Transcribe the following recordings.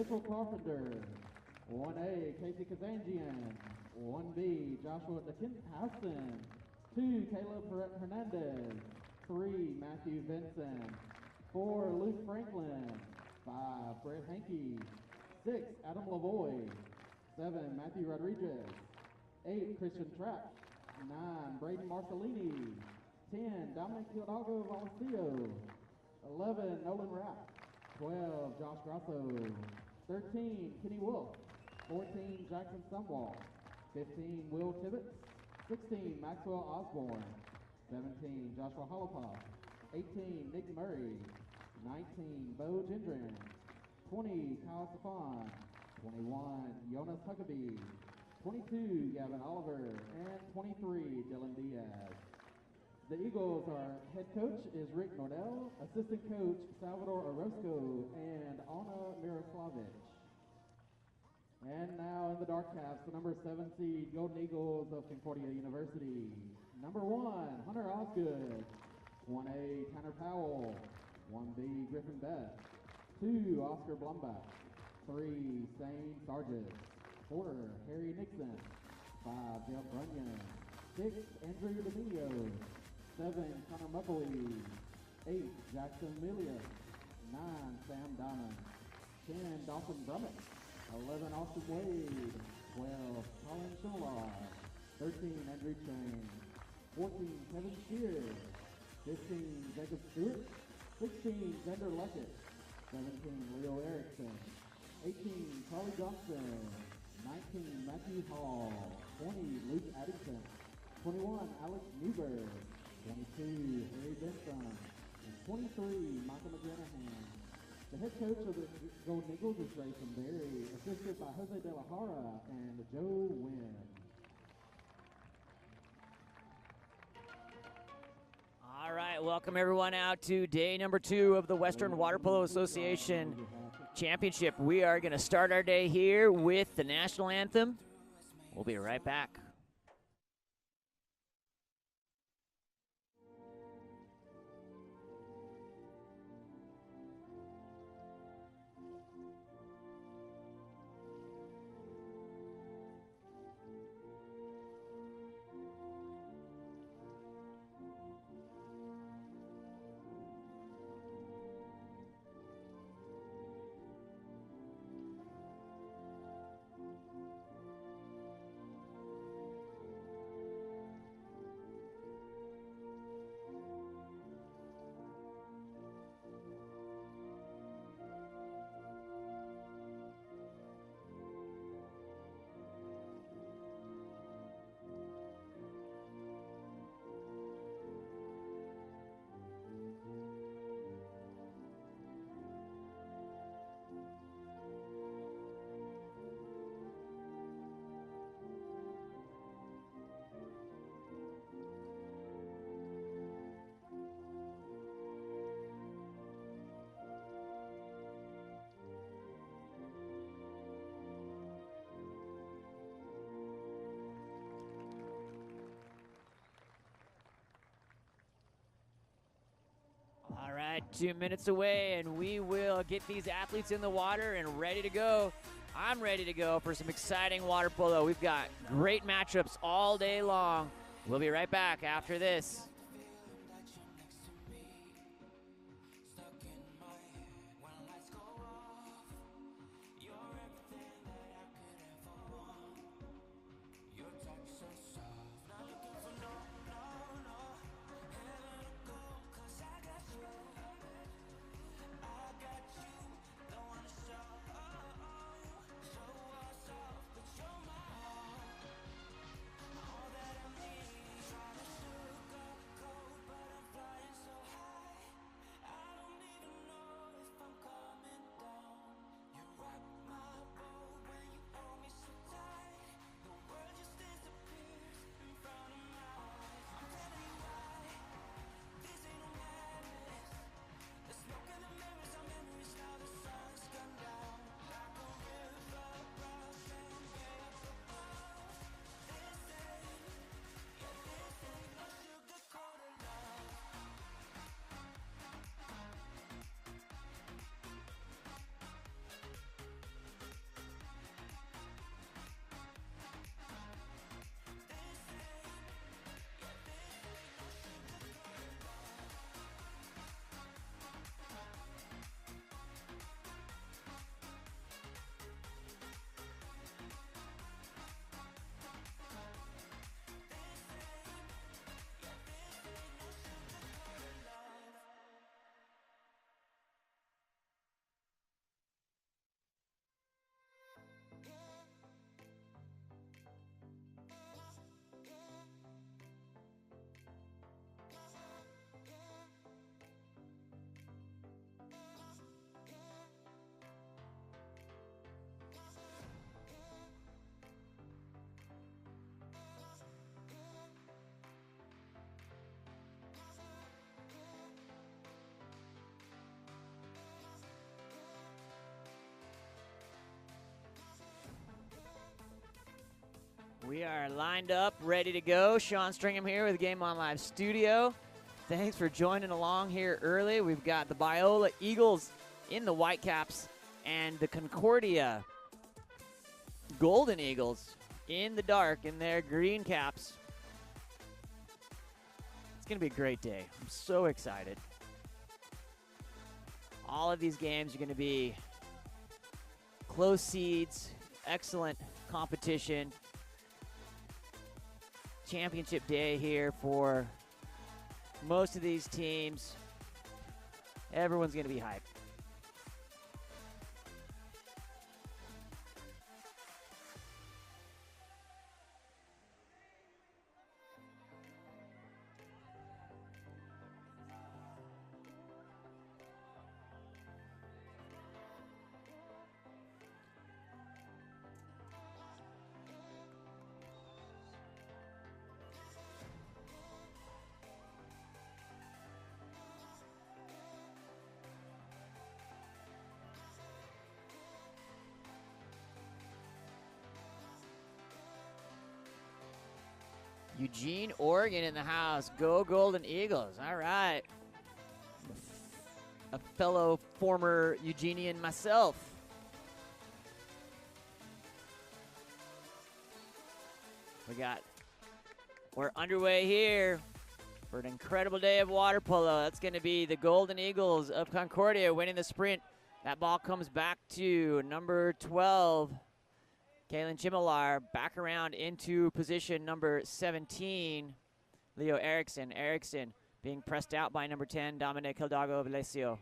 Rachel Carpenter. 1A, Casey Kazanjian. 1B, Joshua DeKinhausen. 2, Caleb Hernandez. 3, Matthew Vincent. 4, Luke Franklin. 5, Brett Hankey. 6, Adam Lavoie. 7, Matthew Rodriguez. 8, Christian Trapp. 9, Braden Marcellini. 10, Dominic Hidalgo Valencio. 11, Nolan Rapp. 12, Josh Grasso. 13, Kenny Wolf. 14, Jackson Stumwall. 15, Will Tibbetts. 16, Maxwell Osborne. 17, Joshua Holopaugh. 18, Nick Murray. 19, Bo Gendron. 20, Kyle Safon. 21, Jonas Huckabee. 22, Gavin Oliver. And 23, Dylan Diaz. The Eagles, our head coach is Rick Nordell, assistant coach Salvador Orozco, and Anna Miroslavich. And now in the dark caps, the number 7 seed Golden Eagles of Concordia University. Number 1, Hunter Osgood. 1A, Tanner Powell. 1B, Griffin Beth. 2, Oscar Blumbach. 3, Zane Sargis. 4, Harry Nixon. 5, Jeff Runyon. 6, Andrew Dominio. 7, Connor Muckley. 8, Jackson Milius. 9, Sam Diamond. 10, Dawson Brummett. 11, Austin Wade. 12, Colin Schimmelar. 13, Andrew Chang. 14, Kevin Shears. 15, Jacob Stewart. 16, Xander Luckett. 17, Leo Erickson. 18, Charlie Johnson. 19, Matthew Hall. 20, Luke Addington. 21, Alex Newberg. 22, Harry Benson. And 23, Michael McGranahan. The head coach of the Golden Eagles is Grayson Berry, assisted by Jose De La Jara and Joe Wynn. All right, welcome everyone out to day number 2 of the Western Water Polo Association Championship. We are going to start our day here with the national anthem. We'll be right back. All right, 2 minutes away, and we will get these athletes in the water and ready to go. I'm ready to go for some exciting water polo. We've got great matchups all day long. We'll be right back after this. We are lined up, ready to go. Sean Stringham here with Game On Live Studio. Thanks for joining along here early. We've got the Loyola Eagles in the white caps and the Concordia Golden Eagles in the dark in their green caps. It's going to be a great day. I'm so excited. All of these games are going to be close seeds, excellent competition. Championship day here for most of these teams. Everyone's going to be hyped. Eugene, Oregon in the house. Go Golden Eagles. All right. A fellow former Eugenian myself. We're underway here for an incredible day of water polo. That's going to be the Golden Eagles of Concordia winning the sprint. That ball comes back to number 12. Kaylin Chimilar back around into position number 17, Leo Erickson. Erickson being pressed out by number 10, Dominic Hidalgo Valesio.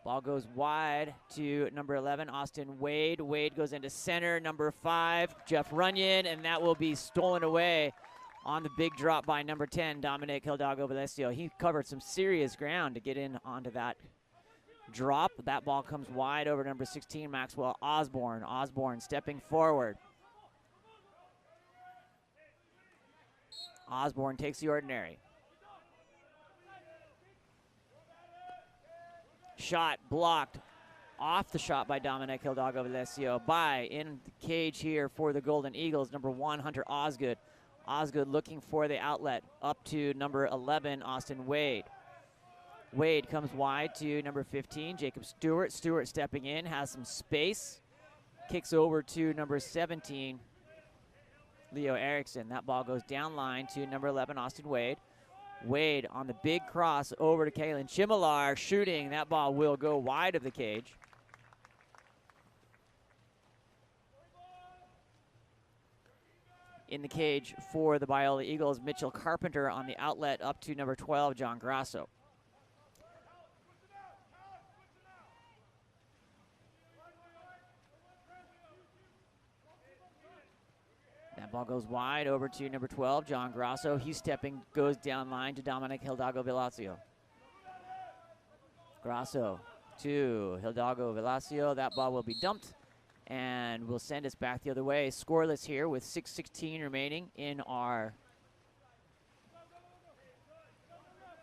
Ball goes wide to number 11, Austin Wade. Wade goes into center, number 5, Jeff Runyon, and that will be stolen away on the big drop by number 10, Dominic Hidalgo Valesio. He covered some serious ground to get in onto that drop. That ball comes wide over number 16, Maxwell Osborne. Osborne stepping forward. Osborne takes the ordinary. Shot blocked off the shot by Dominic Hidalgo Valesio. In the cage here for the Golden Eagles, number 1, Hunter Osgood. Osgood looking for the outlet up to number 11, Austin Wade. Wade comes wide to number 15, Jacob Stewart. Stewart stepping in, has some space. Kicks over to number 17, Leo Erickson. That ball goes down line to number 11, Austin Wade. Wade on the big cross over to Kaylin Chimilar, shooting. That ball will go wide of the cage. In the cage for the Loyola Eagles, Mitchell Carpenter on the outlet up to number 12, John Grasso. That ball goes wide over to number 12, John Grasso. He's stepping, goes down line to Dominic Hidalgo Valesio. Grasso to Hidalgo Valesio. That ball will be dumped and will send us back the other way. Scoreless here with 6:16 remaining in our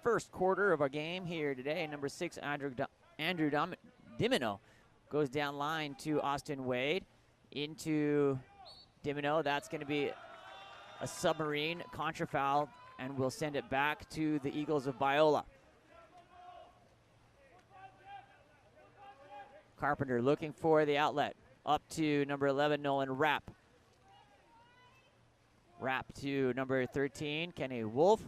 first quarter of our game here today. Number 6, Andrew Dimino goes down line to Austin Wade. Into Dimino, that's going to be a submarine contra foul, and we'll send it back to the Eagles of Loyola. Carpenter looking for the outlet up to number 11, Nolan Rapp. Rapp to number 13, Kenny Wolf.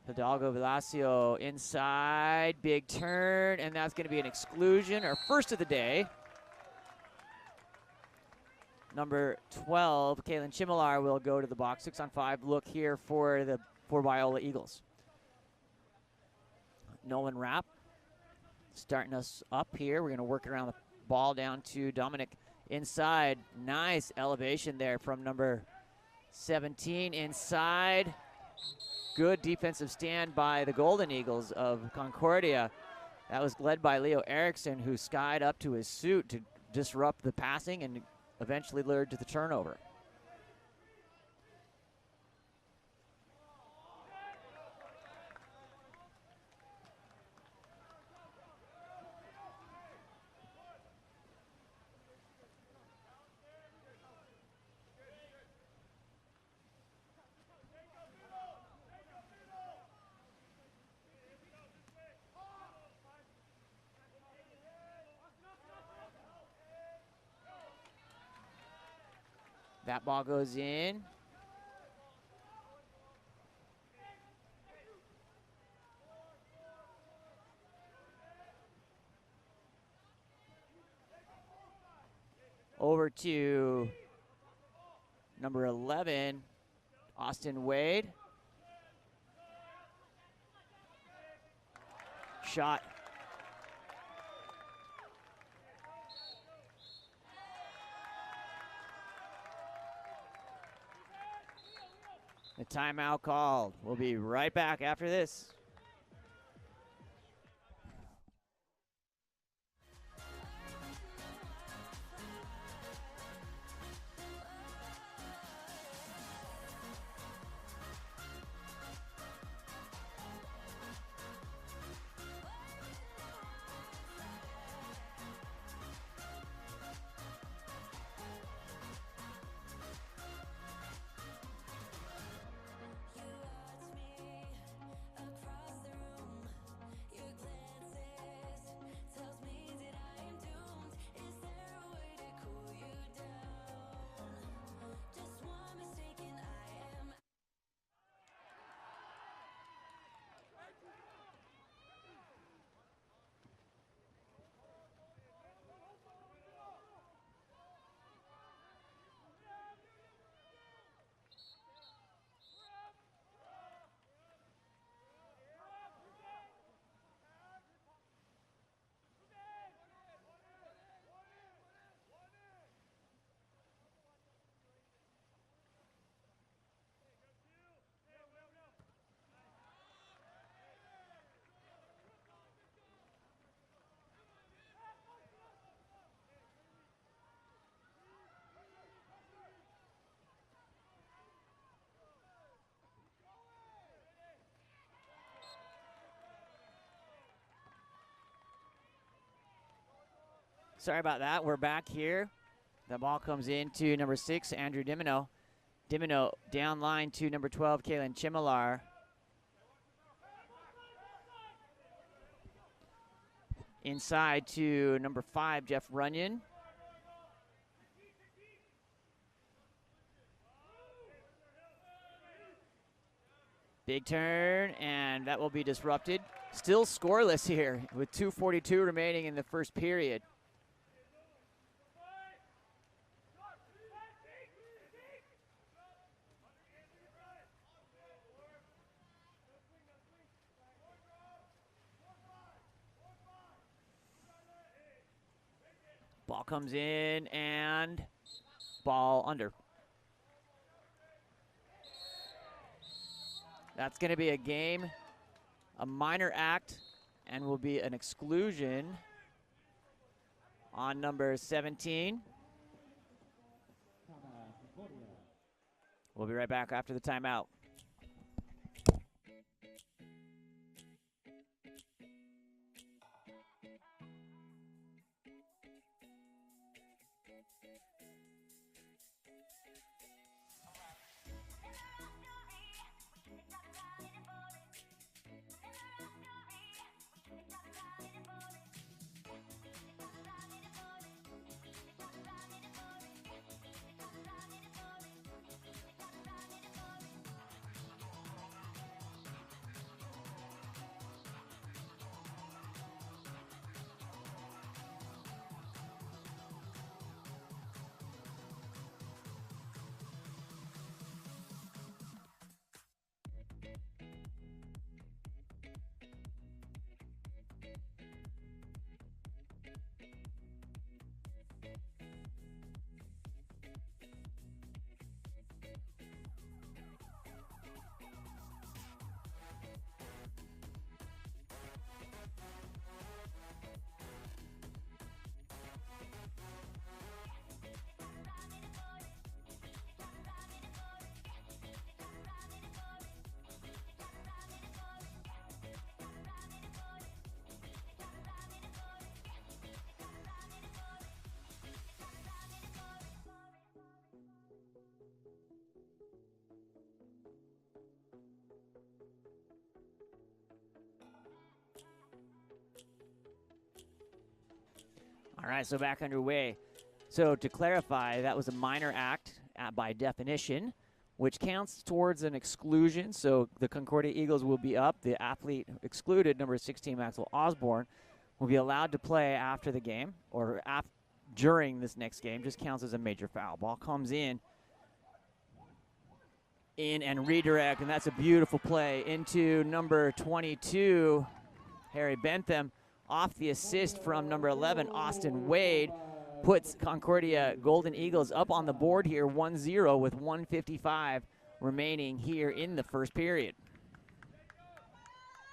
Hidalgo Valesio inside, big turn, and that's going to be an exclusion, our first of the day. Number 12, Kaylin Chimilar will go to the box. 6-on-5 look here for the Loyola Eagles. Nolan Rapp starting us up here. We're going to work around the ball down to Dominic inside. Nice elevation there from number 17 inside. Good defensive stand by the Golden Eagles of Concordia. That was led by Leo Erickson, who skied up to his suit to disrupt the passing and eventually lured to the turnover. That ball goes in. Over to number 11, Austin Wade. Shot. The timeout called. We'll be right back after this. Sorry about that. We're back here. The ball comes into number 6, Andrew Dimino. Dimino down line to number 12, Kalen Chimilar. Inside to number 5, Jeff Runyon. Big turn, and that will be disrupted. Still scoreless here with 2:42 remaining in the first period. Ball comes in and ball under. That's going to be a game, a minor act, and will be an exclusion on number 17. We'll be right back after the timeout. All right, so back underway. So to clarify, that was a minor act by definition, which counts towards an exclusion. So the Concordia Eagles will be up. The athlete excluded, number 16, Maxwell Osborne, will be allowed to play after the game or during this next game. Just counts as a major foul. Ball comes in and redirect, and that's a beautiful play into number 22, Harry Bentham, off the assist from number 11, Austin Wade. Puts Concordia Golden Eagles up on the board here 1-0 with 1:55 remaining here in the first period.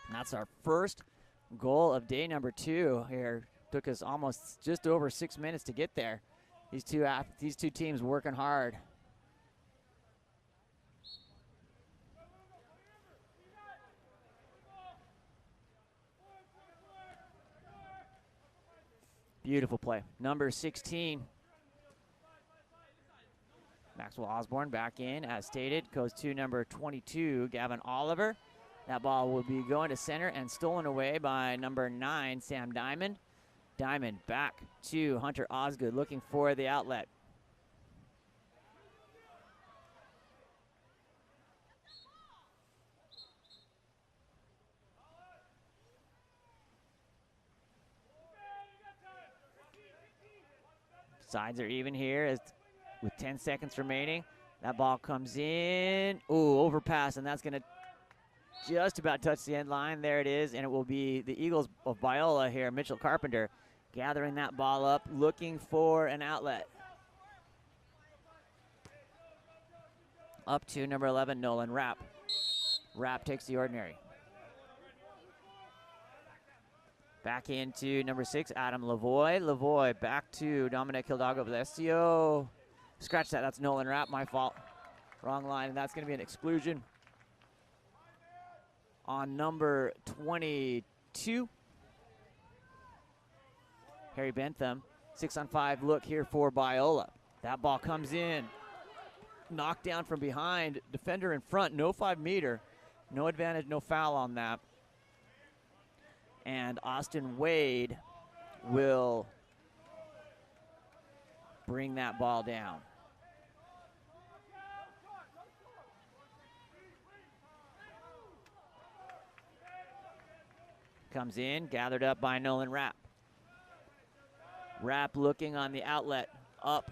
And that's our first goal of day number 2 here. Took us almost just over 6 minutes to get there. These two teams working hard. Beautiful play. Number 16, Maxwell Osborne back in, as stated. Goes to number 22, Gavin Oliver. That ball will be going to center and stolen away by number 9, Sam Diamond. Diamond back to Hunter Osgood, looking for the outlet. Sides are even here with 10 seconds remaining. That ball comes in. Ooh, overpass, and that's going to just about touch the end line. There it is, and it will be the Eagles of Biola here, Mitchell Carpenter, gathering that ball up, looking for an outlet. Up to number 11, Nolan Rapp. Rapp takes the ordinary. Back into number 6, Adam Lavoie. Lavoie back to Dominic Hildago Valesio. Scratch that, that's Nolan Rapp, my fault. Wrong line, and that's going to be an exclusion on number 22. Harry Bentham, 6-on-5 look here for Biola. That ball comes in. Knocked down from behind, defender in front, no 5-meter. No advantage, no foul on that. And Austin Wade will bring that ball down. Comes in, gathered up by Nolan Rapp. Rapp looking on the outlet, up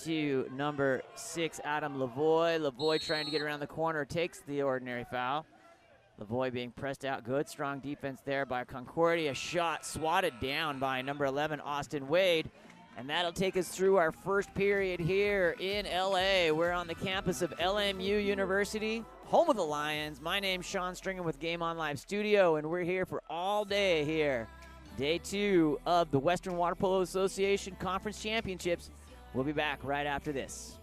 to number 6, Adam Lavoie. Lavoie trying to get around the corner, takes the ordinary foul. Lavoie being pressed out. Good, strong defense there by Concordia. Shot swatted down by number 11, Austin Wade. And that'll take us through our first period here in LA. We're on the campus of LMU University, home of the Lions. My name's Sean Stringer with Game On Live Studio, and we're here for all day here. Day 2 of the Western Water Polo Association Conference Championships. We'll be back right after this.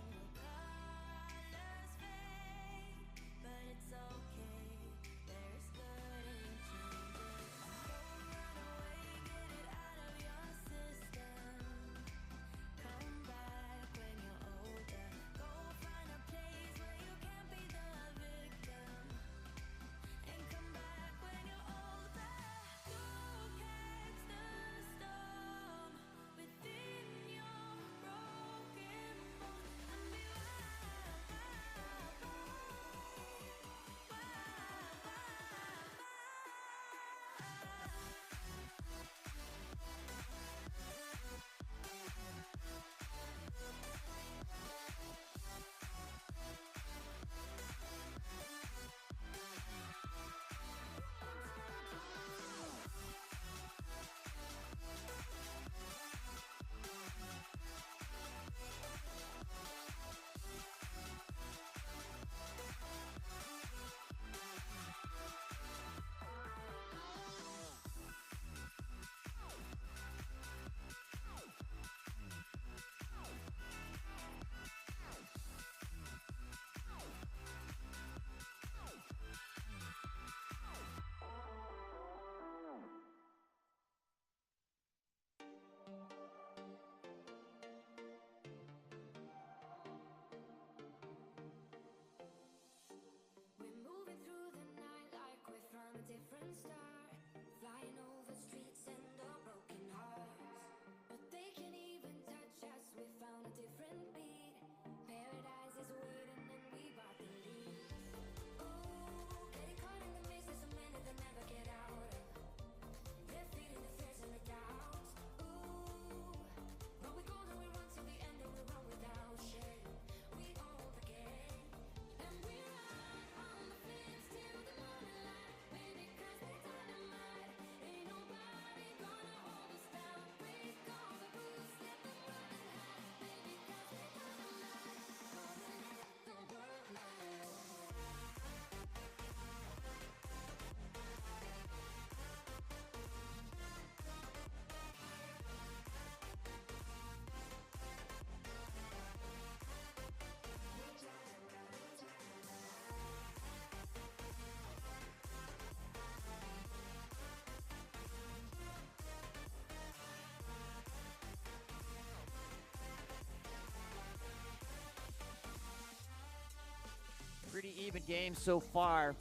even game so far.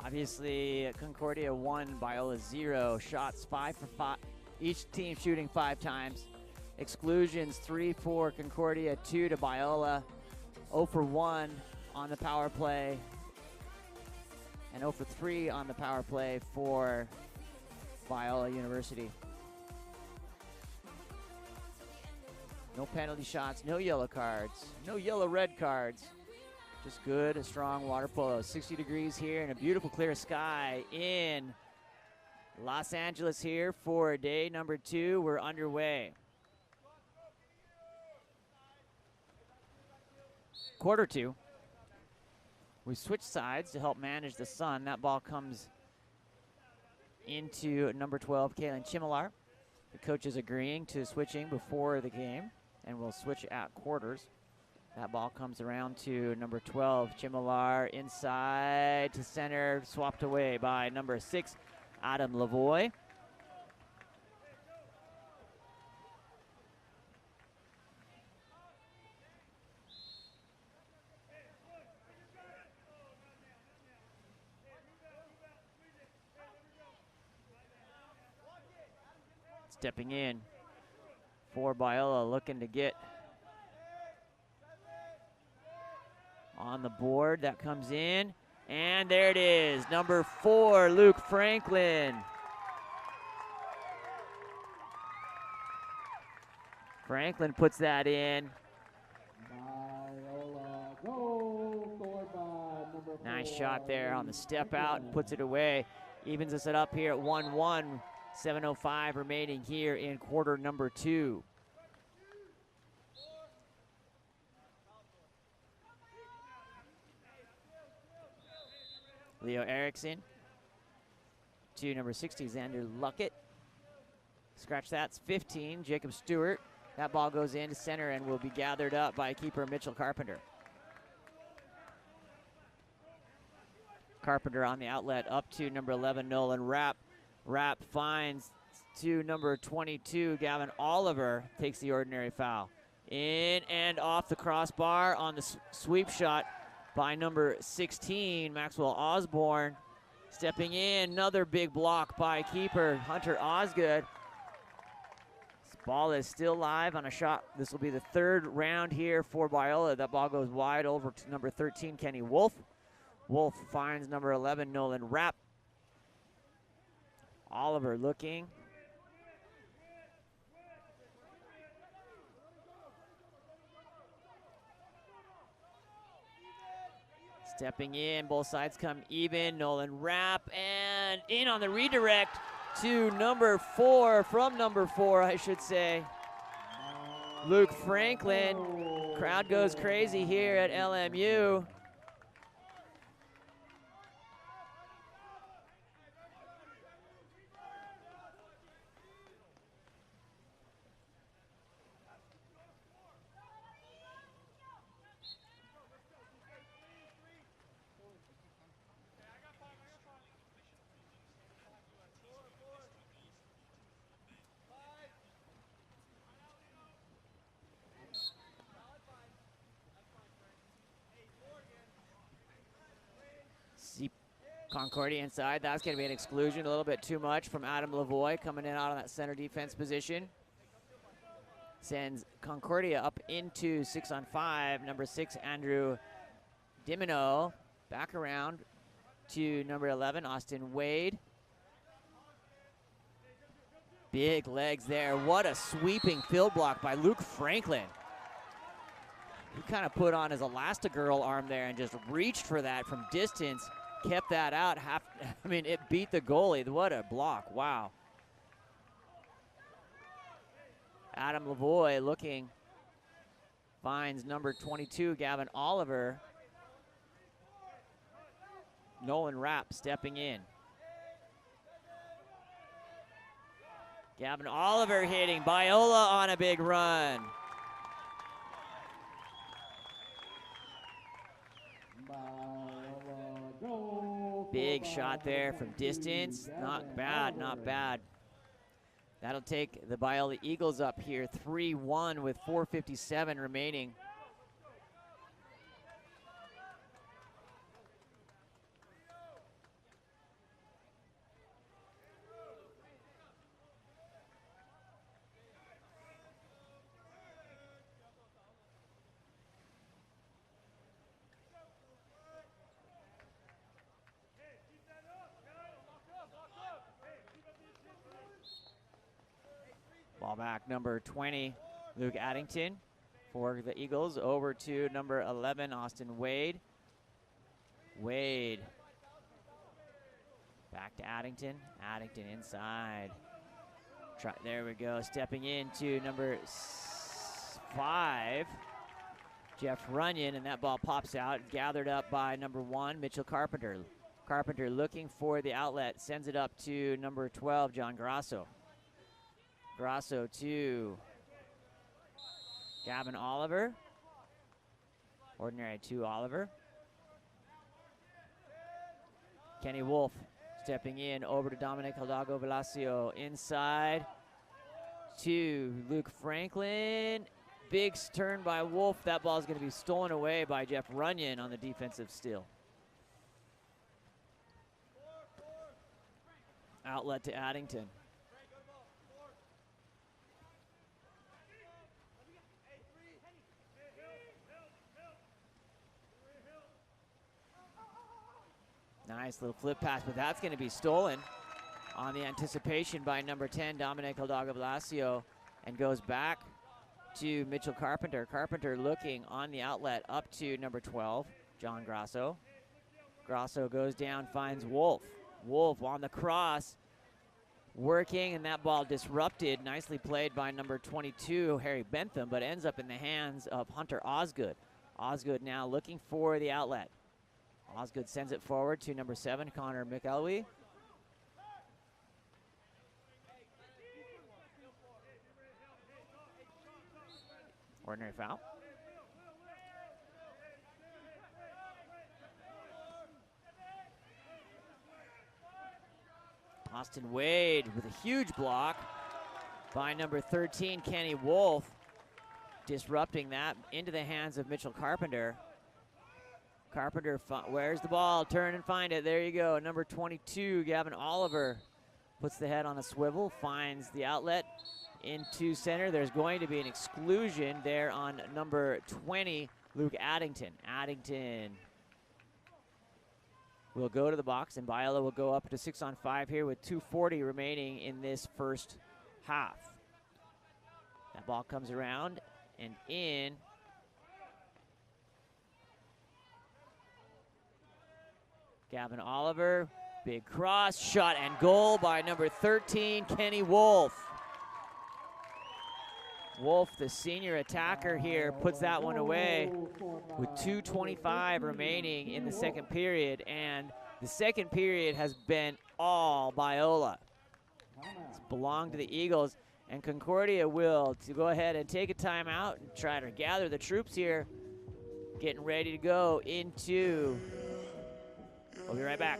Obviously, Concordia 1, Biola 0. Shots 5 for 5. Each team shooting 5 times. Exclusions 3 for Concordia, 2 to Biola. 0 for 1 on the power play. And 0 for 3 on the power play for Biola University. No penalty shots, no yellow cards, no yellow red cards. Just good, strong water polo. 60 degrees here and a beautiful clear sky in Los Angeles here for day number 2. We're underway. Quarter 2. We switch sides to help manage the sun. That ball comes into number 12, Kaylin Chimilar. The coach is agreeing to switching before the game, and we'll switch at quarters. That ball comes around to number 12, Chimilar, inside to center, swapped away by number 6, Adam Lavoie. Stepping in for Biola, looking to get on the board. That comes in, and there it is. Number 4, Luke Franklin. Franklin puts that in. Biola, goal scored by number 4. Nice shot there on the step out and puts it away. Evens us it up here at 1-1. 7:05 remaining here in quarter number 2. Leo Erickson to number 60, Xander Luckett. Scratch that's 15, Jacob Stewart. That ball goes into center and will be gathered up by keeper Mitchell Carpenter. Carpenter on the outlet up to number 11, Nolan Rapp. Rapp finds to number 22, Gavin Oliver, takes the ordinary foul. In and off the crossbar on the sweep shot by number 16, Maxwell Osborne. Stepping in, another big block by keeper Hunter Osgood. This ball is still live on a shot. This will be the 3rd round here for Biola. That ball goes wide over to number 13, Kenny Wolf. Wolf finds number 11, Nolan Rapp. Oliver looking. Stepping in, both sides come even. Nolan Rapp, and in on the redirect to number 4, from number 4, I should say. Luke Franklin. Crowd goes crazy here at LMU. Concordia inside. That's going to be an exclusion. A little bit too much from Adam Lavoie coming in out on that center defense position. Sends Concordia up into 6-on-5. Number 6, Andrew Dimino. Back around to number 11, Austin Wade. Big legs there. What a sweeping field block by Luke Franklin. He kind of put on his Elastigirl arm there and just reached for that from distance. Kept that out. It beat the goalie. What a block. Wow. Adam Lavoie looking. Finds number 22, Gavin Oliver. Nolan Rapp stepping in. Gavin Oliver hitting. Biola on a big run. Big shot there from distance. Not bad, not bad. That'll take the Biola Eagles up here 3-1 with 4:57 remaining. Ball back, number 20, Luke Addington for the Eagles. Over to number 11, Austin Wade. Wade. Back to Addington. Addington inside. There we go. Stepping into number 5, Jeff Runyon, and that ball pops out. Gathered up by number 1, Mitchell Carpenter. Carpenter looking for the outlet. Sends it up to number 12, John Grasso. Grasso to Gavin Oliver. Ordinary to Oliver. Kenny Wolf stepping in over to Dominic Hidalgo Velasco. Inside to Luke Franklin. Big turn by Wolf. That ball is going to be stolen away by Jeff Runyon on the defensive steal. Outlet to Addington. Nice little flip pass, but that's going to be stolen on the anticipation by number 10, Dominic Hidalgo Velasco, and goes back to Mitchell Carpenter. Carpenter looking on the outlet up to number 12, John Grasso. Grasso goes down, finds Wolf. Wolf on the cross, working, and that ball disrupted. Nicely played by number 22, Harry Bentham, but ends up in the hands of Hunter Osgood. Osgood now looking for the outlet. Osgood sends it forward to number 7, Connor McElwee. Ordinary foul. Austin Wade with a huge block by number 13, Kenny Wolf, disrupting that into the hands of Mitchell Carpenter. Carpenter, where's the ball? Turn and find it. There you go. Number 22, Gavin Oliver, puts the head on a swivel, finds the outlet into center. There's going to be an exclusion there on number 20, Luke Addington. Addington will go to the box, and Biola will go up to 6-on-5 here with 2:40 remaining in this first half. That ball comes around and in. Gavin Oliver, big cross, shot and goal by number 13, Kenny Wolf. Wolf, the senior attacker here, puts that one away with 2:25 remaining in the second period, and the second period has been all Biola. It's belonged to the Eagles, and Concordia will go ahead and take a timeout and try to gather the troops here, getting ready to go into. We'll be right back.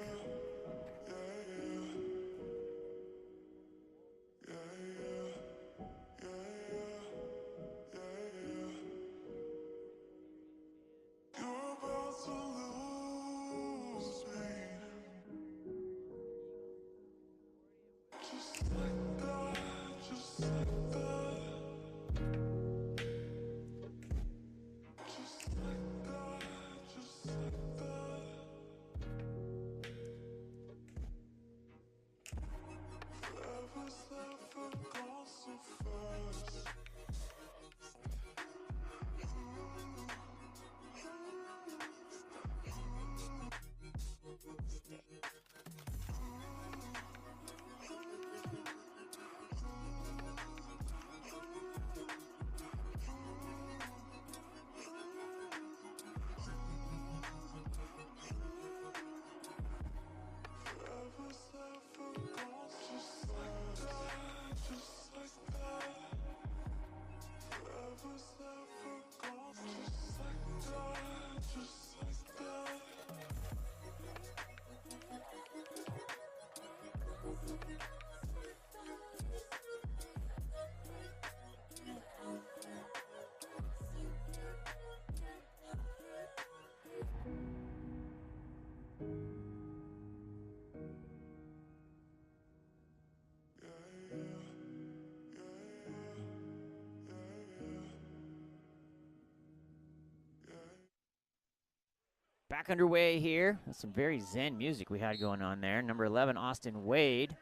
Back underway here. That's some very zen music we had going on there. Number 11, Austin Wade,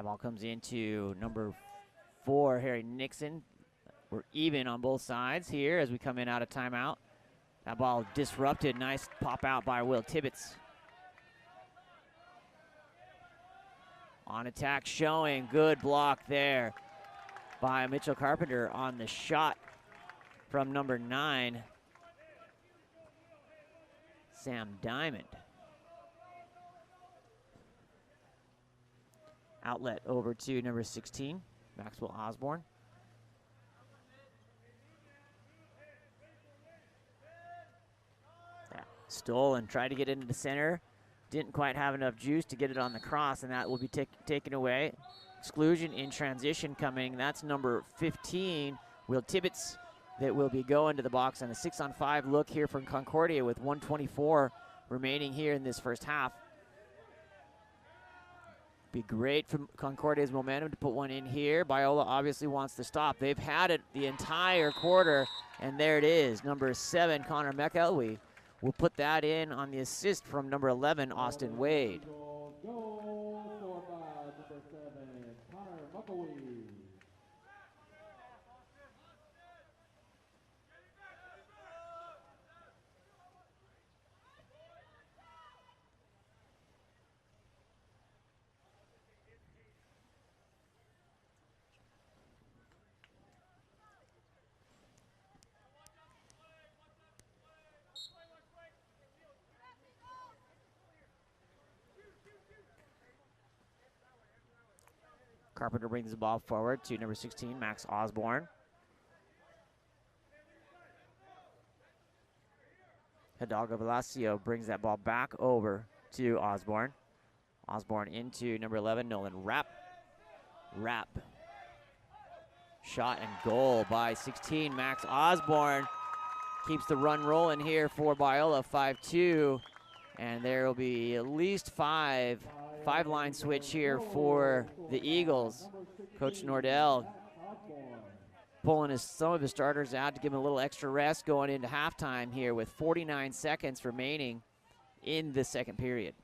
That ball comes into number 4, Harry Nixon. We're even on both sides here as we come in out of timeout. That ball disrupted. Nice pop out by Will Tibbetts. On attack showing. Good block there by Mitchell Carpenter on the shot from number 9, Sam Diamond. Outlet over to number 16, Maxwell Osborne. Yeah, stolen, tried to get into the center. Didn't quite have enough juice to get it on the cross, and that will be taken away. Exclusion in transition coming. That's number 15, Will Tibbetts, that will be going to the box on a 6-on-5 look here from Concordia with 1:24 remaining here in this first half. Be great for Concordia's momentum to put one in here. Biola obviously wants to stop. They've had it the entire quarter, and there it is. Number 7, Connor McElwee, will put that in on the assist from number 11, Austin Wade. Goal scored by number 7, Connor McElwee. Carpenter brings the ball forward to number 16, Max Osborne. Hidalgo Velasco brings that ball back over to Osborne. Osborne into number 11, Nolan Rapp. Rapp. Shot and goal by 16, Max Osborne. Keeps the run rolling here for Biola, 5-2. And there will be at least five-line switch here for the Eagles. Coach Nordell pulling some of his starters out to give him a little extra rest going into halftime here with 49 seconds remaining in the second period.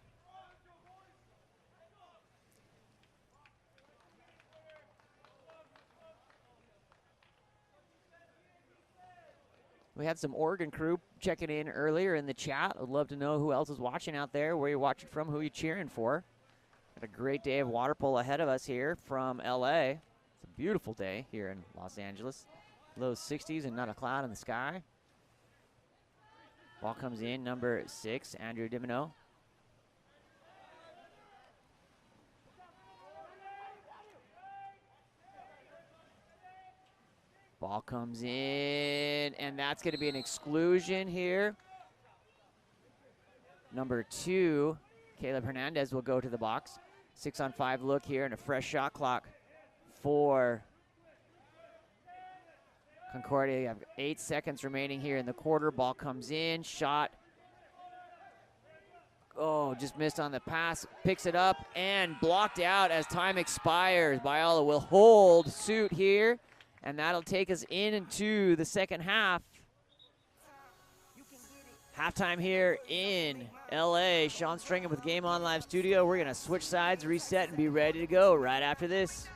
We had some Oregon crew checking in earlier in the chat. I'd love to know who else is watching out there, where you're watching from, who you're cheering for. Got a great day of water polo ahead of us here from LA. It's a beautiful day here in Los Angeles. Low 60s and not a cloud in the sky. Ball comes in, number 6, Andrew Dimino. Ball comes in, and that's going to be an exclusion here. Number 2, Caleb Hernandez will go to the box. 6-on-5 look here and a fresh shot clock for Concordia. You have 8 seconds remaining here in the quarter. Ball comes in, shot. Oh, just missed on the pass. Picks it up and blocked out as time expires. Biola will hold suit here, and that'll take us into the second half. Halftime here in LA. Sean Stringham with Game On Live Studio. We're going to switch sides, reset, and be ready to go right after this.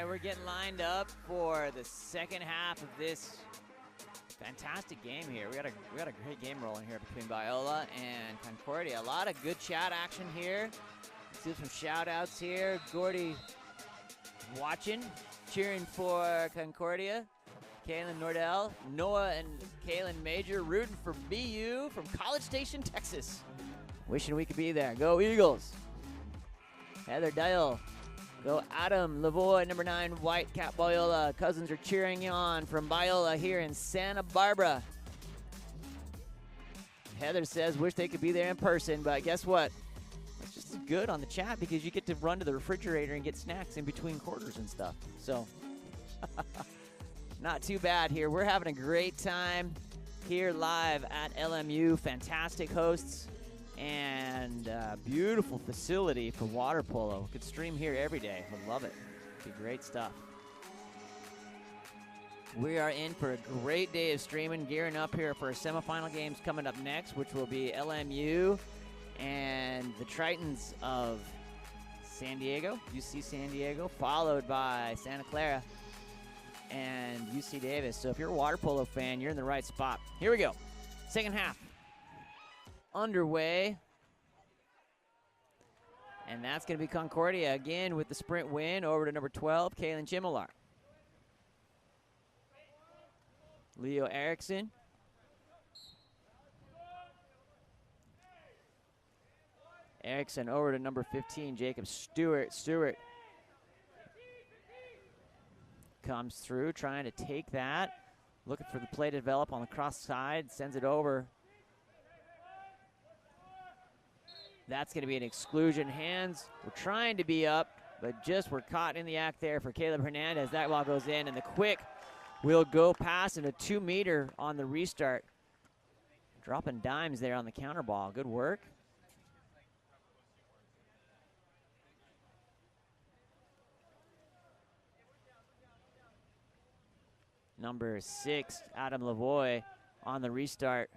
We're getting lined up for the second half of this fantastic game here. We got a great game rolling here between Loyola and Concordia. A lot of good chat action here. Let's do some shout outs here. Gordy watching, cheering for Concordia. Kaylin Nordell, Noah and Kaylin Major rooting for BU from College Station, Texas. Wishing we could be there. Go Eagles. Heather Dial. Go Adam Lavoie, number 9, White Cap Loyola. Cousins are cheering you on from Loyola here in Santa Barbara. Heather says, wish they could be there in person, but guess what? It's just as good on the chat because you get to run to the refrigerator and get snacks in between quarters and stuff. So, not too bad here. We're having a great time here live at LMU. Fantastic hosts. And beautiful facility for water polo. Could stream here every day. Would love it. Be great stuff. We are in for a great day of streaming, gearing up here for our semifinal games coming up next, which will be LMU and the Tritons of San Diego, UC San Diego, followed by Santa Clara and UC Davis. So if you're a water polo fan, you're in the right spot. Here we go. Second half underway. And that's going to be Concordia again with the sprint win over to number 12, Kaylin Chimilar. Leo Erickson. Erickson over to number 15, Jacob Stewart. Stewart comes through, trying to take that. Looking for the play to develop on the cross side, sends it over. That's going to be an exclusion. Hands were trying to be up, but just were caught in the act there for Caleb Hernandez. That ball goes in, and the quick will go past and a 2-meter on the restart. Dropping dimes there on the counter ball. Good work. Number 6, Adam Lavoie on the restart.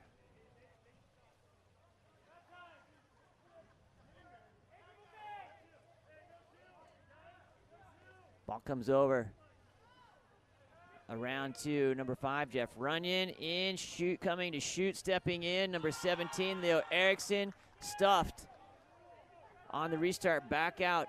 Ball comes over. Around to number 5, Jeff Runyon. In, shoot, coming to shoot, stepping in. Number 17, Leo Erickson, stuffed On the restart, back out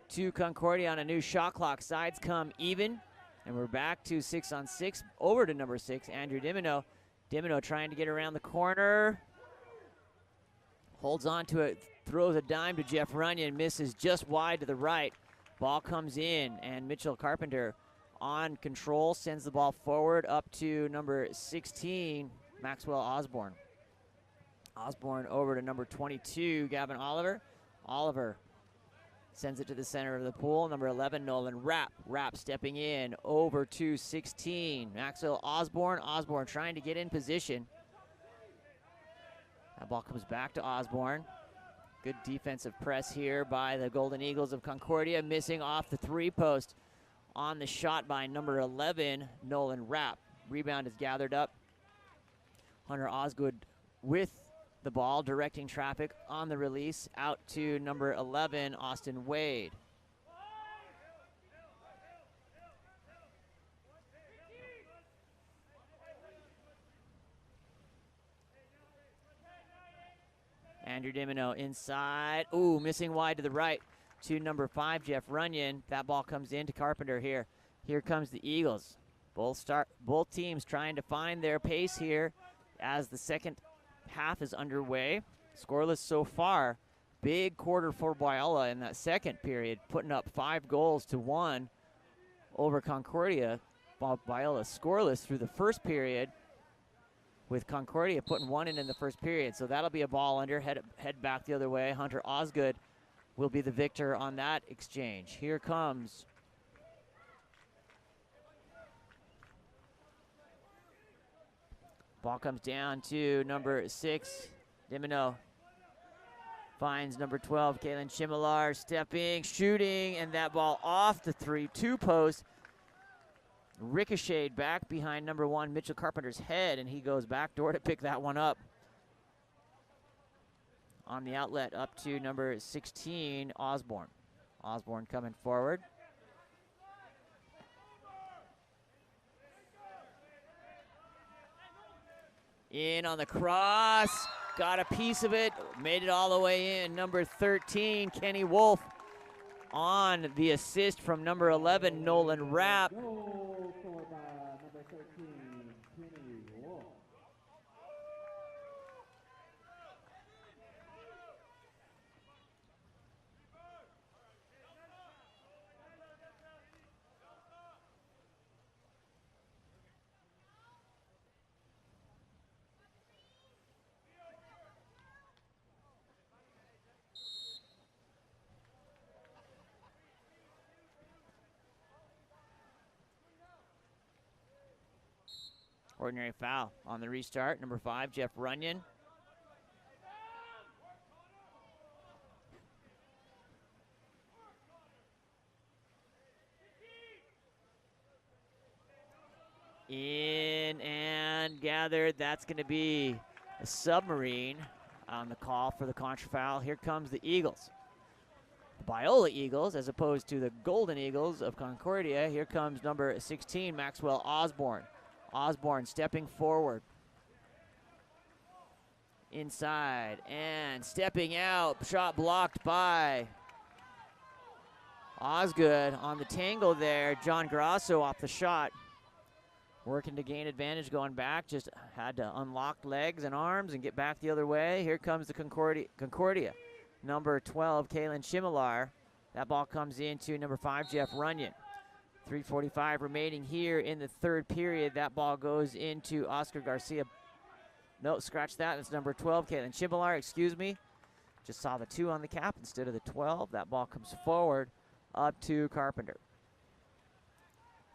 to Concordia on a new shot clock. Sides come even, and we're back to 6-on-6. Over to number 6, Andrew Dimino. Dimino trying to get around the corner. Holds on to it, throws a dime to Jeff Runyon, misses just wide to the right. Ball comes in, and Mitchell Carpenter on control, sends the ball forward up to number 16, Maxwell Osborne. Osborne over to number 22, Gavin Oliver. Oliver sends it to the center of the pool. Number 11, Nolan Rapp. Rapp stepping in over to 16, Maxwell Osborne. Osborne trying to get in position. That ball comes back to Osborne. Good defensive press here by the Golden Eagles of Concordia, missing off the 3-post on the shot by number 11, Nolan Rapp. Rebound is gathered up. Hunter Osgood with the ball, directing traffic on the release out to number 11, Austin Wade. Andrew Dimino inside. Ooh, missing wide to the right to number 5, Jeff Runyon. That ball comes into Carpenter here. Here comes the Eagles. Both teams trying to find their pace here as the second half is underway. Scoreless so far. Big quarter for Loyola in that second period, putting up 5 goals to 1 over Concordia. Loyola scoreless through the first period, with Concordia putting 1 in the first period. So that'll be a ball under, head back the other way. Hunter Osgood will be the victor on that exchange. Here comes ball comes down to number 6, Dimino. Finds number 12, Kalen Chimilar, stepping, shooting, and that ball off the 3-2 post. Ricocheted back behind number 1, Mitchell Carpenter's head, and he goes backdoor to pick that one up. On the outlet up to number 16, Osborne. Osborne coming forward. In on the cross, got a piece of it, made it all the way in. Number 13, Kenny Wolf, on the assist from number 11, Nolan Rapp. Goal scored by number 13, Kenny Wolf. Ordinary foul on the restart. Number 5, Jeff Runyon. In and gathered. That's going to be a submarine on the call for the contra foul. Here comes the Eagles. The Loyola Eagles, as opposed to the Golden Eagles of Concordia. Here comes number 16, Maxwell Osborne. Osborne stepping forward. Inside and stepping out. Shot blocked by Osgood on the tangle there. John Grasso off the shot. Working to gain advantage going back. Just had to unlock legs and arms and get back the other way. Here comes the Concordia. Number 12, Kalen Chimilar. That ball comes into number 5, Jeff Runyon. 3:45 remaining here in the third period. That ball goes into Oscar Garcia. No, scratch that. It's number 12, Kalen Chimilar, excuse me. Just saw the 2 on the cap instead of the 12. That ball comes forward up to Carpenter.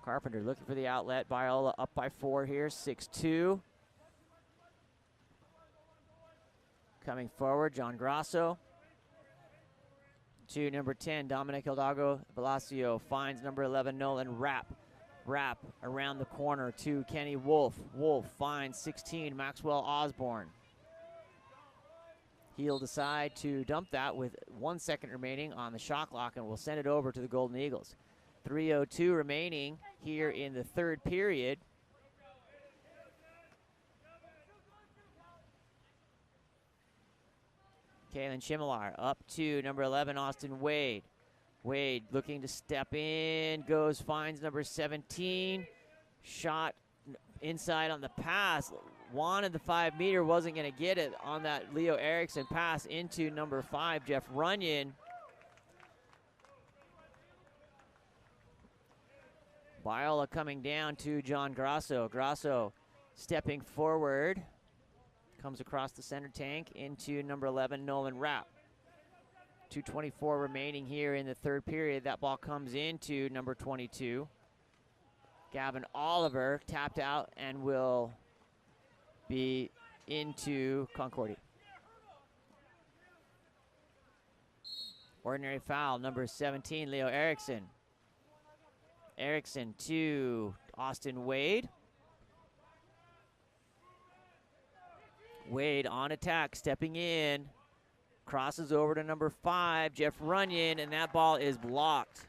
Carpenter looking for the outlet. Loyola up by 4 here, 6-2. Coming forward, John Grasso. To number 10, Dominic Hidalgo Velasio finds number 11, Nolan Rapp. Rapp around the corner to Kenny Wolf. Wolf finds 16, Maxwell Osborne. He'll decide to dump that with 1 second remaining on the shot clock, and will send it over to the Golden Eagles. 3:02 remaining here in the third period. Kaylin Chimilar up to number 11, Austin Wade. Wade looking to step in, finds number 17. Shot inside on the pass. Wanted the 5 meter, wasn't going to get it on that Leo Erickson pass into number 5, Jeff Runyon. Biola coming down to John Grasso. Grasso stepping forward. Comes across the center tank into number 11, Nolan Rapp. 2:24 remaining here in the third period. That ball comes into number 22. Gavin Oliver tapped out and will be into Concordia. Ordinary foul, number 17, Leo Erickson. Erickson to Austin Wade. Wade on attack, stepping in. Crosses over to number 5, Jeff Runyon, and that ball is blocked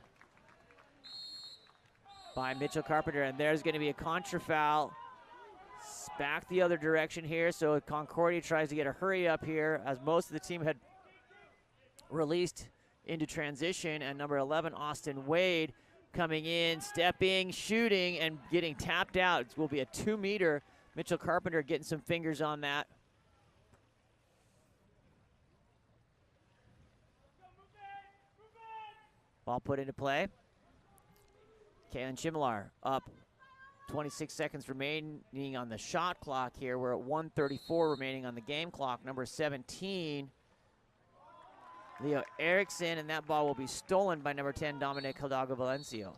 by Mitchell Carpenter. And there's going to be a contra foul. Back the other direction here, so Concordia tries to get a hurry up here as most of the team had released into transition. And number 11, Austin Wade, coming in, stepping, shooting, and getting tapped out. It will be a 2 meter. Mitchell Carpenter getting some fingers on that. Ball put into play. Kaylin Chimilar up. 26 seconds remaining on the shot clock here. We're at 1:34 remaining on the game clock. Number 17, Leo Erickson, and that ball will be stolen by number 10, Dominic Hidalgo Valencio.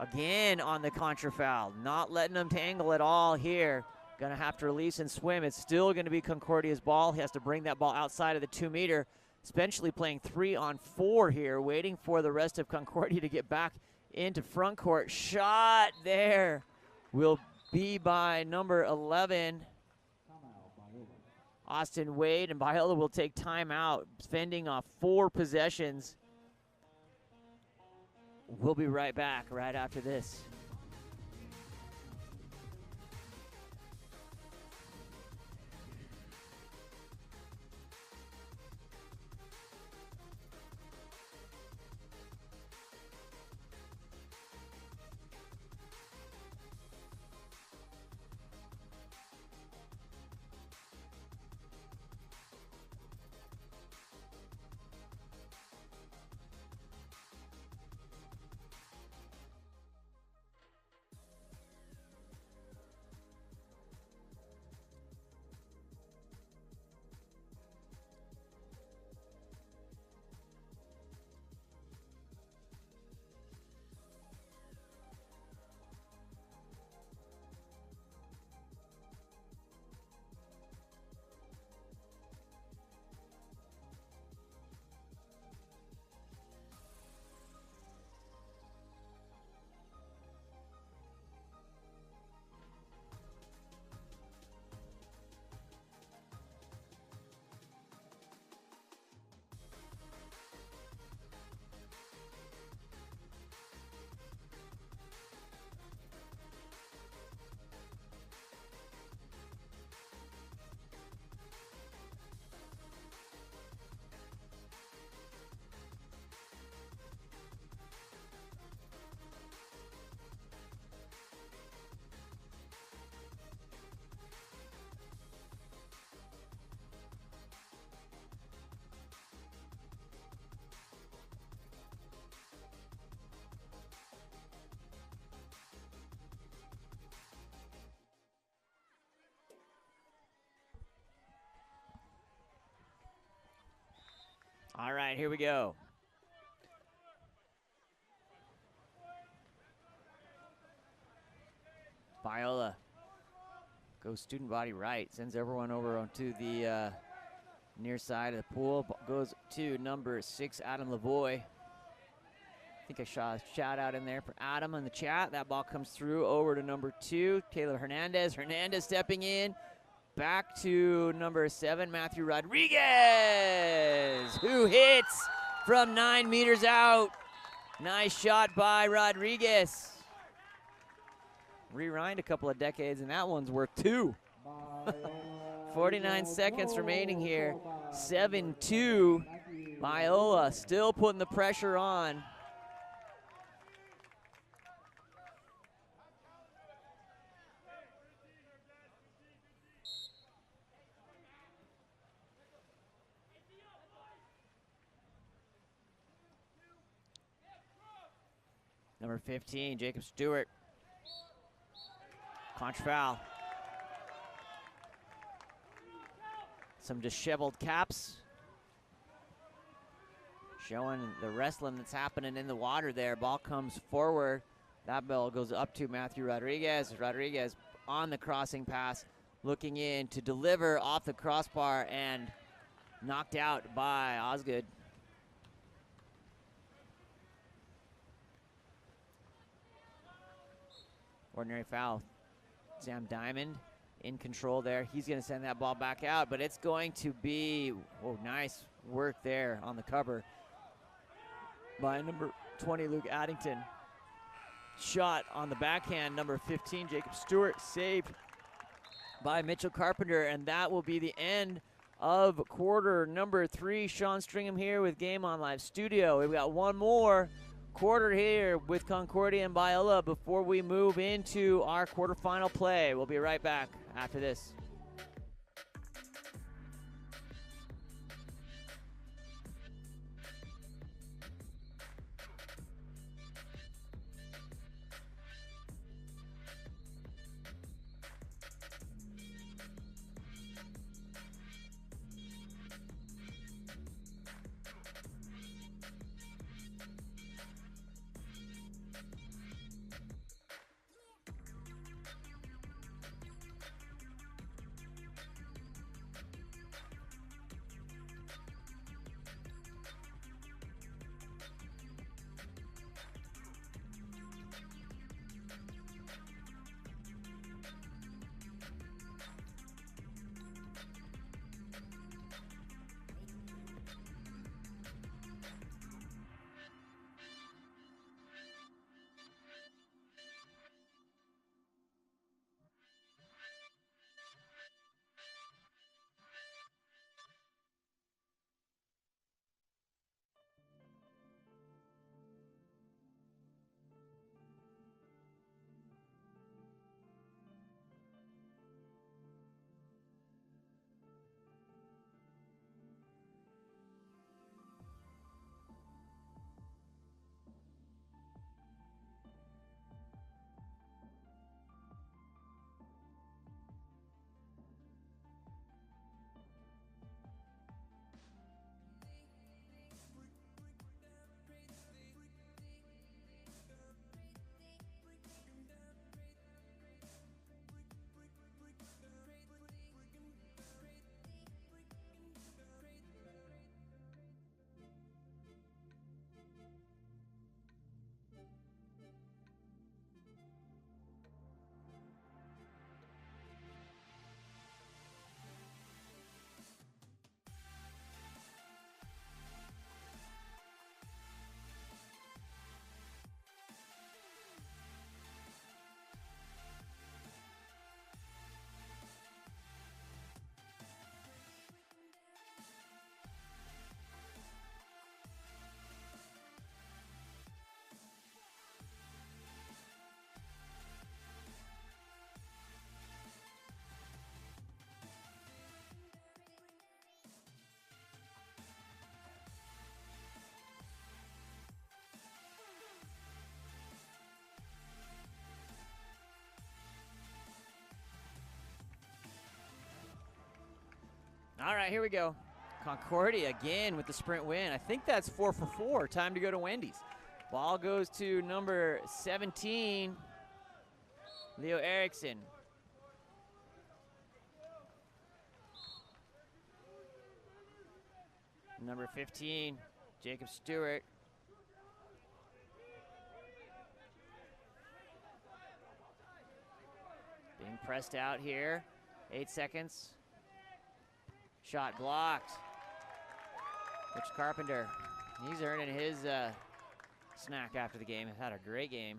Again on the contra foul. Not letting them tangle at all here. Gonna have to release and swim. It's still gonna be Concordia's ball. He has to bring that ball outside of the 2 meter. Essentially playing 3-on-4 here, waiting for the rest of Concordia to get back into front court. Shot there will be by number 11, Austin Wade, and Biola will take timeout, fending off 4 possessions. We'll be right back right after this. All right, here we go. Biola goes student body right, sends everyone over onto the near side of the pool. Goes to number 6, Adam Lavoie. I think I saw a shout out in there for Adam in the chat. That ball comes through over to number 2, Taylor Hernandez. Hernandez stepping in. Back to number 7, Matthew Rodriguez, who hits from 9 meters out. Nice shot by Rodriguez. Rewind a couple of decades, and that one's worth 2. 49 seconds remaining here. 7-2. Loyola still putting the pressure on. Number 15, Jacob Stewart. Contra foul. Some disheveled caps. Showing the wrestling that's happening in the water there. Ball comes forward. That ball goes up to Matthew Rodriguez. Rodriguez on the crossing pass, looking in to deliver off the crossbar and knocked out by Osgood. Ordinary foul. Sam Diamond in control there. He's going to send that ball back out, but it's going to be, oh, nice work there on the cover by number 20, Luke Addington. Shot on the backhand, number 15, Jacob Stewart, saved by Mitchell Carpenter, and that will be the end of quarter number 3. Sean Stringham here with Game On Live Studio. We've got one more quarter here with Concordia and Biola before we move into our quarterfinal play. We'll be right back after this. All right, here we go. Concordia again with the sprint win. I think that's 4 for 4. Time to go to Wendy's. Ball goes to number 17, Leo Erickson. Number 15, Jacob Stewart. Being pressed out here. 8 seconds. Shot blocked. Rich Carpenter, he's earning his snack after the game. He's had a great game.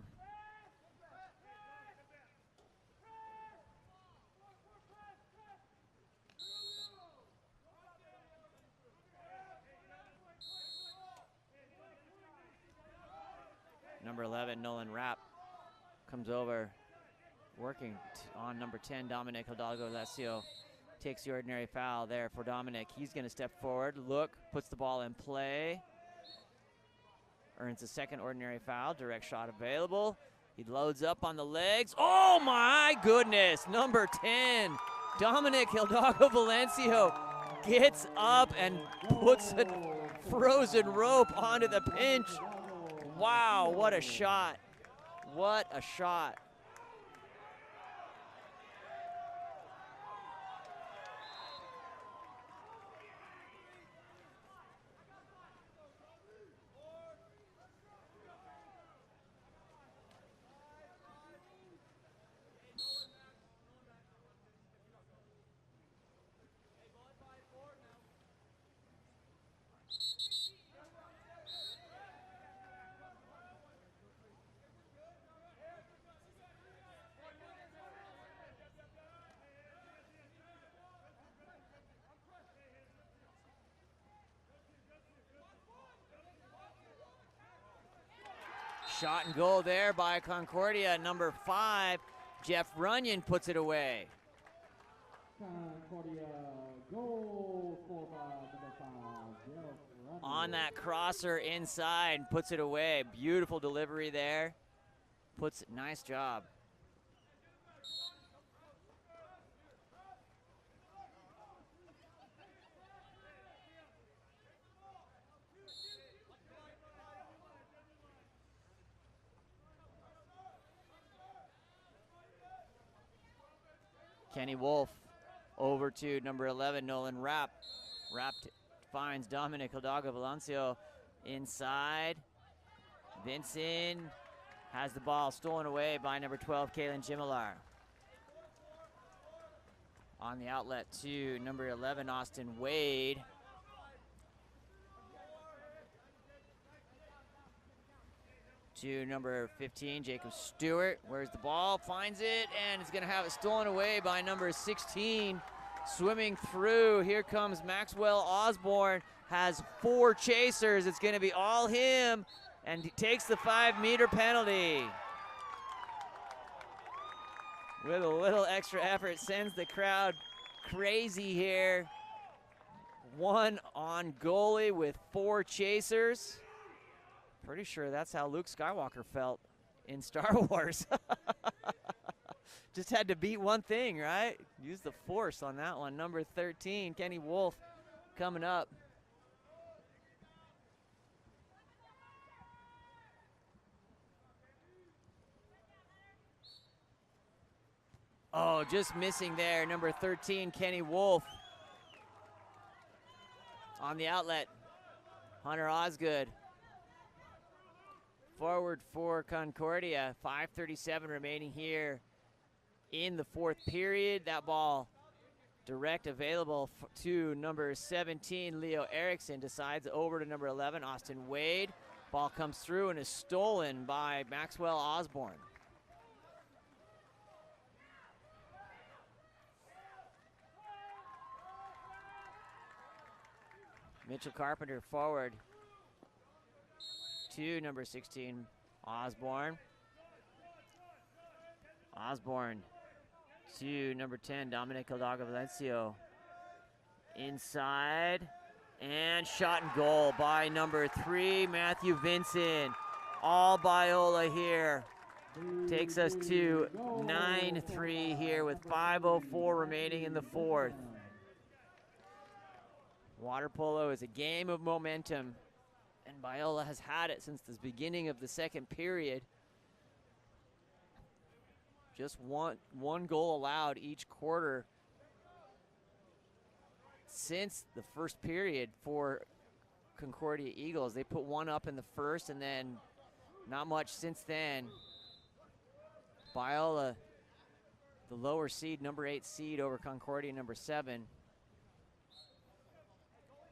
number 11, Nolan Rapp, comes over, working on number 10, Dominic Hidalgo Alessio. Takes the ordinary foul there for Dominic. He's going to step forward, look, puts the ball in play. Earns a second ordinary foul, direct shot available. He loads up on the legs. Oh my goodness, number 10, Dominic Hidalgo Valencio gets up and puts a frozen rope onto the pinch. Wow, what a shot. What a shot. Shot and goal there by Concordia. Number 5, Jeff Runyon puts it away. Concordia goal for number 5, Jeff Runyon. On that crosser inside, puts it away. Beautiful delivery there. Nice job. Kenny Wolf over to number 11, Nolan Rapp. Rapp finds Dominic Hidalgo Valencio inside. Vincent has the ball stolen away by number 12, Kaylin Jimilar. On the outlet to number 11, Austin Wade. To number 15, Jacob Stewart. Where's the ball? Finds it, and is going to have it stolen away by number 16. Swimming through, here comes Maxwell Osborne. Has 4 chasers. It's going to be all him, and he takes the 5-meter penalty. With a little extra effort, sends the crowd crazy here. 1 on goalie with 4 chasers. Pretty sure that's how Luke Skywalker felt in Star Wars. Just had to beat one thing, right? Use the force on that one. Number 13, Kenny Wolf, coming up. Oh, just missing there. Number 13, Kenny Wolf. On the outlet, Hunter Osgood. Forward for Concordia. 5:37 remaining here in the 4th period. That ball direct available to number 17, Leo Erickson. Decides over to number 11, Austin Wade. Ball comes through and is stolen by Maxwell Osborne. Mitchell Carpenter forward to number 16, Osborne. Osborne to number 10, Dominic Hidalgo Valencio. Inside, and shot and goal by number 3, Matthew Vincent. All Biola here. Takes us to 9-3 here with 5:04 remaining in the 4th. Water polo is a game of momentum, and Biola has had it since the beginning of the 2nd period. Just one goal allowed each quarter since the 1st period for Concordia Eagles. They put 1 up in the 1st, and then not much since then. Biola, the lower seed, number 8 seed over Concordia, number 7.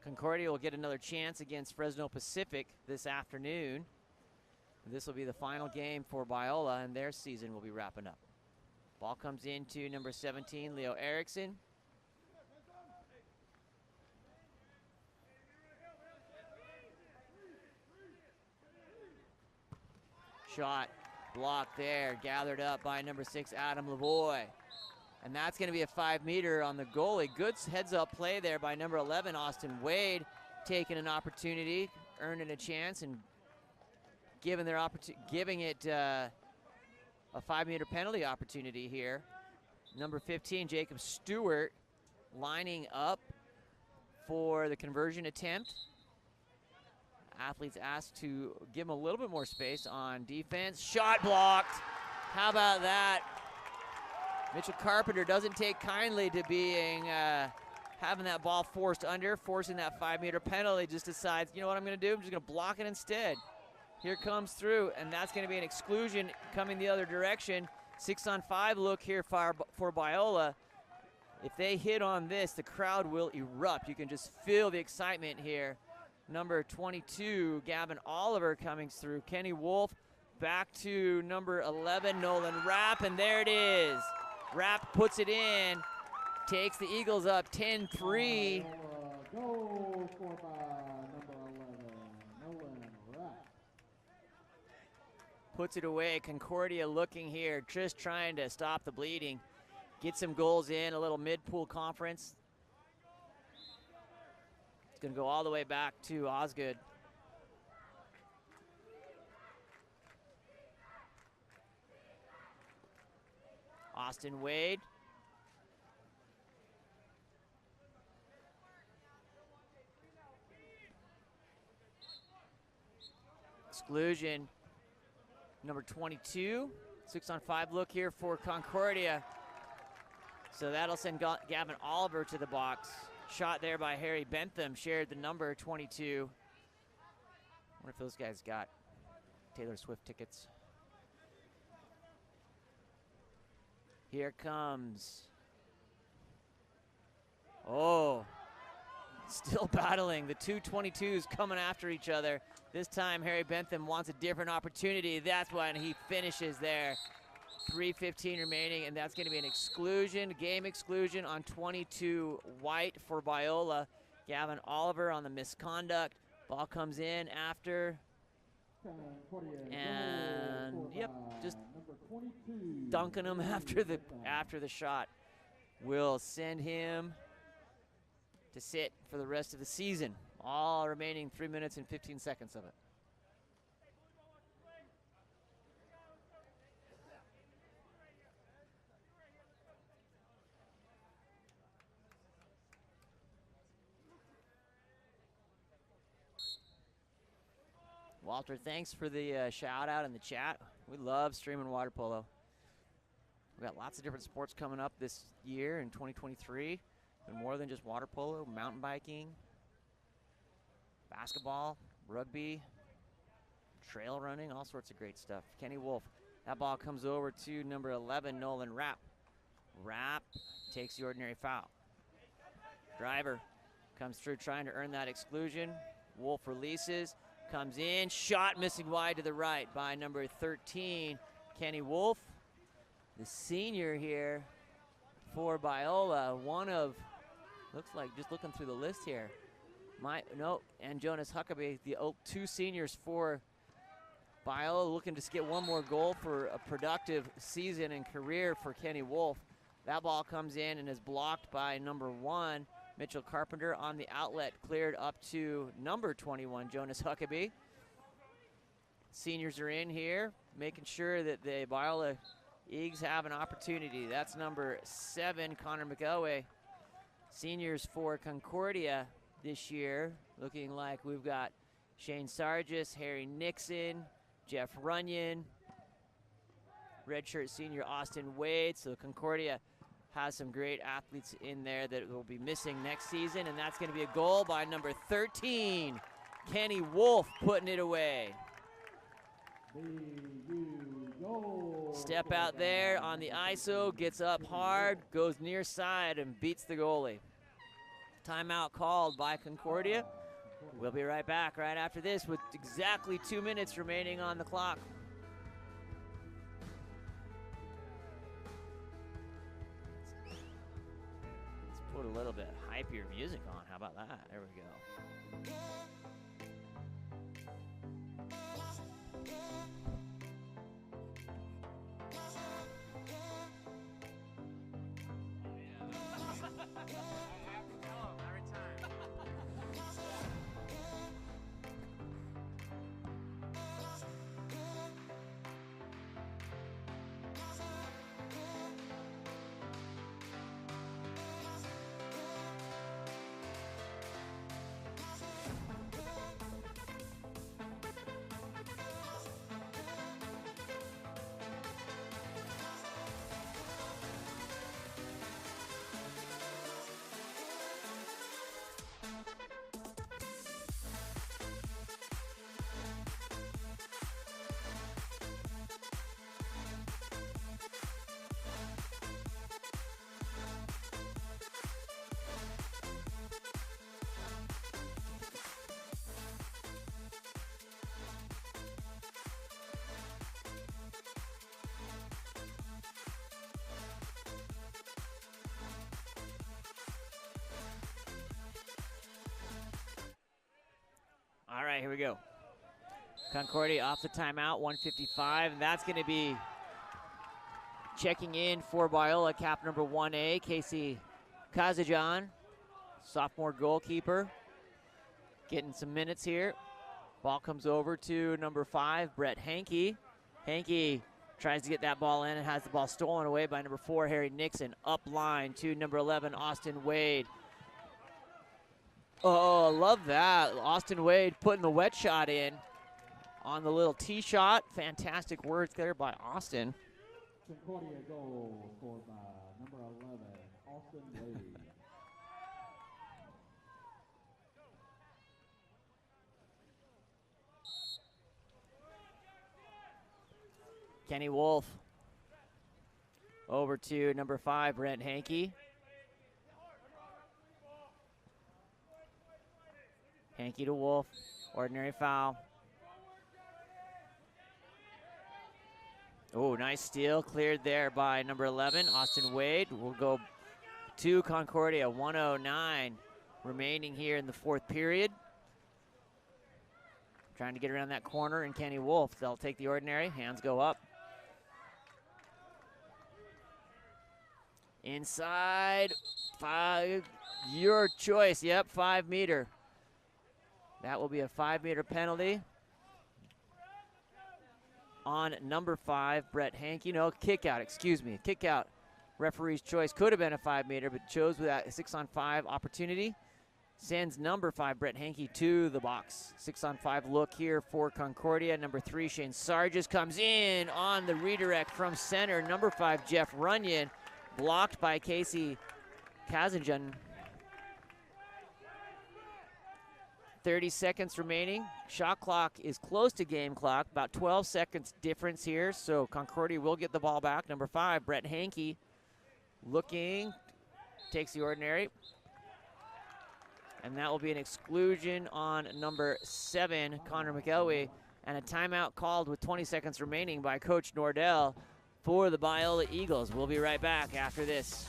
Concordia will get another chance against Fresno Pacific this afternoon. This will be the final game for Biola, and their season will be wrapping up. Ball comes into number 17, Leo Erickson. Shot blocked there, gathered up by number 6, Adam Lavoie. And that's going to be a 5-meter on the goalie. Good heads-up play there by number 11, Austin Wade, taking an opportunity, earning a chance, and giving it a 5-meter penalty opportunity here. Number 15, Jacob Stewart, lining up for the conversion attempt. Athletes asked to give him a little bit more space on defense. Shot blocked. How about that? Mitchell Carpenter doesn't take kindly to being having that ball forced under, forcing that 5-meter penalty. Just decides, you know what I'm going to do? I'm just going to block it instead. Here comes through, and that's going to be an exclusion coming the other direction. 6-on-5 look here for Biola. If they hit on this, the crowd will erupt. You can just feel the excitement here. Number 22, Gavin Oliver coming through. Kenny Wolf back to number 11, Nolan Rapp, and there it is. Rapp puts it in, takes the Eagles up 10-3. Goal scored by number 11, Nolan Rapp. Puts it away. Concordia looking here, just trying to stop the bleeding. Get some goals in, a little mid-pool conference. It's going to go all the way back to Osgood. Austin Wade. Exclusion. Number 22. 6-on-5 look here for Concordia. So that'll send Gavin Oliver to the box. Shot there by Harry Bentham, shared the number 22. I wonder if those guys got Taylor Swift tickets. Here comes. Oh, still battling. The two 22s coming after each other. This time Harry Bentham wants a different opportunity. That's when he finishes there. 3:15 remaining, and that's going to be an exclusion, game exclusion on 22 White for Biola. Gavin Oliver on the misconduct. Ball comes in after. And yep, just dunking him after the shot. Will send him to sit for the rest of the season. All remaining 3 minutes and 15 seconds of it. Walter, thanks for the shout out in the chat. We love streaming water polo. We've got lots of different sports coming up this year in 2023. And more than just water polo, mountain biking, basketball, rugby, trail running, all sorts of great stuff. Kenny Wolf, that ball comes over to number 11, Nolan Rapp. Rapp takes the ordinary foul. Driver comes through trying to earn that exclusion. Wolf releases. Comes in, shot missing wide to the right by number 13, Kenny Wolf. The senior here for Biola, one of, looks like just looking through the list here. And Jonas Huckabee, the two seniors for Biola, looking to get one more goal for a productive season and career for Kenny Wolf. That ball comes in and is blocked by number 1, Mitchell Carpenter on the outlet, cleared up to number 21, Jonas Huckabee. Seniors are in here, making sure that the Biola Eags have an opportunity. That's number 7, Connor McElway. Seniors for Concordia this year, looking like we've got Shane Sargis, Harry Nixon, Jeff Runyon, redshirt senior Austin Wade. So Concordia has some great athletes in there that will be missing next season, and that's going to be a goal by number 13, Kenny Wolf, putting it away. Step out there on the ISO, gets up hard, goes near side, and beats the goalie. Timeout called by Concordia. We'll be right back right after this with exactly 2 minutes remaining on the clock. Put a little bit hypier music on. How about that? There we go. right, here we go. Concordia off the timeout, 1:55, and that's going to be checking in for Biola, cap number 1A, Casey Kazajan, sophomore goalkeeper, getting some minutes here. Ball comes over to number 5, Brett Hankey. Hankey tries to get that ball in and has the ball stolen away by number 4, Harry Nixon. Up line to number 11, Austin Wade. Oh, love that. Austin Wade putting the wet shot in on the little tee shot. Fantastic words there by Austin. Concordia goal scored by number 11, Austin Wade. Kenny Wolf over to number 5, Brent Hankey. Hankey to Wolf, ordinary foul. Oh, nice steal, cleared there by number 11, Austin Wade. Will go to Concordia, 1:09 remaining here in the fourth period. Trying to get around that corner, and Kenny Wolf, they'll take the ordinary, hands go up. Inside, 5, your choice, yep, 5 meter. That will be a 5 meter penalty on number 5, Brett Hankey. No, kick out, excuse me, kick out. Referee's choice could have been a 5 meter, but chose with that 6-on-5 opportunity. Sends number 5, Brett Hankey, to the box. 6-on-5 look here for Concordia. Number 3, Shane Sargis comes in on the redirect from center. Number 5, Jeff Runyon, blocked by Casey Kazajan. 30 seconds remaining. Shot clock is close to game clock, about 12 seconds difference here, so Concordia will get the ball back. Number 5, Brett Hankey, looking, takes the ordinary. And that will be an exclusion on number 7, Connor McElwee, and a timeout called with 20 seconds remaining by Coach Nordell for the Biola Eagles. We'll be right back after this.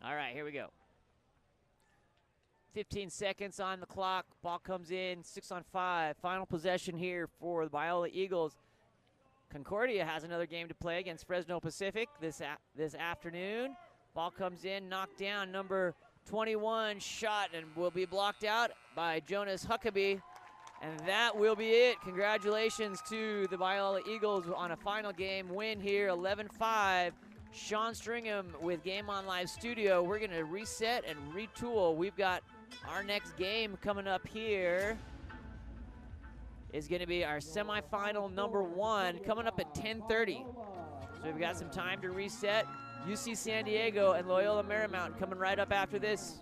All right, here we go. 15 seconds on the clock. Ball comes in, 6-on-5. Final possession here for the Biola Eagles. Concordia has another game to play against Fresno Pacific this afternoon. Ball comes in, knocked down, number 21, shot, and will be blocked out by Jonas Huckabee. And that will be it. Congratulations to the Biola Eagles on a final game win here, 11-5. Sean Stringham with Game On Live Studio. We're going to reset and retool. We've got our next game coming up here is going to be our semifinal number 1 coming up at 10:30. So we've got some time to reset. UC San Diego and Loyola Marymount coming right up after this.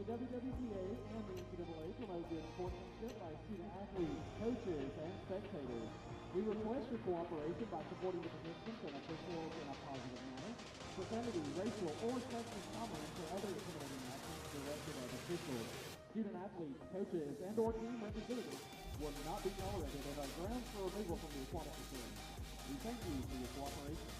The WWPA and the NCAA promote good sportsmanship by student athletes, coaches, and spectators. We request your cooperation by supporting the participants and officials in a positive manner. Profanity, racial, or sexist comments or other intimidating actions directed at officials, student athletes, coaches, and or team representatives will not be tolerated and are grounds for removal from the aquatic facility. We thank you for your cooperation.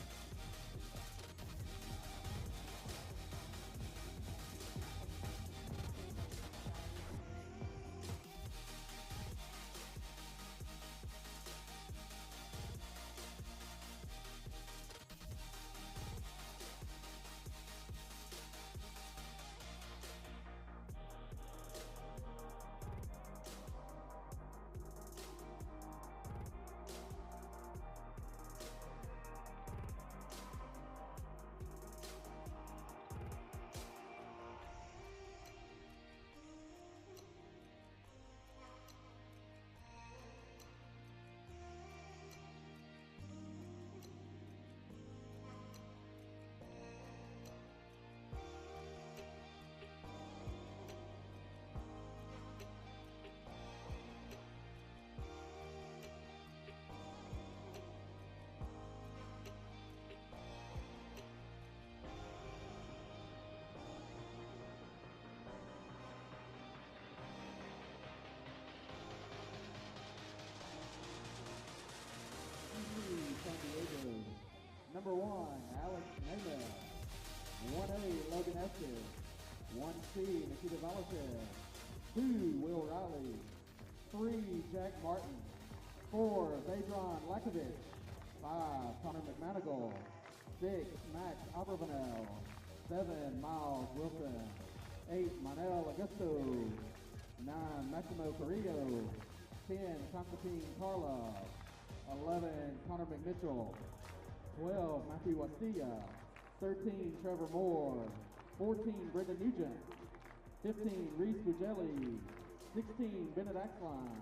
San Diego. Number 1, Alex Namath. 1A, Logan Estes. 1C, Nikita Valashev. 2, Will Riley. 3, Jack Martin. 4, Vedran Lakovic. 5, Connor McManigal. 6, Max Abravanel. 7, Miles Wilson. 8, Manel Augusto. 9, Maximo Carrillo. 10, Constantine Karlov. 11, Connor McMitchell. 12, Matthew Wastilla. 13, Trevor Moore. 14, Brendan Nugent. 15, Reese Bugelli. 16, Bennett Axline.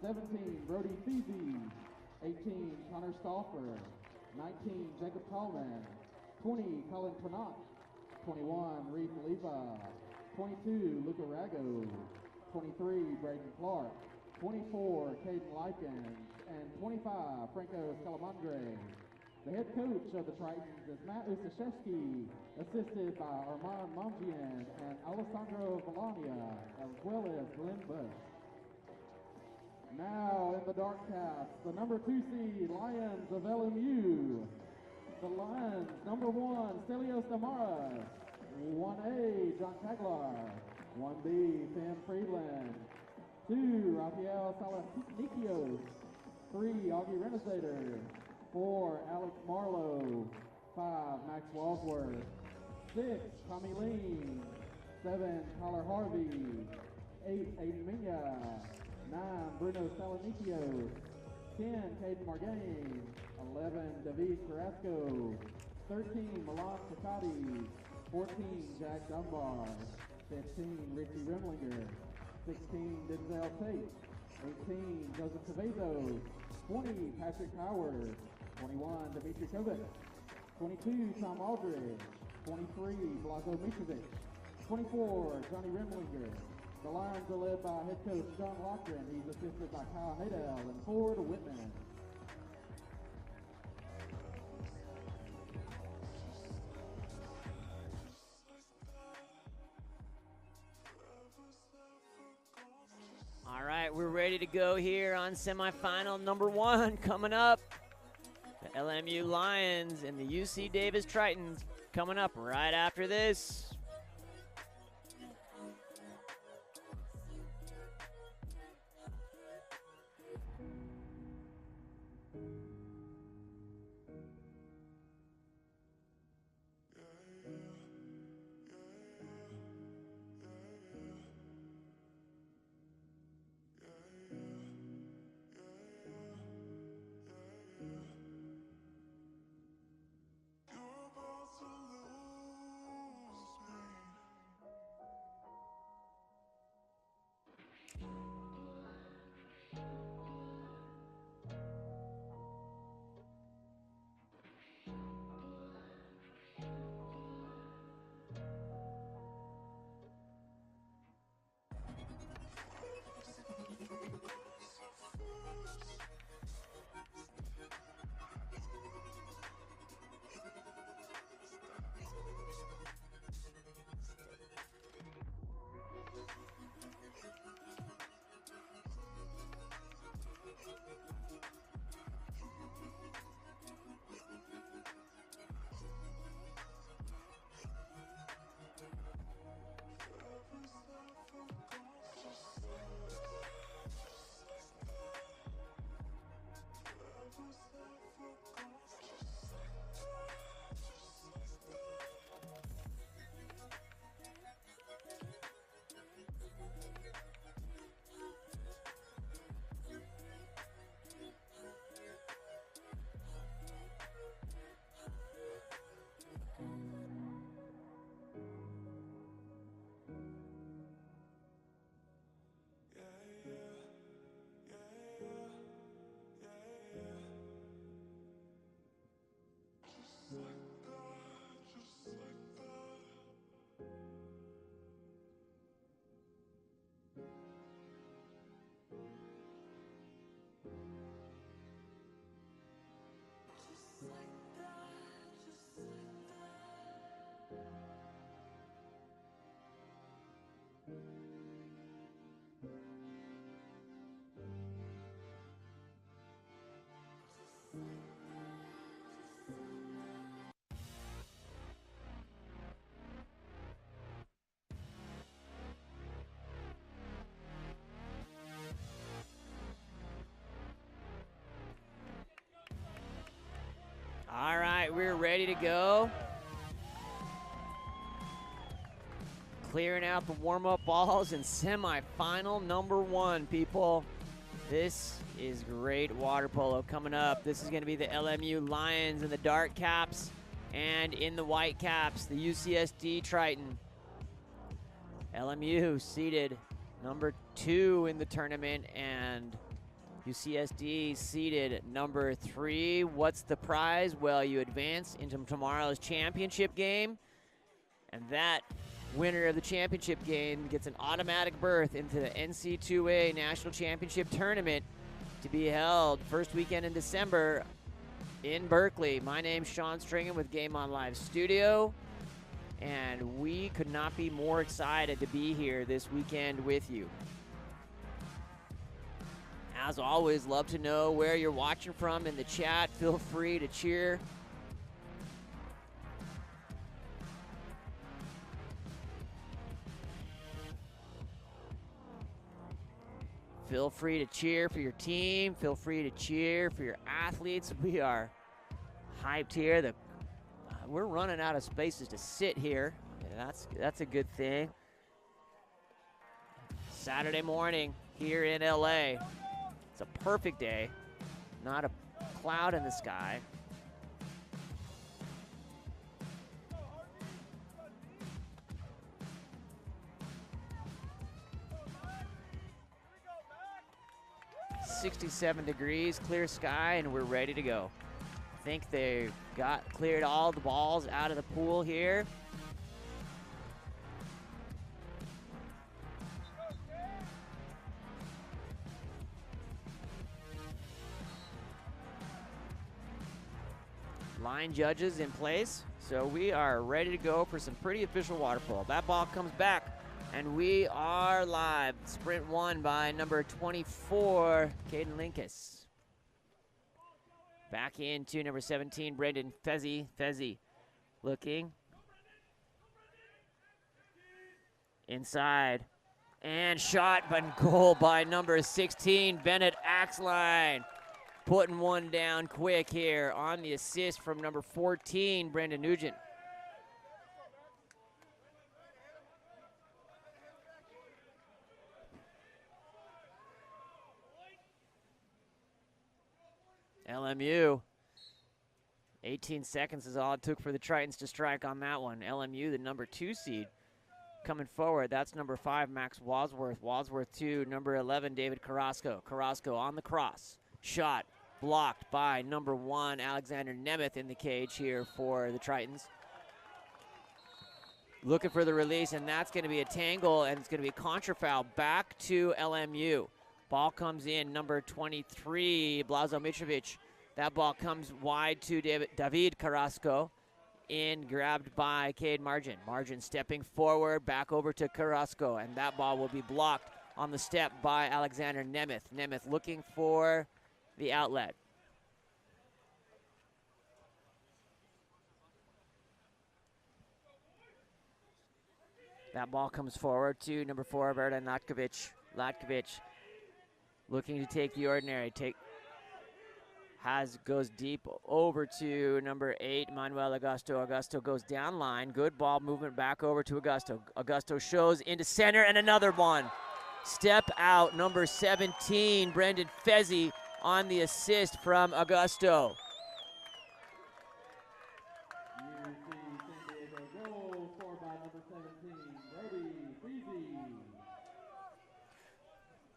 17, Brody Feezy. 18, Connor Stauffer. 19, Jacob Tallman. 20, Colin Panot. 21, Reese Levi. 22, Luca Rago. 23, Braden Clark. 24, Caden Likens. And 25, Franco Scalamandre. The head coach of the Tritons is Matt Usashevsky, assisted by Armand Momjian and Alessandro Valania, as well as Glenn Bush. Now in the dark caps, the number 2 seed Lions of LMU. The Lions, number 1, Stelios Damaras. 1A, John Taglar. 1B, Finn Friedland. 2, Rafael Salanikios. 3, Augie Renesader. 4, Alex Marlowe. 5, Max Walsworth. 6, Tommy Lean. 7, Tyler Harvey. 8, Aiden Minya. 9, Bruno Salanikios. 10, Caden Margain. 11, David Carrasco. 13, Milan Takati. 14, Jack Dunbar. 15, Richie Rimlinger. 16, Denzel Tate. 18, Joseph Cavazo. 20, Patrick Howard. 21, Dimitri Kovac. 22, Tom Aldridge. 23, Blago Mitrovic. 24, Johnny Rimlinger. The Lions are led by head coach John Lochran. He's assisted by Kyle Nadell and Ford Whitman. All right, we're ready to go here on semifinal number 1 coming up. The LMU Lions and the UC Davis Tritons coming up right after this. ready to go. Clearing out the warm-up balls in semifinal number 1, people. This is great water polo coming up. This is going to be the LMU Lions in the dark caps, and in the white caps, the UCSD Triton. LMU seeded number 2 in the tournament, and UCSD seeded number 3. What's the prize? Well, you advance into tomorrow's championship game, and that winner of the championship game gets an automatic berth into the NCAA National Championship Tournament to be held first weekend in December in Berkeley. My name's Sean Stringham with Game On Live Studio, and we could not be more excited to be here this weekend with you. As always, love to know where you're watching from in the chat. Feel free to cheer. Feel free to cheer for your team. Feel free to cheer for your athletes. We are hyped here. We're running out of spaces to sit here. That's a good thing. Saturday morning here in LA. It's a perfect day. Not a cloud in the sky. .67 degrees, clear sky, and we're ready to go. I think they cleared all the balls out of the pool here. Line judges in place, so we are ready to go for some pretty official water polo. That ball comes back, and we are live. Sprint won by number 24, Caden Linkus. Back into number 17, Brendan Fezzi. Fezzi looking. Inside. And shot, but goal by number 16, Bennett Axline. Putting one down quick here on the assist from number 14, Brendan Nugent. LMU, 18 seconds is all it took for the Tritons to strike on that one. LMU, the number 2 seed, coming forward. That's number 5, Max Wadsworth. Wadsworth 2, number 11, David Carrasco. Carrasco on the cross. Shot blocked by number 1, Alexander Nemeth in the cage here for the Tritons. Looking for the release, and that's going to be a tangle, and it's going to be a contra foul back to LMU. Ball comes in, number 23, Blazo Mitrovic. That ball comes wide to David Carrasco, grabbed by Cade Margin. Margin stepping forward, back over to Carrasco, and that ball will be blocked on the step by Alexander Nemeth. Nemeth looking for the outlet. That ball comes forward to number 4, Verdan Latkovic. Latkovic looking to take the ordinary. Goes deep over to number 8, Manuel Augusto. Augusto goes down line. Good ball movement back over to Augusto. Augusto shows into center, and another one. Step out, number 17, Brendan Fezzi on the assist from Augusto.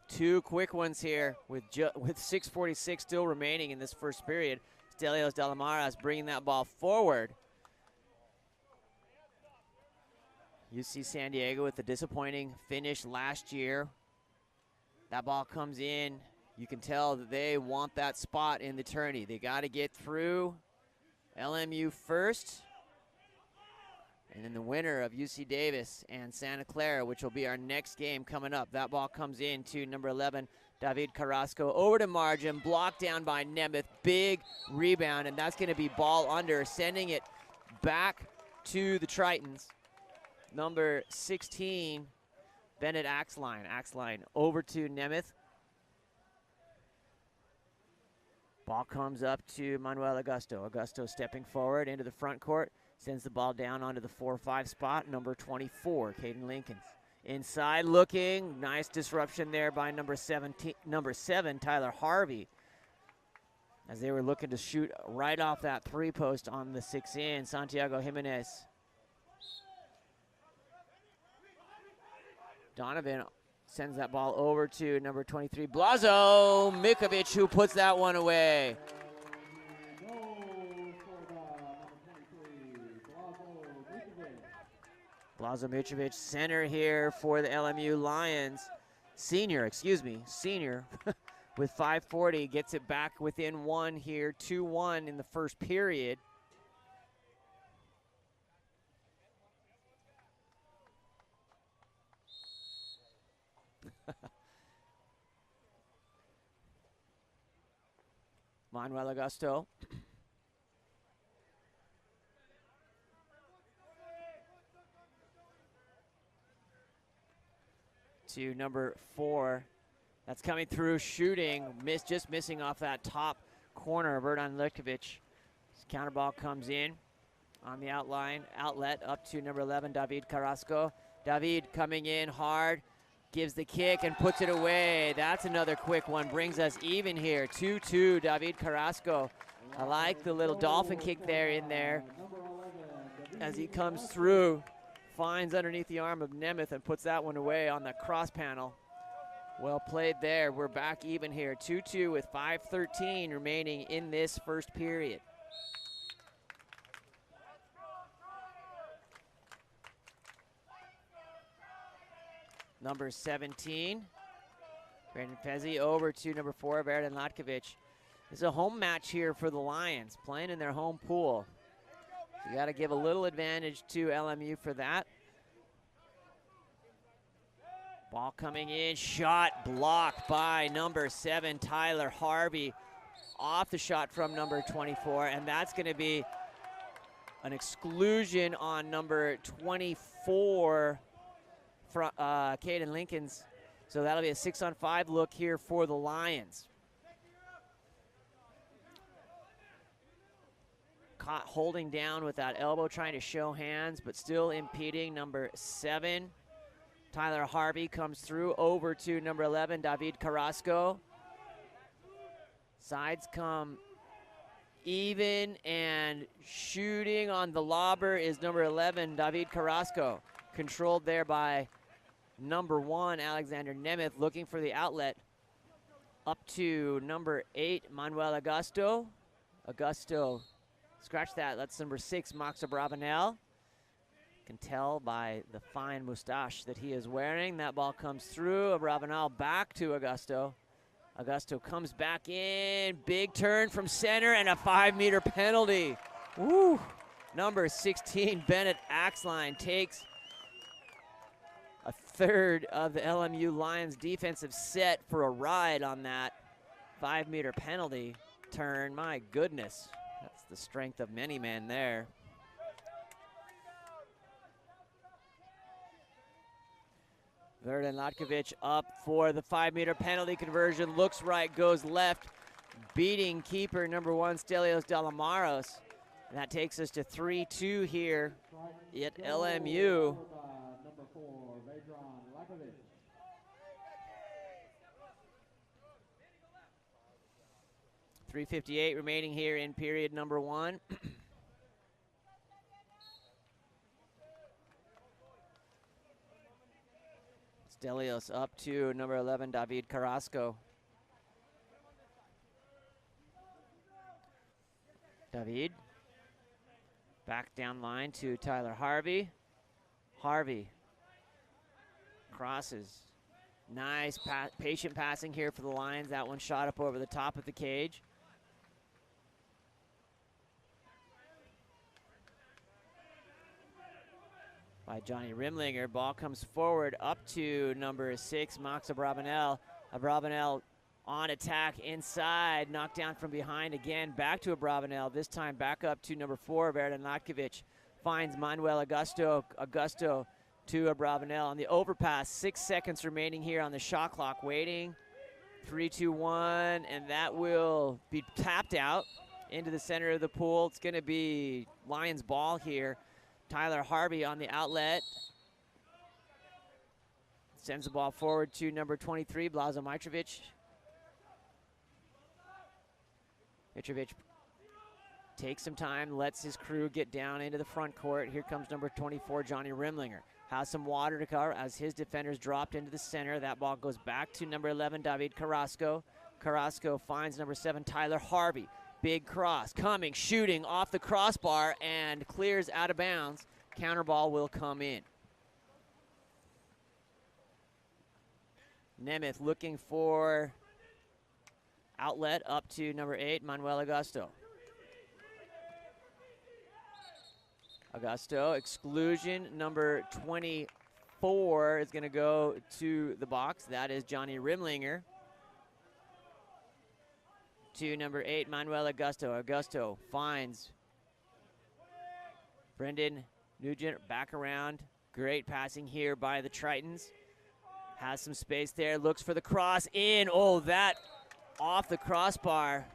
Two quick ones here with 6:46 still remaining in this first period. Stelios Delamaras bringing that ball forward. UC San Diego with the disappointing finish last year. That ball comes in. You can tell that they want that spot in the tourney. They got to get through LMU first. And then the winner of UC Davis and Santa Clara, which will be our next game coming up. That ball comes in to number 11, David Carrasco. Over to Margin, blocked down by Nemeth. Big rebound, and that's going to be ball under, sending it back to the Tritons. Number 16, Bennett Axline. Axline over to Nemeth. Ball comes up to Manuel Augusto. Augusto stepping forward into the front court. Sends the ball down onto the 4-5 spot. Number 24, Caden Lincolns. Inside looking. Nice disruption there by number 7, Tyler Harvey. As they were looking to shoot right off that 3-post on the 6-in, Santiago Jimenez. Donovan sends that ball over to number 23, Blazo Mikovic, who puts that one away. Blazo Mitrovic, center here for the LMU Lions. Senior with 5:40, gets it back within one here, 2-1 in the first period. Manuel Augusto. To number 4. That's coming through, shooting, just missing off that top corner. Verdan Lutkovic. Counter ball comes in on the outlet up to number 11, David Carrasco. David coming in hard, gives the kick and puts it away. That's another quick one, brings us even here. 2-2, David Carrasco. I like the little dolphin kick there in there as he comes through. Finds underneath the arm of Nemeth and puts that one away on the cross panel. Well played there. We're back even here. 2-2 with 5:13 remaining in this first period. Number 17, Brandon Pezzi, over to number 4, Verdan Latkovic. This is a home match here for the Lions, playing in their home pool. You got to give a little advantage to LMU for that. Ball coming in, shot blocked by number 7, Tyler Harvey. Off the shot from number 24, and that's going to be an exclusion on number 24, Caden Lincolns. So that'll be a 6-on-5 look here for the Lions. Caught holding down with that elbow, trying to show hands, but still impeding. Number 7, Tyler Harvey, comes through over to number 11, David Carrasco. Sides come even, and shooting on the lobber is number 11, David Carrasco. Controlled there by number 1, Alexander Nemeth, looking for the outlet. Up to number 8, Manuel Augusto. Augusto, scratch that, that's number 6, Max Abravanel. Can tell by the fine mustache that he is wearing. That ball comes through, Abravanel back to Augusto. Augusto comes back in, big turn from center, and a 5-meter penalty. Woo! Number 16, Bennett Axline, takes a third of the LMU Lions defensive set for a ride on that 5-meter penalty turn. My goodness, that's the strength of many men there. Verdan Latkovic up for the 5-meter penalty conversion. Looks right, goes left, beating keeper number 1, Stelios Dalamaros. And that takes us to 3-2 here at LMU. 3:58 remaining here in period number 1. Stelios up to number 11, David Carrasco. David back down line to Tyler Harvey. Harvey crosses. Nice patient passing here for the Lions. That one shot up over the top of the cage. By Johnny Rimlinger. Ball comes forward up to number 6, Max Abravanel. Abravanel on attack inside, knocked down from behind again, back to Abravanel, this time back up to number 4, Verdan Latkovic. Finds Manuel Augusto. Augusto to Abravanel on the overpass. 6 seconds remaining here on the shot clock, waiting 3, 2, 1, and that will be tapped out into the center of the pool. It's going to be Lions ball here. Tyler Harvey on the outlet. Sends the ball forward to number 23, Blazo Mitrovic. Mitrovic takes some time, lets his crew get down into the front court. Here comes number 24, Johnny Rimlinger. Has some water to cover as his defenders dropped into the center. That ball goes back to number 11, David Carrasco. Carrasco finds number 7, Tyler Harvey. Big cross, coming, shooting off the crossbar and clears out of bounds. Counter ball will come in. Nemeth looking for outlet up to number 8, Manuel Augusto. Augusto, exclusion, number 24 is going to go to the box. That is Johnny Rimlinger. To number 8, Manuel Augusto. Augusto finds Brendan Nugent back around. Great passing here by the Tritons. Has some space there, looks for the cross in. Oh, that off the crossbar,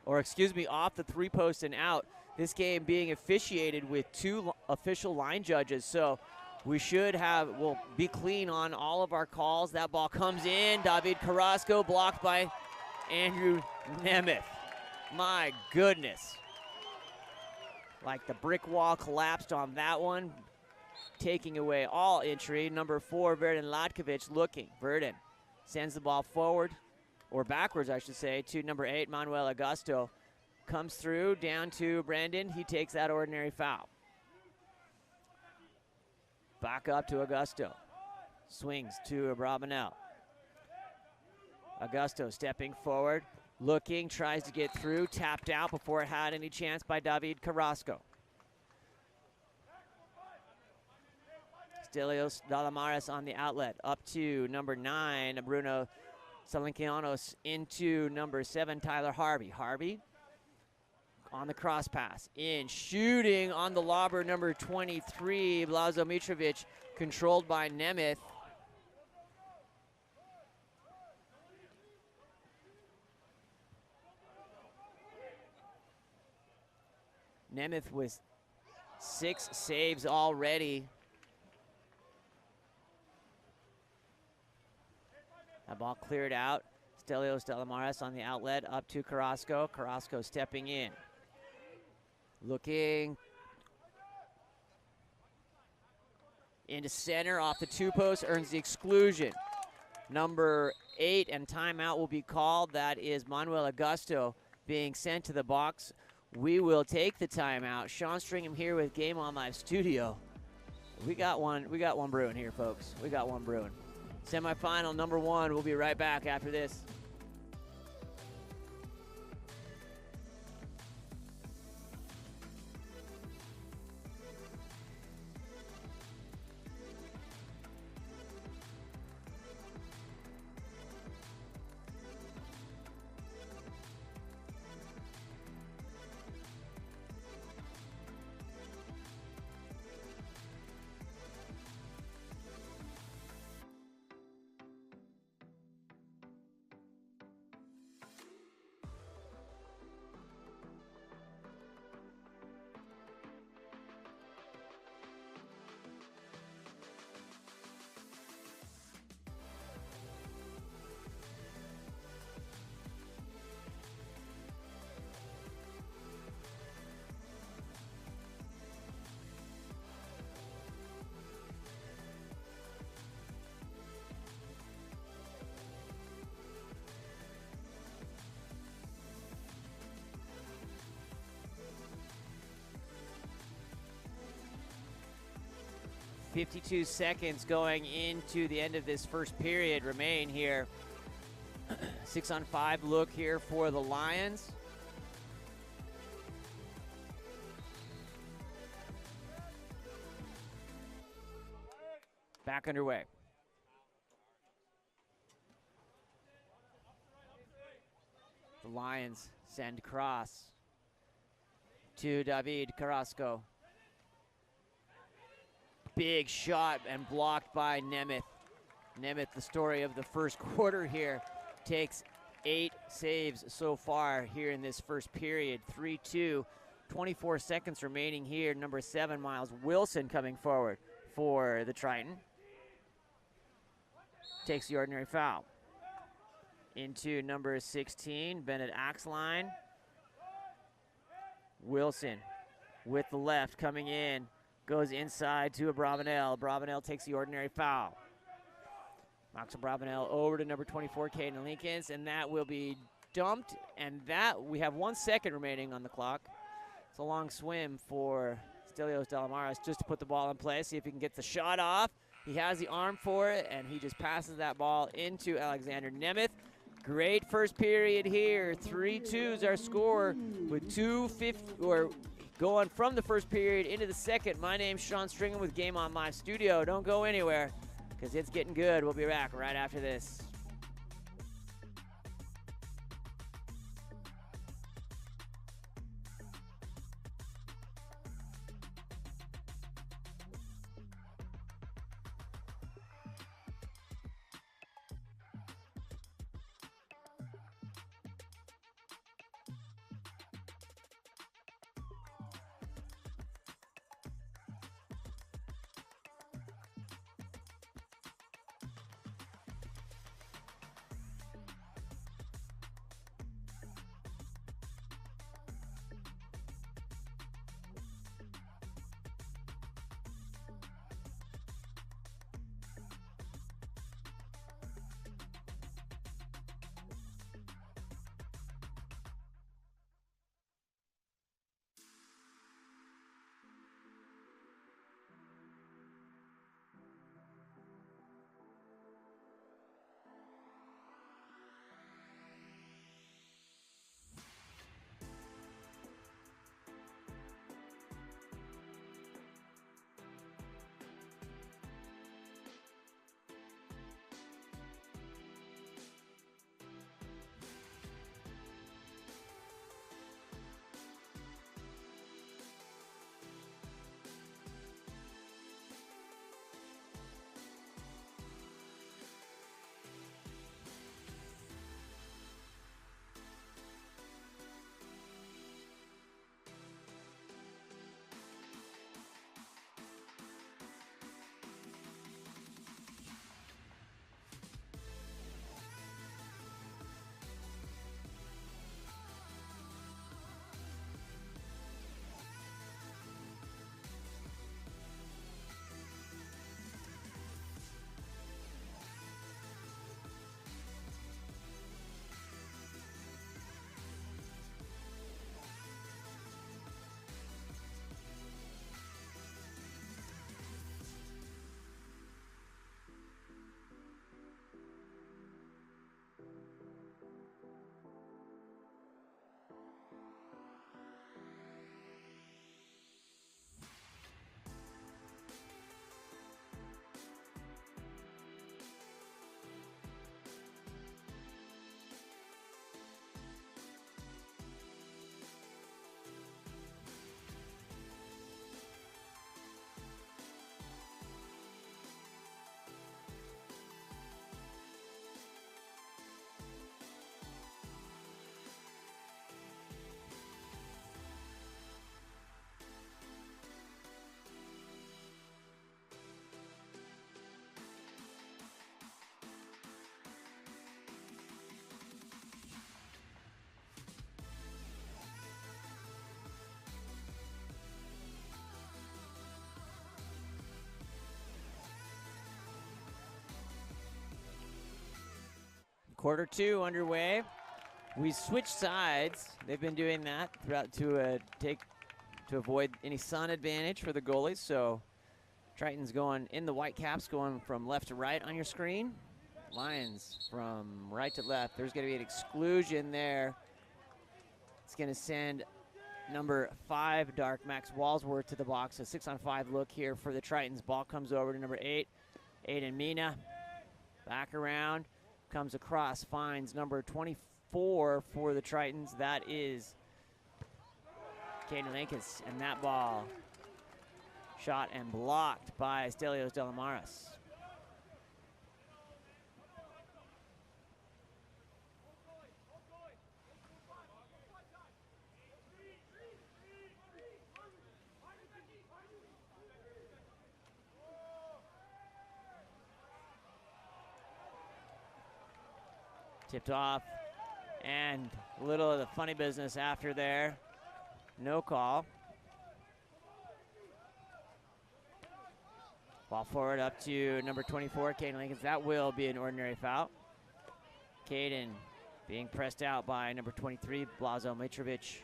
or excuse me, off the 3-post and out. This game being officiated with 2 official line judges, so we we'll be clean on all of our calls. That ball comes in. David Carrasco blocked by Andrew Nemeth. My goodness. Like the brick wall collapsed on that one, taking away all entry. Number 4, Verden Latkovic looking. Verden sends the ball forward, or backwards, I should say, to number 8, Manuel Augusto. Comes through, down to Brandon. He takes that ordinary foul. Back up to Augusto. Swings to Abravanel. Augusto stepping forward, looking, tries to get through, tapped out before it had any chance by David Carrasco. Stelios Dalamares on the outlet, up to number 9, Bruno Salenkianos, into number 7, Tyler Harvey. Harvey on the cross pass, in, shooting on the lobber, number 23, Blazo Mitrovic, controlled by Nemeth. Nemeth with 6 saves already. That ball cleared out. Stelios Dalamares on the outlet, up to Carrasco. Carrasco stepping in. Looking into center, off the 2-post, earns the exclusion. Number 8, and timeout will be called. That is Manuel Augusto being sent to the box. We will take the timeout. Sean Stringham here with Game On Live Studio. We got one brewing here, folks. We got one brewing. Semifinal number 1. We'll be right back after this. .52 seconds going into the end of this first period remain here. 6-on-5 look here for the Lions. Back underway. The Lions send cross to David Carrasco. Big shot and blocked by Nemeth. Nemeth, the story of the first quarter here. takes 8 saves so far here in this first period. 3-2, 24 seconds remaining here. Number 7, Miles Wilson, coming forward for the Triton. Takes the ordinary foul. Into number 16, Bennett Axline. Wilson with the left coming in, goes inside to Abravanel. Abravanel takes the ordinary foul. Max Abravanel over to number 24, Caden Lincolns, and that will be dumped, and that we have 1 second remaining on the clock. It's a long swim for Stelios Delamaris just to put the ball in play, see if he can get the shot off. He has the arm for it, and he just passes that ball into Alexander Nemeth. Great first period here. 3-2 is our score with 2:50, or going from the first period into the second. My name's Sean Stringham with Game On Live Studio. Don't go anywhere, because it's getting good. We'll be back right after this. Quarter 2 underway. We switched sides. They've been doing that throughout to avoid any sun advantage for the goalies. So Triton's going in the white caps, going from left to right on your screen. Lions from right to left. There's going to be an exclusion there. It's going to send number 5, Dark Max Walsworth, to the box. A 6-on-5 look here for the Tritons. Ball comes over to number 8, Aiden Mina. Back around. Comes across, finds number 24 for the Tritons. That is Caden Lincolns, and that ball shot and blocked by Stelios Delamaris. Tipped off, and a little of the funny business after there. No call. Ball forward up to number 24, Caden Lincoln. That will be an ordinary foul. Caden being pressed out by number 23, Blazo Mitrovic.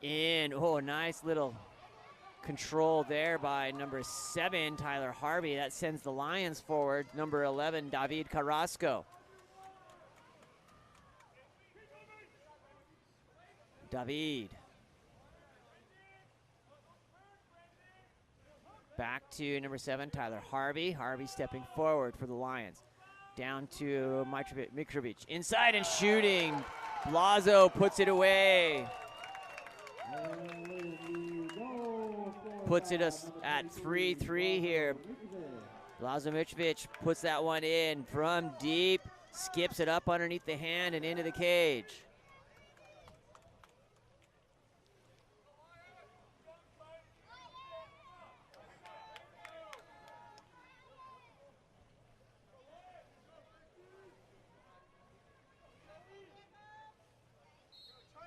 In, oh, nice little control there by number 7, Tyler Harvey. That sends the Lions forward. Number 11, David Carrasco. David. Back to number 7, Tyler Harvey. Harvey stepping forward for the Lions. Down to Mitrovic. Inside and shooting. Blazo puts it away. Puts it at 3-3 here. Blazo Mitrovic puts that one in from deep. Skips it up underneath the hand and into the cage.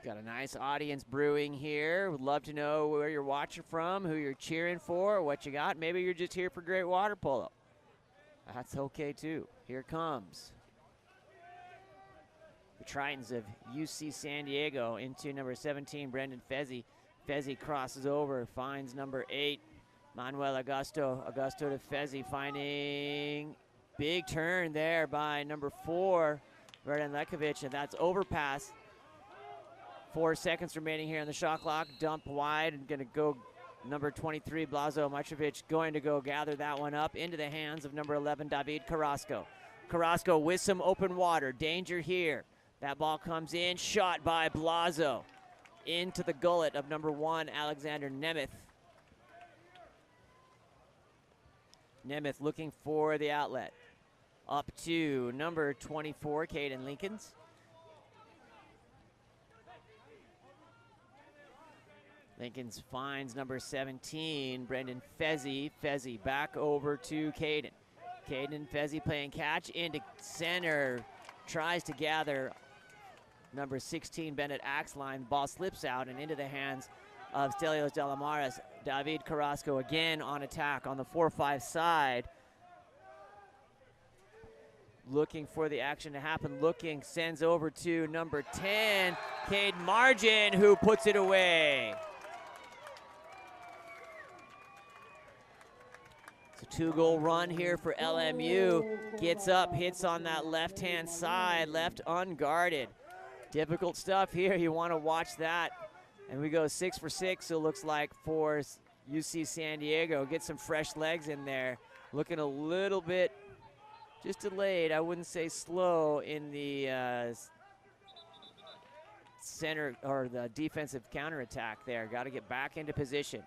Got a nice audience brewing here. Would love to know where you're watching from, who you're cheering for, what you got. Maybe you're just here for great water polo. That's okay too. Here comes the Tritons of UC San Diego into number 17, Brendan Fezzi. Fezzi crosses over, finds number 8, Manuel Augusto. Augusto to Fezzi, finding big turn there by number 4, Verdan Lekovic, and that's overpass. 4 seconds remaining here on the shot clock. Dump wide and gonna go number 23, Blazo Mitrovic, going to go gather that one up into the hands of number 11, David Carrasco. Carrasco with some open water, danger here. That ball comes in, shot by Blazo into the gullet of number 1, Alexander Nemeth. Nemeth looking for the outlet. Up to number 24, Caden Lincolns. Lincolns finds number 17, Brendan Fezzi. Fezzi back over to Caden. Caden Fezzi playing catch into center. Tries to gather number 16, Bennett Axline. Ball slips out and into the hands of Stelios Delamares. David Carrasco again on attack on the 4-5 side. Looking for the action to happen. Looking, sends over to number 10, Cade Margin, who puts it away. It's a 2-goal run here for LMU. Gets up, hits on that left-hand side, left unguarded. Difficult stuff here. You want to watch that. And we go 6 for 6, it looks like, for UC San Diego. Get some fresh legs in there. Looking a little bit just delayed. I wouldn't say slow in the center or the defensive counterattack there. Got to get back into position.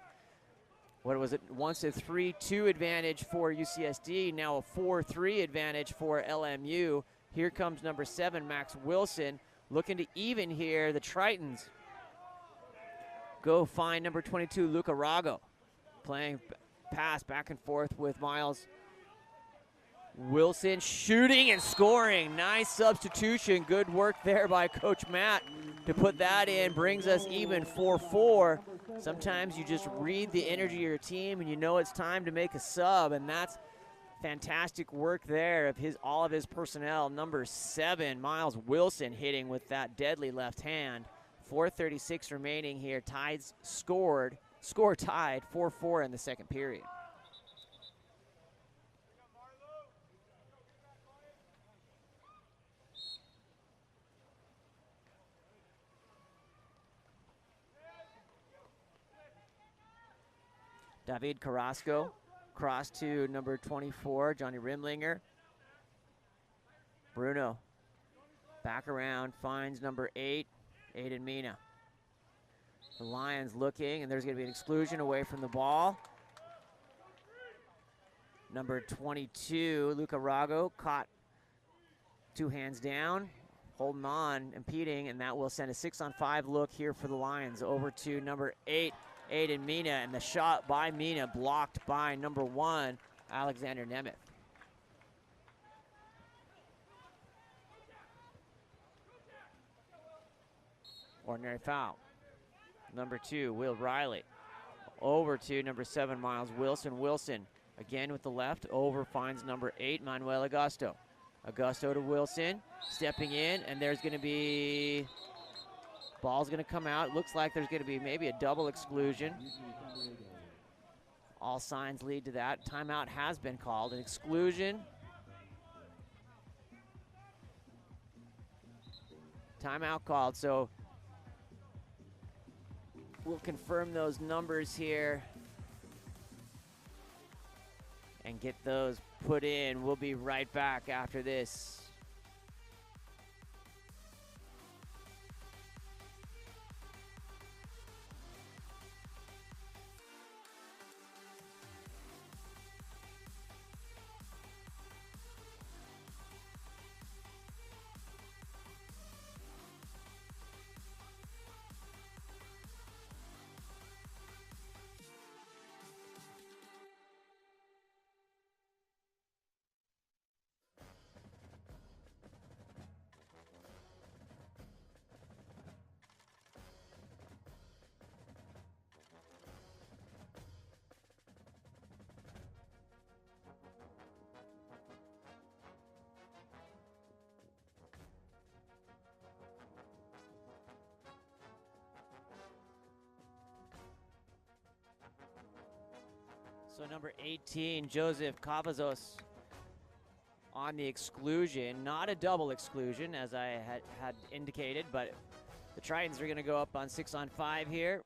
What was it? Once a 3-2 advantage for UCSD, now a 4-3 advantage for LMU. Here comes number 7, Max Wilson, looking to even here. The Tritons go find number 22, Luca Rago, playing pass back and forth with Miles. Wilson shooting and scoring. Nice substitution. Good work there by Coach Matt to put that in. Brings us even 4-4. Sometimes you just read the energy of your team and you know it's time to make a sub, and that's fantastic work there of all of his personnel. Number 7, Miles Wilson, hitting with that deadly left hand. 4:36 remaining here. Score tied 4-4 in the second period. David Carrasco, cross to number 24, Johnny Rimlinger. Bruno, back around, finds number 8, Aiden Mina. The Lions looking, and there's going to be an exclusion away from the ball. Number 22, Luca Rago, caught 2 hands down, holding on, impeding, and that will send a 6-on-5 look here for the Lions. Over to number 8, Aiden Mina, and the shot by Mina blocked by number 1, Alexander Nemeth. Ordinary foul. Number 2, Will Riley. Over to number 7, Miles Wilson. Wilson again with the left. Over finds number 8, Manuel Augusto. Augusto to Wilson. Stepping in, and there's going to be... Ball's going to come out. Looks like there's going to be maybe a double exclusion. All signs lead to that. Timeout has been called. An exclusion. Timeout called, so we'll confirm those numbers here and get those put in. We'll be right back after this. So number 18, Joseph Cavazos on the exclusion. Not a double exclusion, as I had indicated, but the Tritons are going to go up on 6-on-5 here.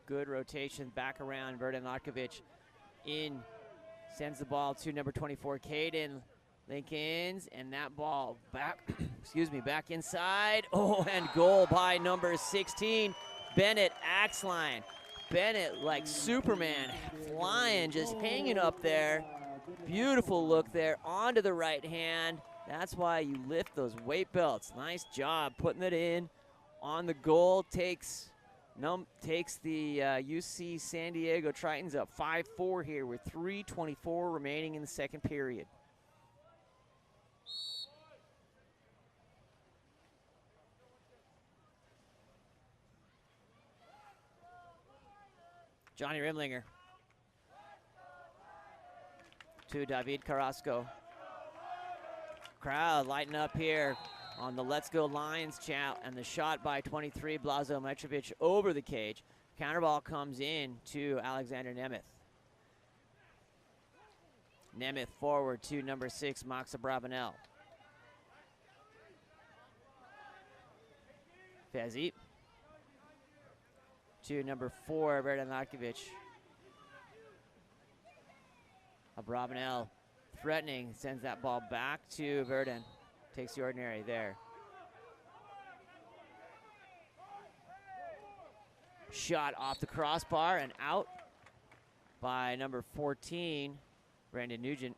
Good rotation back around. Verden Larkovic in, sends the ball to number 24, Caden Linkins, and that ball back, excuse me, back inside. Oh, and goal by number 16, Bennett Axline. Bennett like Superman, flying, just hanging up there. Beautiful look there, onto the right hand. That's why you lift those weight belts. Nice job putting it in on the goal. Takes the UC San Diego Tritons up 5-4 here with 3:24 remaining in the second period. Johnny Rimlinger to David Carrasco. Crowd lighting up here on the Let's Go Lions chant, and the shot by 23, Blazo Mitrovic over the cage. Counterball comes in to Alexander Nemeth. Nemeth forward to number 6, Maxa Brabanel. Fezzi to number 4, Verden Larkovic. Brabanel threatening, sends that ball back to Verden. Takes the ordinary there. Shot off the crossbar and out by number 14, Brandon Nugent.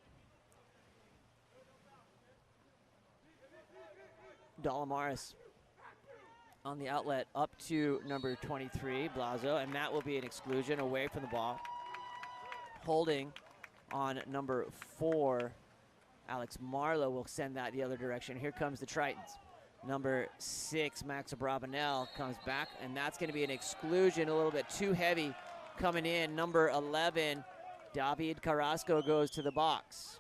Dalamaris on the outlet up to number 23, Blazo, and that will be an exclusion away from the ball. Holding on number 4, Alex Marlowe will send that the other direction. Here comes the Tritons. Number 6, Max Brabanel comes back, and that's going to be an exclusion, a little bit too heavy coming in. Number 11, David Carrasco goes to the box.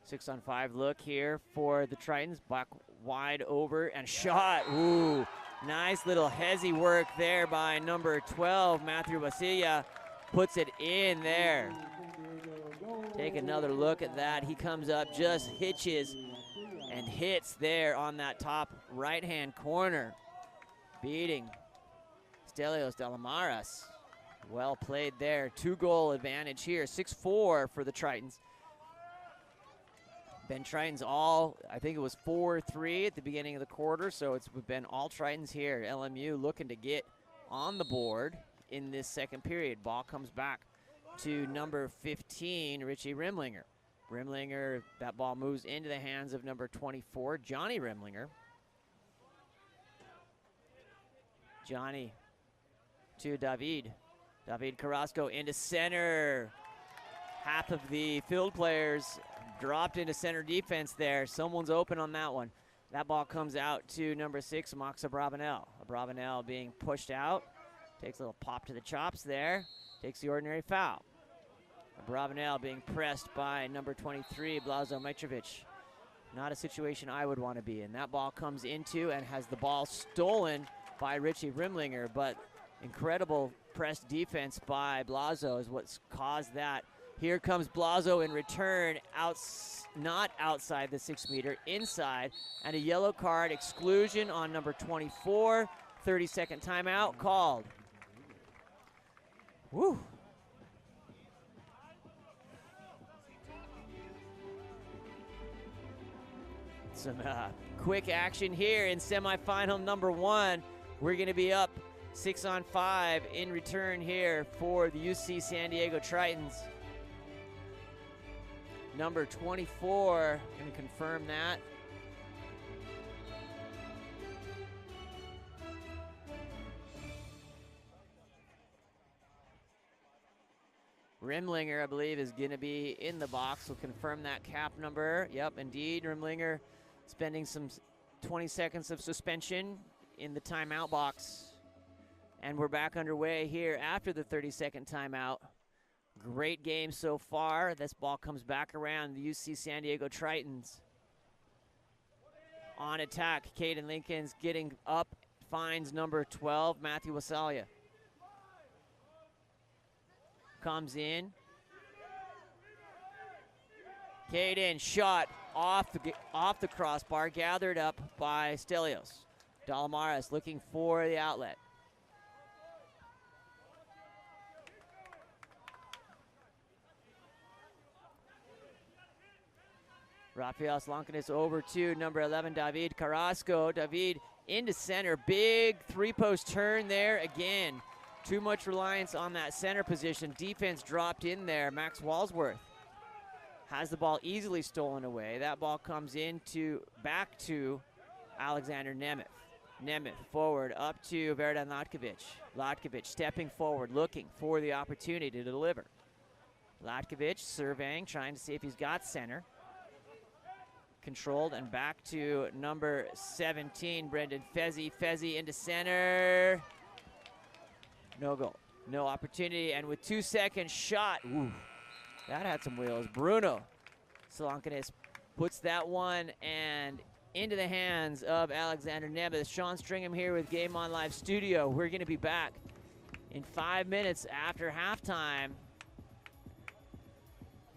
Six-on-5 look here for the Tritons. Back wide over and shot. Ooh, nice little hezzy work there by number 12, Matthew Basilia. Puts it in there. Take another look at that. He comes up, just hitches and hits there on that top right-hand corner. Beating Stelios Delamaras. Well played there. 2-goal advantage here. 6-4 for the Tritons. Been Tritons all, I think it was 4-3 at the beginning of the quarter, so it's been all Tritons here. LMU looking to get on the board in this second period. Ball comes back to number 15, Richie Rimlinger. Rimlinger, that ball moves into the hands of number 24, Johnny Rimlinger. Johnny to David. David Carrasco into center. Half of the field players dropped into center defense there. Someone's open on that one. That ball comes out to number 6, Moxa Bravanel. Bravanel being pushed out. Takes a little pop to the chops there. Takes the ordinary foul. Bravanel being pressed by number 23, Blazo Mitrovic. Not a situation I would want to be in. That ball comes into and has the ball stolen by Richie Rimlinger, but incredible press defense by Blazo is what's caused that. Here comes Blazo in return, not outside the 6 meter, inside, and a yellow card exclusion on number 24. 30-second timeout called. Woo. Some quick action here in semifinal number 1. We're going to be up 6-on-5 in return here for the UC San Diego Tritons. Number 24, going to confirm that. Rimlinger, I believe, is going to be in the box. We'll confirm that cap number. Yep, indeed, Rimlinger spending some 20 seconds of suspension in the timeout box. And we're back underway here after the 30-second timeout. Great game so far. This ball comes back around. The UC San Diego Tritons on attack. Caden Lincoln's getting up, finds number 12, Matthew Wasalia. Comes in. Caden shot off the crossbar, gathered up by Stelios. Dalamaras looking for the outlet. Rafael Slankanis over to number 11, David Carrasco. David into center. Big three-post turn there again. Too much reliance on that center position. Defense dropped in there. Max Walsworth has the ball easily stolen away. That ball comes back to Alexander Nemeth. Nemeth forward up to Verdan Latkovic. Latkovic stepping forward, looking for the opportunity to deliver. Latkovic surveying, trying to see if he's got center. Controlled and back to number 17, Brendan Fezzi. Fezzi into center. No goal, no opportunity, and with 2 seconds shot, ooh, that had some wheels. Bruno Solankanis puts that one and into the hands of Alexander Nemeth. Sean Stringham here with Game On Live Studio. We're gonna be back in 5 minutes after halftime.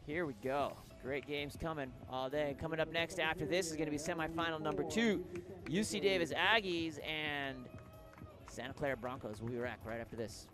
Here we go. Great games coming all day. Coming up next after this is gonna be semifinal number 2. UC Davis Aggies and Santa Clara Broncos. We'll be back right after this.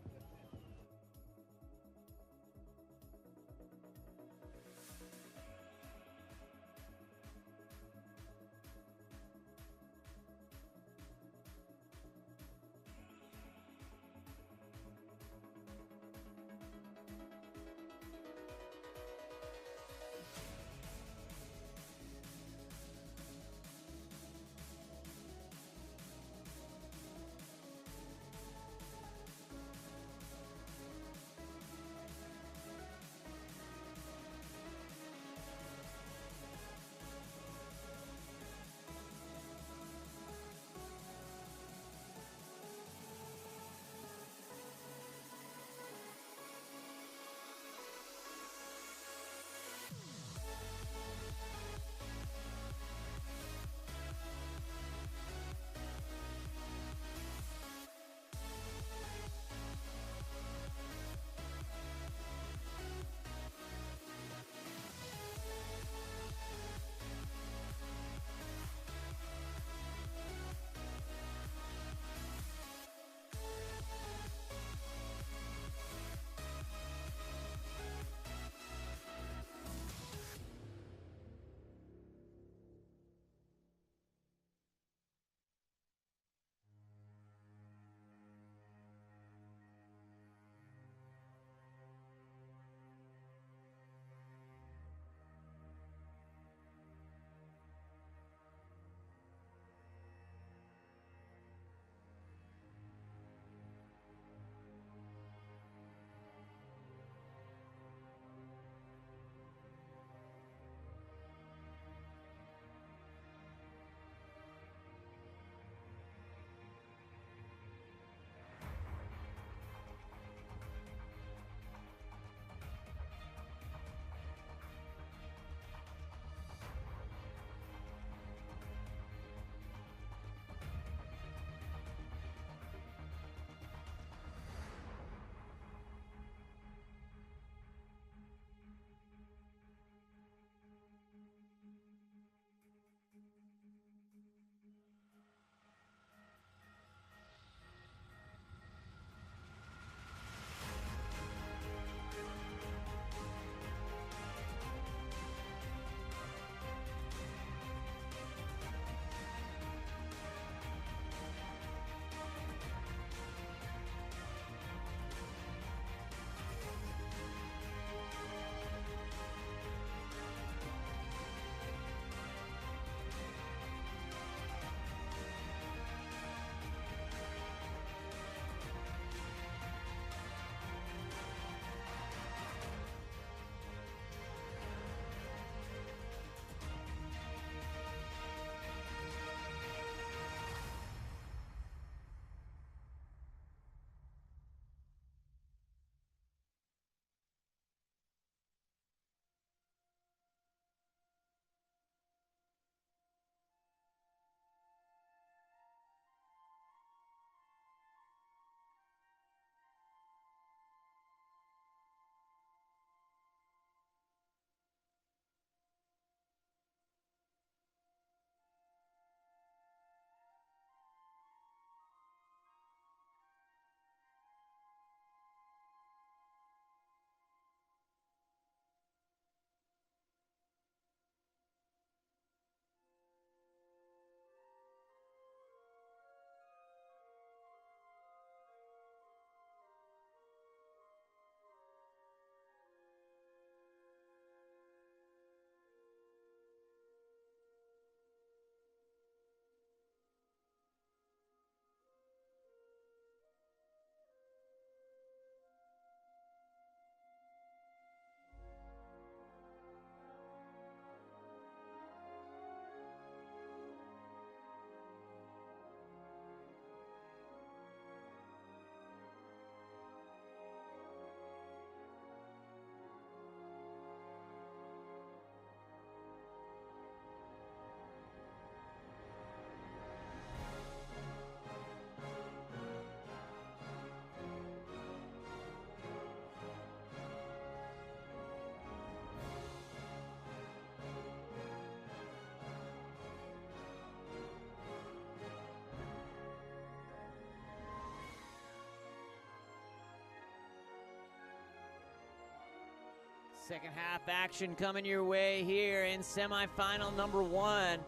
Second half action coming your way here in semifinal number 1.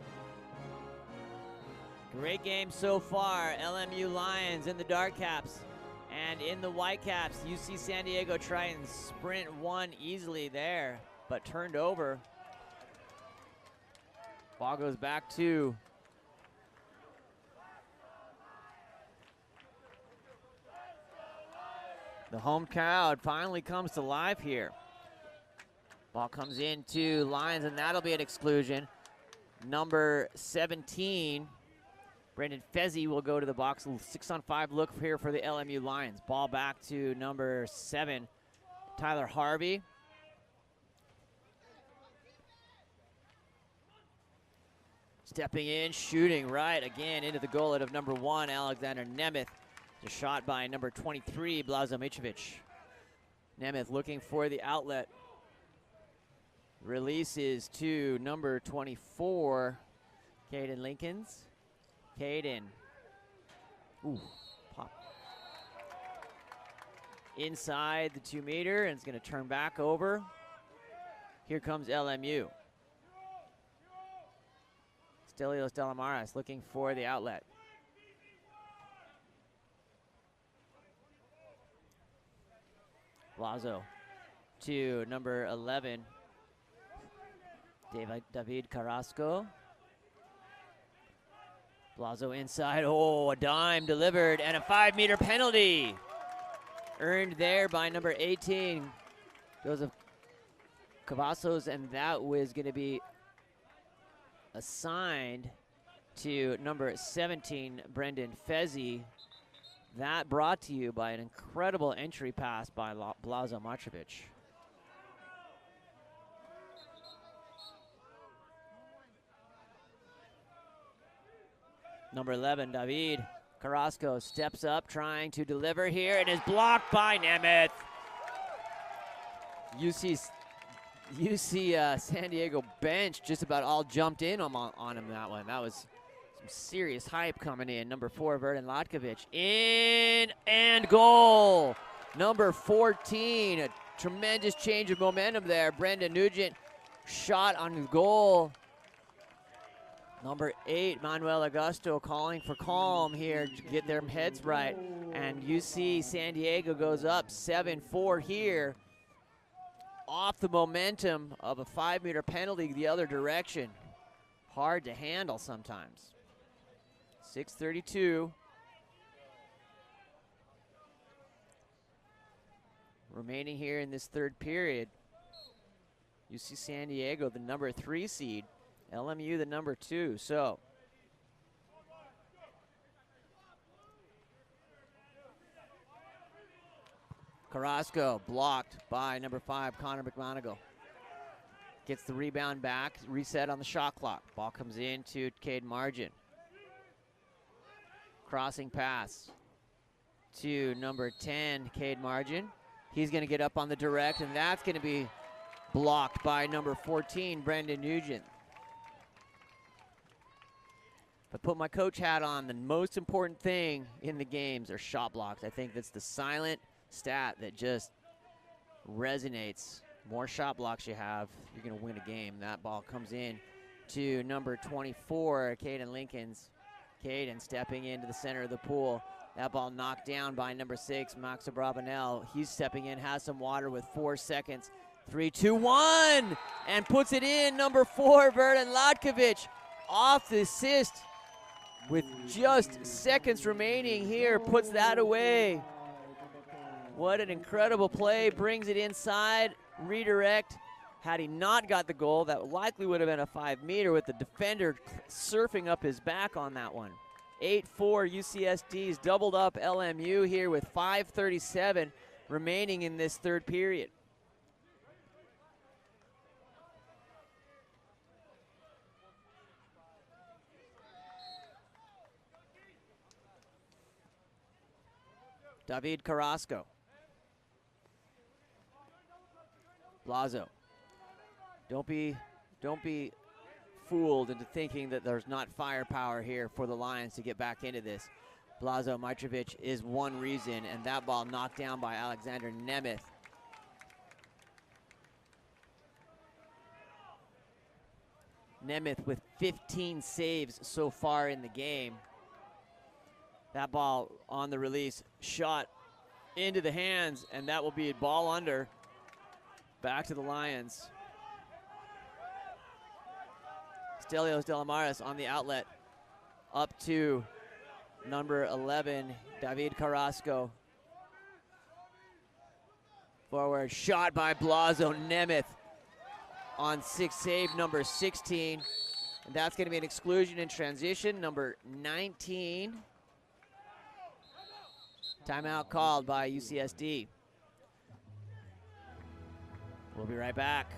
Great game so far. LMU Lions in the dark caps, and in the white caps, UC San Diego try and sprint one easily there, but turned over. Ball goes back to the home crowd. Finally comes to life here. Ball comes into Lions, and that'll be an exclusion. Number 17, Brendan Fezzi, will go to the box. 6-on-5 look here for the LMU Lions. Ball back to number 7, Tyler Harvey. Stepping in, shooting right again into the goal of number 1, Alexander Nemeth. A shot by number 23, Blazo Mitrovic. Nemeth looking for the outlet. Releases to number 24, Caden Lincolns. Caden. Ooh, pop. Inside the 2-meter, and it's going to turn back over. Here comes LMU. Stelios Delamaris looking for the outlet. Blazo to number 11, David Carrasco. Blazo inside, oh, a dime delivered, and a 5-meter penalty. Earned there by number 18, Joseph Cavazos, and that was gonna be assigned to number 17, Brendan Fezzi. That brought to you by an incredible entry pass by Blazo Mitrovic. Number 11, David Carrasco, steps up, trying to deliver here, and is blocked by Nemeth. UC San Diego bench just about all jumped in on him that one. That was some serious hype coming in. Number 4, Verden Latkovic, in and goal. Number 14, a tremendous change of momentum there. Brendan Nugent, shot on the goal. Number 8, Manuel Augusto, calling for calm here to get their heads right. And UC San Diego goes up 7-4 here, off the momentum of a 5-meter penalty the other direction. Hard to handle sometimes. 6:32 remaining here in this third period. UC San Diego, the number 3 seed. LMU, the number 2. So Carrasco blocked by number 5, Connor McMonigal. Gets the rebound back, reset on the shot clock. Ball comes in to Cade Margin. Crossing pass to number 10, Cade Margin. He's going to get up on the direct, and that's going to be blocked by number 14, Brendan Nugent. If I put my coach hat on, the most important thing in the games are shot blocks. I think that's the silent stat that just resonates. More shot blocks you have, you're going to win a game. That ball comes in to number 24, Caden Lincolns. Caden stepping into the center of the pool. That ball knocked down by number 6, Max Abravanel. He's stepping in, has some water with 4 seconds. 3, 2, 1, and puts it in. Number 4, Verden Latkovic, off the assist with just seconds remaining here, puts that away. What an incredible play, brings it inside, redirect. Had he not got the goal, that likely would have been a 5-meter with the defender surfing up his back on that one. 8-4 UCSD's doubled up LMU here with 5:37 remaining in this third period. David Carrasco. Blazo. Don't be fooled into thinking that there's not firepower here for the Lions to get back into this. Blazo Mitrovic is one reason, and that ball knocked down by Alexander Nemeth. Nemeth with 15 saves so far in the game. That ball on the release, shot into the hands, and that will be a ball under. Back to the Lions. Stelios Delamaris on the outlet. Up to number 11, David Carrasco. Forward shot by Blazo Nemeth on 6 save, number 16. And that's going to be an exclusion in transition, number 19. Timeout called by UCSD. We'll be right back.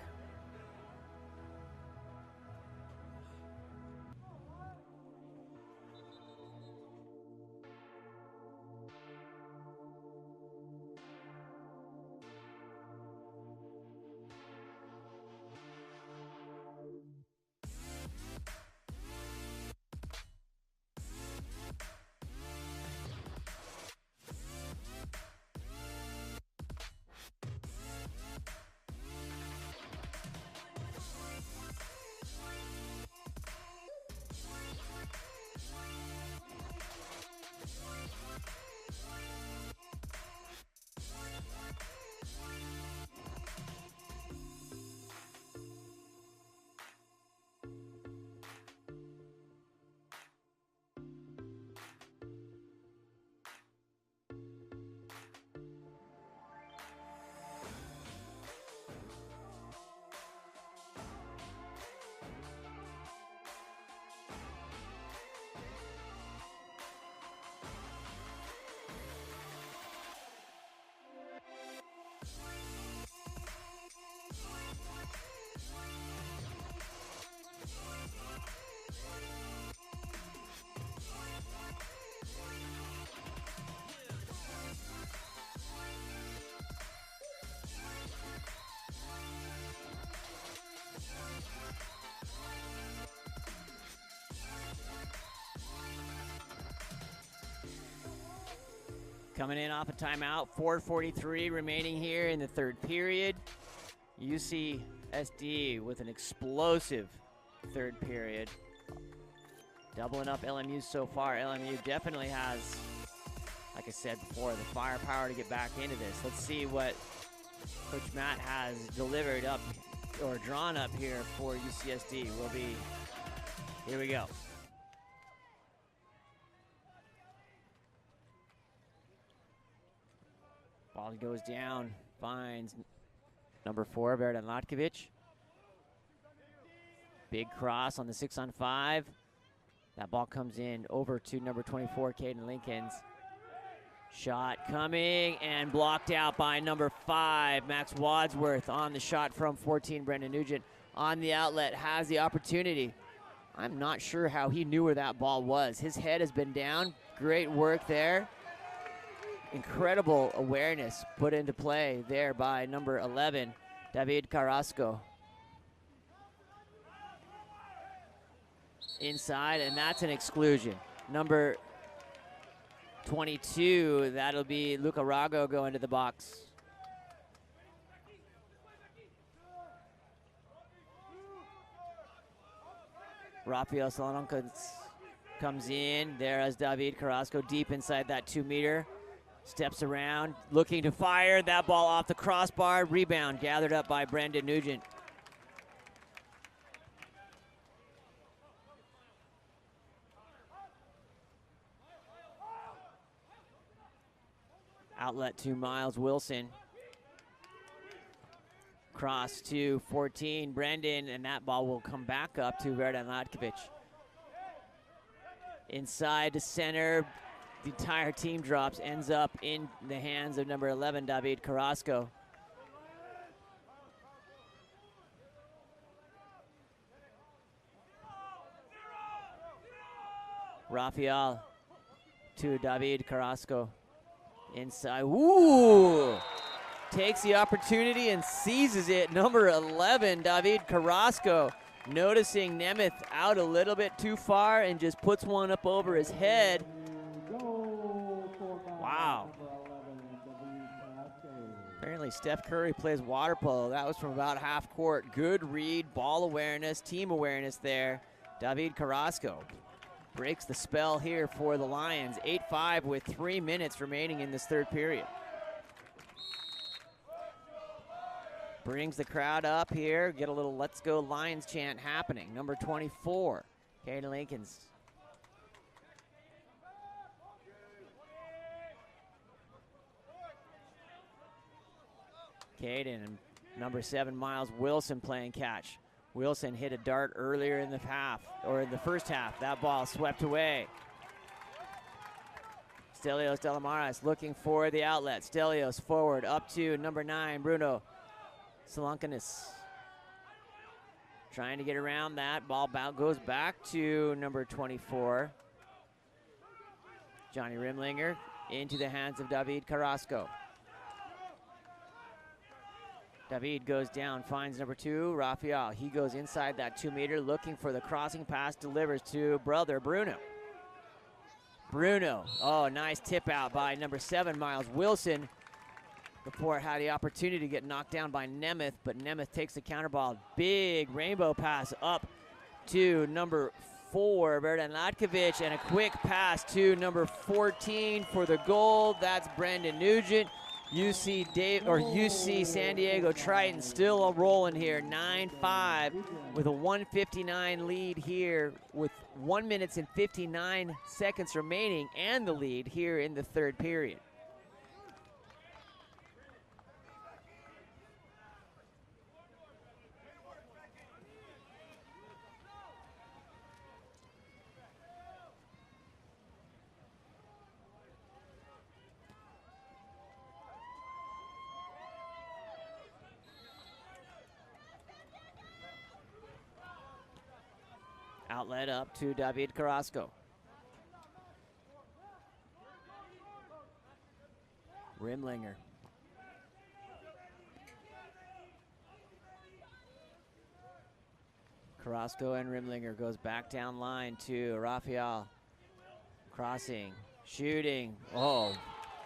Coming in off a timeout, 4:43 remaining here in the third period. UCSD with an explosive third period. Doubling up LMU so far. LMU definitely has, like I said before, the firepower to get back into this. Let's see what Coach Matt has delivered up or drawn up here for UCSD. Here we go. Ball goes down, finds number 4, Verdan Latkovic. Big cross on the 6-on-5. That ball comes in over to number 24, Caden Lincolns. Shot coming and blocked out by number 5, Max Wadsworth on the shot from 14, Brendan Nugent. On the outlet, has the opportunity. I'm not sure how he knew where that ball was. His head has been down. Great work there. Incredible awareness put into play there by number 11, David Carrasco. Inside, and that's an exclusion. Number 22, that'll be Luca Rago go into the box. Rafael Salamanca comes in there as David Carrasco deep inside that 2-meter. Steps around, looking to fire. That ball off the crossbar. Rebound gathered up by Brendan Nugent. Outlet to Miles Wilson. Cross to 14, Brendan, and that ball will come back up to Verdan Latkovic. Inside to center. The entire team drops, ends up in the hands of number 11, David Carrasco. Rafael to David Carrasco. Inside, ooh! Takes the opportunity and seizes it. Number 11, David Carrasco, noticing Nemeth out a little bit too far and just puts one up over his head. Wow. Apparently Steph Curry plays water polo. That was from about half court. Good read, ball awareness, team awareness there. David Carrasco breaks the spell here for the Lions. 8-5 with 3 minutes remaining in this third period. Brings the crowd up here. Get a little "Let's Go Lions" chant happening. Number 24, Caden Lincolns. Caden and number 7, Miles Wilson playing catch. Wilson hit a dart earlier in the half, or in the first half. That ball swept away. Stelios Delamaris looking for the outlet. Stelios forward up to number 9, Bruno Solankanis. Trying to get around that. Ball goes back to number 24. Johnny Rimlinger into the hands of David Carrasco. David goes down, finds number 2, Rafael. He goes inside that 2 meter, looking for the crossing pass, delivers to brother Bruno. Bruno, oh, nice tip out by number 7, Miles Wilson, before it had the opportunity to get knocked down by Nemeth, but Nemeth takes the counter ball. Big rainbow pass up to number 4, Verdan Latkovic, and a quick pass to number 14 for the goal. That's Brandon Nugent. UC San Diego Triton still rolling here, 9-5 with a 1:59 lead here with 1 minute and 59 seconds remaining and the lead here in the third period. Outlet up to David Carrasco. Rimlinger. Carrasco and Rimlinger goes back down line to Rafael. Crossing, shooting. Oh,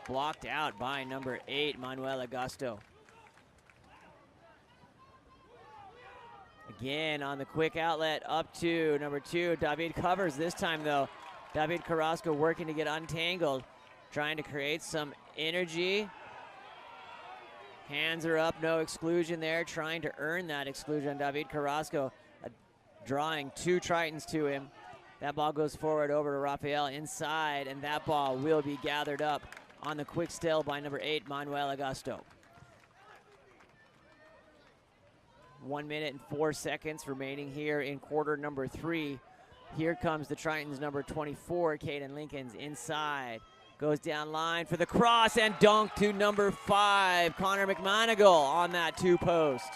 blocked out by number 8, Manuel Augusto. Again on the quick outlet up to number 2. David covers this time though. David Carrasco working to get untangled, trying to create some energy. Hands are up, no exclusion there, trying to earn that exclusion. David Carrasco drawing 2 Tritons to him. That ball goes forward over to Rafael inside, and that ball will be gathered up on the quick still by number 8, Manuel Augusto. 1 minute and 4 seconds remaining here in quarter number 3. Here comes the Tritons, number 24, Caden Lincolns inside. Goes down line for the cross and dunk to number 5, Connor McManigal on that 2-post.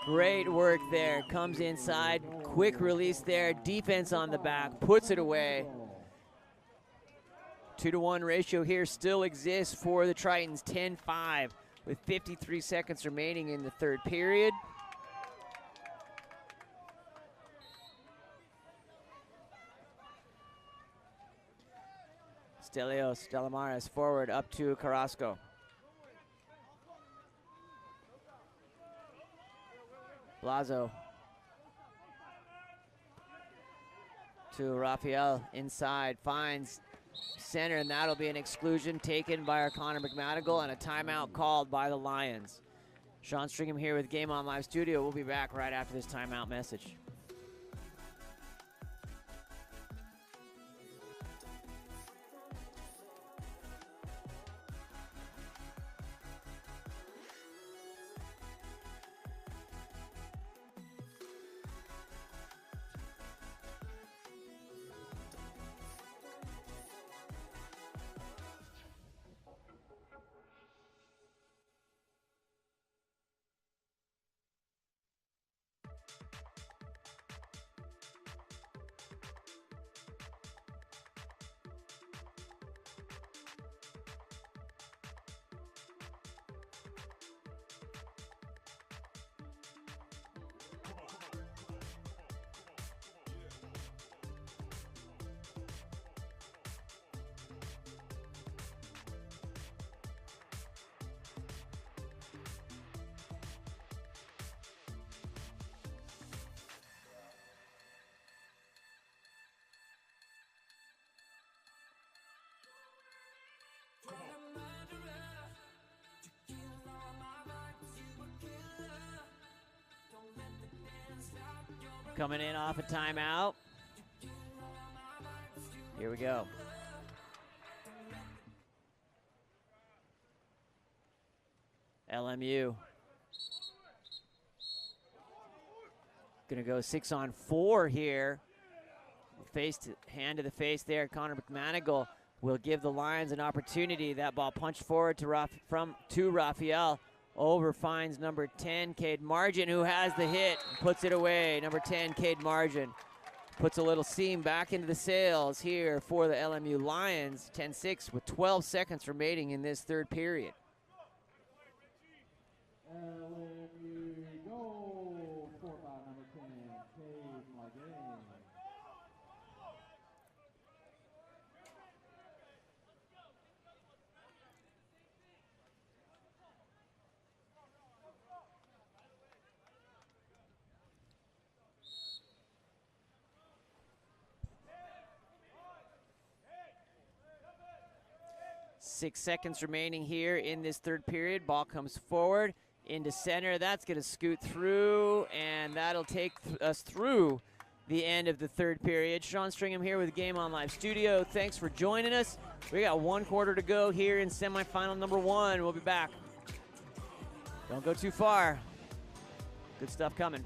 Great work there, comes inside, quick release there, defense on the back, puts it away. 2-to-1 ratio here still exists for the Tritons, 10-5. With 53 seconds remaining in the third period. Stelios Delamaris forward up to Carrasco. Blazo to Rafael inside, finds center, and that'll be an exclusion taken by our Connor McManigal and a timeout called by the Lions. Sean Stringham here with Game On Live Studio. We'll be back right after this timeout message. coming in off a timeout. Here we go. LMU. Gonna go 6-on-4 here. Hand to the face there. Connor McManigal will give the Lions an opportunity. That ball punched forward to Raphael. Over finds number 10, Cade Margin, who has the hit and puts it away. Number 10, Cade Margin, puts a little seam back into the sails here for the LMU Lions. 10-6 with 12 seconds remaining in this third period. LMU goal, score by number 10, Cade Margin. 6 seconds remaining here in this third period. Ball comes forward into center. That's going to scoot through, and that'll take us through the end of the third period. Sean Stringham here with Game On Live Studio. Thanks for joining us. We got 1 quarter to go here in semifinal number 1. We'll be back. Don't go too far. Good stuff coming.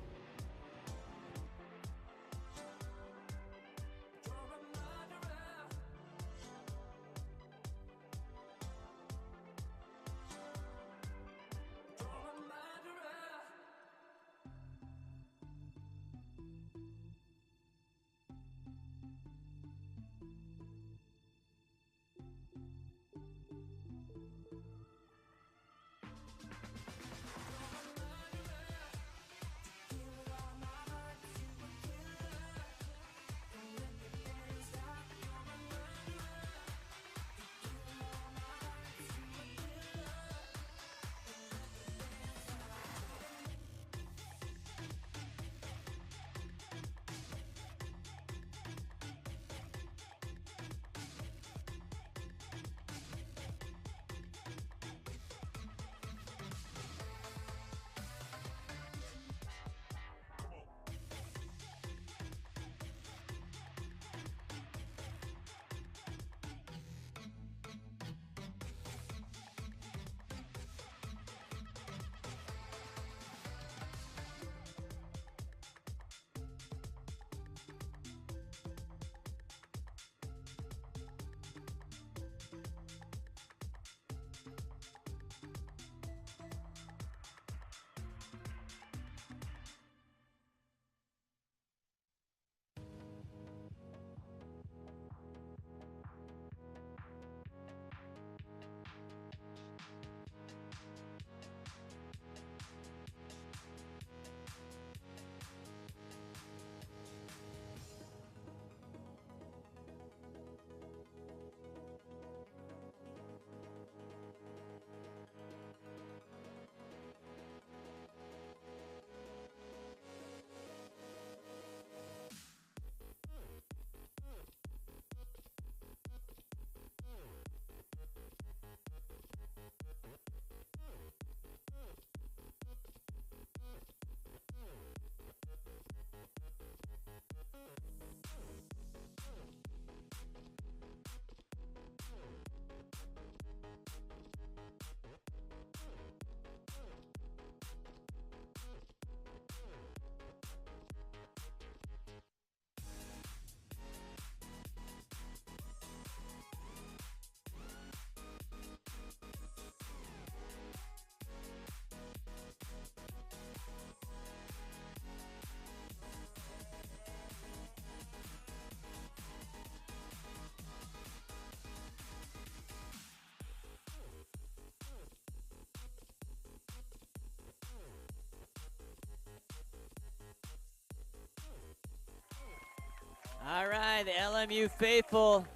All right, the LMU faithful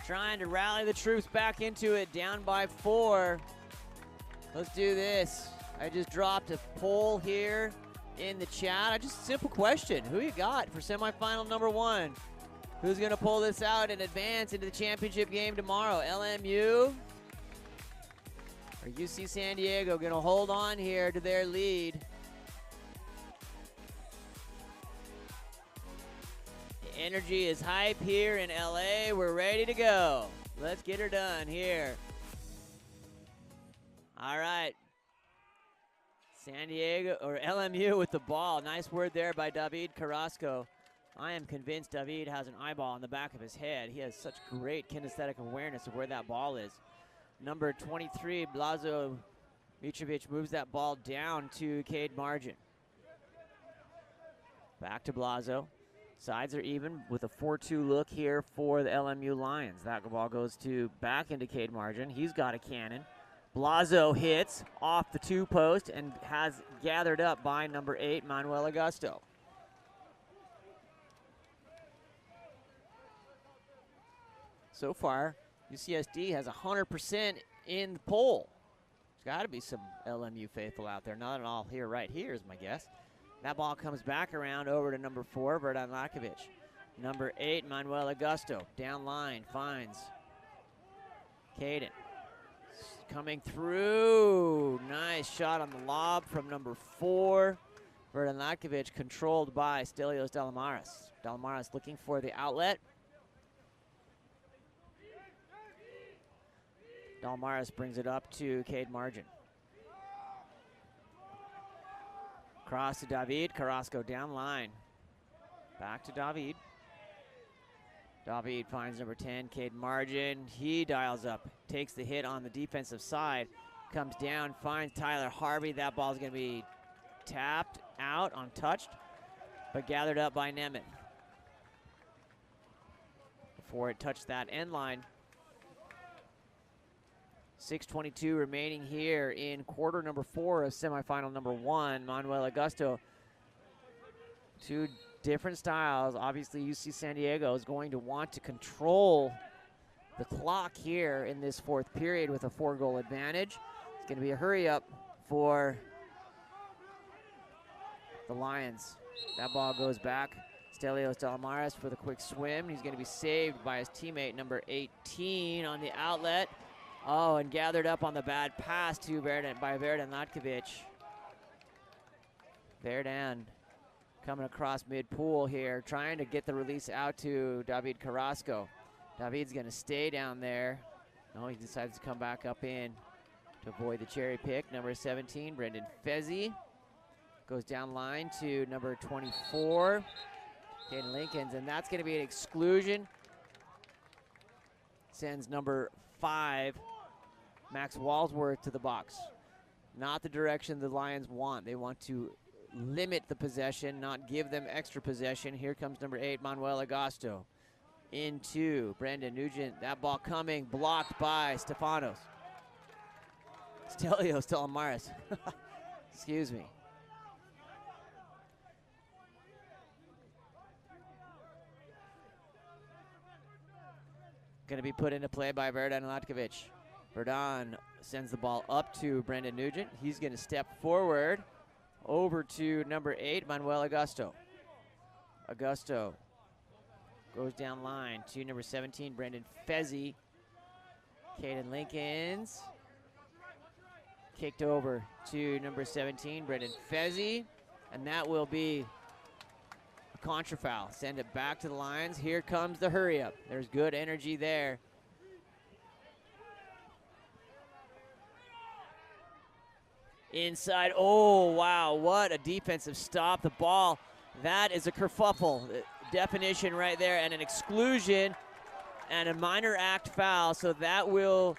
trying to rally the troops back into it, down by 4. Let's do this. I just dropped a poll here in the chat. Just a simple question. Who you got for semifinal number 1? Who's going to pull this out and advance into the championship game tomorrow? LMU or UC San Diego going to hold on here to their lead? Energy is hype here in LA. We're ready to go. Let's get her done here. All right. San Diego, or LMU with the ball. Nice word there by David Carrasco. I am convinced David has an eyeball on the back of his head. He has such great kinesthetic awareness of where that ball is. Number 23, Blazo Mitrovic moves that ball down to Cade Margin. Back to Blazo. Sides are even with a 4-2 look here for the LMU Lions. That ball goes back into Cade Margin. He's got a cannon. Blazo hits off the 2 post and has gathered up by number 8, Manuel Augusto. So far, UCSD has 100% in the poll. There's got to be some LMU faithful out there. Not at all here, right here is my guess. That ball comes back around over to number 4, Verdan Lakovic. Number 8, Manuel Augusto. Down line, finds Caden. Coming through. Nice shot on the lob from number 4. Verdan Lakovic, controlled by Stelios Dalamaris. Dalamaris looking for the outlet. Dalamaris brings it up to Cade Margin. Cross to David. Carrasco down line. Back to David. David finds number 10, Cade Margin. He dials up, takes the hit on the defensive side, comes down, finds Tyler Harvey. That ball's going to be tapped out, untouched, but gathered up by Nemeth. Before it touched that end line. 6:22 remaining here in quarter number 4 of semifinal number 1. Manuel Augusto. 2 different styles. Obviously, UC San Diego is going to want to control the clock here in this 4th period with a 4-goal advantage. It's going to be a hurry up for the Lions. That ball goes back. Stelios Dalamaris for the quick swim. He's going to be saved by his teammate, number 18, on the outlet. Oh, and gathered up on the bad pass to by Verdan Latkovic. Verdan coming across mid-pool here, trying to get the release out to David Carrasco. David's going to stay down there. No, he decides to come back up in to avoid the cherry pick. Number 17, Brendan Fezzi. Goes down line to number 24, Caden Lincolns, and that's going to be an exclusion. Sends number 5, Max Walsworth, to the box. Not the direction the Lions want. They want to limit the possession, not give them extra possession. Here comes number 8, Manuel Augusto. Into Brandon Nugent. That ball coming, blocked by Stefanos. Stelios Dalamaris. Excuse me. Going to be put into play by Verdan Latkovic. Verdan sends the ball up to Brandon Nugent. He's going to step forward over to number 8, Manuel Augusto. Augusto goes down line to number 17, Brendan Fezzi. Caden Lincolns. Kicked over to number 17, Brendan Fezzi. And that will be a contra foul. Send it back to the Lions. Here comes the hurry up. There's good energy there. Inside, oh wow, what a defensive stop. The ball, that is a kerfuffle. Definition right there, and an exclusion and a minor act foul. So that will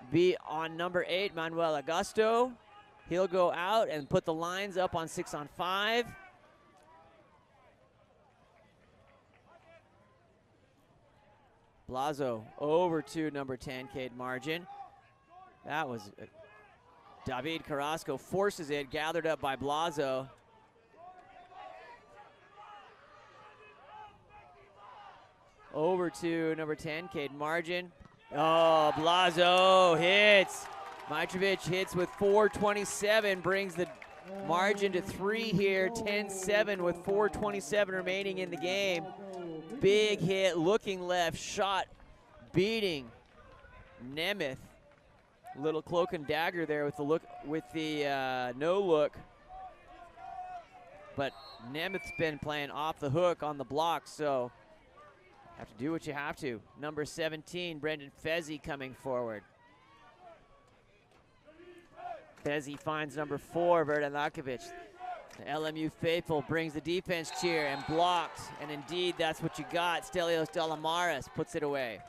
be on number 8, Manuel Augusto. He'll go out and put the Lions up on 6-on-5. Blazo over to number 10, Cade Margin. That was David Carrasco forces it, gathered up by Blazo. Over to number 10, Cade Margin. Oh, Blazo hits. Mitrovic hits with 4:27, brings the margin to 3 here, 10-7 with 4:27 remaining in the game. Big hit, looking left, shot beating Nemeth. Little cloak and dagger there with the look, with the no look. But Nemeth's been playing off the hook on the block, so Have to do what you have to. Number 17, Brendan Fezzi coming forward. Fezzi finds number 4, Verdan Lakovic. The LMU faithful brings the defense cheer and blocks, and indeed that's what you got. Stelios Delamaris puts it away.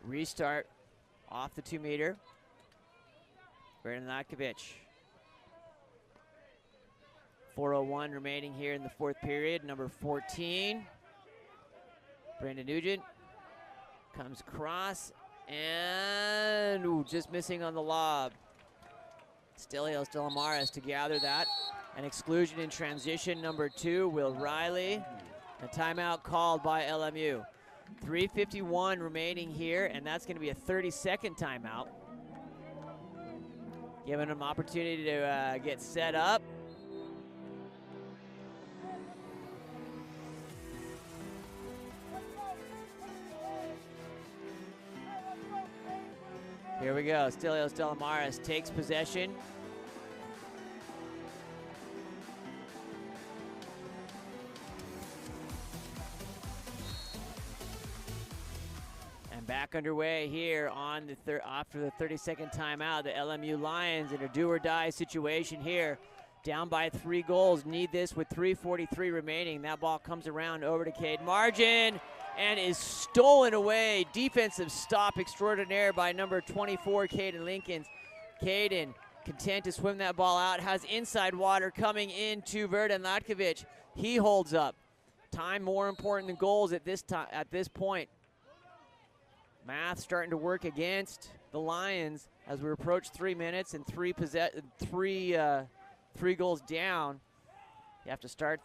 Restart off the 2-meter. Verdan Lakovic. 4:01 remaining here in the 4th period. Number 14, Brandon Nugent comes across and just missing on the lob. Stelios Delamaris to gather that. An exclusion in transition, number 2, Will Riley. A timeout called by LMU. 3:51 remaining here, and that's going to be a 30-second timeout. Giving them opportunity to get set up. Here we go. Stelios Delamaris takes possession. And back underway here on the after the 30-second timeout. The LMU Lions in a do-or-die situation here. Down by 3 goals. Need this with 3:43 remaining. That ball comes around over to Cade Margin and is stolen away. Defensive stop extraordinaire by number 24, Caden Lincoln. Caden, content to swim that ball out, has inside water coming into Verdan Latkovic. He holds up. Time more important than goals at this point. Math starting to work against the Lions as we approach 3 minutes and three goals down. You have to start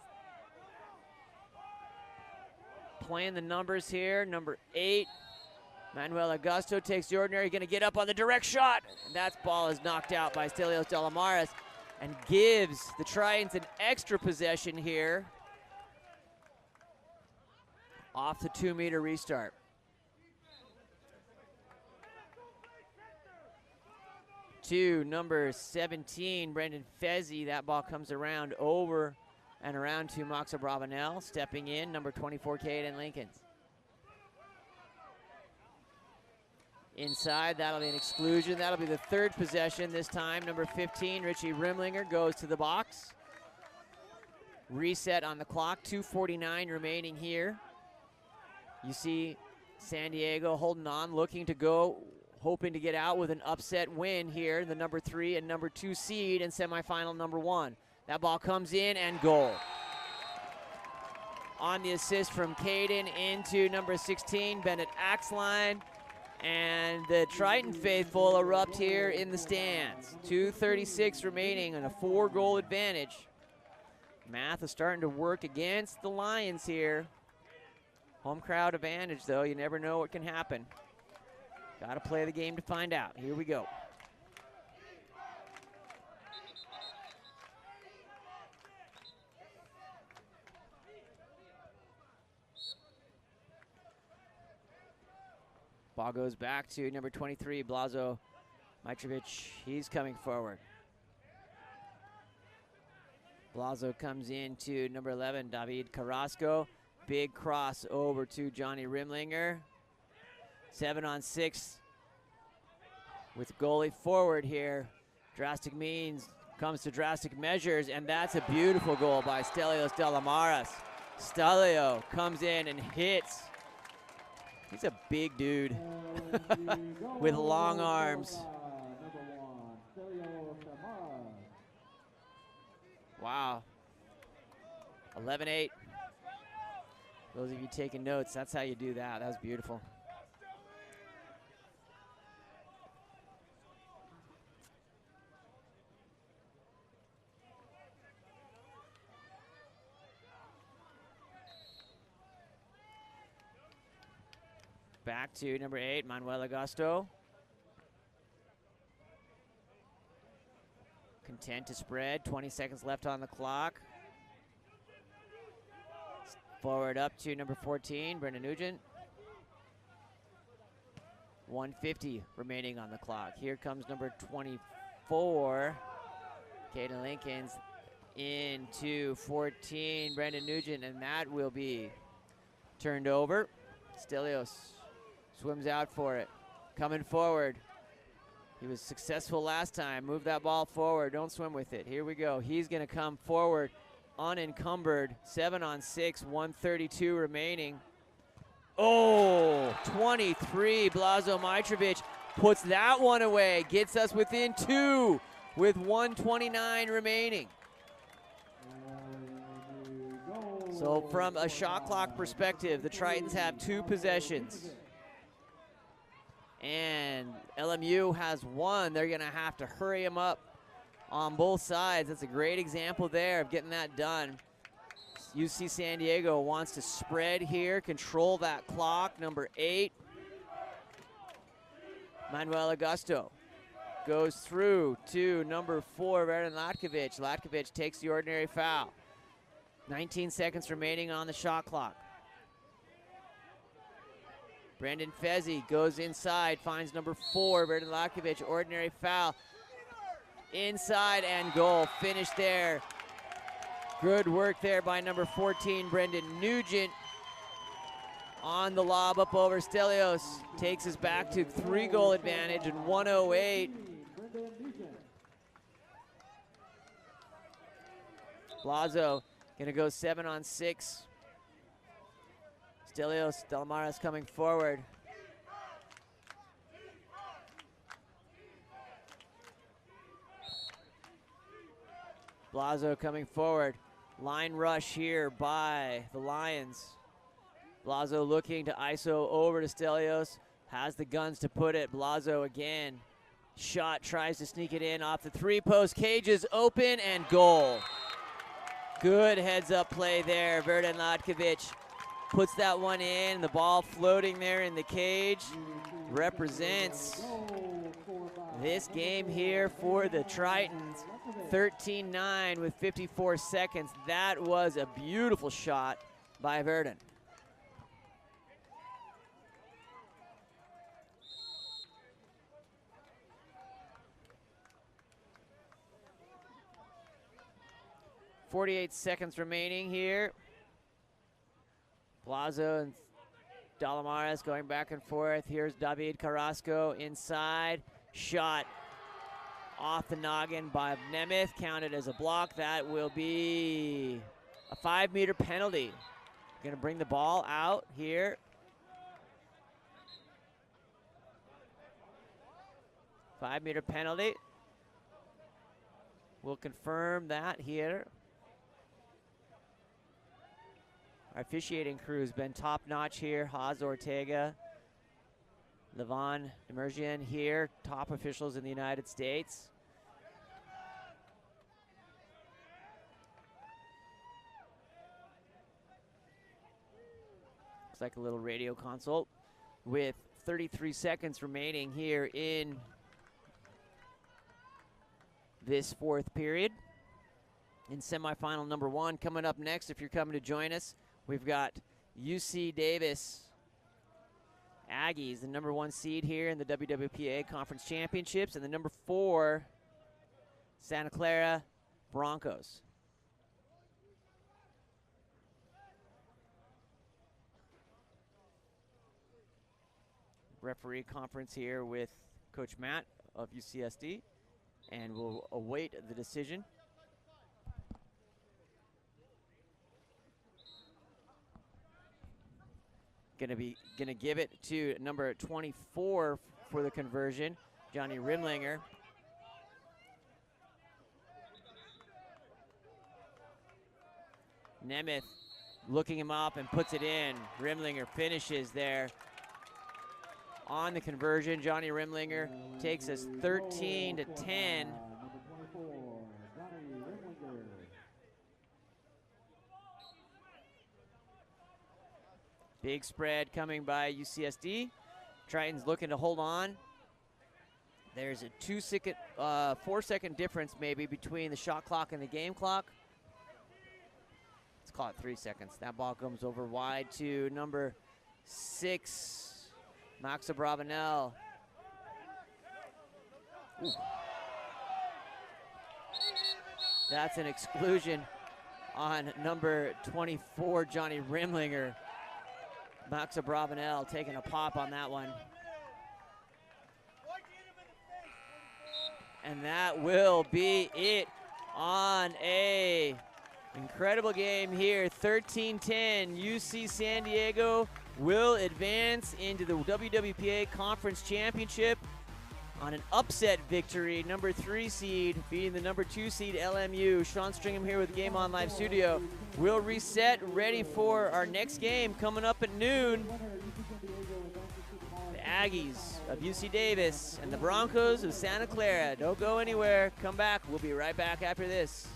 playing the numbers here. Number 8, Manuel Augusto takes the ordinary, going to get up on the direct shot. And that ball is knocked out by Stelios Delamaris and gives the Tritons an extra possession here off the 2-meter restart. To number 17, Brendan Fezzi. That ball comes around over and around to Moxa Bravanel. Stepping in, number 24, Caden Lincoln. Inside, that'll be an exclusion. That'll be the 3rd possession this time. Number 15, Richie Rimlinger goes to the box. Reset on the clock, 2:49 remaining here. You see San Diego holding on, looking to go, hoping to get out with an upset win here, the number 3 and number 2 seed in semifinal number 1. That ball comes in and goal. On the assist from Caden into number 16, Bennett Axline. And the Triton faithful erupt here in the stands. 2:36 remaining and a 4-goal advantage. Math is starting to work against the Lions here. Home crowd advantage, though. You never know what can happen. Got to play the game to find out. Here we go. Ball goes back to number 23, Blazo Mitrovic. He's coming forward. Blazo comes in to number 11, David Carrasco. Big cross over to Johnny Rimlinger. 7-on-6 with goalie forward here. Drastic means comes to drastic measures, and that's a beautiful goal by Stelios Delamaris. Stelio comes in and hits. He's a big dude with long arms. Wow. 11-8. Those of you taking notes, that's how you do that. That was beautiful. Back to number 8, Manuel Augusto. Content to spread, 20 seconds left on the clock. Forward up to number 14, Brendan Nugent. 1:50 remaining on the clock. Here comes number 24, Caden Lincoln's into 14, Brendan Nugent, and that will be turned over. Stelios swims out for it. Coming forward. He was successful last time. Move that ball forward. Don't swim with it. Here we go. He's going to come forward unencumbered. 7-on-6, 1:32 remaining. Oh, 23. Blazo Mitrovic puts that one away. Gets us within 2 with 1:29 remaining. So from a shot clock perspective, the Tritons have 2 possessions. And LMU has 1. They're going to have to hurry them up on both sides. That's a great example there of getting that done. UC San Diego wants to spread here, control that clock. Number 8, Manuel Augusto goes through to number 4, Vernon Latkovic. Latkovic takes the ordinary foul. 19 seconds remaining on the shot clock. Brendan Fezzi goes inside, finds number 4, Vernon Latkovic, ordinary foul. Inside and goal, finish there. Good work there by number 14, Brendan Nugent. On the lob up over Stelios, takes us back to 3-goal advantage and 108. Blazo gonna go 7-on-6. Stelios, Delamaras coming forward. Blazo coming forward. Line rush here by the Lions. Blazo looking to ISO over to Stelios. Has the guns to put it. Blazo again. Shot, tries to sneak it in off the 3-post. Cages open and goal. Good heads-up play there. Vernon Latkovic puts that one in. The ball floating there in the cage. Represents this game here for the Tritons. 13-9 with 54 seconds. That was a beautiful shot by Verdun. .48 seconds remaining here. Blazo and Dalamares going back and forth. Here's David Carrasco inside. Shot off the noggin by Nemeth, counted as a block. That will be a 5-meter penalty. Gonna bring the ball out here. Five-meter penalty. We'll confirm that here. Our officiating crew has been top-notch here. Haas Ortega, Levon Demerjian here, top officials in the United States. Looks like a little radio consult with 33 seconds remaining here in this 4th period. In semifinal number 1, coming up next, if you're coming to join us, we've got UC Davis Aggies, the number 1 seed here in the WWPA Conference Championships, and the number 4 Santa Clara Broncos. Referee conference here with Coach Matt of UCSD, and we'll await the decision. Gonna give it to number 24 for the conversion, Johnny Rimlinger. Nemeth looking him up and puts it in. Rimlinger finishes there on the conversion. Johnny Rimlinger takes us 13-10. Big spread coming by UCSD. Tritons looking to hold on. There's a 4-second difference maybe between the shot clock and the game clock. Let's call it 3 seconds. That ball comes over wide to number 6, Max Abravanel. That's an exclusion on number 24, Johnny Rimlinger. Maxa Bravanel taking a pop on that one. And that will be it on a incredible game here. 13-10, UC San Diego will advance into the WWPA Conference Championship on an upset victory. Number 3 seed beating the number 2 seed LMU. Sean Stringham here with Game On Live Studio. We'll reset, ready for our next game coming up at noon. The Aggies of UC Davis and the Broncos of Santa Clara. Don't go anywhere. Come back. We'll be right back after this.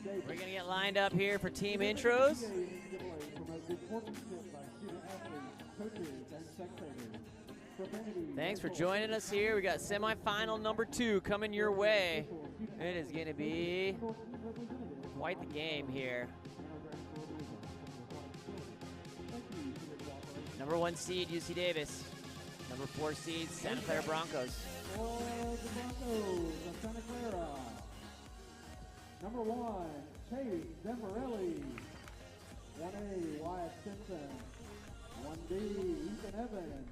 We're going to get lined up here for team intros. Thanks for joining us here. We got semifinal number 2 coming your way. It is going to be quite the game here. Number 1 seed, UC Davis. Number 4 seed, Santa Clara Broncos. Number 1, Chase Zamorelli. 1A, Wyatt Simpson. 1B, Ethan Evans.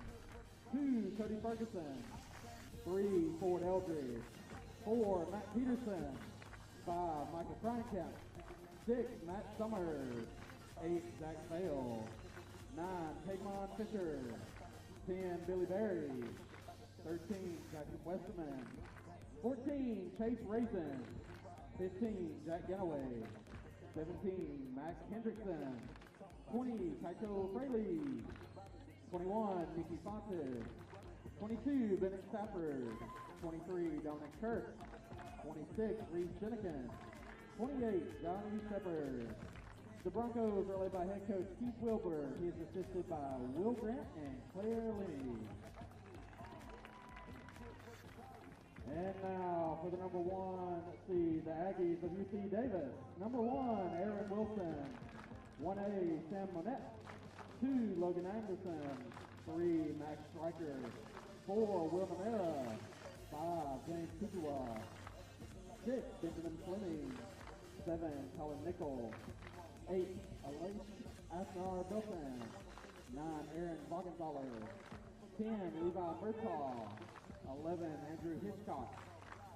2, Cody Ferguson. 3, Ford Eldridge. 4, Matt Peterson. 5, Michael Kreinkamp. 6, Matt Summers. 8, Zach Bale. 9, Pegmon Fisher. 10, Billy Berry. 13, Jackson Westerman. 14, Chase Raisin. 15, Jack Genoway. 17, Max Hendrickson. 20, Kaito Fraley. 21, Nikki Fontes. 22, Bennett Stafford. 23, Dominic Kirk. 26, Reese Finnegan. 28, Johnny Shepard. The Broncos are led by head coach Keith Wilbur. He is assisted by Will Grant and Claire Linney. And now for the number 1 seed, the Aggies of UC Davis. Number 1, Aaron Wilson. 1A, Sam Monette. 2, Logan Anderson. 3, Max Stryker. 4, Will Namera. 5, James Kukua. 6, Benjamin Fleming. 7, Colin Nickel. 8, Elise Asnar Belton. 9, Aaron Vogenthaler. 10, Levi Murtaugh. 11, Andrew Hitchcock.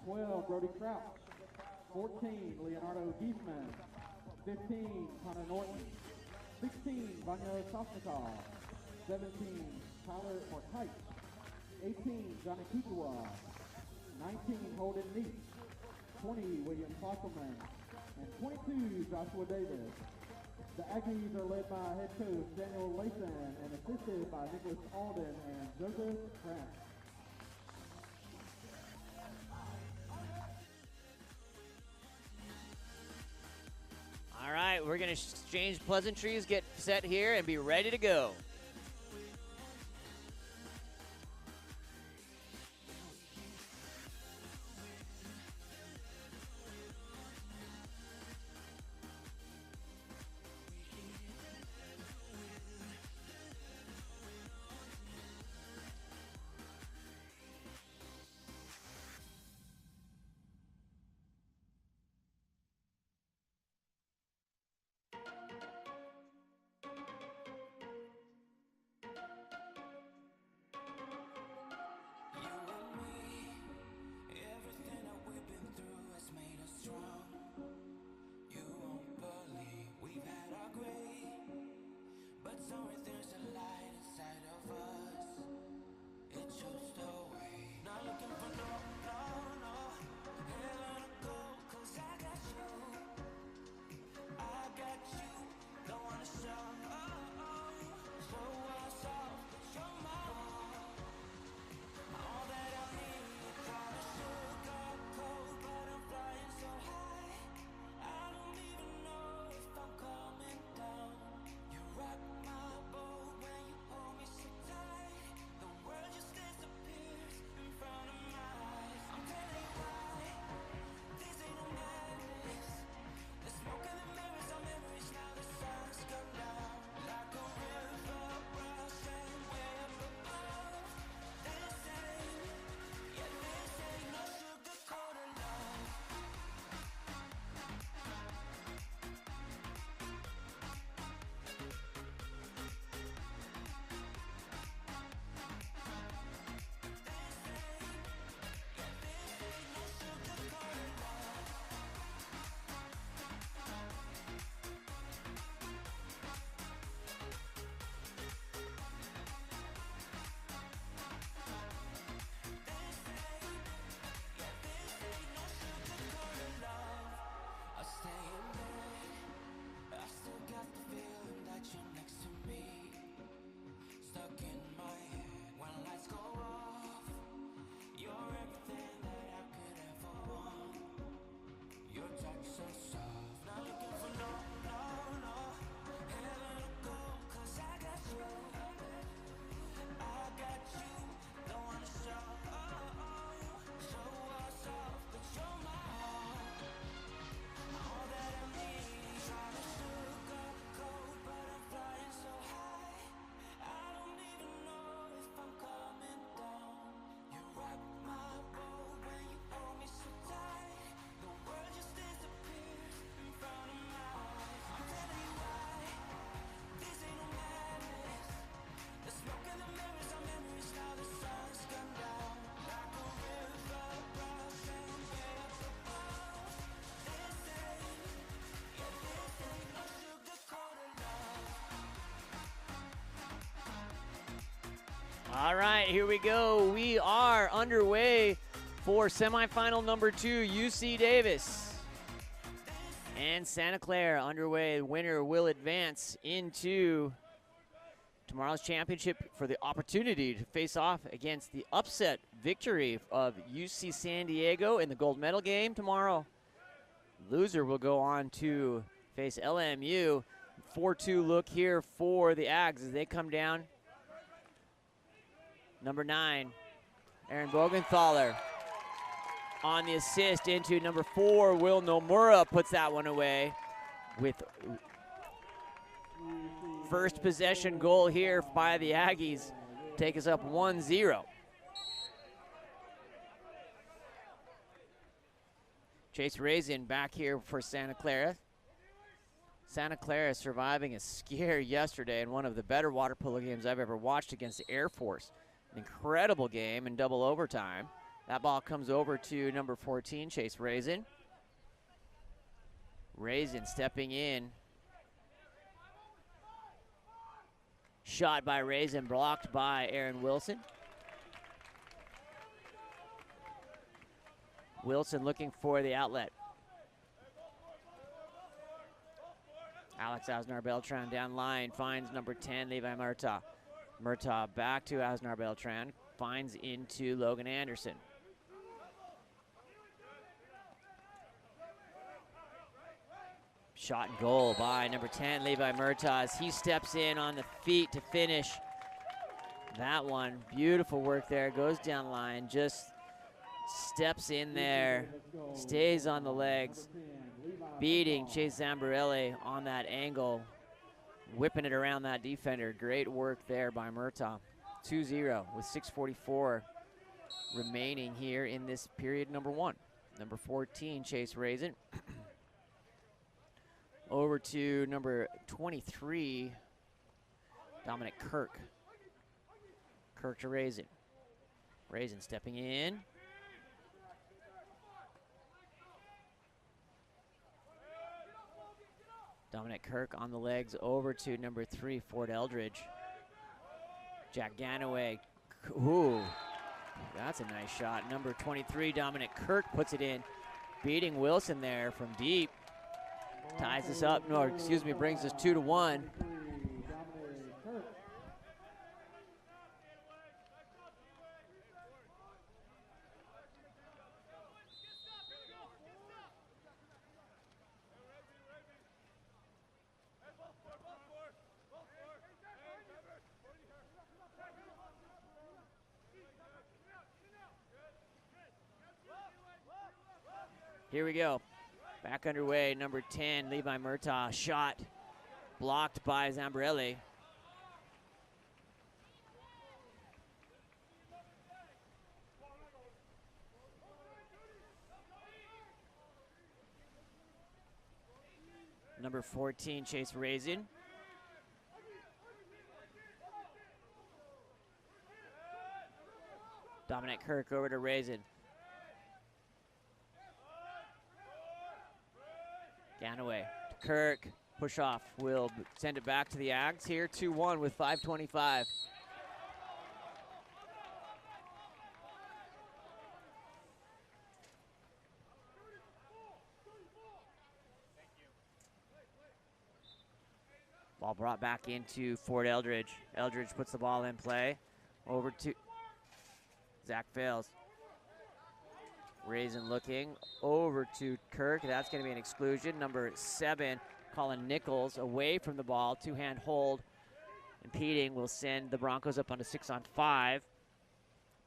12, Brody Crouch. 14, Leonardo Giesman. 15, Connor Norton. 16, Vanya Sosnikov. 17, Tyler Morkite. 18, Johnny Kukua. 19, Holden Neat. 20, William Fosselman. And 22, Joshua Davis. The Aggies are led by head coach Daniel Layson and assisted by Nicholas Alden and Joseph Grant. All right, we're going to exchange pleasantries, get set here, and be ready to go. All right, here we go. We are underway for semifinal number 2, UC Davis. And Santa Clara underway. The winner will advance into tomorrow's championship for the opportunity to face off against the upset victory of UC San Diego in the gold medal game tomorrow. Loser will go on to face LMU. 4-2 look here for the Ags as they come down. Number 9, Aaron Bogenthaler on the assist into number 4, Will Nomura puts that one away with first possession goal here by the Aggies. Take us up 1-0. Chase Raisin back here for Santa Clara. Santa Clara surviving a scare yesterday in one of the better water polo games I've ever watched against the Air Force. An incredible game in double overtime. That ball comes over to number 14, Chase Raisin. Raisin stepping in. Shot by Raisin, blocked by Aaron Wilson. Wilson looking for the outlet. Alex Asnar-Beltran down line, finds number 10, Levi Murtaugh. Murtaugh back to Asnar-Beltran, finds into Logan Anderson. Shot and goal by number 10, Levi Murtaugh, as he steps in on the feet to finish that one. Beautiful work there, goes down line, just steps in there, stays on the legs, beating Chase Zambarelli on that angle, whipping it around that defender. Great work there by Murtaugh. 2-0 with 6:44 remaining here in this period number 1. Number 14, Chase Raisin. Over to number 23, Dominic Kirk. Kirk to Raisin. Raisin stepping in. Dominic Kirk on the legs over to number 3, Ford Eldridge. Jack Ganaway. Ooh, that's a nice shot. Number 23, Dominic Kirk puts it in, beating Wilson there from deep. Ties us up, no, excuse me, brings us 2-1. Here we go. Back underway, number 10, Levi Murtaugh. Shot blocked by Zambarelli. Number 14, Chase Raisin. Dominic Kirk over to Raisin. Ganaway to Kirk, push off, will send it back to the Ags here, 2-1 with 5:25. Ball brought back into Ford Eldridge. Eldridge puts the ball in play, over to Zach Fales. Raisin looking over to Kirk. That's going to be an exclusion. Number 7, Colin Nichols, away from the ball. Two-hand hold. Impeding will send the Broncos up on a 6-on-5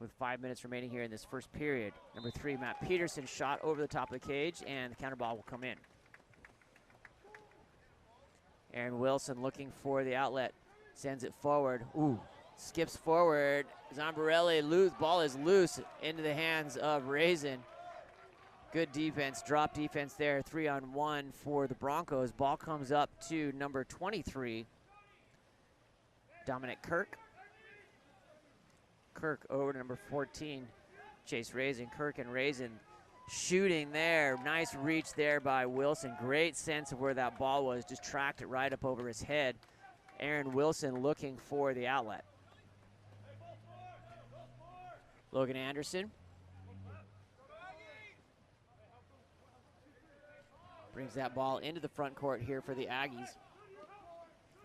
with 5 minutes remaining here in this first period. Number 3, Matt Peterson, shot over the top of the cage, and the counter ball will come in. Aaron Wilson looking for the outlet. Sends it forward. Ooh. Skips forward. Zambarelli, ball is loose into the hands of Raisin. Good defense, drop defense there. 3-on-1 for the Broncos. Ball comes up to number 23, Dominic Kirk. Kirk over to number 14, Chase Raisin. Kirk and Raisin shooting there. Nice reach there by Wilson. Great sense of where that ball was. Just tracked it right up over his head. Aaron Wilson looking for the outlet. Logan Anderson Brings that ball into the front court here for the Aggies.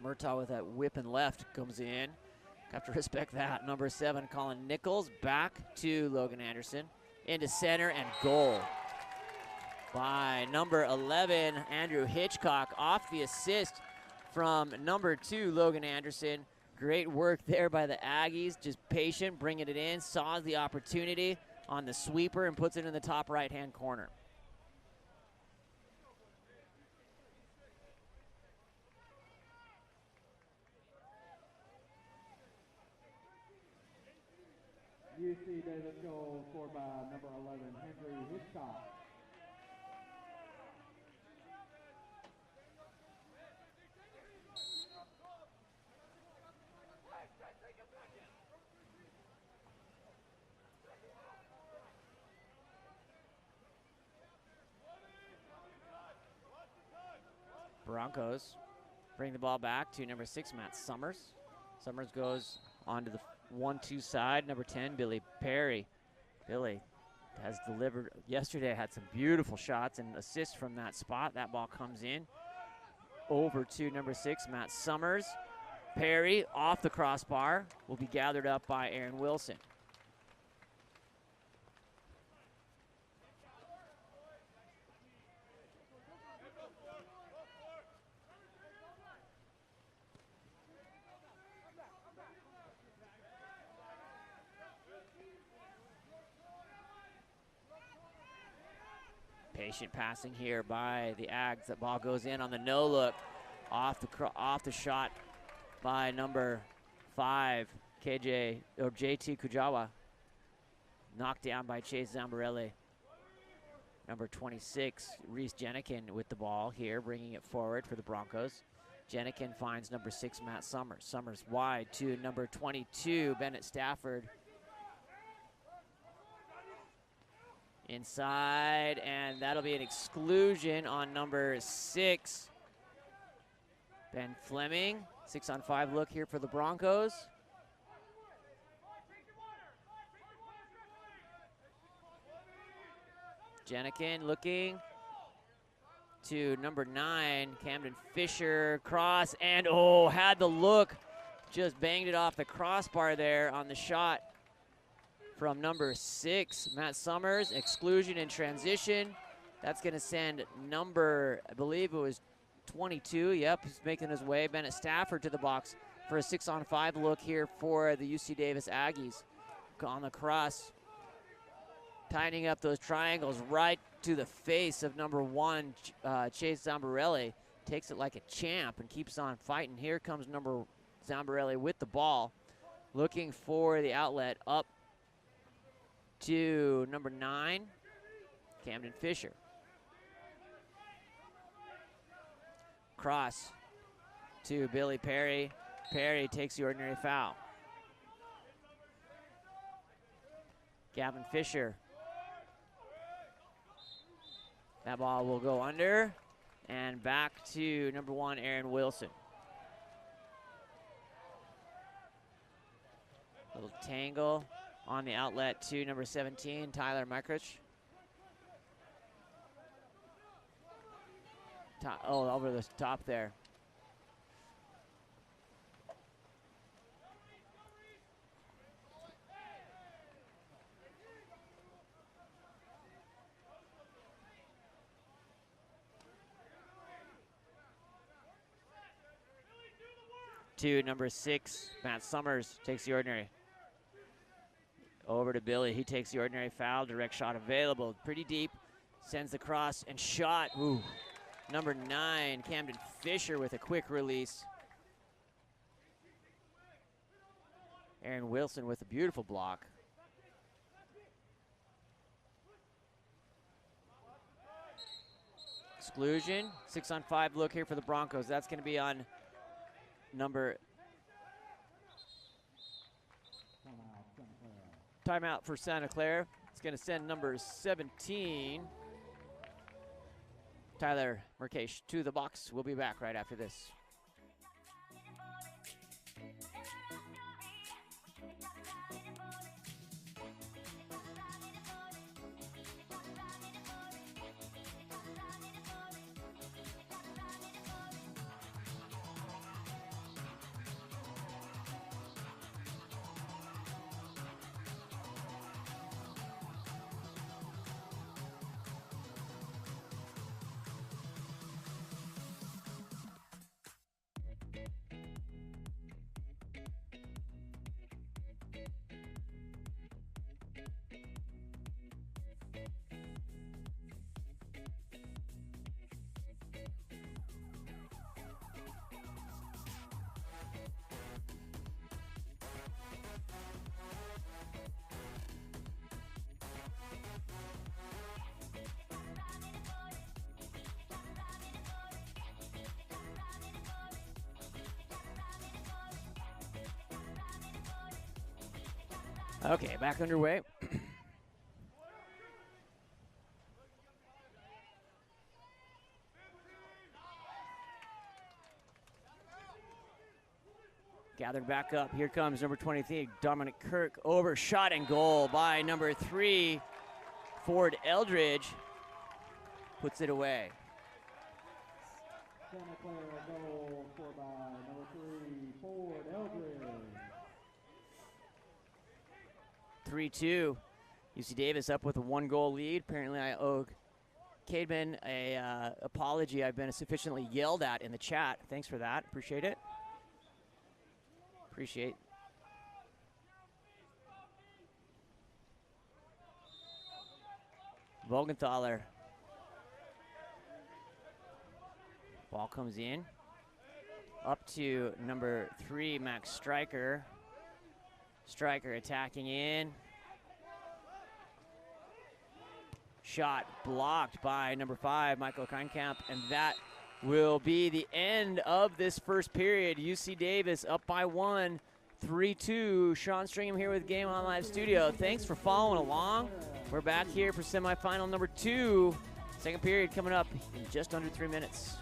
Murtaugh with that whip and left comes in. Have to respect that. Number 7, Colin Nichols, back to Logan Anderson. Into center and goal by number 11, Andrew Hitchcock, off the assist from number 2, Logan Anderson. Great work there by the Aggies, just patient, bringing it in, saw the opportunity on the sweeper and puts it in the top right-hand corner. UC Davis goal scored by number 11, Henry Hitchcock. Broncos bring the ball back to number 6, Matt Summers. Summers goes onto the 1-2 side. Number 10, Billy Perry. Billy has delivered yesterday, had some beautiful shots and assists from that spot. That ball comes in over to number 6, Matt Summers. Perry off the crossbar will be gathered up by Aaron Wilson. Patient passing here by the Ags. That ball goes in on the no look, off the shot by number 5, JT Kujawa. Knocked down by Chase Zambarelli. Number 26, Reese Jenikin with the ball here, bringing it forward for the Broncos. Jenikin finds number 6, Matt Summers. Summers wide to number 22, Bennett Stafford. Inside, and that'll be an exclusion on number 6, Ben Fleming. 6-on-5 look here for the Broncos. Jenikin looking to number 9, Camden Fisher. Cross, and oh, had the look. Just banged it off the crossbar there on the shot from number 6, Matt Summers. Exclusion in transition. That's going to send number, I believe it was 22. Yep, he's making his way. Bennett Stafford to the box for a 6-on-5 look here for the UC Davis Aggies. On the cross, tightening up those triangles right to the face of number 1, Chase Zambarelli. Takes it like a champ and keeps on fighting. Here comes number Zambarelli with the ball, looking for the outlet up to number 9, Camden Fisher. Cross to Billy Perry. Perry takes the ordinary foul. Gavin Fisher. That ball will go under and back to number 1, Aaron Wilson. Little tangle on the outlet to number 17, Tyler Micrich. Oh, over the top there. To number 6, Matt Summers takes the ordinary. Over to Billy, he takes the ordinary foul, direct shot available, pretty deep, sends the cross and shot. Ooh. Number 9, Camden Fisher with a quick release. Aaron Wilson with a beautiful block. Exclusion, 6-on-5 look here for the Broncos. That's going to be on number. Timeout for Santa Clara. It's going to send number 17, Tyler Murkesh, to the box. We'll be back right after this. Okay, back underway. Gathered back up. Here comes number 23, Dominic Kirk. Over, shot and goal by number 3, Ford Eldridge. Puts it away. Santa Clara goal scored by number 3, Ford Eldridge. 3-2. UC Davis up with a 1-goal lead. Apparently I owe Cademan a apology. I've been sufficiently yelled at in the chat. Thanks for that. Appreciate it. Appreciate. Vogenthaler. Ball comes in. Up to number 3, Max Stryker. Stryker attacking in. Shot blocked by number 5, Michael Keinkamp, and that will be the end of this first period. UC Davis up by 1, 3-2. Sean Stringham here with Game On Live Studio. Thanks for following along. We're back here for semifinal number 2. Second period coming up in just under 3 minutes.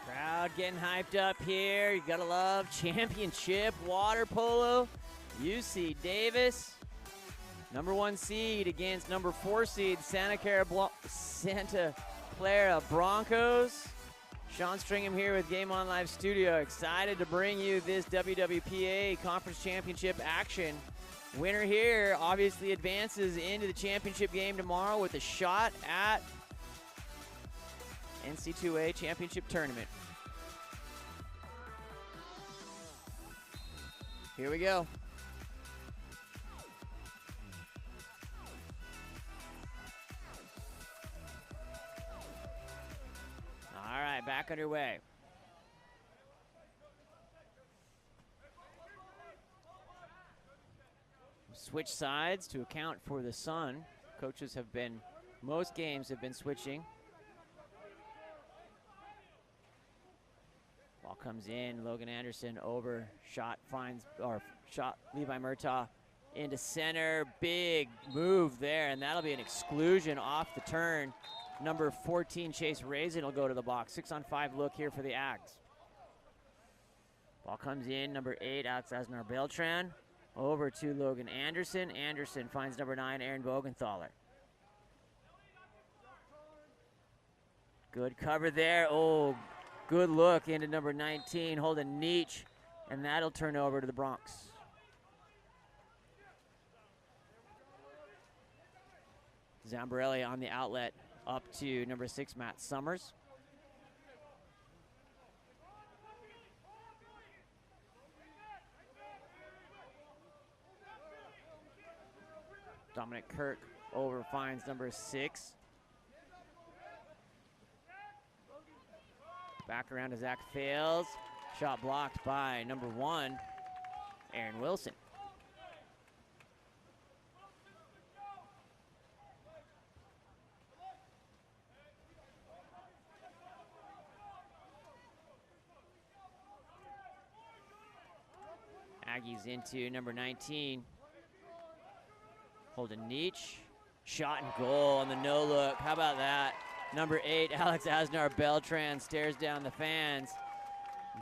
Crowd getting hyped up here. You gotta love championship water polo. UC Davis, number 1 seed against number 4 seed Santa Clara Broncos. Sean Stringham here with Game On Live Studio. Excited to bring you this WWPA Conference Championship action. Winner here obviously advances into the championship game tomorrow with a shot at NCAA Championship Tournament. Here we go. All right, back underway. switch sides to account for the sun. Coaches have been, most games have been switching. Ball comes in, Logan Anderson over, shot Levi Murtaugh into center. Big move there, and that'll be an exclusion off the turn. Number 14, Chase Raisin will go to the box. 6-on-5 look here for the Ags. Ball comes in, number 8, Alex Asnar Beltran. Over to Logan Anderson. Anderson finds number 9, Aaron Bogenthaler. Good cover there. Oh, good look into number 19, Holden Nietzsche, and that'll turn over to the Bronx. Zambarelli on the outlet up to number 6, Matt Summers. Dominic Kirk over finds number 6. Back around to Zach Fales. Shot blocked by number 1, Aaron Wilson. Aggies into number 19, Holden Nietzsche. Shot and goal on the no look. How about that? Number 8, Alex Asnar Beltran stares down the fans.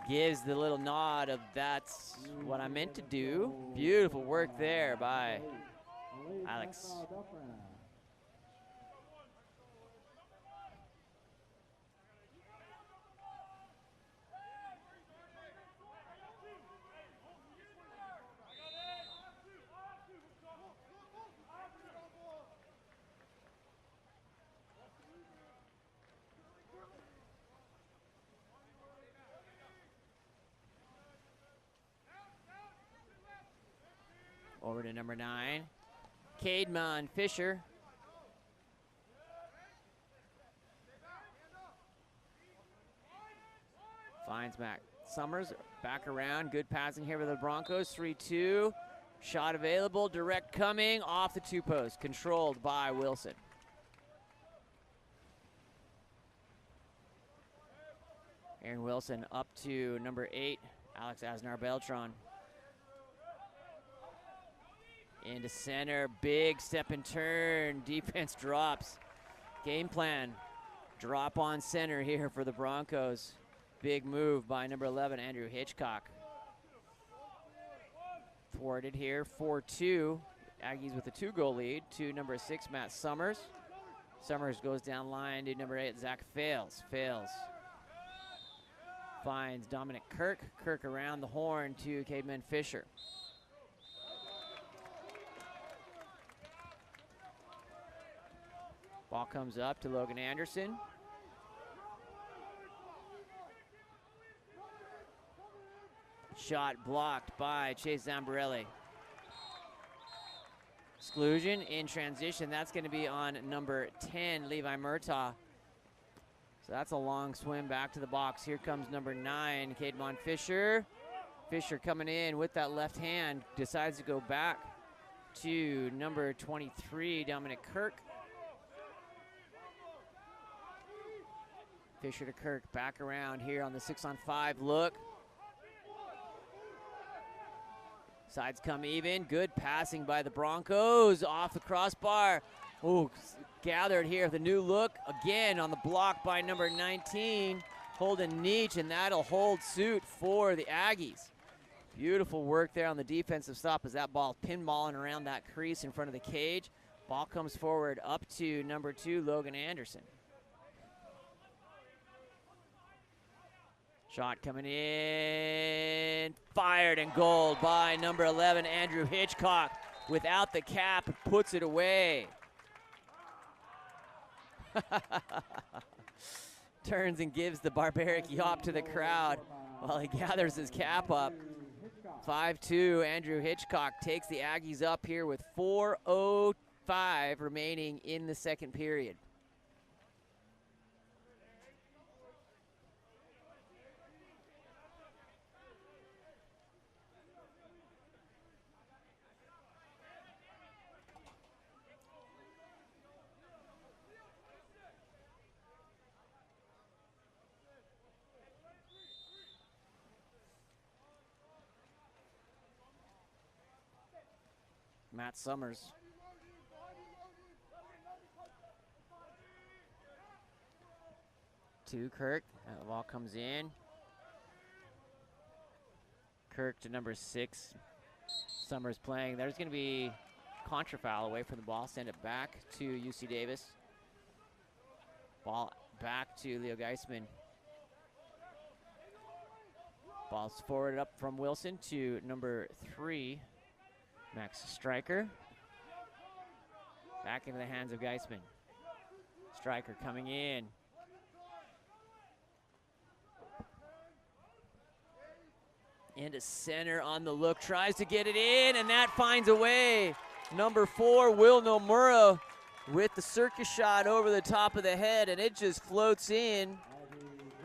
Gives the little nod of that's what I meant to do. Beautiful work there by Alex. Over to number 9, Cademan Fisher. Finds Matt Summers, back around, good passing here with the Broncos, 3-2. Shot available, direct coming, off the 2-post, controlled by Wilson. Aaron Wilson up to number 8, Alex Asnar Beltran. Into center, big step and turn, defense drops. Game plan, drop on center here for the Broncos. Big move by number 11, Andrew Hitchcock. Thwarted here, 4-2. Aggies with a 2-goal lead to number 6, Matt Summers. Summers goes down line to number 8, Zach Fales. Fales finds Dominic Kirk. Kirk around the horn to Cademan Fisher. Ball comes up to Logan Anderson. Shot blocked by Chase Zambarelli. Exclusion in transition. That's going to be on number 10, Levi Murtaugh. So that's a long swim back to the box. Here comes number 9, Cademan Fisher. Fisher coming in with that left hand. Decides to go back to number 23, Dominic Kirk. Fisher to Kirk, back around here on the 6-on-5 look. Sides come even, good passing by the Broncos, off the crossbar. Oh, gathered here, the new look, again on the block by number 19, Holden Nietzsche, and that'll hold suit for the Aggies. Beautiful work there on the defensive stop as that ball pinballing around that crease in front of the cage. Ball comes forward up to number 2, Logan Anderson. Shot coming in, fired and goal by number 11, Andrew Hitchcock. Without the cap, puts it away. Turns and gives the barbaric yawp to the crowd while he gathers his cap up. 5-2, Andrew Hitchcock takes the Aggies up here with 4:05 remaining in the second period. Matt Summers. To Kirk. The ball comes in. Kirk to number 6. Summers playing. There's going to be contra foul away from the ball. Send it back to UC Davis. Ball back to Leo Geisman. Ball's forwarded up from Wilson to number 3, Max Stryker. Back into the hands of Geisman. Stryker coming in. Into center on the look, tries to get it in, and that finds a way. Number 4, Will Nomura, with the circus shot over the top of the head, and it just floats in.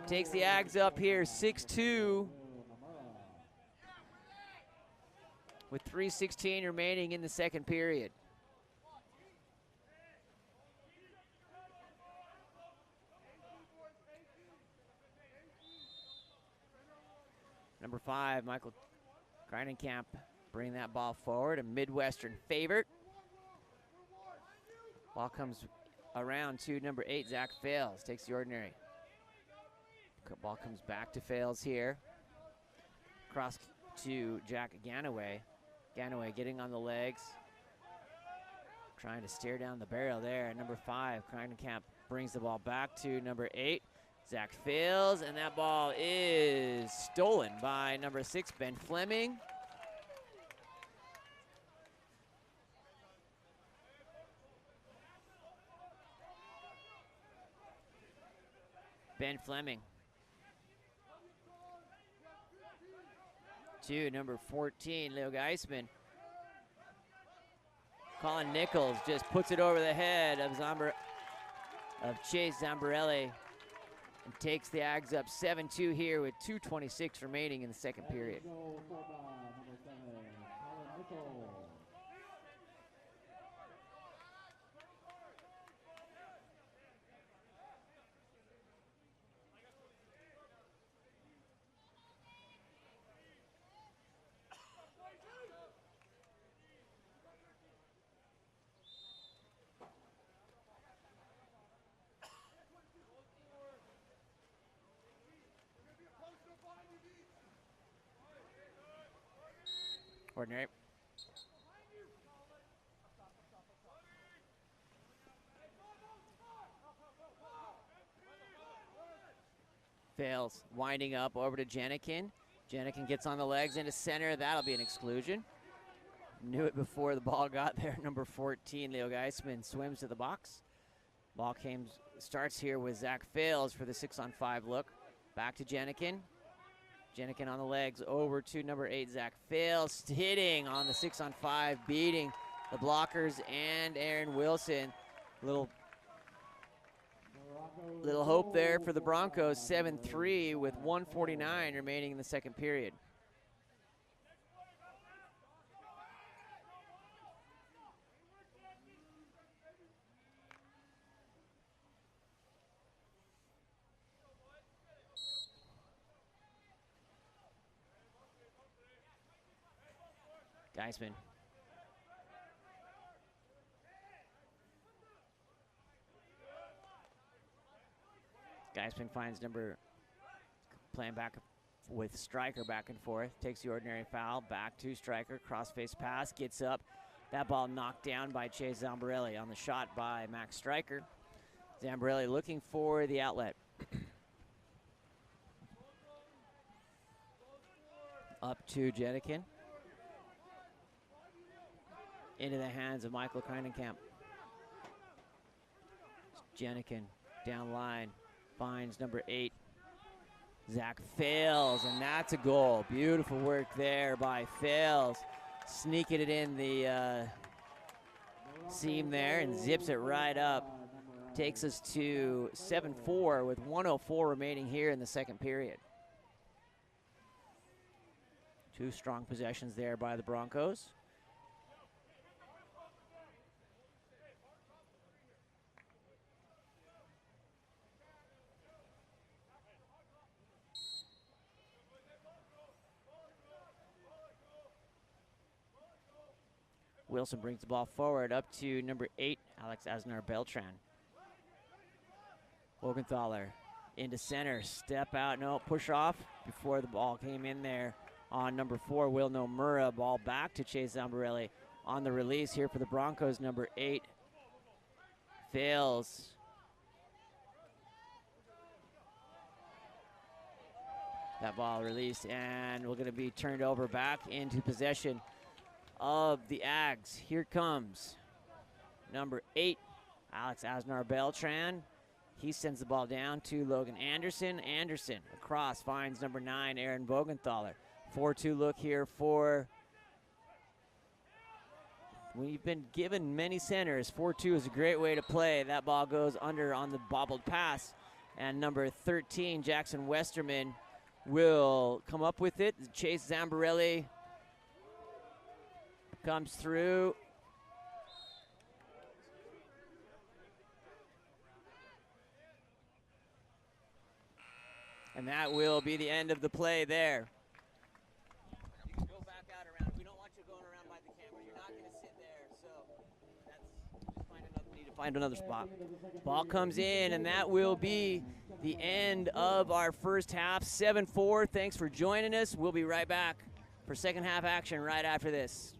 Takes the Ags up here, 6-2. With 3:16 remaining in the second period. Number 5, Michael Greinenkamp, bring that ball forward, a Midwestern favorite. Ball comes around to number 8, Zach Fales, takes the ordinary. Ball comes back to Fales here. Cross to Jack Ganaway. Ganaway getting on the legs. Trying to steer down the barrel there. Number 5, Greinenkamp brings the ball back to number 8. Zach Fales, and that ball is stolen by number 6, Ben Fleming. Ben Fleming. To number 14, Leo Geisman. Colin Nichols just puts it over the head of Chase Zambarelli and takes the Ags up 7-2 here with 2:26 remaining in the second period. Ordinary. Fails, winding up over to Janikin. Janikin gets on the legs into center. That'll be an exclusion. Knew it before the ball got there. Number 14, Leo Geisman, swims to the box. Ball starts here with Zach Fails for the 6-on-5 look. Back to Janikin. Janikin on the legs over to number 8, Zach Fails, hitting on the 6-on-5, beating the blockers and Aaron Wilson. Little hope there for the Broncos, 7-3 with 1:49 remaining in the second period. Geisman. Geisman finds playing back with Stryker back and forth. Takes the ordinary foul, back to Stryker, cross-face pass, gets up. That ball knocked down by Chase Zambarelli on the shot by Max Stryker. Zambarelli looking for the outlet. Up to Jenikin. Into the hands of Michael Greinenkamp. Jenikin down line, finds number 8, Zach Fails, and that's a goal. Beautiful work there by Fails. Sneaking it in the seam there and zips it right up. Takes us to 7-4 with 1:04 remaining here in the second period. Two strong possessions there by the Broncos. Wilson brings the ball forward up to number 8, Alex Asnar Beltran. Vogenthaler into center, step out, no, push off before the ball came in there on number 4, Will Nomura. Ball back to Chase Zambarelli on the release here for the Broncos. Number 8 fails. That ball released, and we're going to be turned over back into possession of the Ags. Here comes number 8, Alex Asnar Beltran. He sends the ball down to Logan Anderson. Anderson across finds number 9, Aaron Vogenthaler. 4-2 look here for, we've been given many centers. 4-2 is a great way to play. That ball goes under on the bobbled pass, and number 13, Jackson Westerman, will come up with it. Chase Zambarelli comes through. And that will be the end of the play there. You can go back out around. We don't want you going around by the camera. You're not going to sit there. So need to find another spot. Ball comes in, and that will be the end of our first half. 7-4. Thanks for joining us. We'll be right back for second half action right after this.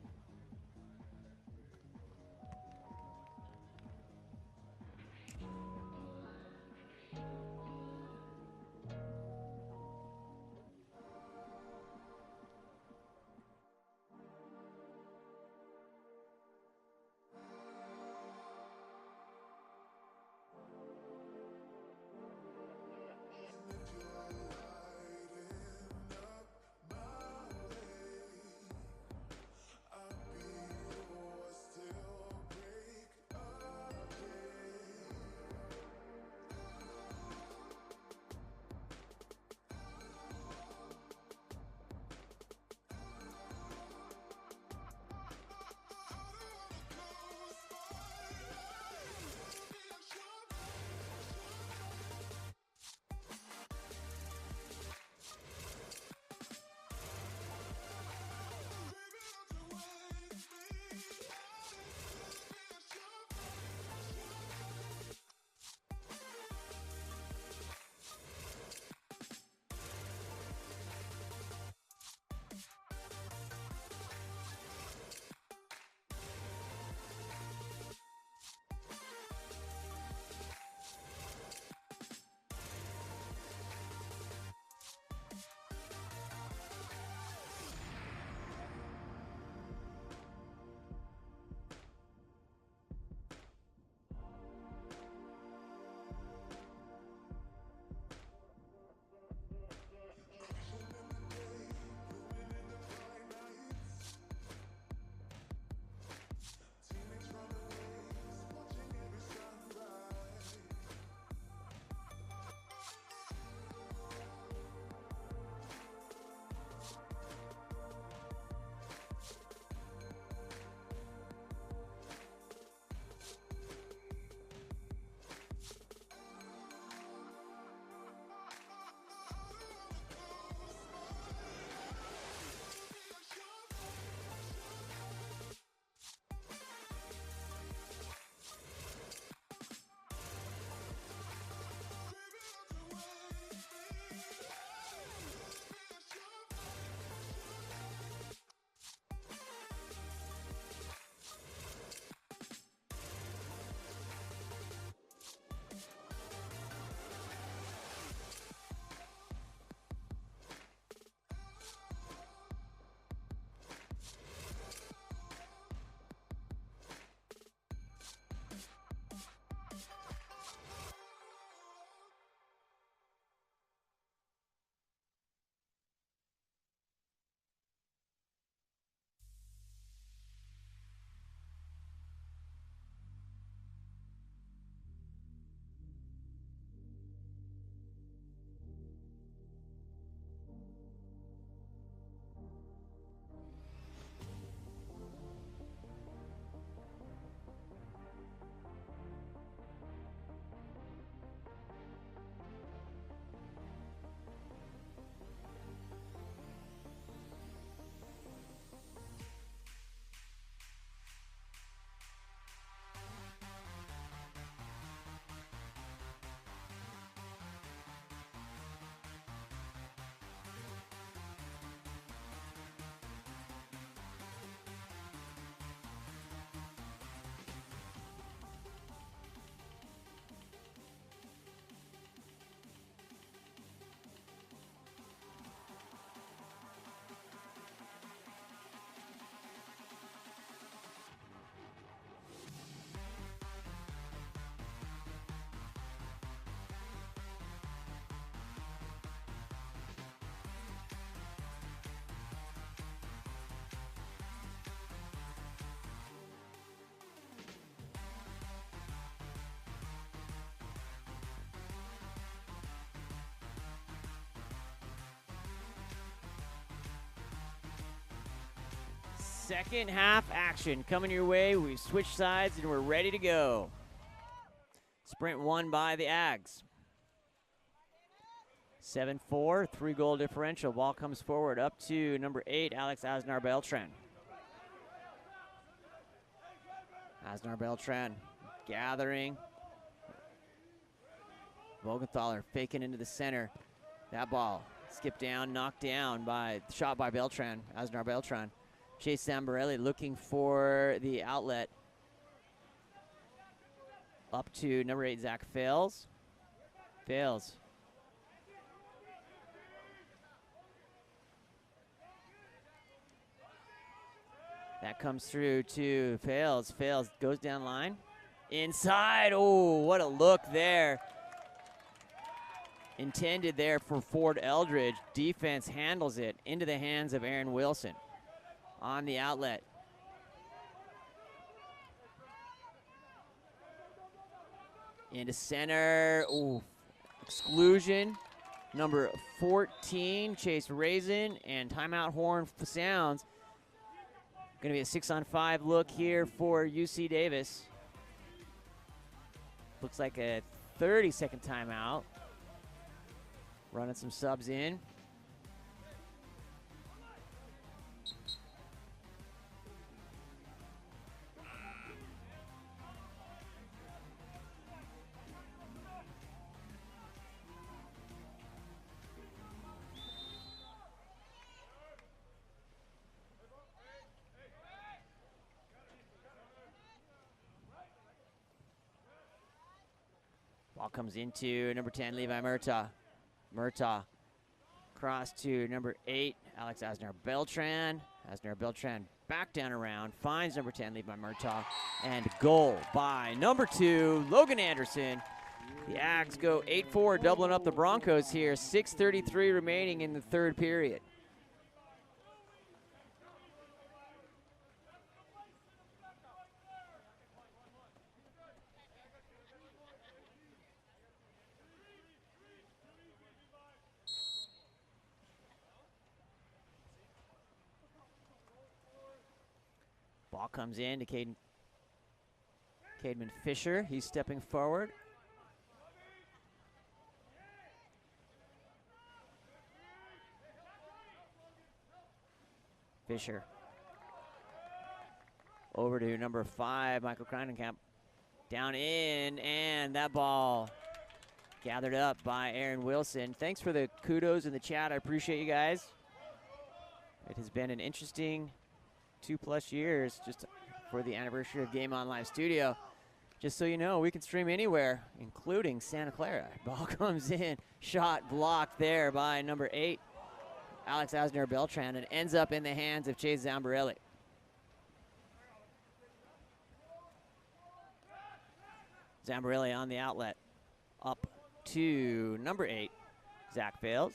Second half action coming your way. We've switched sides and we're ready to go. Sprint won by the Ags. 7-4, 3-goal differential. Ball comes forward up to number 8, Alex Asnar-Beltran. Asnar-Beltran gathering. Vogenthaler faking into the center. That ball skipped down, knocked down by, shot by Beltran, Asnar-Beltran. Chase Zambarelli looking for the outlet. Up to number 8, Zach Fales. Fales. That comes through to Fales. Fales goes down line. Inside. Oh, what a look there. Intended there for Ford Eldridge. Defense handles it into the hands of Aaron Wilson on the outlet. Into center. Ooh, exclusion. Number 14, Chase Raisin, and timeout horn sounds. Going to be a 6-on-5 look here for UC Davis. Looks like a 30-second timeout. Running some subs in. Ball comes into number 10, Levi Murtaugh. Murtaugh cross to number 8, Alex Asnar-Beltran. Asnar-Beltran back down around, finds number 10, Levi Murtaugh, and goal by number 2, Logan Anderson. The Ags go 8-4, doubling up the Broncos here. 6:33 remaining in the third period. Ball comes in to Caden Fisher. He's stepping forward. Fisher. Over to number 5, Michael Kreinenkamp. Down in, and that ball gathered up by Aaron Wilson. Thanks for the kudos in the chat. I appreciate you guys. It has been an interesting 2+ years just for the anniversary of Game On Live Studio. Just so you know, we can stream anywhere, including Santa Clara. Ball comes in, shot blocked there by number 8, Alex Asnar-Beltran, and ends up in the hands of Chase Zambarelli. Zambarelli on the outlet, up to number 8, Zach Fales.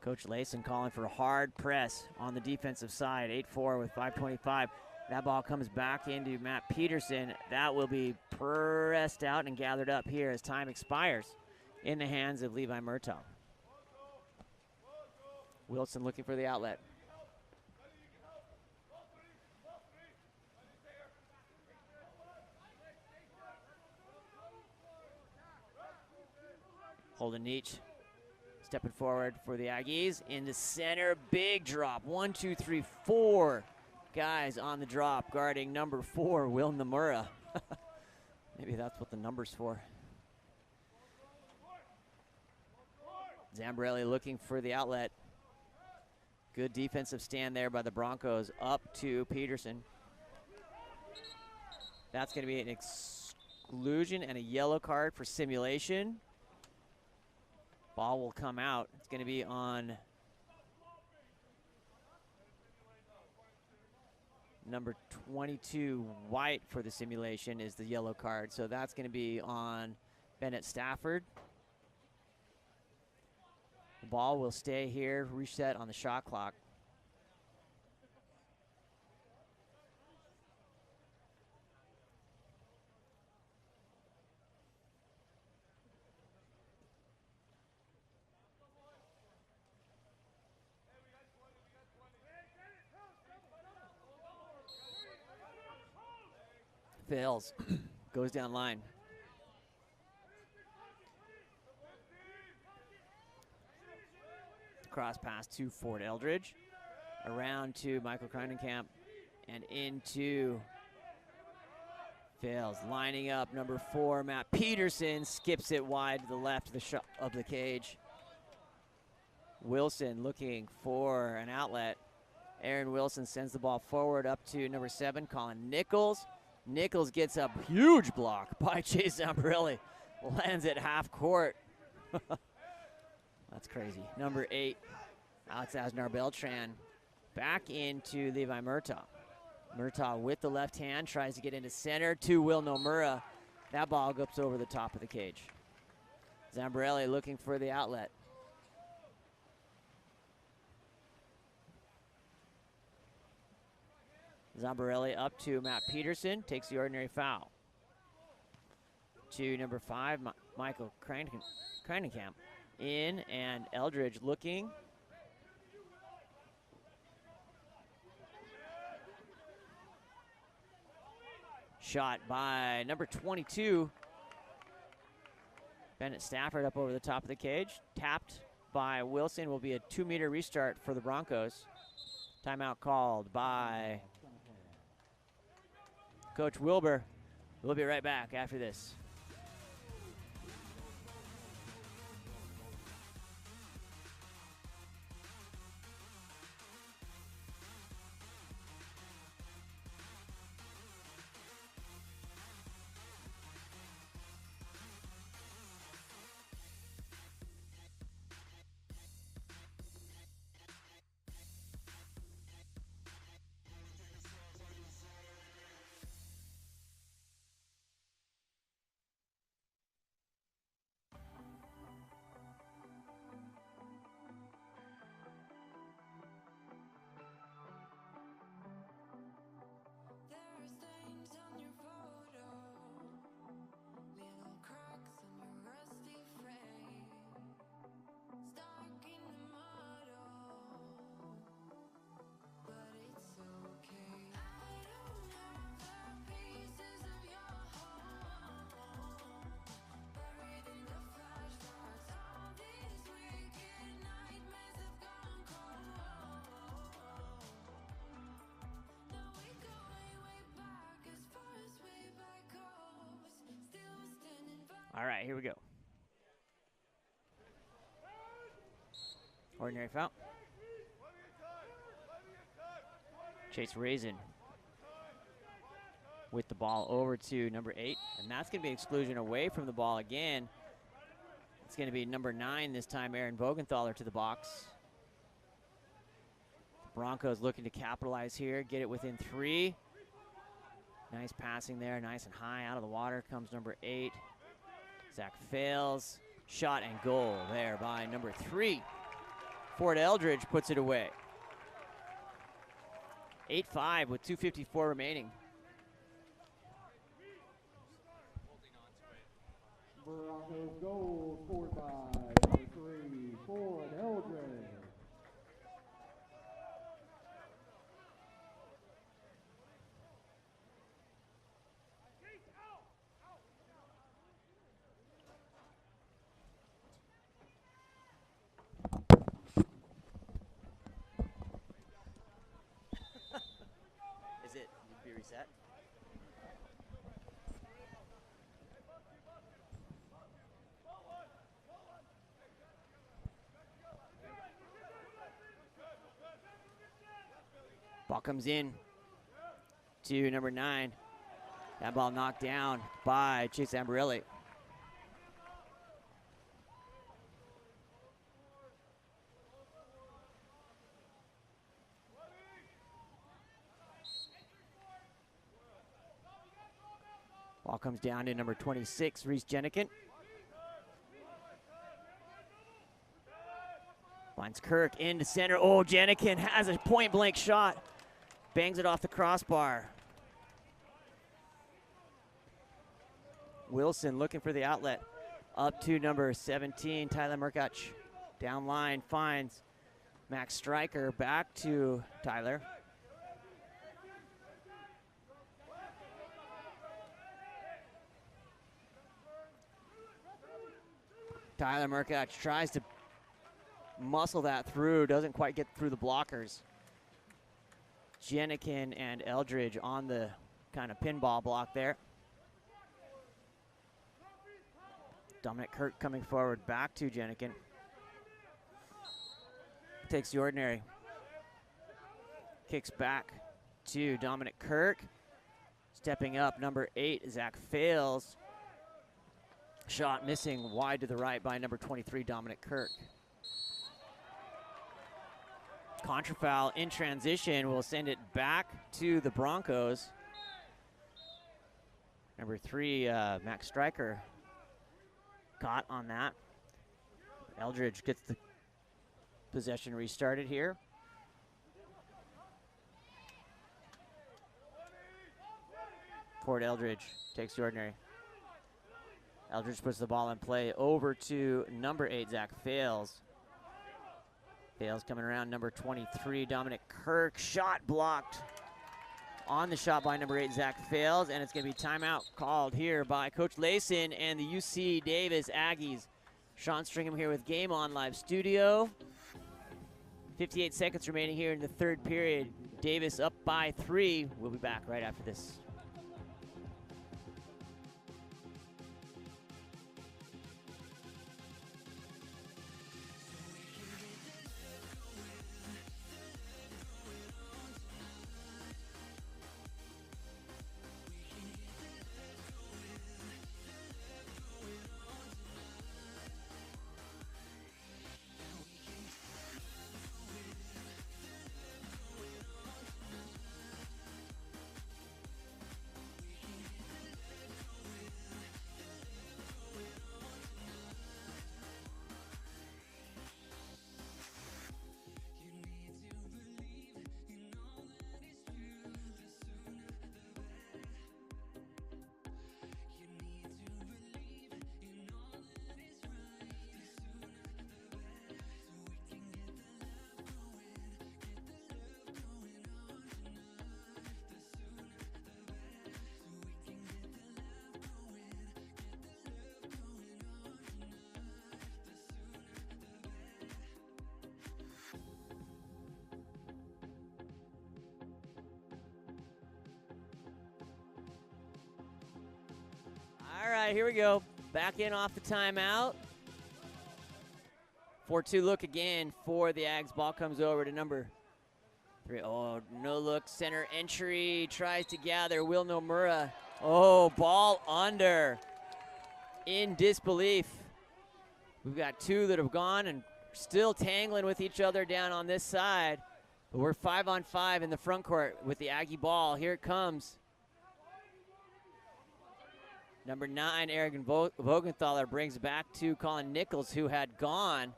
Coach Layson calling for a hard press on the defensive side. 8-4 with 5:25. That ball comes back into Matt Peterson. That will be pressed out and gathered up here as time expires in the hands of Levi Murtaugh. Wilson looking for the outlet. Holden Neach stepping forward for the Aggies. Into center, big drop. 1, 2, 3, 4 guys on the drop guarding number 4, Will Nomura. Maybe that's what the number's for. Zambarelli looking for the outlet. Good defensive stand there by the Broncos. Up to Peterson. That's going to be an exclusion and a yellow card for simulation. Ball will come out. It's going to be on number 22, White, for the simulation is the yellow card. So that's going to be on Bennett Stafford. The ball will stay here, reset on the shot clock. Fails. Goes down line. Cross pass to Ford Eldridge. Around to Michael Kreinenkamp. And into Fails. Lining up number 4, Matt Peterson. Skips it wide to the left of the shot of the cage. Wilson looking for an outlet. Aaron Wilson sends the ball forward up to number 7, Colin Nichols. Nichols gets a huge block by Chase Zambarelli. Lands at half court. That's crazy. Number 8, Alex Asnar-Beltran. Back into Levi Murtaugh. Murtaugh with the left hand, tries to get into center to Will Nomura. That ball goes over the top of the cage. Zambarelli looking for the outlet. Zambarelli up to Matt Peterson, takes the ordinary foul. To number 5, Michael Kreinenkamp. In, and Eldridge looking. Shot by number 22, Bennett Stafford up over the top of the cage. Tapped by Wilson. Will be a 2-meter restart for the Broncos. Timeout called by Coach Wilbur. We'll be right back after this. All right, here we go. Ordinary foul. Chase Raisin with the ball over to number 8, and that's going to be exclusion away from the ball again. It's going to be number 9 this time, Aaron Vogenthaler to the box. Broncos looking to capitalize here, get it within 3. Nice passing there, nice and high out of the water comes number 8. Zach Fails, shot and goal there by number 3. Ford Eldridge puts it away. 8-5 with 2:54 remaining. Broncos goal scored by number 3, Ford Eldridge. Is it be reset? Ball comes in to number 9. That ball knocked down by Chase Zambarelli. Ball comes down to number 26, Reese Jenikin. Finds Kirk into center. Oh, Jenikin has a point-blank shot. Bangs it off the crossbar. Wilson looking for the outlet. Up to number 17, Tyler Merkach. Down line, finds Max Stryker. Back to Tyler. Tyler Murkach tries to muscle that through, doesn't quite get through the blockers. Jenikin and Eldridge on the kind of pinball block there. Dominic Kirk coming forward, back to Jenikin. Takes the ordinary. Kicks back to Dominic Kirk. Stepping up, number 8, Zach Fales. Shot missing wide to the right by number 23, Dominic Kirk. Contrafoul in transition will send it back to the Broncos. Number 3, Max Stryker caught on that. Eldridge gets the possession restarted here. Ford Eldridge takes the ordinary. Eldridge puts the ball in play over to number 8, Zach Fales. Fales coming around, number 23, Dominic Kirk. Shot blocked on the shot by number 8, Zach Fales, and it's going to be timeout called here by Coach Layson and the UC Davis Aggies. Sean Stringham here with Game On Live Studio. 58 seconds remaining here in the third period. Davis up by 3. We'll be back right after this. All right, here we go. Back in off the timeout. 4-2 look again for the Ags. Ball comes over to number 3. Oh, no look. Center entry. Tries to gather. Will Nomura. Oh, ball under. In disbelief. We've got 2 that have gone and still tangling with each other down on this side. But we're 5-on-5 in the front court with the Aggie ball. Here it comes. Number 9, Eric Vogenthaler brings back to Colin Nichols, who had gone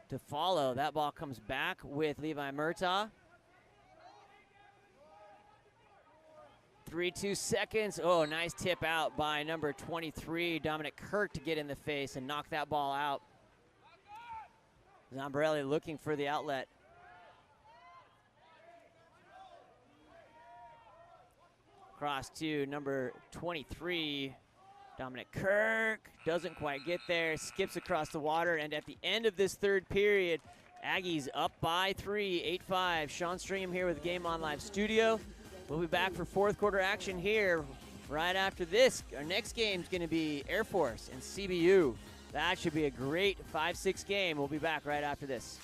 to follow. That ball comes back with Levi Murtaugh. 3-2 seconds. Oh, nice tip out by number 23, Dominic Kirk, to get in the face and knock that ball out. Zambrelli looking for the outlet. Cross to number 23, Dominic Kirk. Doesn't quite get there, skips across the water, and at the end of this third period, Aggies up by 3, 8-5. Sean Stringham here with Game On Live Studio. We'll be back for fourth quarter action here right after this. Our next game is going to be Air Force and CBU. That should be a great 5-6 game. We'll be back right after this.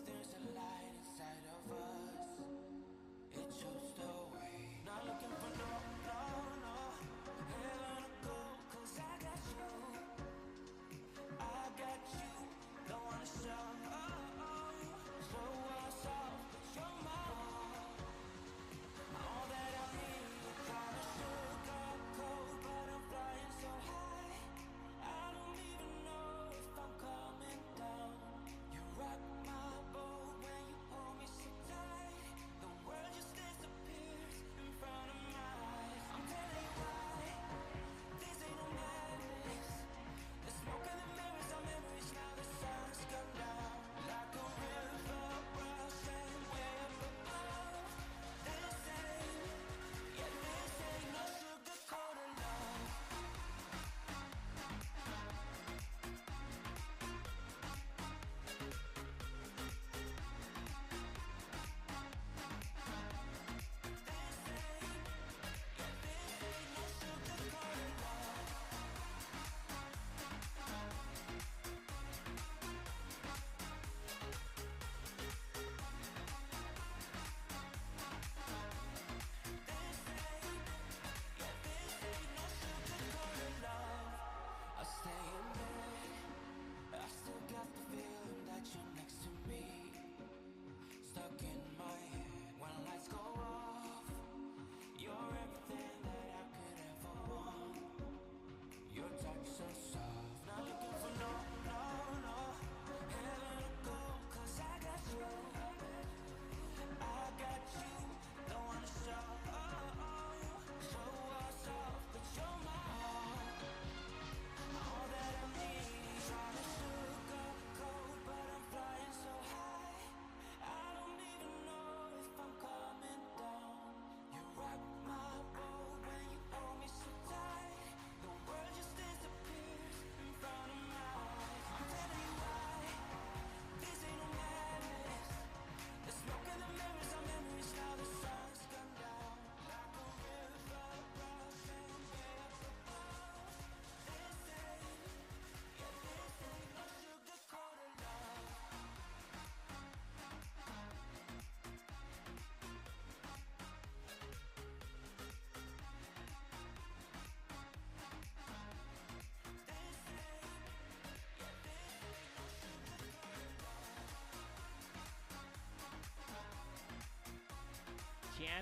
There's a light inside of us. It shows the way. Not looking for no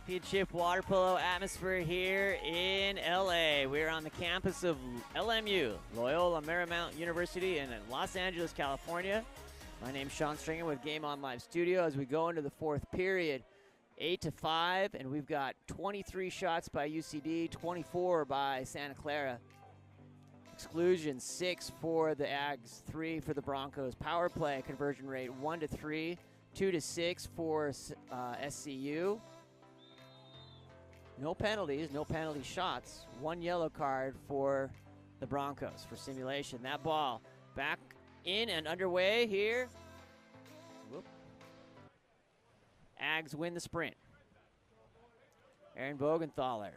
Championship water polo atmosphere here in LA. We're on the campus of LMU, Loyola Marymount University in Los Angeles, California. My name's Sean Stringer with Game On Live Studio as we go into the fourth period, 8-5, and we've got 23 shots by UCD, 24 by Santa Clara. Exclusion 6 for the Ags, 3 for the Broncos. Power play conversion rate 1-3, 2-6 for SCU. No penalties, no penalty shots. 1 yellow card for the Broncos for simulation. That ball back in and underway here. Whoop. Ags win the sprint. Aaron Bogenthaler.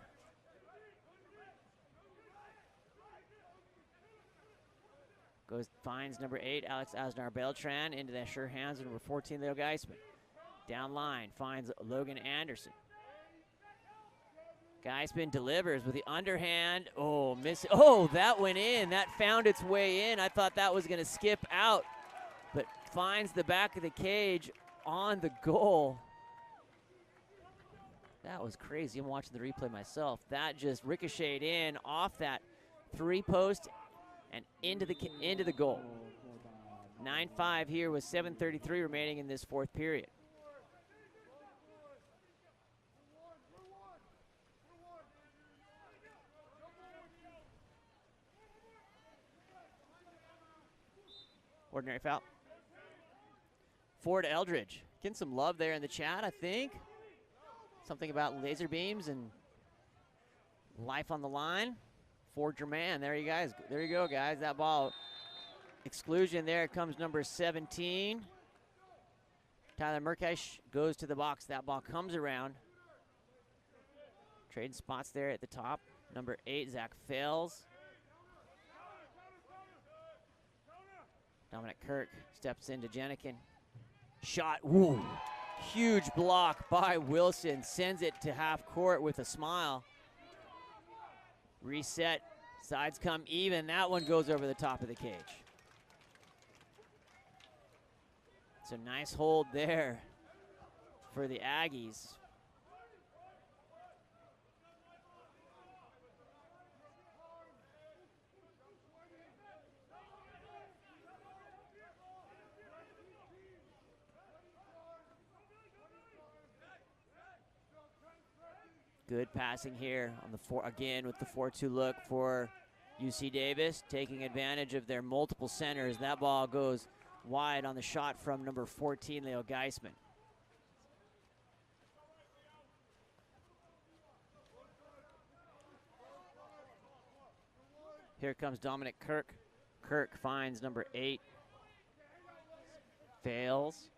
Finds number 8, Alex Asnar-Beltran, into the sure hands of number 14, Leo Geisman. Down line, finds Logan Anderson. Geisman delivers with the underhand. Oh, miss. Oh, that went in. That found its way in. I thought that was going to skip out, but finds the back of the cage on the goal. That was crazy. I'm watching the replay myself. That just ricocheted in off that 3-post and into the goal. 9-5 here with 7:33 remaining in this fourth period. Ordinary foul. Ford Eldridge. Getting some love there in the chat, I think. Something about laser beams and life on the line. Ford Germain, there you go, guys. That ball, exclusion there. Comes number 17. Tyler Murkesh goes to the box. That ball comes around. Trading spots there at the top. Number 8, Zach Fales. Dominic Kirk steps into Jenikin. Shot, woo. Huge block by Wilson. Sends it to half court with a smile. Reset, sides come even. That one goes over the top of the cage. It's a nice hold there for the Aggies. Good passing here on the again with the 4-2 look for UC Davis, taking advantage of their multiple centers. That ball goes wide on the shot from number 14, Leo Geisman. Here comes Dominic Kirk. Kirk finds number 8. Fails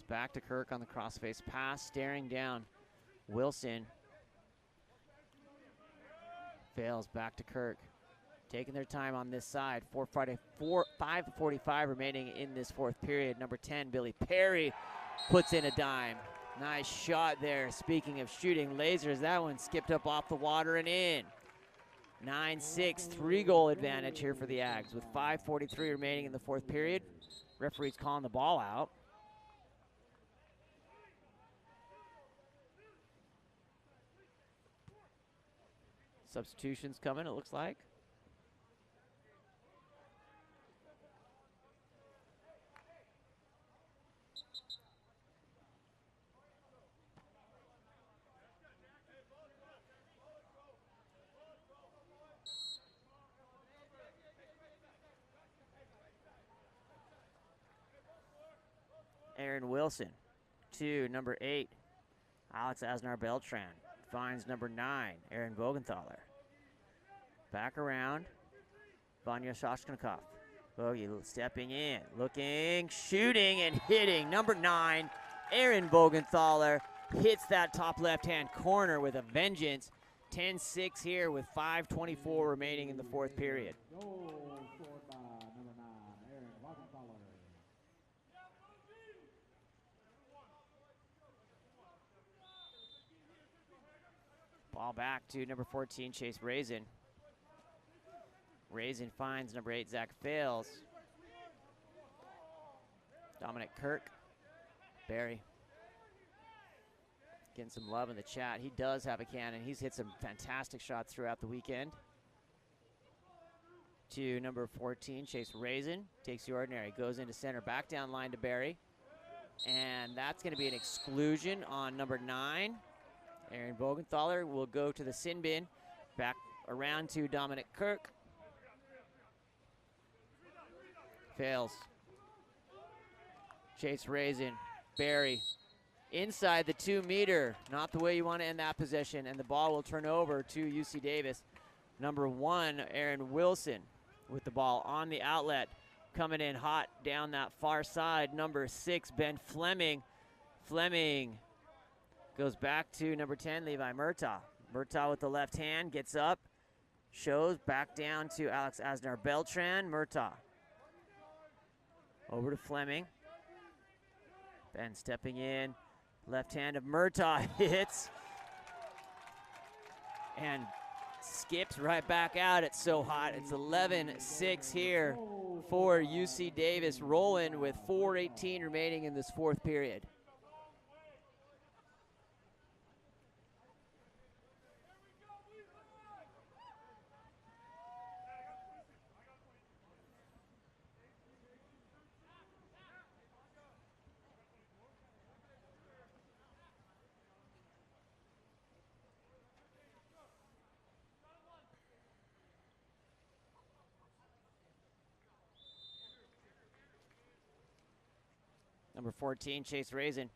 back to Kirk on the crossface pass, staring down Wilson. Fails back to Kirk. Taking their time on this side. 5:45 remaining in this fourth period. Number 10, Billy Perry, puts in a dime. Nice shot there. Speaking of shooting lasers, that one skipped up off the water and in. 9-6, 3-goal advantage here for the Ags with 5:43 remaining in the fourth period. Referee's calling the ball out. Substitutions coming, it looks like. Aaron Wilson to number 8, Alex Asnar-Beltran. Finds number 9, Aaron Bogenthaler. Back around, Vanya Shoshnikov. Bogey stepping in, looking, shooting, and hitting. Number 9, Aaron Bogenthaler hits that top left-hand corner with a vengeance. 10-6 here with 5:24 remaining in the fourth period. Goal scored by number 9, Aaron Bogenthaler. Ball back to number 14, Chase Raisin. Raisin finds number 8, Zach Fales. Dominic Kirk. Barry. Getting some love in the chat. He does have a cannon. He's hit some fantastic shots throughout the weekend. To number 14, Chase Raisin. Takes the ordinary, goes into center, back down line to Barry. And that's going to be an exclusion on number 9. Aaron Bogenthaler will go to the sin bin. Back around to Dominic Kirk. Fails. Chase Raisin, Barry. Inside the 2-meter, not the way you want to end that possession, and the ball will turn over to UC Davis. Number 1, Aaron Wilson with the ball on the outlet, coming in hot down that far side. Number 6, Ben Fleming. Fleming goes back to number 10, Levi Murtaugh. Murtaugh with the left hand, gets up, shows back down to Alex Asnar-Beltran. Murtaugh over to Fleming. Ben stepping in. Left hand of Murtaugh hits and skips right back out. It's so hot. It's 11-6 here for UC Davis, rolling with 4:18 remaining in this 4th period. Number 14, Chase Raisin.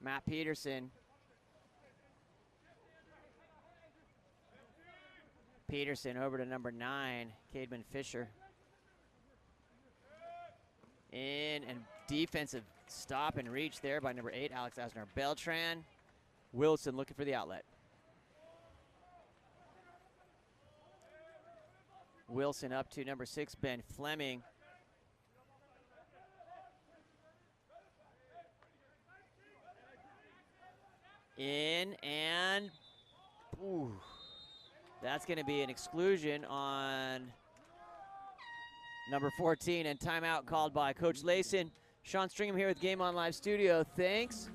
Matt Peterson. Peterson over to number 9, Cademan Fisher. In and defensive stop and reach there by number 8, Alex Asnar-Beltran. Wilson looking for the outlet. Wilson up to number 6, Ben Fleming. In and, ooh, that's going to be an exclusion on number 14, and timeout called by Coach Layson. Sean Stringham here with Game On Live Studio. Thanks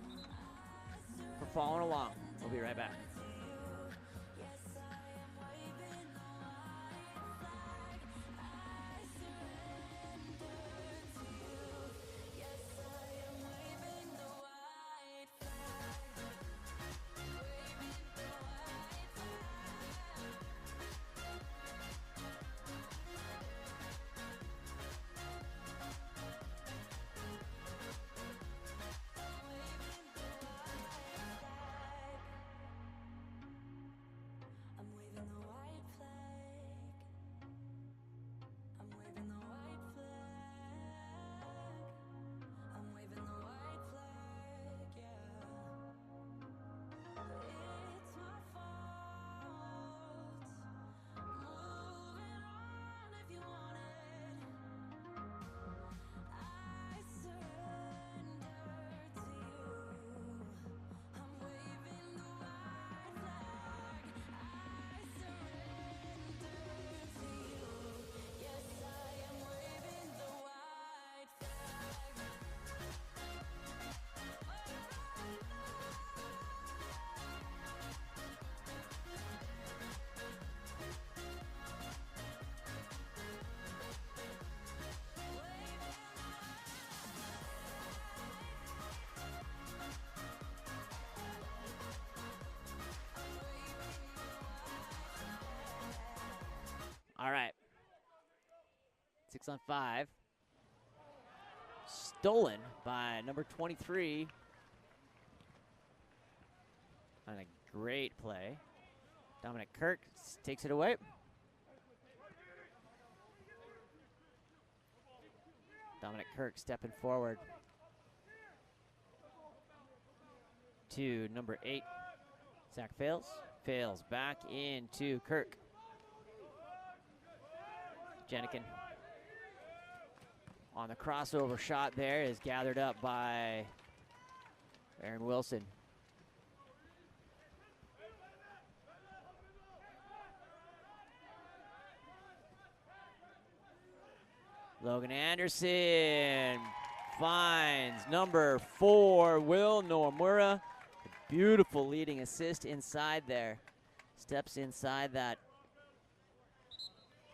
for following along. We'll be right back. All right. 6 on 5. Stolen by number 23. On a great play. Dominic Kirk takes it away. Dominic Kirk stepping forward to number 8. Zach Fails. Fails back into Kirk. Jenikin on the crossover shot there is gathered up by Aaron Wilson. Logan Anderson finds number 4, Will Nomura. Beautiful leading assist inside there. Steps inside that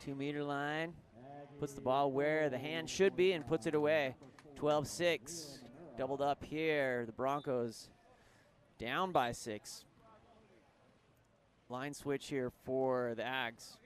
2-meter line. Puts the ball where the hand should be and puts it away. 12-6. Doubled up here. The Broncos down by 6. Line switch here for the Ags.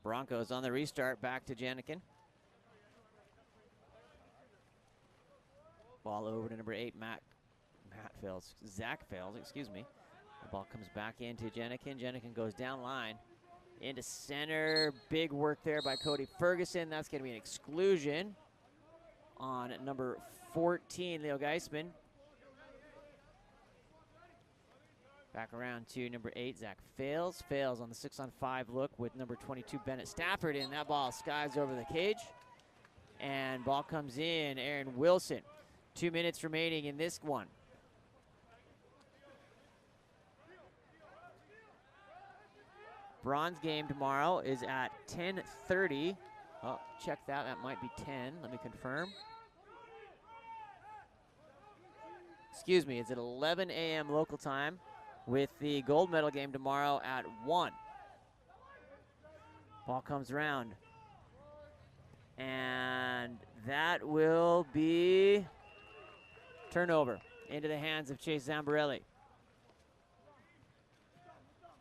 Broncos on the restart, back to Janikin. Ball over to number 8, Zach Fails, excuse me. The ball comes back into Janikin. Janikin goes down line into center. Big work there by Cody Ferguson. That's going to be an exclusion on number 14, Leo Geisman. Back around to number 8, Zach Fails. Fails on the 6-on-5 look with number 22, Bennett Stafford, and that ball skies over the cage. And ball comes in, Aaron Wilson. 2 minutes remaining in this one. Bronze game tomorrow is at 10:30. Oh, check that, that might be 10, let me confirm. Excuse me, it's at 11 a.m. local time, with the gold medal game tomorrow at 1. Ball comes around. And that will be turnover into the hands of Chase Zambarelli.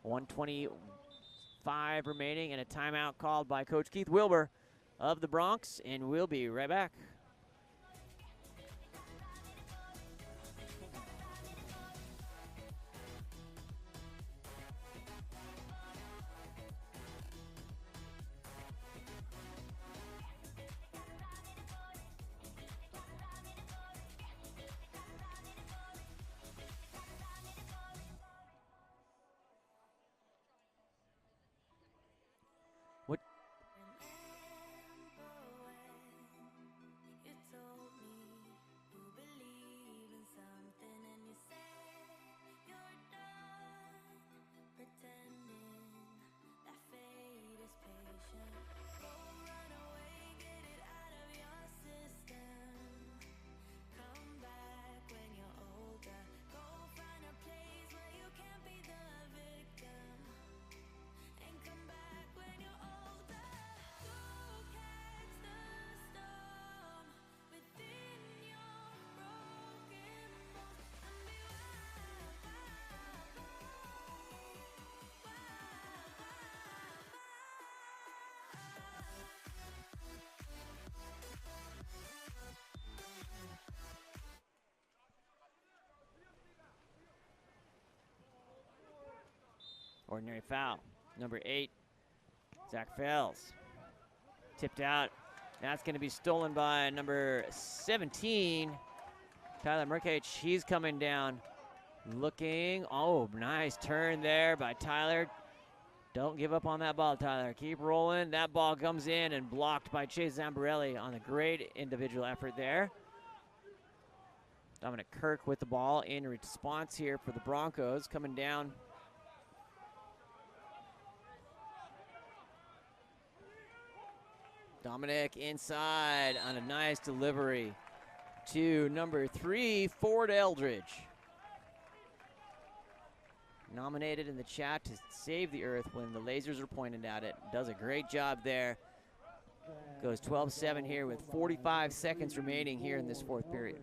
1:25 remaining and a timeout called by Coach Keith Wilbur of the Bronx, and we'll be right back. Ordinary foul. Number 8, Zach Fails. Tipped out. That's going to be stolen by number 17, Tyler Murkage. He's coming down. Looking. Oh, nice turn there by Tyler. Don't give up on that ball, Tyler. Keep rolling. That ball comes in and blocked by Chase Zambarelli on a great individual effort there. Dominic Kirk with the ball in response here for the Broncos, coming down. Dominic inside on a nice delivery to number 3, Ford Eldridge. Nominated in the chat to save the earth when the lasers are pointed at it. Does a great job there. Goes 12-7 here with 45 seconds remaining here in this fourth period.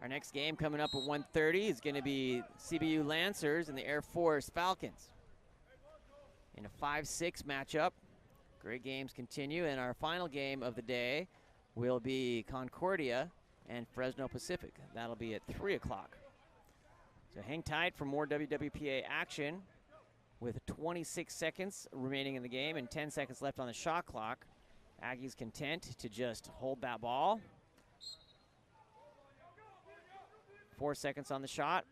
Our next game coming up at 1:30 is going to be CBU Lancers and the Air Force Falcons in a 5-6 matchup. Great games continue, and our final game of the day will be Concordia and Fresno Pacific. That'll be at 3 o'clock. So hang tight for more WWPA action with 26 seconds remaining in the game and 10 seconds left on the shot clock. Aggies content to just hold that ball. 4 seconds on the shot.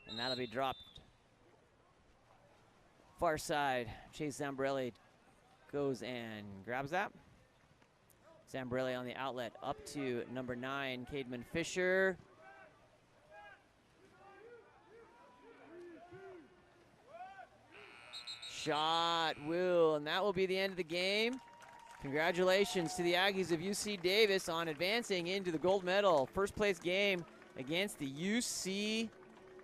And that'll be dropped. Far side, Chase Zambrelli goes and grabs that. Zambrelli on the outlet up to number 9, Cademan Fisher. Shot will, and that will be the end of the game. Congratulations to the Aggies of UC Davis on advancing into the gold medal. First place game against the UC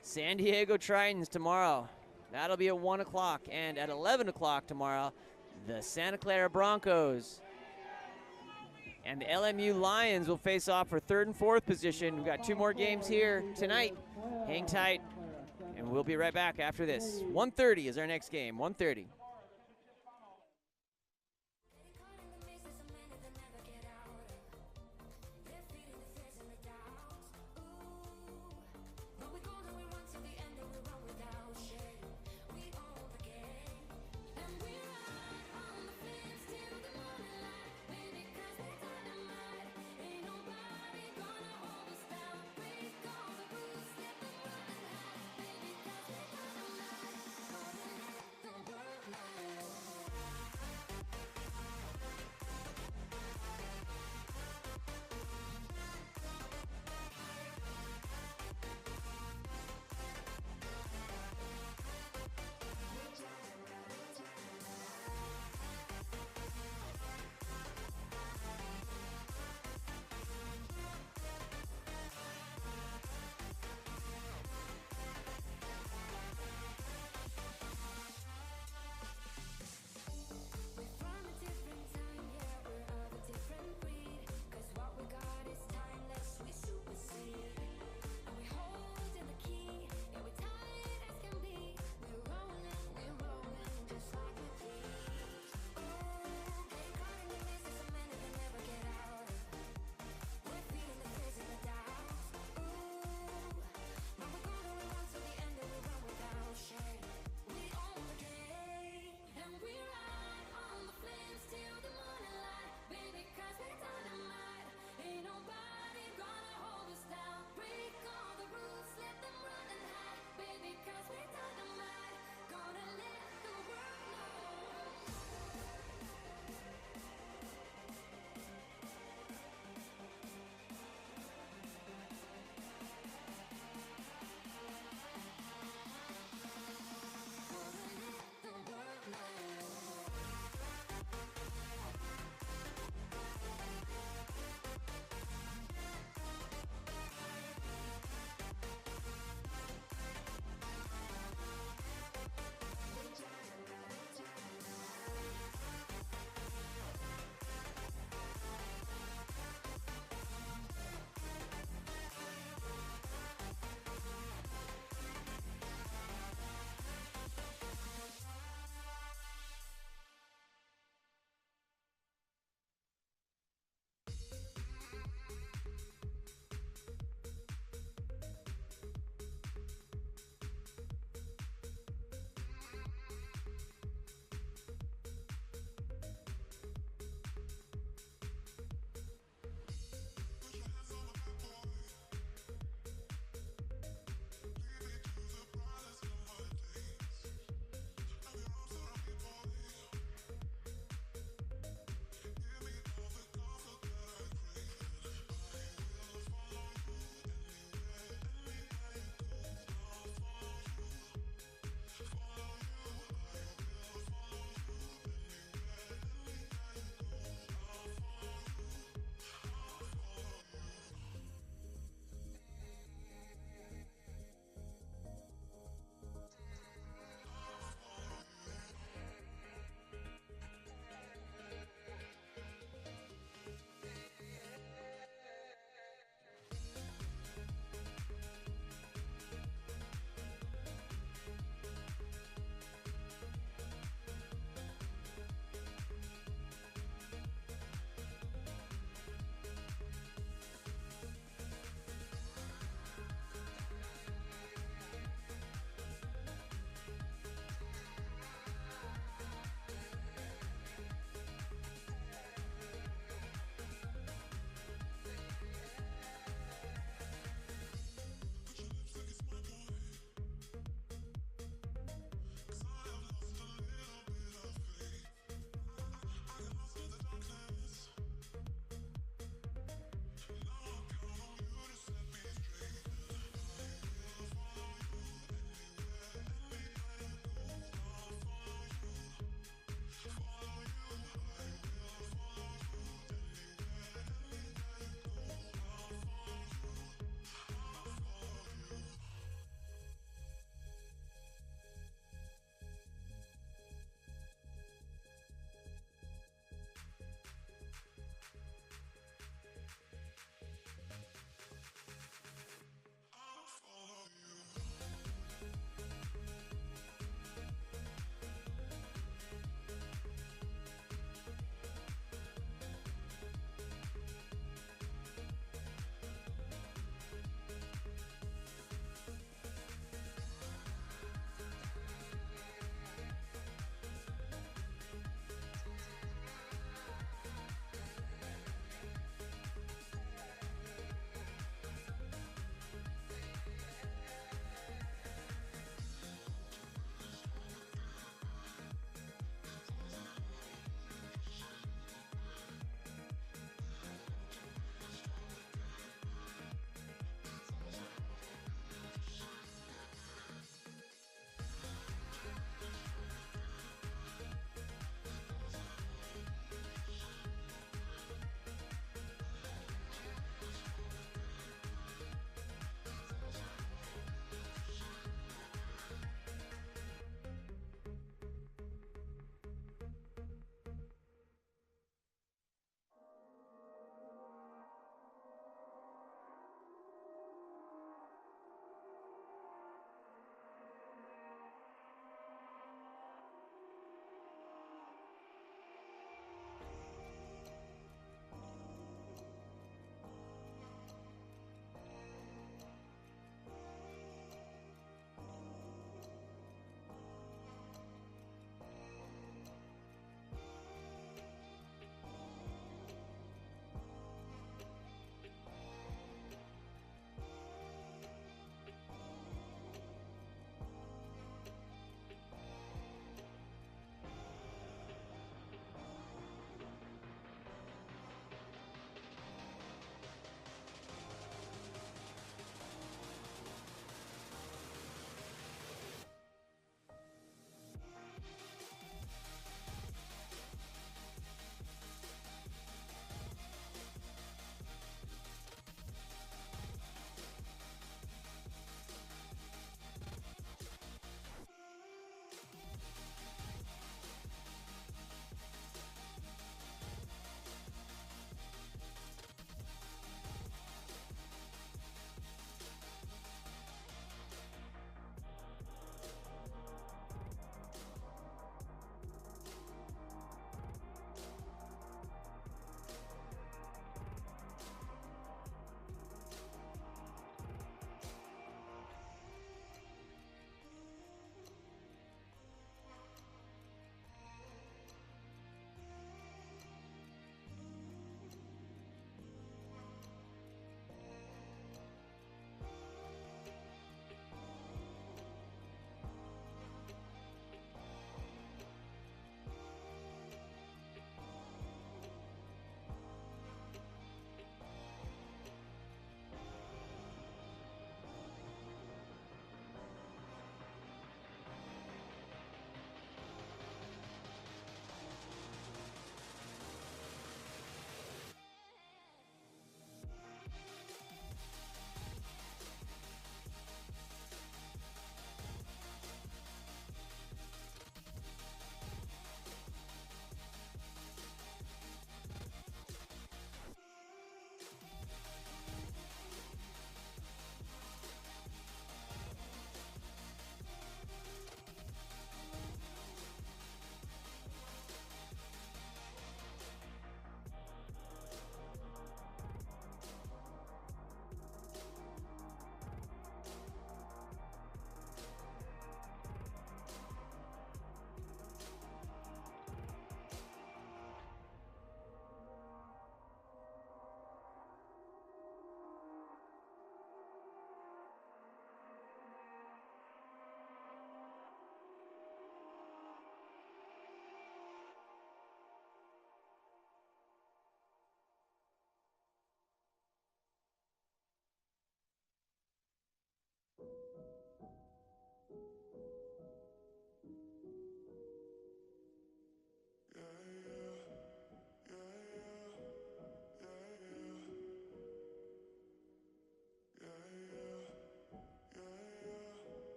San Diego Tritons tomorrow. That'll be at 1 o'clock, and at 11 o'clock tomorrow, the Santa Clara Broncos and the LMU Lions will face off for 3rd and 4th position. We've got 2 more games here tonight. Hang tight, and we'll be right back after this. 1:30 is our next game, 1:30.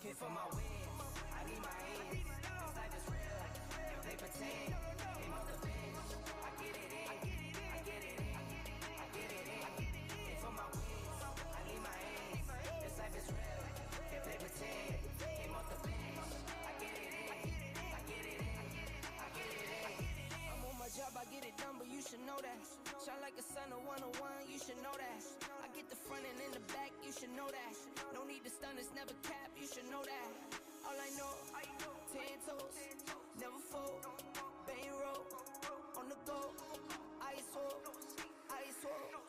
Hit for my wins, I need my ends. This life is real, if they pretend. Came off the bench, I get it in, I get it in, I get it in. Hit for my wins, I need my ends. This life is real, if they pretend. Came off the bench, I get it in, I get it in, I get it in. I'm on my job, I get it done, but you should know that. Shine like a sun, a 101, you should know that. I get the front and in the back, you should know that. No need to stun, it's never cap, you should know that. All I know, 10 toes, never fold. Bang roll, on the go. Ice roll, ice roll,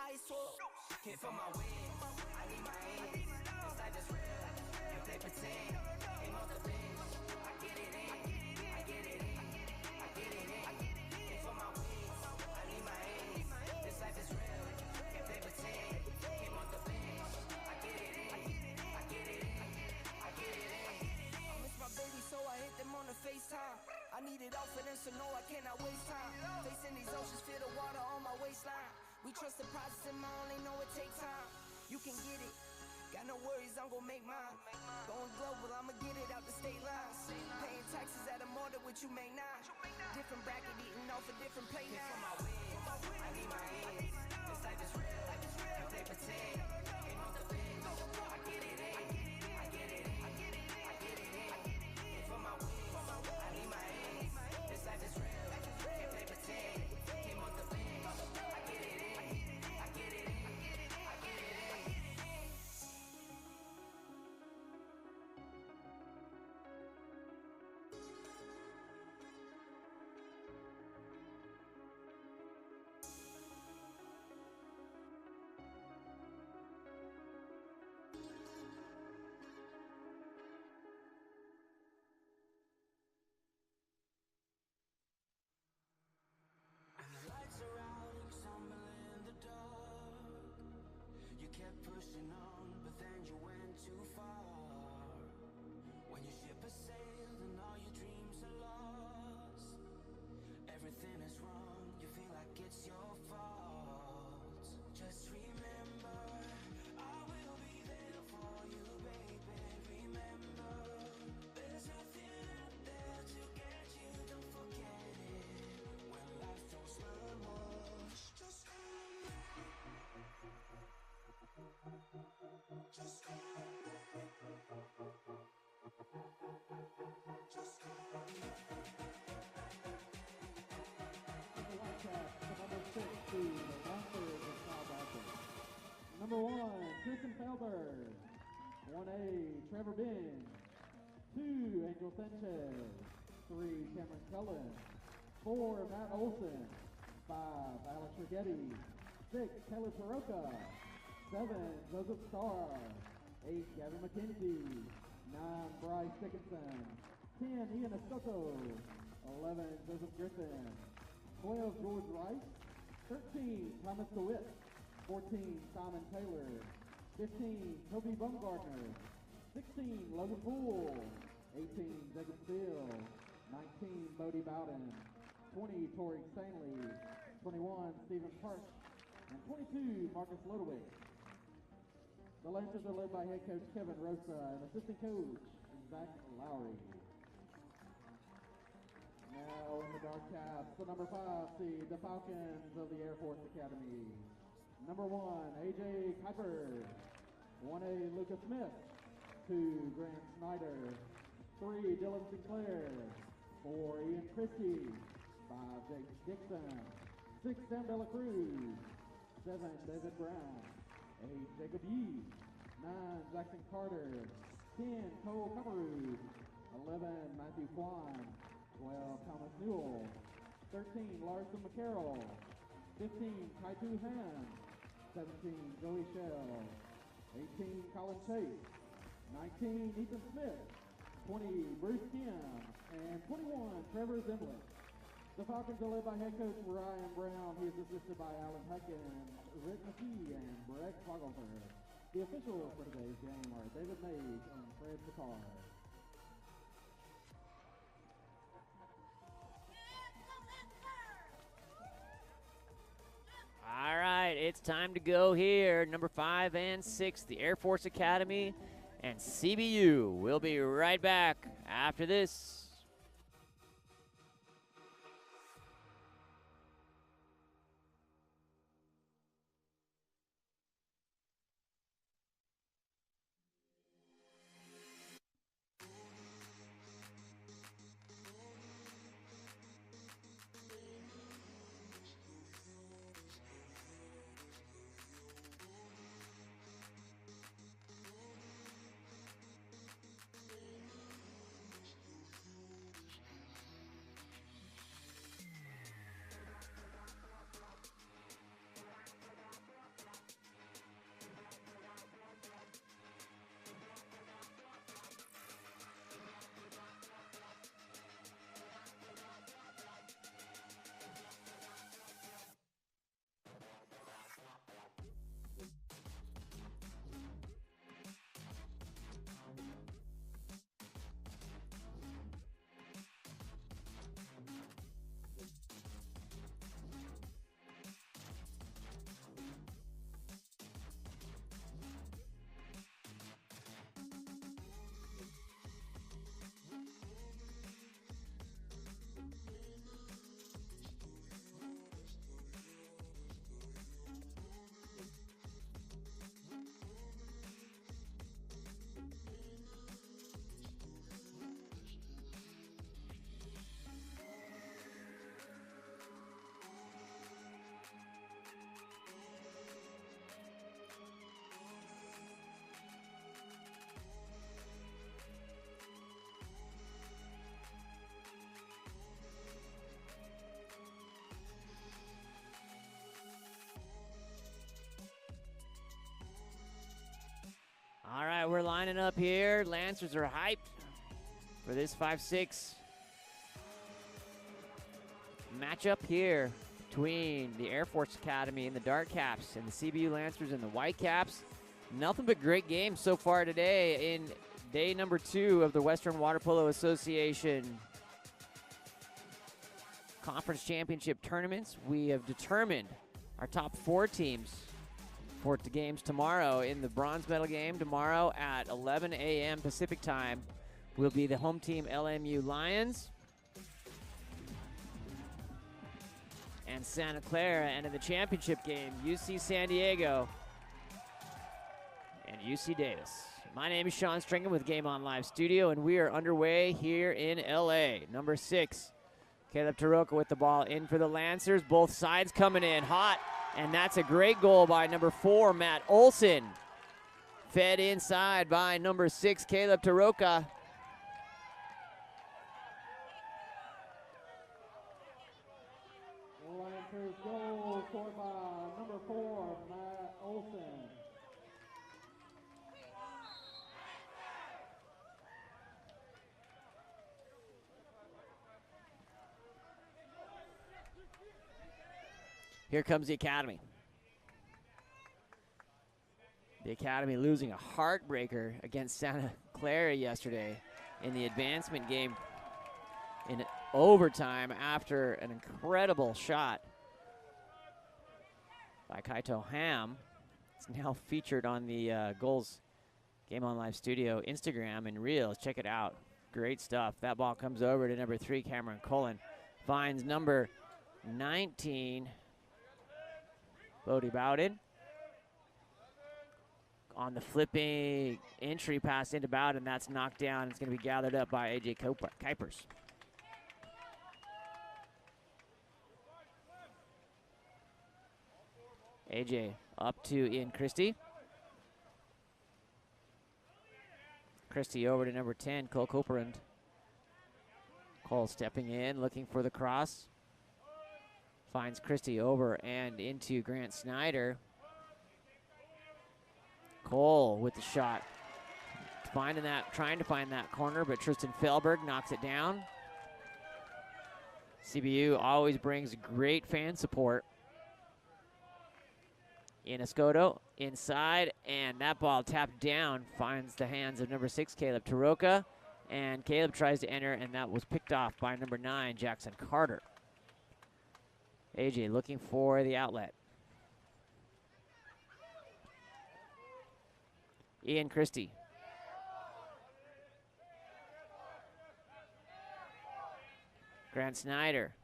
ice roll. Hit for my wins, I need my ends. This life is real, if they pretend. Came off the bench, I get it in, I get it in, I get it in. Hit for my wins, I need my ends. This life is real, if they pretend. Came off the bench, I get it in, I get it in, I get it in. I miss my baby, so I hit them on the FaceTime. I need it all for them, so no, I cannot waste time. Facing these oceans, feel the water on my waistline. We trust the process and my only know it take time. You can get it, got no worries, I'm gon' make mine. Going global, I'ma get it out the state lines. Paying taxes at a more than what you make now. Different bracket, eating off a different plate now. For my wins, I need my ends. This life is real, if they pretend. Came off the bench, I get it in, I get it in, I get it in. Hit for my wins, I need my ends. This life is real, if they pretend. Came off the bench, I get it in, I get it in, I get it in. And the lights are out, you stumble in the dark. You kept pushing on, but then you went too far. When your ship has sailed and all your dreams are lost, everything is wrong, you feel like it's your fault. Just remember, I will be there for you, baby. Remember, there's nothing out there to get you, don't forget it. When life don't smile much, just call me. Just call me. Just call me. The white cap, the number 6 seed, the Lancers of South Africa. Number 1, Tristan Felberg. 1A, Trevor Binns. 2, Angel Sanchez. 3, Cameron Cullen. 4, Matt Olson. 5, Alex Rigetti. 6, Taylor Soroka. 7, Joseph Starr. 8, Gavin McKenzie. 9, Bryce Dickinson. 10, Ian Escoto. 11, Joseph Griffin. 12, George Rice. 13, Thomas DeWitt. 14, Simon Taylor. 15, Toby Bumgardner. 16, Logan Poole. 18, Jacob Steele. 19, Bodie Bowden. 20, Tori Stanley. 21, Stephen Parks. And 22, Marcus Lodewick. The Lancers are led by head coach Kevin Rosa and assistant coach Zach Lowry. Now in the dark caps, the number 5 seed, the Falcons of the Air Force Academy. Number 1, AJ Kuiper. 1A, Lucas Smith. 2, Grant Snyder. 3, Dylan Sinclair. 4, Ian Christie. 5, Jake Dixon. 6, Sam Dela Cruz. 7, David Brown. 8, Jacob Yee. 9, Jackson Carter. 10, Cole Cameroon. 11, Matthew Kwan. 12, Thomas Newell. 13, Larson McCarroll. 15, Kaitu Han. 17, Joey Shell. 18, Colin Chase. 19, Ethan Smith. 20, Bruce Kim. And 21, Trevor Zimblick. The Falcons are led by head coach Ryan Brown. He is assisted by Alan Huckins, Rick McKee, and Brett Fogelfer. The officials for today's game are David Mays and Fred McCarr. All right, it's time to go here. Number 5 and 6, the Air Force Academy and CBU. We'll be right back after this. All right, we're lining up here. Lancers are hyped for this 5-6 matchup here between the Air Force Academy and the Dark Caps and the CBU Lancers and the White Caps. Nothing but great games so far today in day number 2 of the Western Water Polo Association Conference Championship tournaments. We have determined our top 4 teams for the games tomorrow. In the bronze medal game tomorrow at 11 a.m. Pacific time will be the home team LMU Lions and Santa Clara, and in the championship game UC San Diego and UC Davis. My name is Sean Stringham with Game On Live Studio, and we are underway here in LA. Number 6, Caleb Taroka with the ball in for the Lancers. Both sides coming in hot. And that's a great goal by number 4, Matt Olson. Fed inside by number 6, Caleb Taroka. Lancers goal scored by number 4, Matt Olson. Here comes the Academy. The Academy losing a heartbreaker against Santa Clara yesterday in the advancement game in overtime after an incredible shot by Kaito Ham. It's now featured on the Goals Game On Live Studio Instagram and Reels. Check it out. Great stuff. That ball comes over to number 3, Cameron Cullen. Finds number 19, Bodie Bowden. On the flipping entry pass into Bowden, that's knocked down. It's going to be gathered up by A.J. Kuipers. A.J. up to Ian Christie. Christie over to number 10, Cole Copeland. Cole stepping in, looking for the cross. Finds Christie over and into Grant Snyder. Cole with the shot. Trying to find that corner, but Tristan Felberg knocks it down. CBU always brings great fan support. Inescoto inside, and that ball tapped down, finds the hands of number 6, Caleb Taroka, and Caleb tries to enter, and that was picked off by number 9, Jackson Carter. AJ looking for the outlet. Ian Christie. Grant Snyder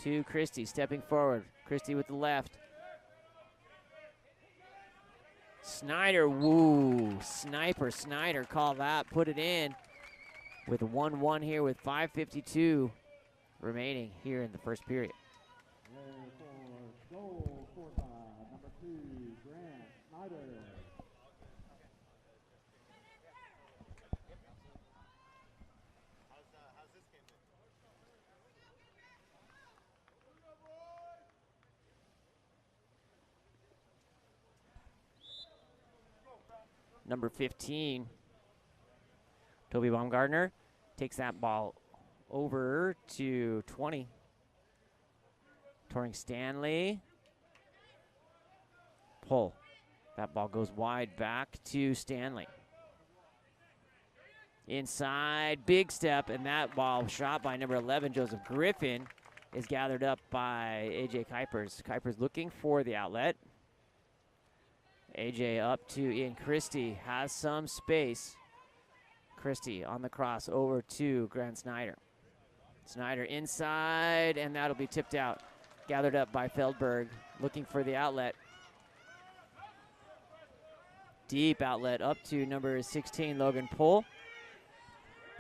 to Christie, stepping forward. Christie with the left. Snyder, woo, sniper Snyder, call that, put it in with 1-1 here with 5:52 remaining here in the first period. Goal scored by number 2, Grant Snyder. Number 15, Toby Baumgartner, takes that ball over to 20. Touring Stanley. Pull. That ball goes wide back to Stanley. Inside, big step, and that ball shot by number 11, Joseph Griffin, is gathered up by AJ Kuipers. Kuipers looking for the outlet. AJ up to Ian Christie, has some space. Christie on the cross over to Grant Snyder. Snyder inside, and that'll be tipped out. Gathered up by Feldberg, looking for the outlet. Deep outlet up to number 16, Logan Pohl.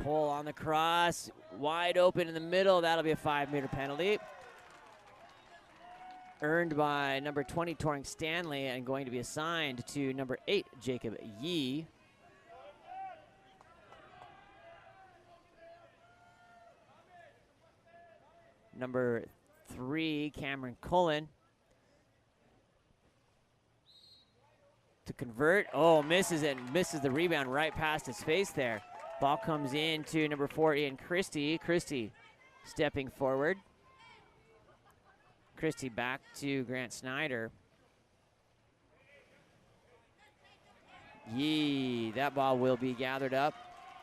Pohl on the cross, wide open in the middle. That'll be a 5-meter penalty. Earned by number 20, Touring Stanley, and going to be assigned to number 8, Jacob Yee. Number 3, Cameron Cullen. To convert, oh, misses it, misses the rebound right past his face there. Ball comes in to number 4, Ian Christie. Christie stepping forward. Christie back to Grant Snyder. Yee, that ball will be gathered up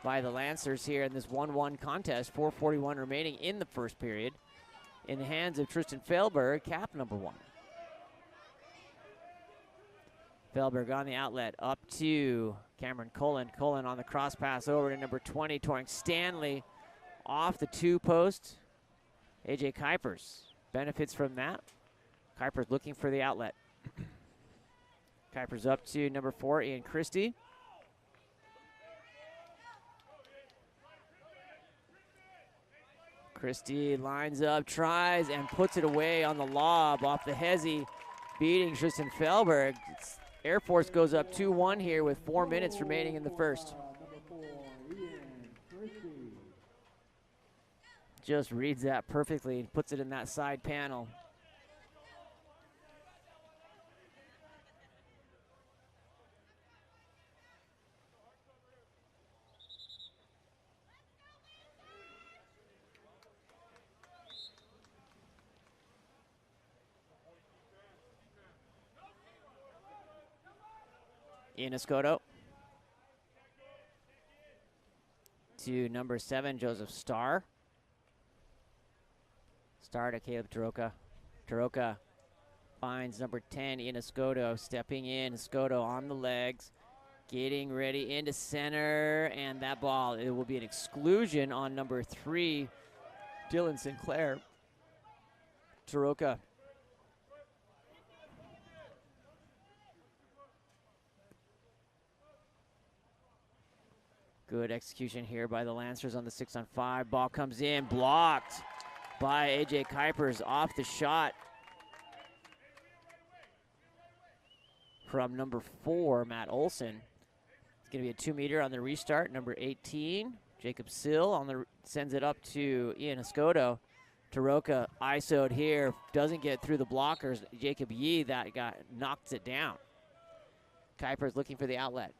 by the Lancers here in this 1-1 contest. 4:41 remaining in the first period. In the hands of Tristan Feldberg, cap number 1. Feldberg on the outlet, up to Cameron Cullen. Cullen on the cross pass over to number 20, Touring Stanley. Off the 2-post, AJ Kuipers benefits from that. Kuipers looking for the outlet. Kuipers up to number 4, Ian Christie. Christie lines up, tries, and puts it away on the lob off the hezzy, beating Tristan Feldberg. Air Force goes up 2-1 here with 4 minutes remaining in the first. Just reads that perfectly and puts it in that side panel. Inescoto to number 7, Joseph Starr. Starr to Caleb Taroka. Taroka finds number 10, Inescoto, stepping in. Inescoto on the legs, getting ready into center, and that ball, it will be an exclusion on number 3, Dylan Sinclair. Taroka. Good execution here by the Lancers on the 6-on-5. Ball comes in, blocked by AJ Kuipers off the shot from number 4, Matt Olson. going to be a 2-meter on the restart. Number 18, Jacob Sill sends it up to Ian Escoto. Taroka ISO'd here, doesn't get through the blockers. Jacob Yee knocks it down. Kuiper's looking for the outlet.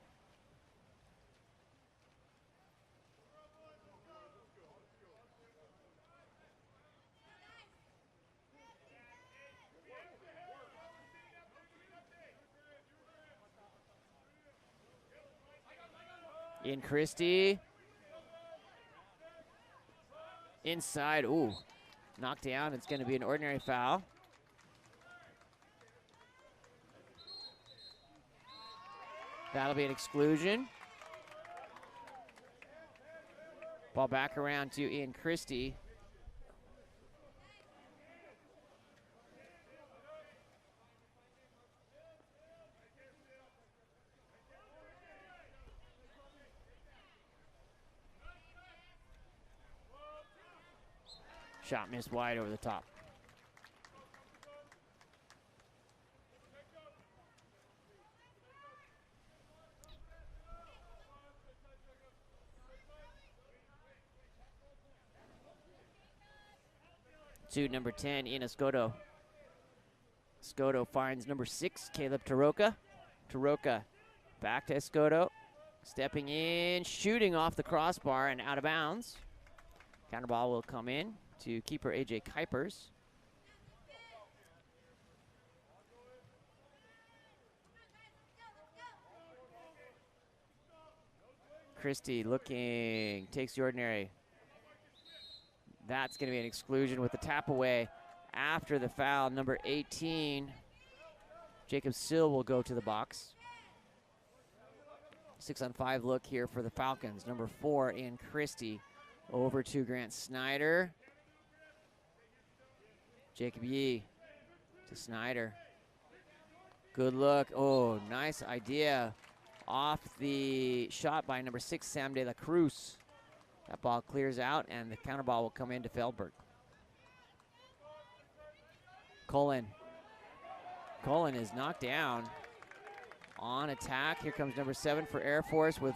Ian Christie. Inside, ooh, knocked down. It's going to be an ordinary foul. That'll be an exclusion. Ball back around to Ian Christie. Shot missed wide over the top. To number 10, Ian Escoto. Escoto finds number 6, Caleb Taroka. Taroka back to Escoto. Stepping in, shooting off the crossbar and out of bounds. Counter ball will come in to keeper AJ Kuipers. Christie looking, takes the ordinary. That's going to be an exclusion with the tap away after the foul. Number 18, Jacob Sill will go to the box. 6-on-5 look here for the Falcons. Number 4, Ian Christie over to Grant Snyder. Jacob Yee to Snyder. Good look. Oh, nice idea. Off the shot by number 6, Sam De La Cruz. That ball clears out, and the counter ball will come into Feldberg. Cullen is knocked down on attack. Here comes number 7 for Air Force with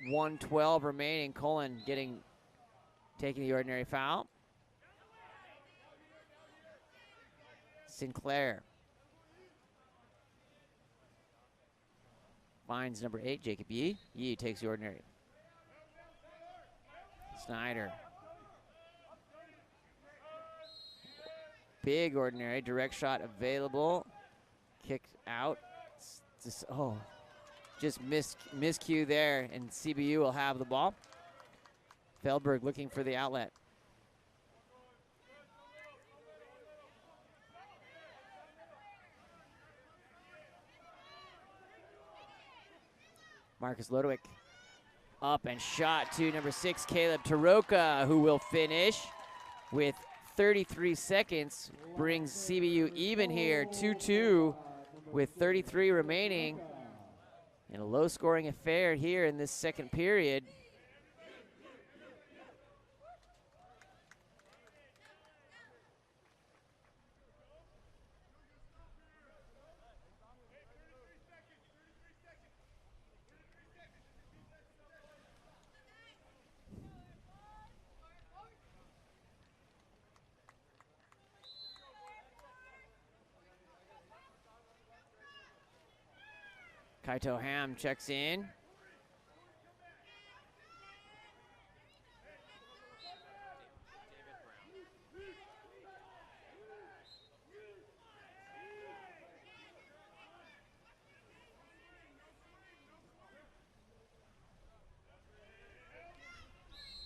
1:12 remaining. Cullen taking the ordinary foul. Sinclair finds number 8, Jacob Yee. Yee takes the ordinary. Snyder. Big ordinary, direct shot available. Kicked out. Just miscue there, and CBU will have the ball. Feldberg looking for the outlet. Marcus Lodowick up and shot to number 6, Caleb Taroka, who will finish with 33 seconds. Brings CBU even here, 2-2 with 33 remaining. In a low-scoring affair here in this second period. Kaito Ham checks in.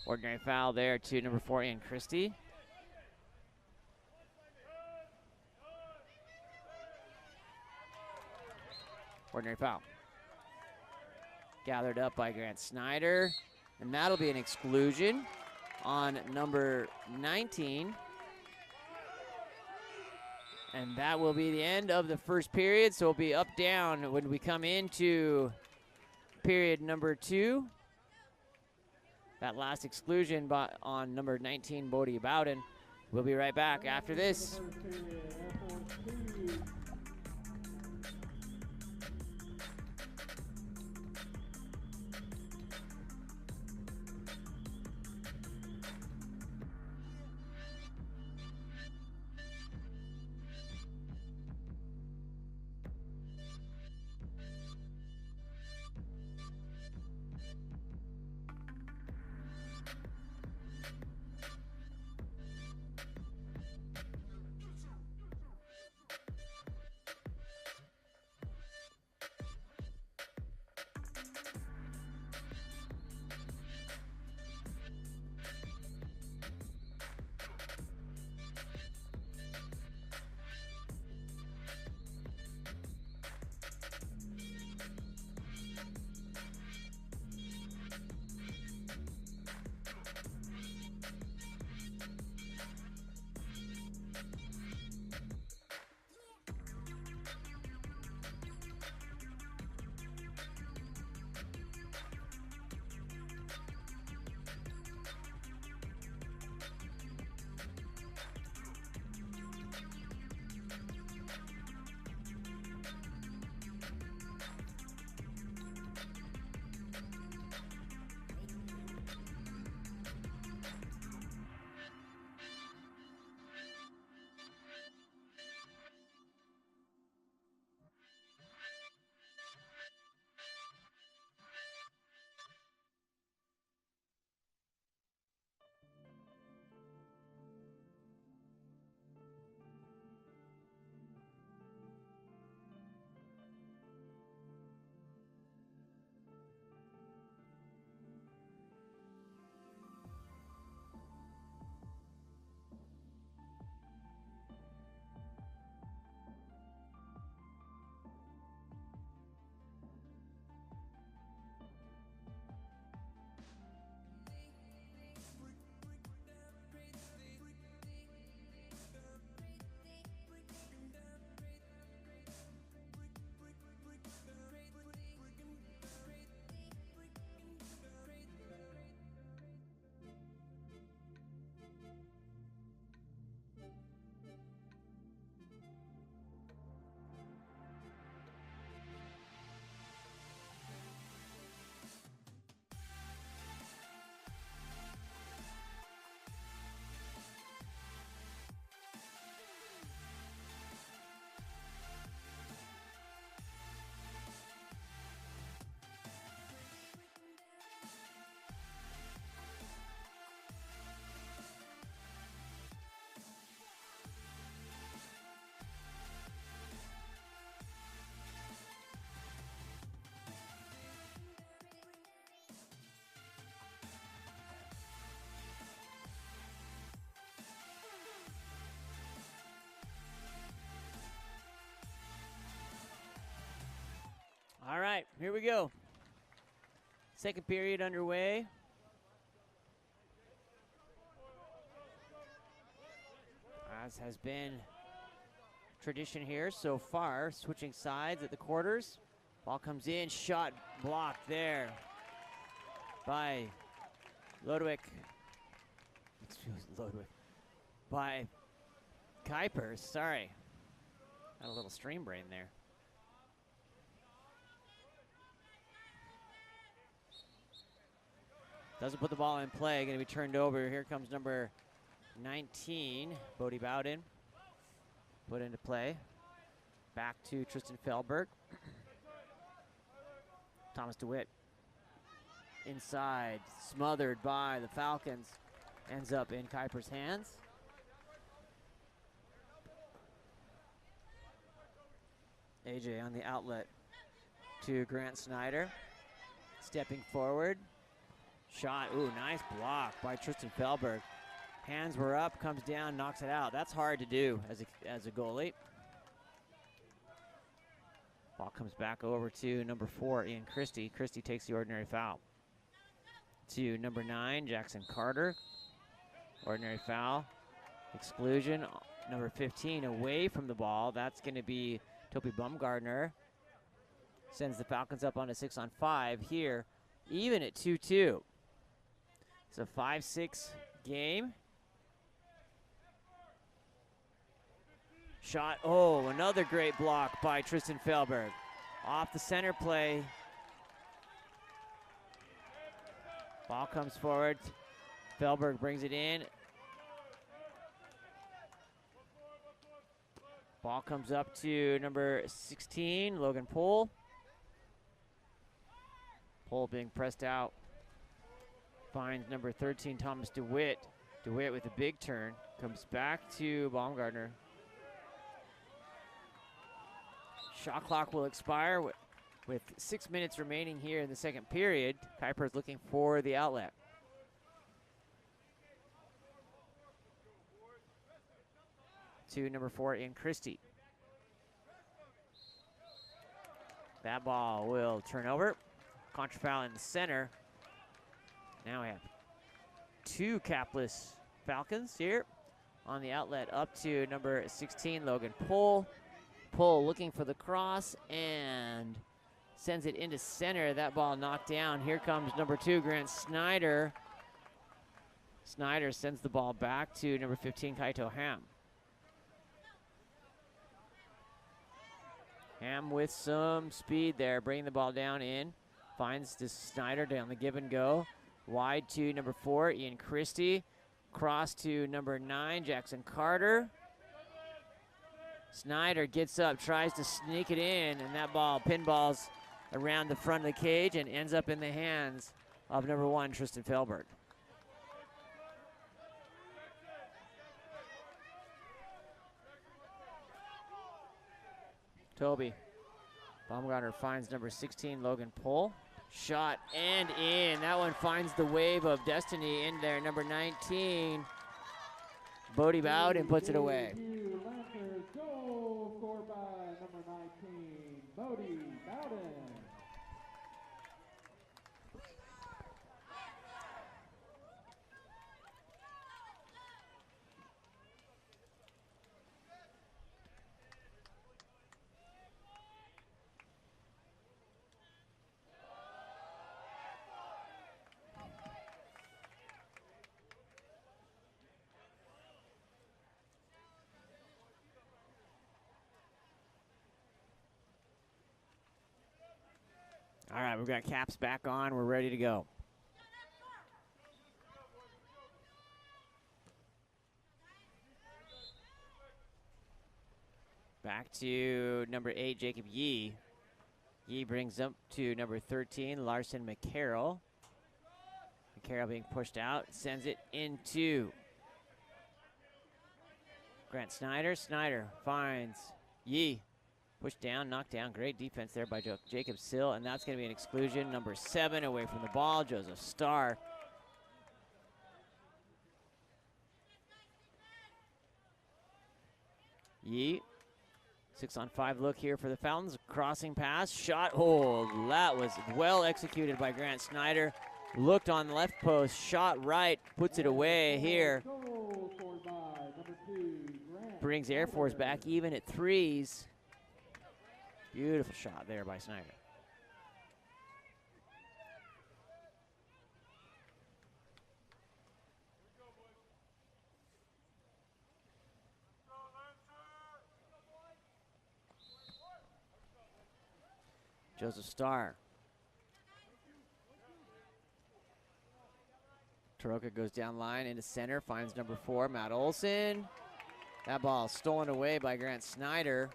Ordinary foul there to number 4, Ian Christie. Ordinary foul. Gathered up by Grant Snyder. And that'll be an exclusion on number 19. And that will be the end of the first period. So it'll be up down when we come into period number 2. That last exclusion on number 19, Bodie Bowden. We'll be right back after this. right, here we go. Second period underway. As has been tradition here so far, switching sides at the quarters. Ball comes in, shot blocked there by Ludwig. By Kuipers, sorry. Had a little stream brain there. Doesn't put the ball in play, gonna be turned over. Here comes number 19, Bodie Bowden. Put into play. Back to Tristan Fehlberg. Thomas DeWitt inside, smothered by the Falcons. Ends up in Kuiper's hands. AJ on the outlet to Grant Snyder. Stepping forward. Shot, ooh, nice block by Tristan Fehlberg. Hands were up, comes down, knocks it out. That's hard to do as a goalie. Ball comes back over to number 4, Ian Christie. Christie takes the ordinary foul. To number 9, Jackson Carter. Ordinary foul. Exclusion. Number 15 away from the ball. That's going to be Topi Bumgardner. Sends the Falcons up on a 6-on-5 here, even at 2-2. It's a 5-6 game. Shot, oh, another great block by Tristan Fehlberg. Off the center play. Ball comes forward. Fehlberg brings it in. Ball comes up to number 16, Logan Pohl. Pohl being pressed out. Finds number 13, Thomas DeWitt. DeWitt with a big turn. Comes back to Baumgartner. Shot clock will expire with 6 minutes remaining here in the second period. Kuiper is looking for the outlet. To number 4, Ian Christie. That ball will turn over. Contra foul in the center. Now we have 2 capless Falcons here on the outlet up to number 16, Logan Pohl. Pohl looking for the cross and sends it into center. That ball knocked down. Here comes number 2, Grant Snyder. Snyder sends the ball back to number 15, Kaito Ham. Ham with some speed there, bringing the ball down in. Finds this Snyder down the give and go. Wide to number 4, Ian Christie. Cross to number 9, Jackson Carter. Snyder gets up, tries to sneak it in, and that ball pinballs around the front of the cage and ends up in the hands of number 1, Tristan Fehlberg. Toby Baumgartner finds number 16, Logan Pohl. Shot and in. That one finds the wave of destiny in there. Number 19, Bodie Bowden puts it away. Goal scored by number 19, Bodie Bowden. All right, we've got caps back on. We're ready to go. Back to number 8, Jacob Yee. Yee brings up to number 13, Larson McCarroll. McCarroll being pushed out, sends it into Grant Snyder. Snyder finds Yee. Pushed down, knocked down. Great defense there by Jacob Sill, and that's going to be an exclusion. Number 7 away from the ball, Joseph Starr. Yee 6-on-5 look here for the Fountains. Crossing pass, shot. Oh, that was well executed by Grant Snyder. Looked on the left post, shot right, puts it away here. Goal scored by number 2, Grant Brings Air Force Snyder. back even at 3s. Beautiful shot there by Snyder. Joseph Starr. Taroka goes down line into center, finds number 4, Matt Olson. That ball stolen away by Grant Snyder.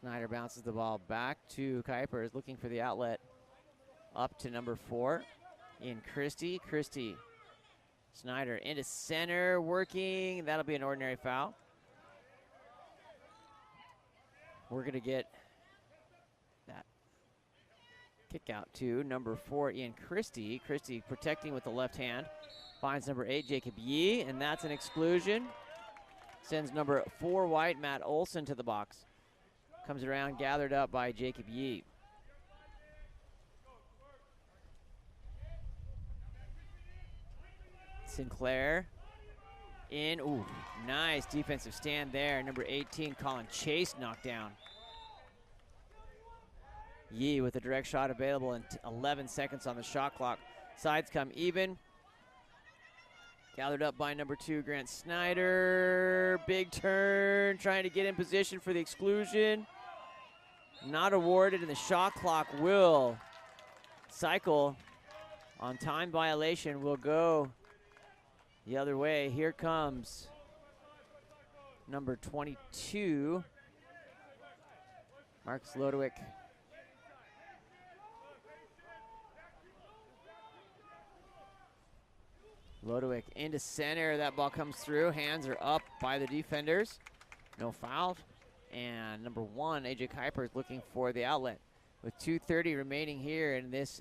Snyder bounces the ball back to Kuipers, looking for the outlet. Up to number 4 in Christie. Christie, Snyder into center, working. That'll be an ordinary foul. We're gonna get that kick out to number 4, Ian Christie. Christie protecting with the left hand. Finds number 8, Jacob Yee, and that's an exclusion. Sends number 4, White, Matt Olson to the box. Comes around, gathered up by Jacob Yee. Sinclair in, ooh, nice defensive stand there. Number 18, Colin Chase knocked down. Yee with a direct shot available and 11 seconds on the shot clock. Sides come even. Gathered up by number 2, Grant Snyder. Big turn, trying to get in position for the exclusion. Not awarded, and the shot clock will cycle on time violation. Will go the other way. Here comes number 22, Marcus Lodowick. Lodowick into center. That ball comes through. Hands are up by the defenders. No foul. And number 1, AJ Kuiper, is looking for the outlet. With 2:30 remaining here in this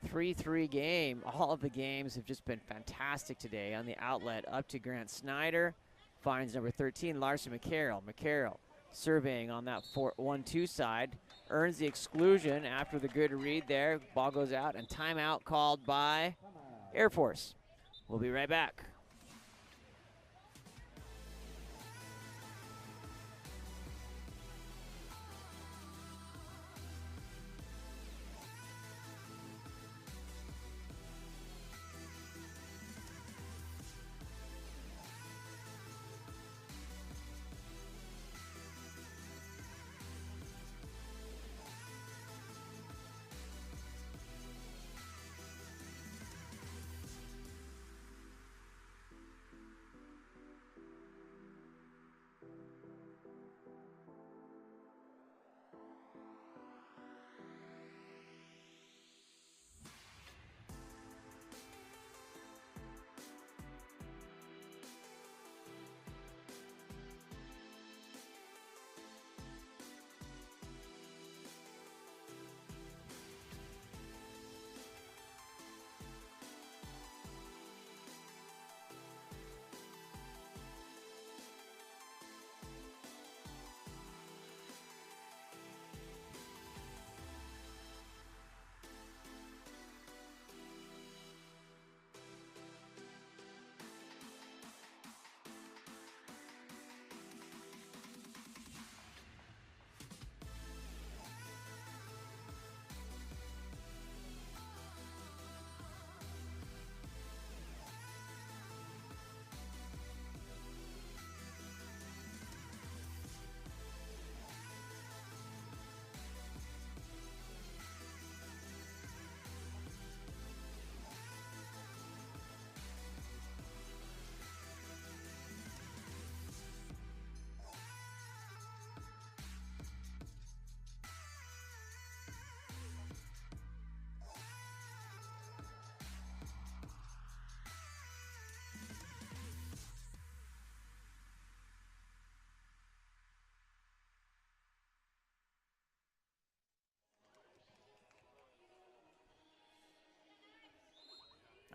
3-3 game. All of the games have just been fantastic today. On the outlet, up to Grant Snyder. Finds number 13, Larson McCarroll. McCarroll surveying on that 1-2 side. Earns the exclusion after the good read there. Ball goes out, and timeout called by Air Force. We'll be right back.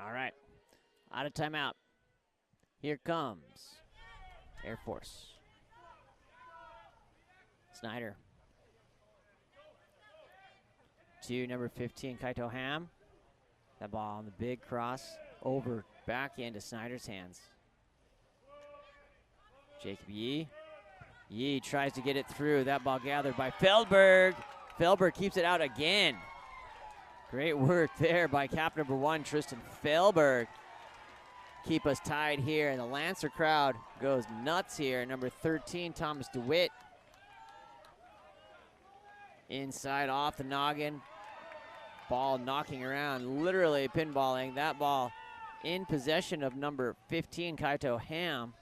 All right, out of timeout. Here comes Air Force. Snyder. To number 15, Kaito Ham. That ball on the big cross over back into Snyder's hands. Jacob Yee. Yee tries to get it through. That ball gathered by Feldberg. Feldberg keeps it out again. Great work there by cap number 1, Tristan Feldberg. Keep us tied here, and the Lancer crowd goes nuts here. Number 13, Thomas DeWitt. Inside off the noggin. Ball knocking around, literally pinballing. That ball in possession of number 15, Kaito Ham.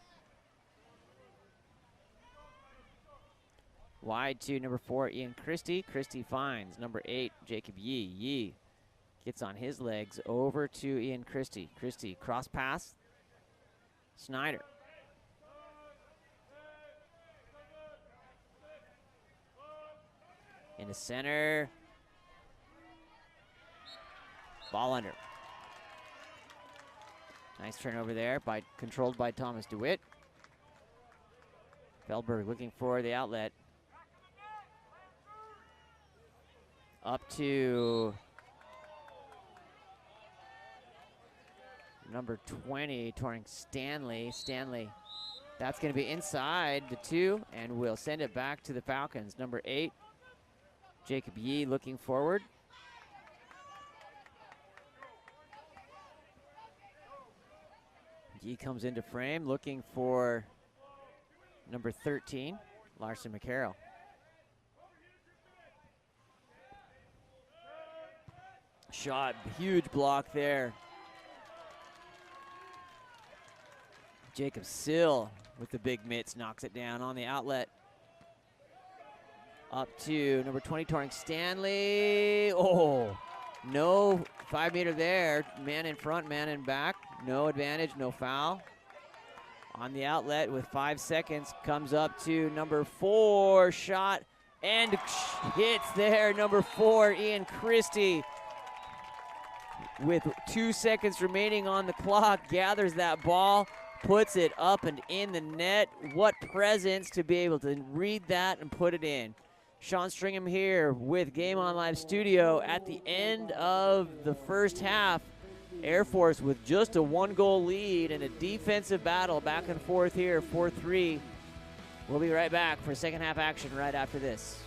Wide to number 4, Ian Christie. Christie finds number 8, Jacob Yee. Yee gets on his legs over to Ian Christie. Christie cross pass. Snyder. Into center. Ball under. Nice turnover there, controlled by Thomas DeWitt. Feldberg looking for the outlet. Up to number 20, Torring Stanley. Stanley, that's going to be inside the 2, and we'll send it back to the Falcons. Number 8, Jacob Yee looking forward. Yee comes into frame looking for number 13, Larson McCarroll. Shot, huge block there. Jacob Sill with the big mitts knocks it down on the outlet. Up to number 20, Torring Stanley. Oh, no 5 meter there. Man in front, man in back. No advantage, no foul. On the outlet with 5 seconds, comes up to number 4, shot, and hits there. Number 4, Ian Christie. With 2 seconds remaining on the clock, gathers that ball, puts it up and in the net. What presence to be able to read that and put it in. Sean Stringham here with Game On Live Studio at the end of the first half. Air Force with just a 1-goal lead and a defensive battle back and forth here, 4-3. We'll be right back for second half action right after this.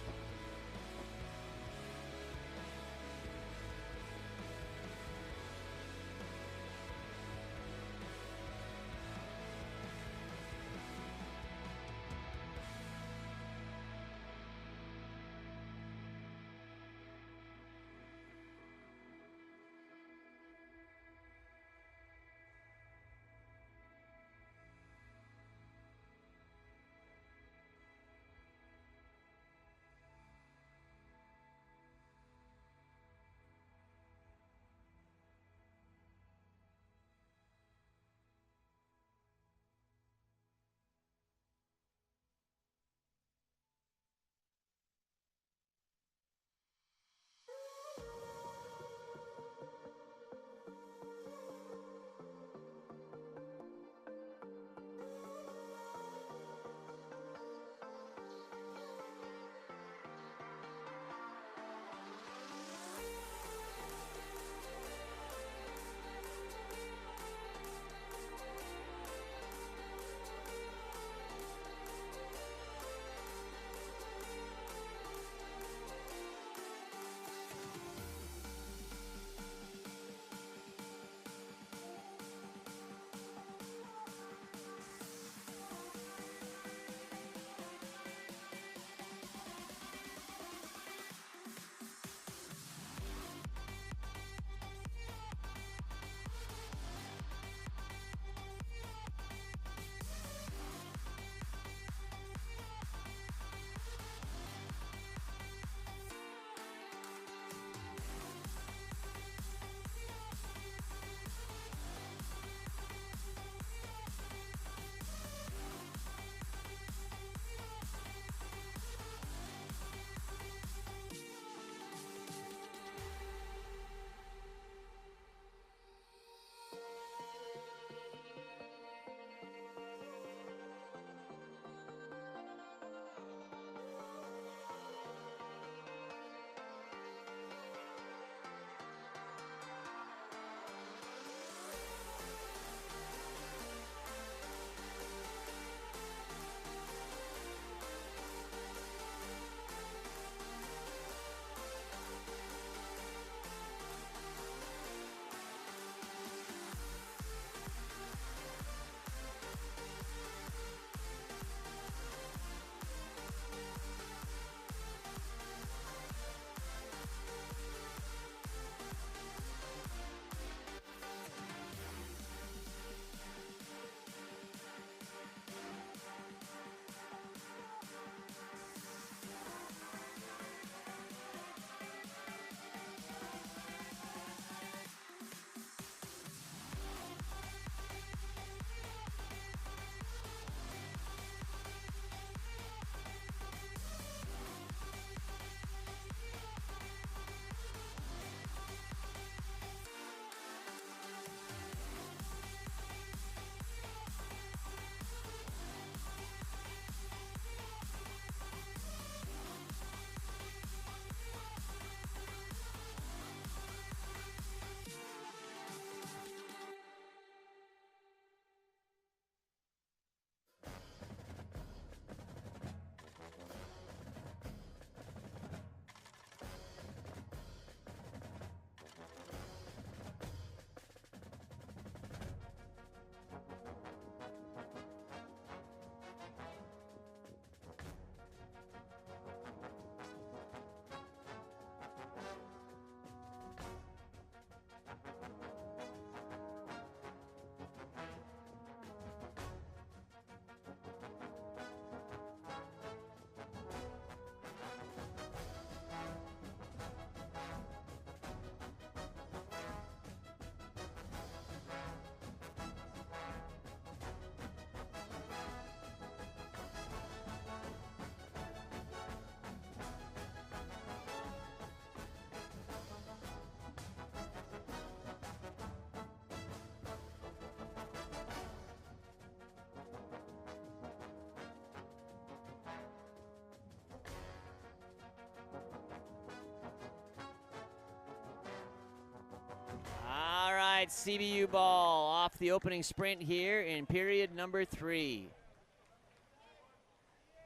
right, CBU ball off the opening sprint here in period number 3.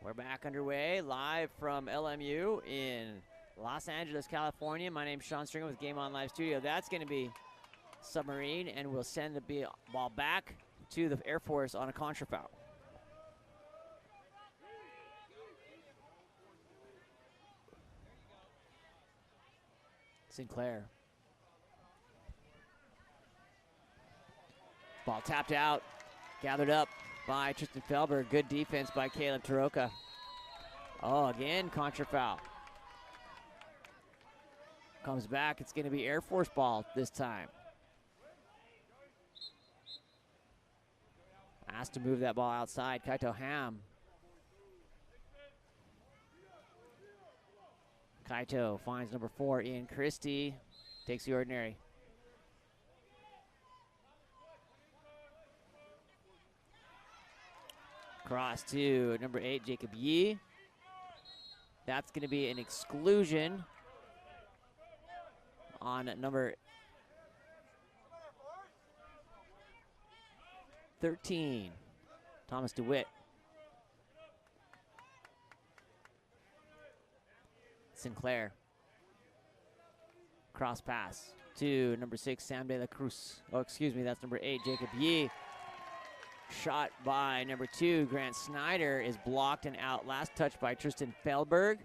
We're back underway live from LMU in Los Angeles, California. My name's Sean Stringer with Game On Live Studio. That's going to be Submarine, and we'll send the ball back to the Air Force on a contra foul. Sinclair. Ball tapped out, gathered up by Tristan Felberg. Good defense by Caleb Taroka. Oh, again, contra foul. Comes back, it's gonna be Air Force ball this time. Asked to move that ball outside, Kaito Ham. Kaito finds number 4, Ian Christie, takes the ordinary. Cross to number 8, Jacob Yee. That's going to be an exclusion on number 13, Thomas DeWitt. Sinclair. Cross pass to number 6, Sam De La Cruz. Oh, excuse me, that's number 8, Jacob Yee. Shot by number 2, Grant Snyder, is blocked and out. Last touch by Tristan Felberg.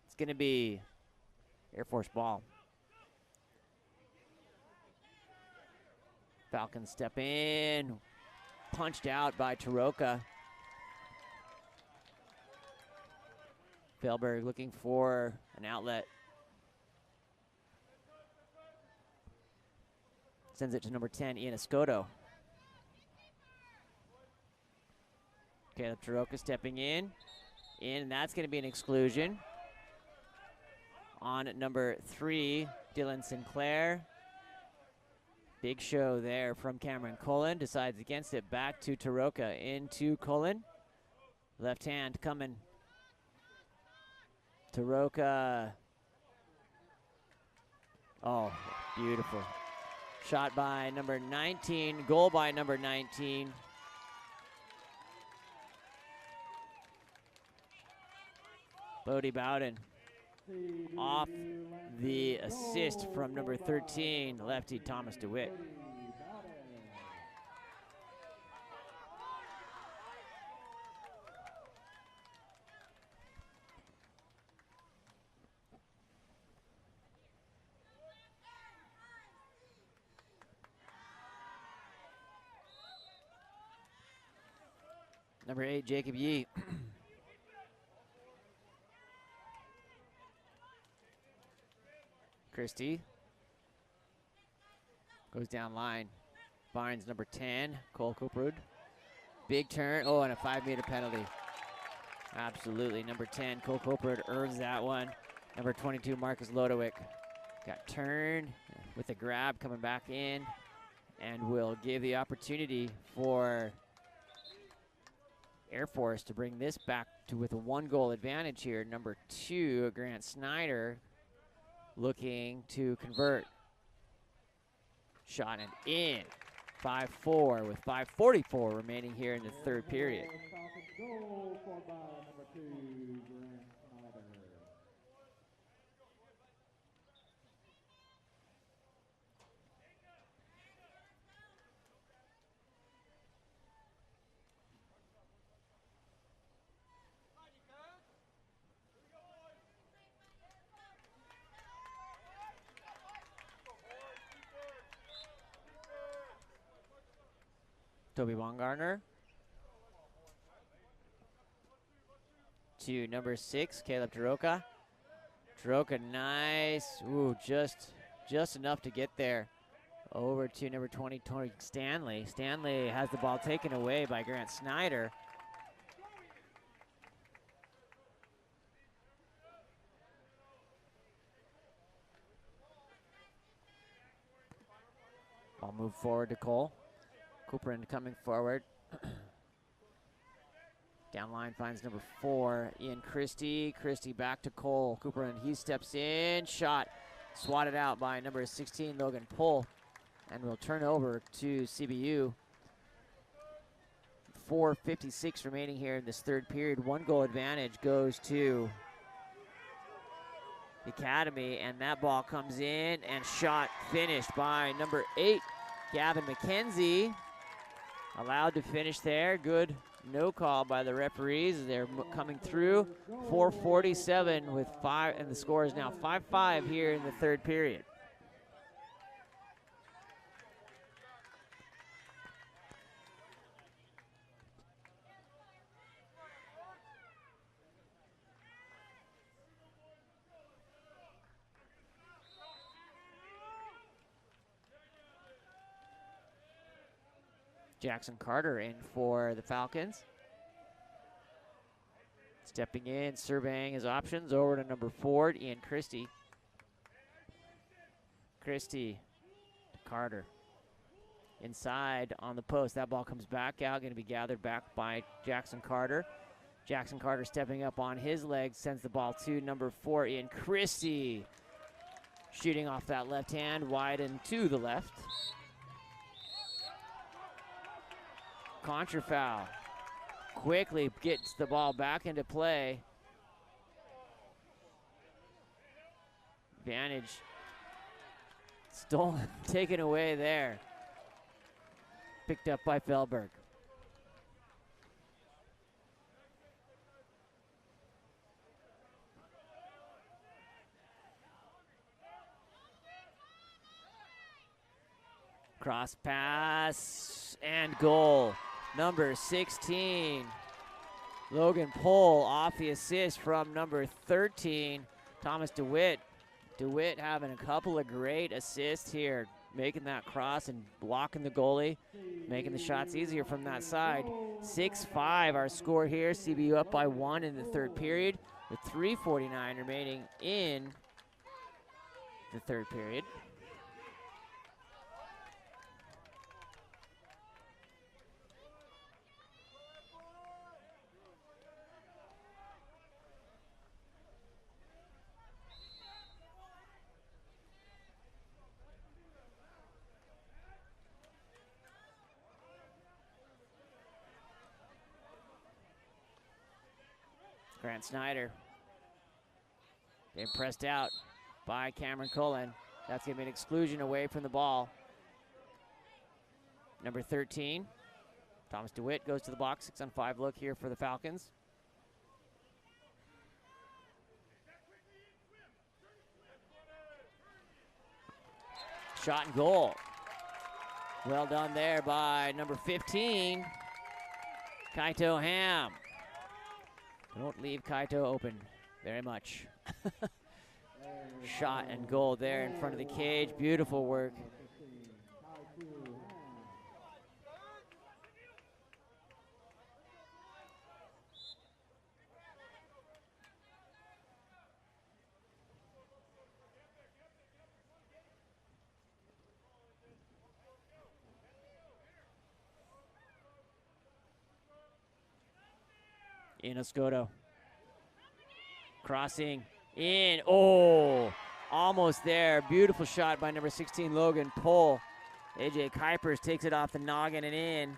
It's going to be Air Force ball. Falcons step in. Punched out by Taroka. Felberg looking for an outlet. Sends it to number 10, Ian Escoto. Caleb Taroka stepping in, and that's going to be an exclusion on number 3, Dylan Sinclair. Big show there from Cameron Cullen. Decides against it, back to Taroka, into Cullen. Left hand coming. Taroka. Oh, beautiful. Shot by number 19, goal by number 19. Bodie Bowden off the assist from number 13, lefty Thomas DeWitt. Number 8, Jacob Yee. Christie goes down line. Finds number 10, Cole Cooperwood. Big turn. Oh, and a 5-meter penalty. Absolutely. Number 10, Cole Cooperwood earns that one. Number 22, Marcus Lodowick. Got turned with a grab coming back in, and will give the opportunity for Air Force to bring this back to with a 1-goal advantage here. Number 2, Grant Snyder, looking to convert. Shot and in. 5-4 with 5:44 remaining here in the third period. Goal scored by number 2, Grant Snyder. Toby Baumgartner to number 6, Caleb Taroka. Taroka, nice. Ooh, just enough to get there. Over to number 20, Tony Stanley. Stanley has the ball taken away by Grant Snyder. Ball moved forward to Cole. Cooperin coming forward. Down line finds number 4, Ian Christie. Christie back to Cole. Cooperin, he steps in. Shot swatted out by number 16, Logan Pohl, and will turn over to CBU. 4:56 remaining here in this third period. 1 goal advantage goes to the Academy, and that ball comes in and shot finished by number 8, Gavin McKenzie. Allowed to finish there. Good no call by the referees. They're coming through. 4:47 with 5, and the score is now 5-5 here in the third period. Jackson Carter in for the Falcons. Stepping in, surveying his options, over to number 4, Ian Christie. Christie to Carter. Inside on the post. That ball comes back out, going to be gathered back by Jackson Carter. Jackson Carter stepping up on his legs, sends the ball to number 4, Ian Christie. Shooting off that left hand, wide and to the left. Contra foul. Quickly gets the ball back into play. Advantage stolen, taken away there. Picked up by Feldberg. Cross pass and goal. Number 16, Logan Pohl off the assist from number 13, Thomas DeWitt. DeWitt having a couple of great assists here, making that cross and blocking the goalie, making the shots easier from that side. 6-5 our score here. CBU up by 1 in the third period with 3:49 remaining in the third period. Grant Snyder getting pressed out by Cameron Cullen. That's going to be an exclusion away from the ball. Number 13, Thomas DeWitt goes to the box. 6-on-5 look here for the Falcons. Shot and goal. Well done there by number 15, Kaito Ham. Don't leave Kaito open very much. Shot and goal there in front of the cage. Beautiful work. Inoscoto. Crossing in. Oh, almost there. Beautiful shot by number 16, Logan Pohl. AJ Kuipers takes it off the noggin and in.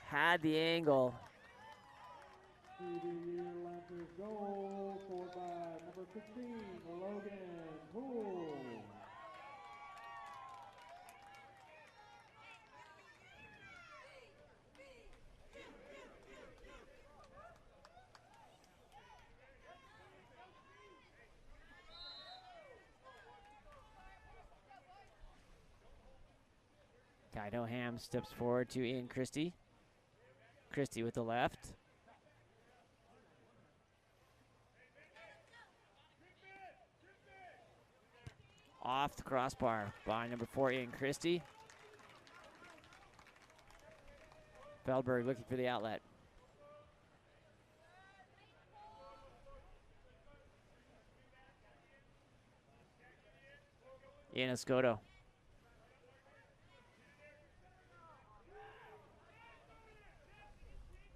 Had the angle. Goal scored by number 15, Logan Pohl. Kaito Ham steps forward to Ian Christie. Christie with the left. Off the crossbar by number 4, Ian Christie. Feldberg looking for the outlet. Ian Escoto.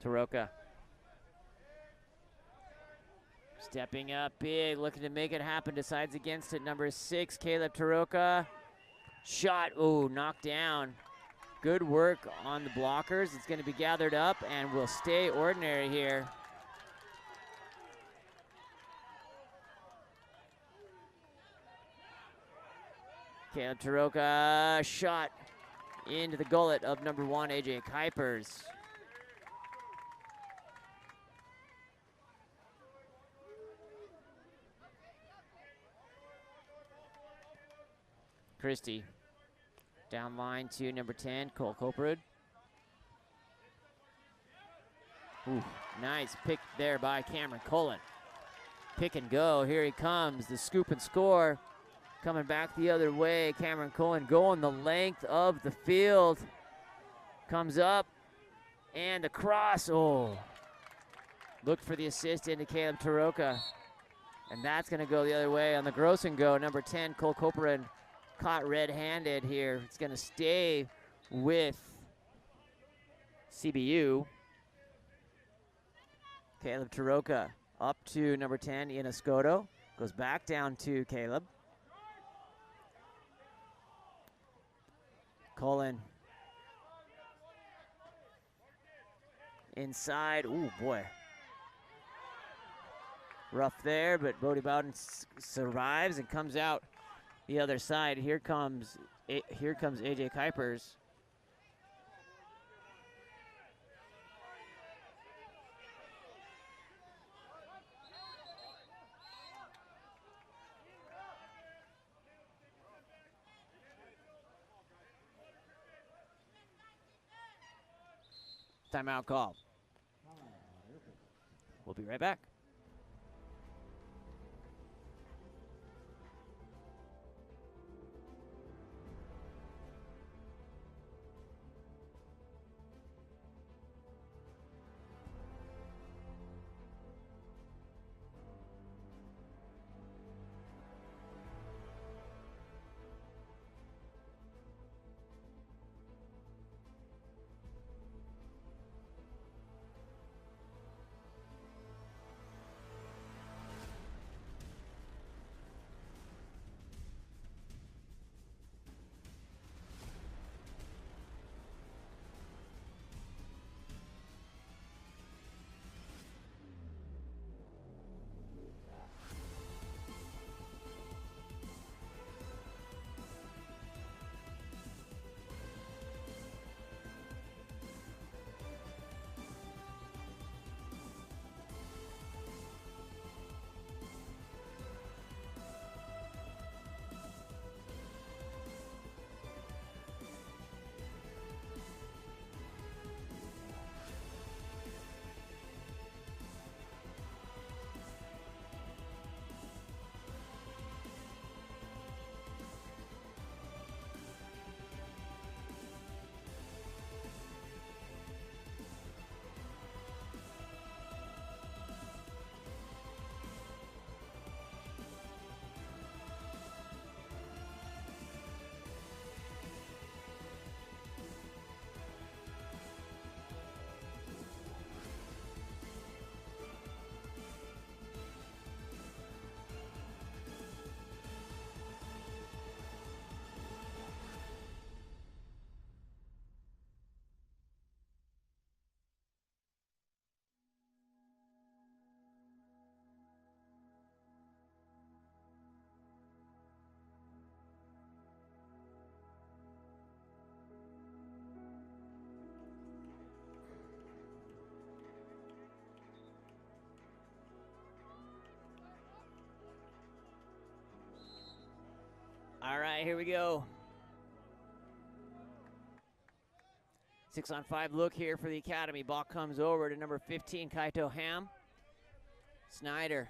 Taroka. Stepping up big, looking to make it happen, decides against it. Number 6, Caleb Taroka. Shot, oh, knocked down. Good work on the blockers. It's gonna be gathered up and will stay ordinary here. Caleb Taroka, shot into the gullet of number 1, AJ Kuipers. Christie, down line to number 10, Cole Coperud. Ooh, nice pick there by Cameron Cullen. Pick and go, here he comes, the scoop and score. Coming back the other way, Cameron Cullen going the length of the field. Comes up, and across, oh. Looked for the assist into Caleb Taroka. And that's gonna go the other way on the gross and go. Number 10, Cole Coperud, caught red-handed here. It's gonna stay with CBU. Caleb Taroka up to number 10, Ian Escoto. Goes back down to Caleb. Cullen. Inside, ooh boy. Rough there, but Bodie Bowden survives and comes out the other side. Here comes AJ Kuipers. Timeout call. We'll be right back. All right, here we go. 6-on-5 look here for the Academy. Ball comes over to number 15, Kaito Ham. Snyder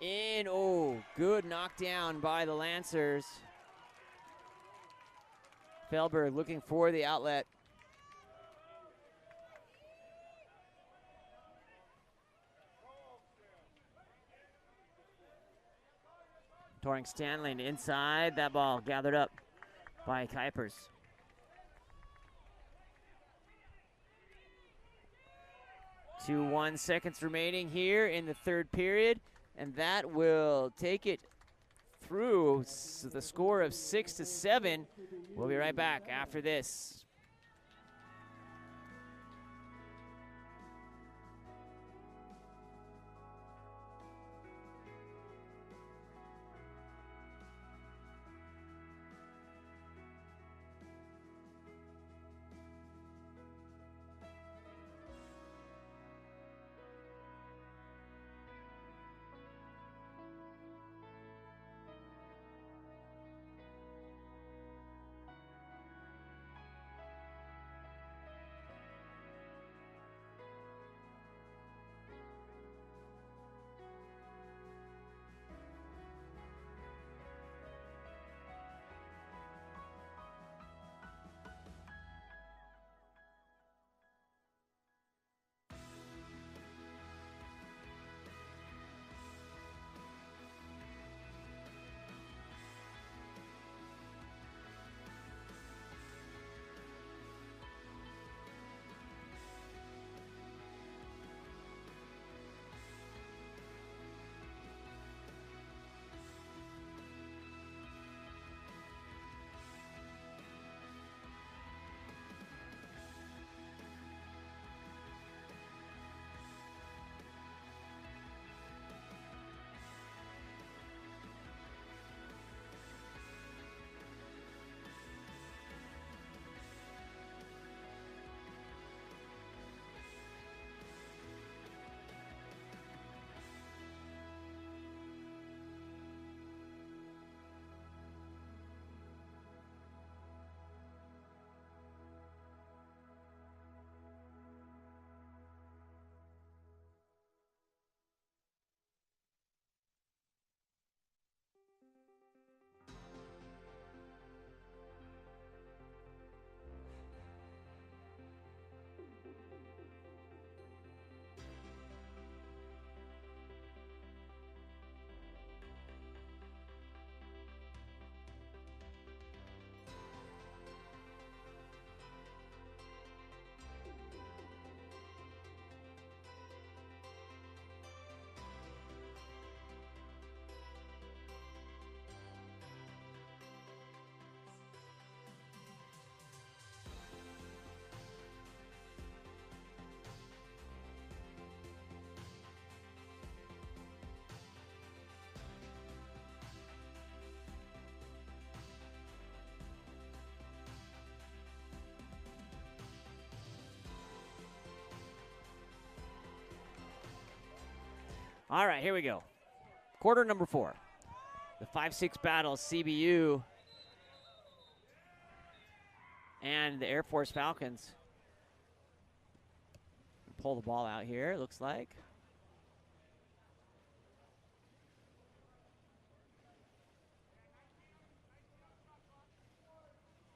in, oh, good knockdown by the Lancers. Felberg looking for the outlet. Toring Stanley inside, that ball gathered up by Kuipers. Two 1 seconds remaining here in the third period and that will take it through the score of 6-7. We'll be right back after this. All right, here we go. Quarter number 4. The 5-6 battle, CBU and the Air Force Falcons. Pull the ball out here, looks like.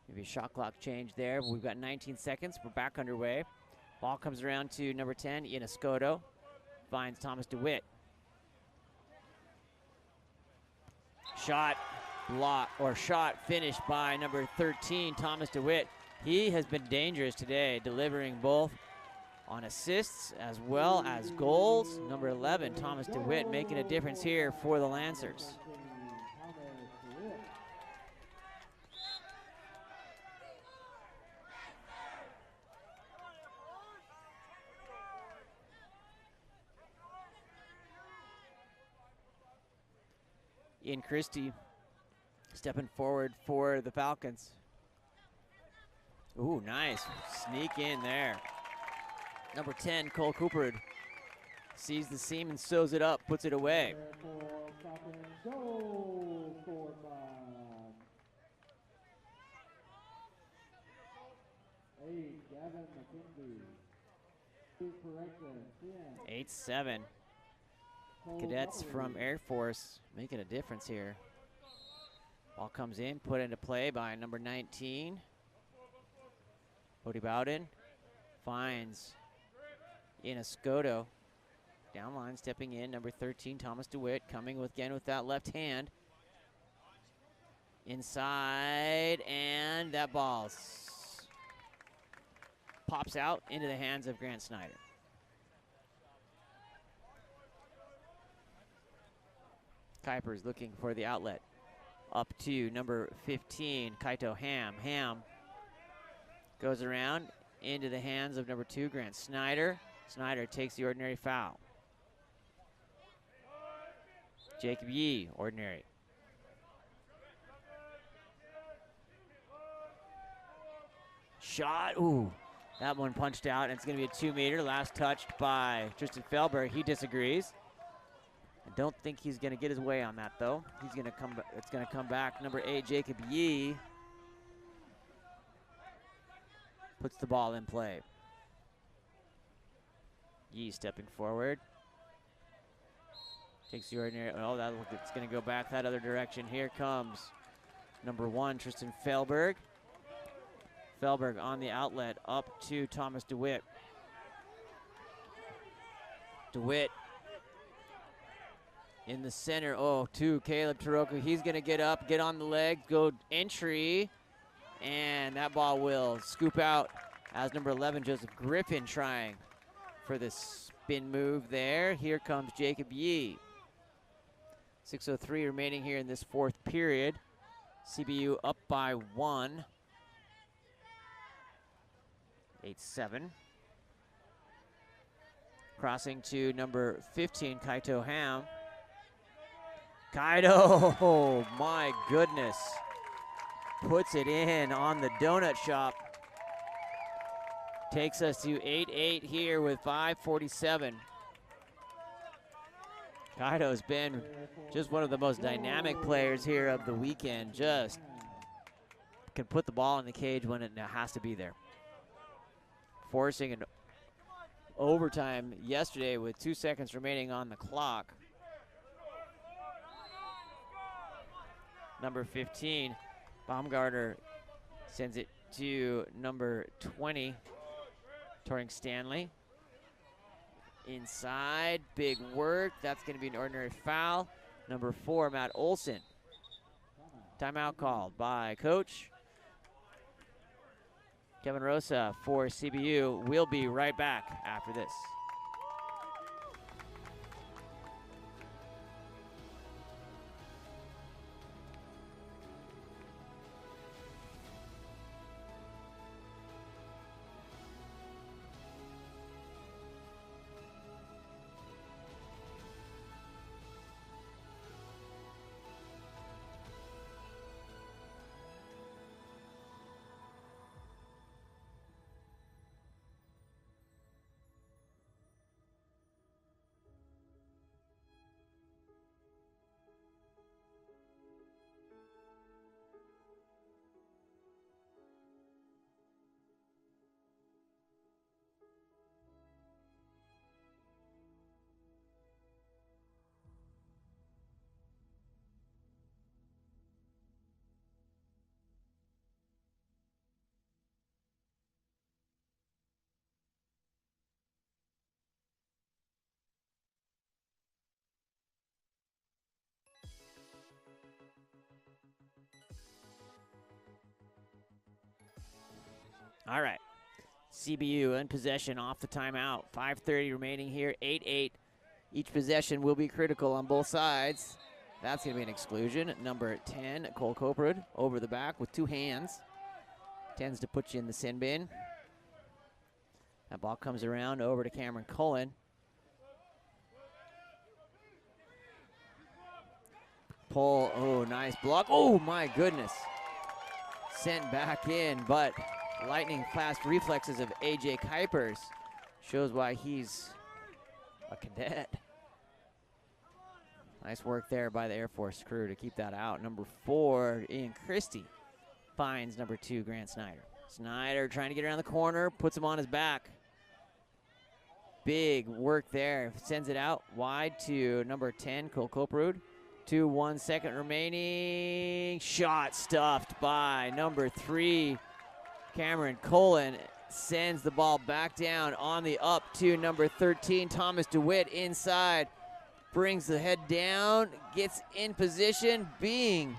Maybe a shot clock change there. But we've got 19 seconds. We're back underway. Ball comes around to number 10, Ian Escoto. Finds Thomas DeWitt. Shot finished by number 13, Thomas DeWitt. He has been dangerous today, delivering both on assists as well as goals. Number 11, Thomas DeWitt, making a difference here for the Lancers. Ian Christie stepping forward for the Falcons. Ooh, nice. Sneak in there. Number 10, Cole Cooper, sees the seam and sews it up, puts it away. Gavin McKenzie. 8-7. Cadets from Air Force making a difference here. Ball comes in, put into play by number 19. Bodie Bowden finds Ian Escoto. Downline stepping in, number 13, Thomas DeWitt, coming again with that left hand. Inside, and that ball pops out into the hands of Grant Snyder. Kuipers looking for the outlet. Up to number 15, Kaito Ham. Ham goes around into the hands of number 2, Grant Snyder. Snyder takes the ordinary foul. Jacob Yee, ordinary. Shot, ooh, that one punched out, and it's gonna be a 2-meter. Last touched by Tristan Felberg. He disagrees. I don't think he's gonna get his way on that though. He's gonna come, it's gonna come back. Number 8, Jacob Yee, puts the ball in play. Yee stepping forward. Takes the ordinary, oh, it's gonna go back that other direction. Here comes number 1, Tristan Felberg. Felberg on the outlet, up to Thomas DeWitt. DeWitt in the center, oh, to Caleb Taroka. He's gonna get up, get on the legs, go entry, and that ball will scoop out as number 11, Joseph Griffin, trying for the spin move there. Here comes Jacob Yee. 6:03 remaining here in this 4th period. CBU up by 1. 8-7. Crossing to number 15, Kaito Ham. Kaito, oh my goodness. Puts it in on the donut shop. Takes us to 8-8 here with 5:47. Kaito's been just one of the most dynamic players here of the weekend. Just can put the ball in the cage when it has to be there. Forcing an overtime yesterday with 2 seconds remaining on the clock. Number 15, Baumgartner sends it to number 20, Toring Stanley. Inside, big work. That's going to be an ordinary foul. Number 4, Matt Olson. Timeout called by coach Kevin Rosa for CBU. We'll be right back after this. All right, CBU in possession off the timeout. 5:30 remaining here, 8-8. Each possession will be critical on both sides. That's going to be an exclusion. Number 10, Cole Coprud, over the back with 2 hands. Tends to put you in the sin bin. That ball comes around over to Cameron Cullen. Pull, oh, nice block. Oh, my goodness. Sent back in, but lightning fast reflexes of A.J. Kuipers shows why he's a cadet. Nice work there by the Air Force crew to keep that out. Number 4, Ian Christie finds number 2, Grant Snyder. Snyder trying to get around the corner, puts him on his back. Big work there, sends it out wide to number 10, Cole Coprud. 1 second remaining. Shot stuffed by number 3, Cameron Cullen. Sends the ball back down on the up to number 13, Thomas DeWitt inside. Brings the head down, gets in position. Bing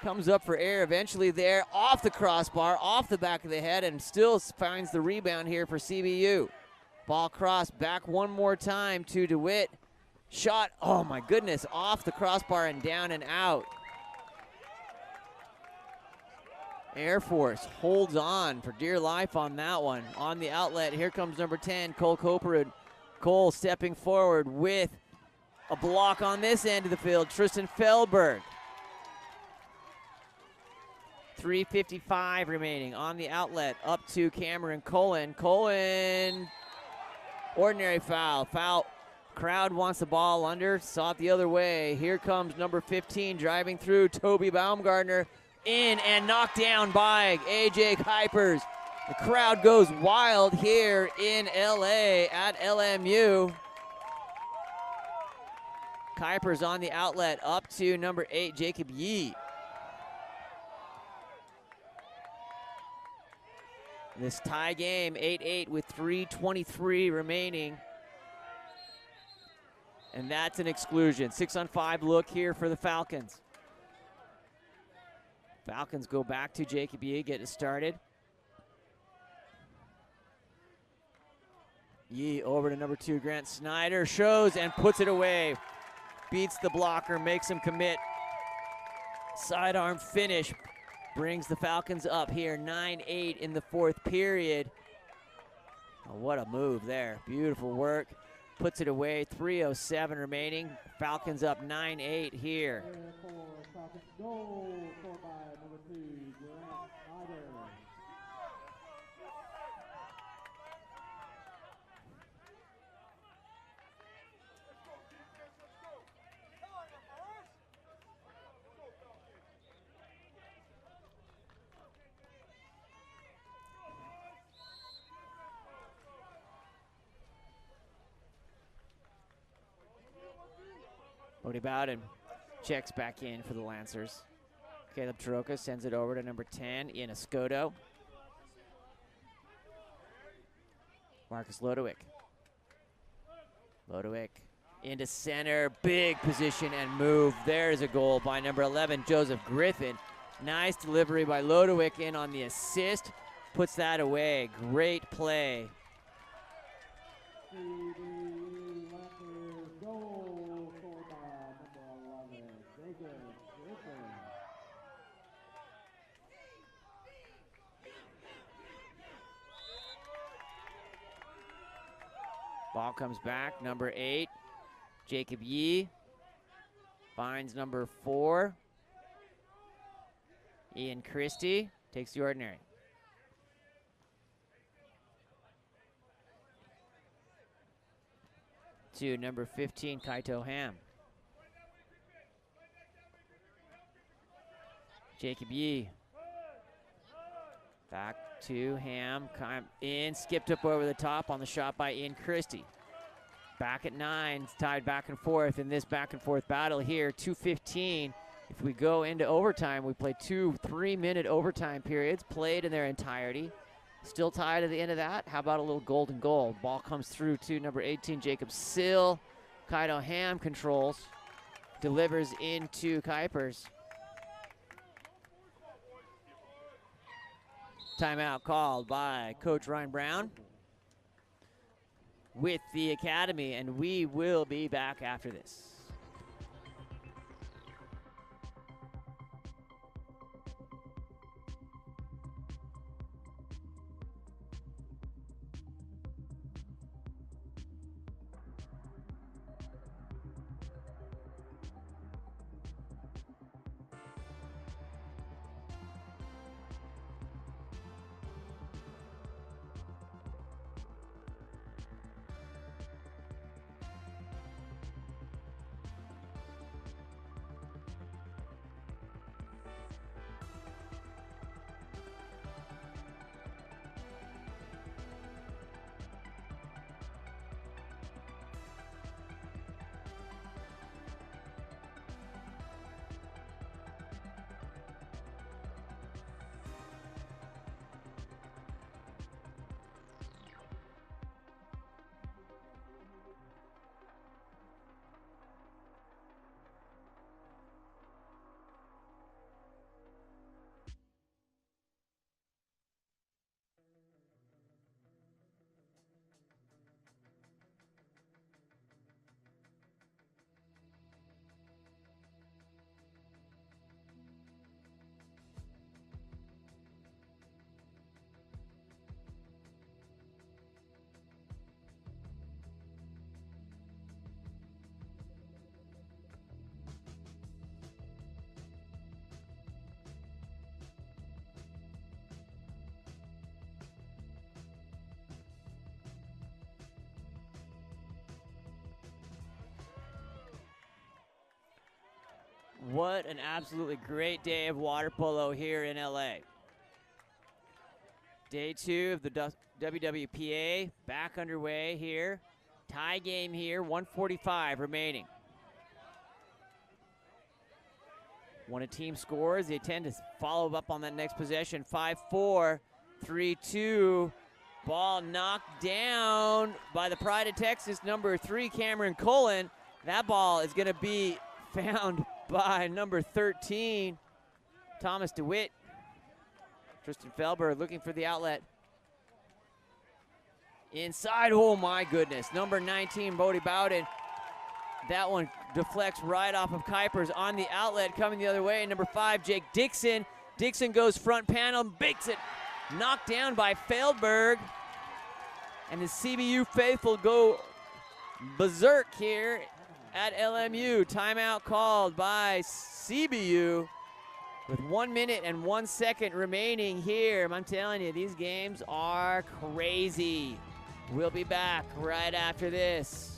comes up for air eventually there, off the crossbar, off the back of the head, and still finds the rebound here for CBU. Ball crossed back one more time to DeWitt. Shot, oh my goodness, off the crossbar and down and out. Air Force holds on for dear life on that one. On the outlet, here comes number 10, Cole Coperud. Cole stepping forward with a block on this end of the field, Tristan Feldberg. 3:55 remaining on the outlet, up to Cameron Cullen. Cullen, ordinary foul. Crowd wants the ball under, saw it the other way. Here comes number 15 driving through, Toby Baumgartner, in and knocked down by AJ Kuipers. The crowd goes wild here in LA at LMU. Kuipers on the outlet, up to number 8, Jacob Yee. This tie game, 8-8 with 3:23 remaining. And that's an exclusion. 6-on-5 look here for the Falcons. Falcons go back to Jacob Yee, get it started. Yee over to number 2, Grant Snyder, shows and puts it away. Beats the blocker, makes him commit. Sidearm finish brings the Falcons up here, 9-8 in the 4th period. Oh, what a move there, beautiful work. Puts it away, 3:07 remaining. Falcons up 9-8 here. Goal scored by number 2, Grant Snyder. Bodie Bowden checks back in for the Lancers. Caleb Taroka sends it over to number 10, Ian Escoto. Marcus Lodowick. Lodowick into center, big position and move. There's a goal by number 11, Joseph Griffin. Nice delivery by Lodowick in on the assist. Puts that away, great play. Goal scored by number 11, Jacob Griffin. Ball comes back, number 8, Jacob Yee. Finds number 4, Ian Christie. Takes the ordinary. To number 15, Kaito Ham. Jacob Yee. Back to Ham. In, skipped up over the top on the shot by Ian Christie. Back at 9, tied back and forth in this back and forth battle here. 2:15. If we go into overtime, we play 2 3-minute overtime periods, played in their entirety. Still tied at the end of that. How about a little golden goal? Ball comes through to number 18, Jacob Sill. Kaito Ham controls. Delivers into Kuipers. Timeout called by Coach Ryan Brown with the Academy, and we will be back after this. What an absolutely great day of water polo here in LA. Day 2 of the WWPA back underway here. Tie game here, 1:45 remaining. When a team scores, they tend to follow up on that next possession. 5-4, 3-2. Ball knocked down by the Pride of Texas, number 3, Cameron Cullen. That ball is going to be found by number 13, Thomas DeWitt. Tristan Felber looking for the outlet. Inside, oh my goodness. Number 19, Bodie Bowden. That one deflects right off of Kuipers on the outlet, coming the other way. Number 5, Jake Dixon. Dixon goes front panel, makes it knocked down by Feldberg. And the CBU faithful go berserk here at LMU. Timeout called by CBU with 1 minute and 1 second remaining here. I'm telling you, these games are crazy. We'll be back right after this.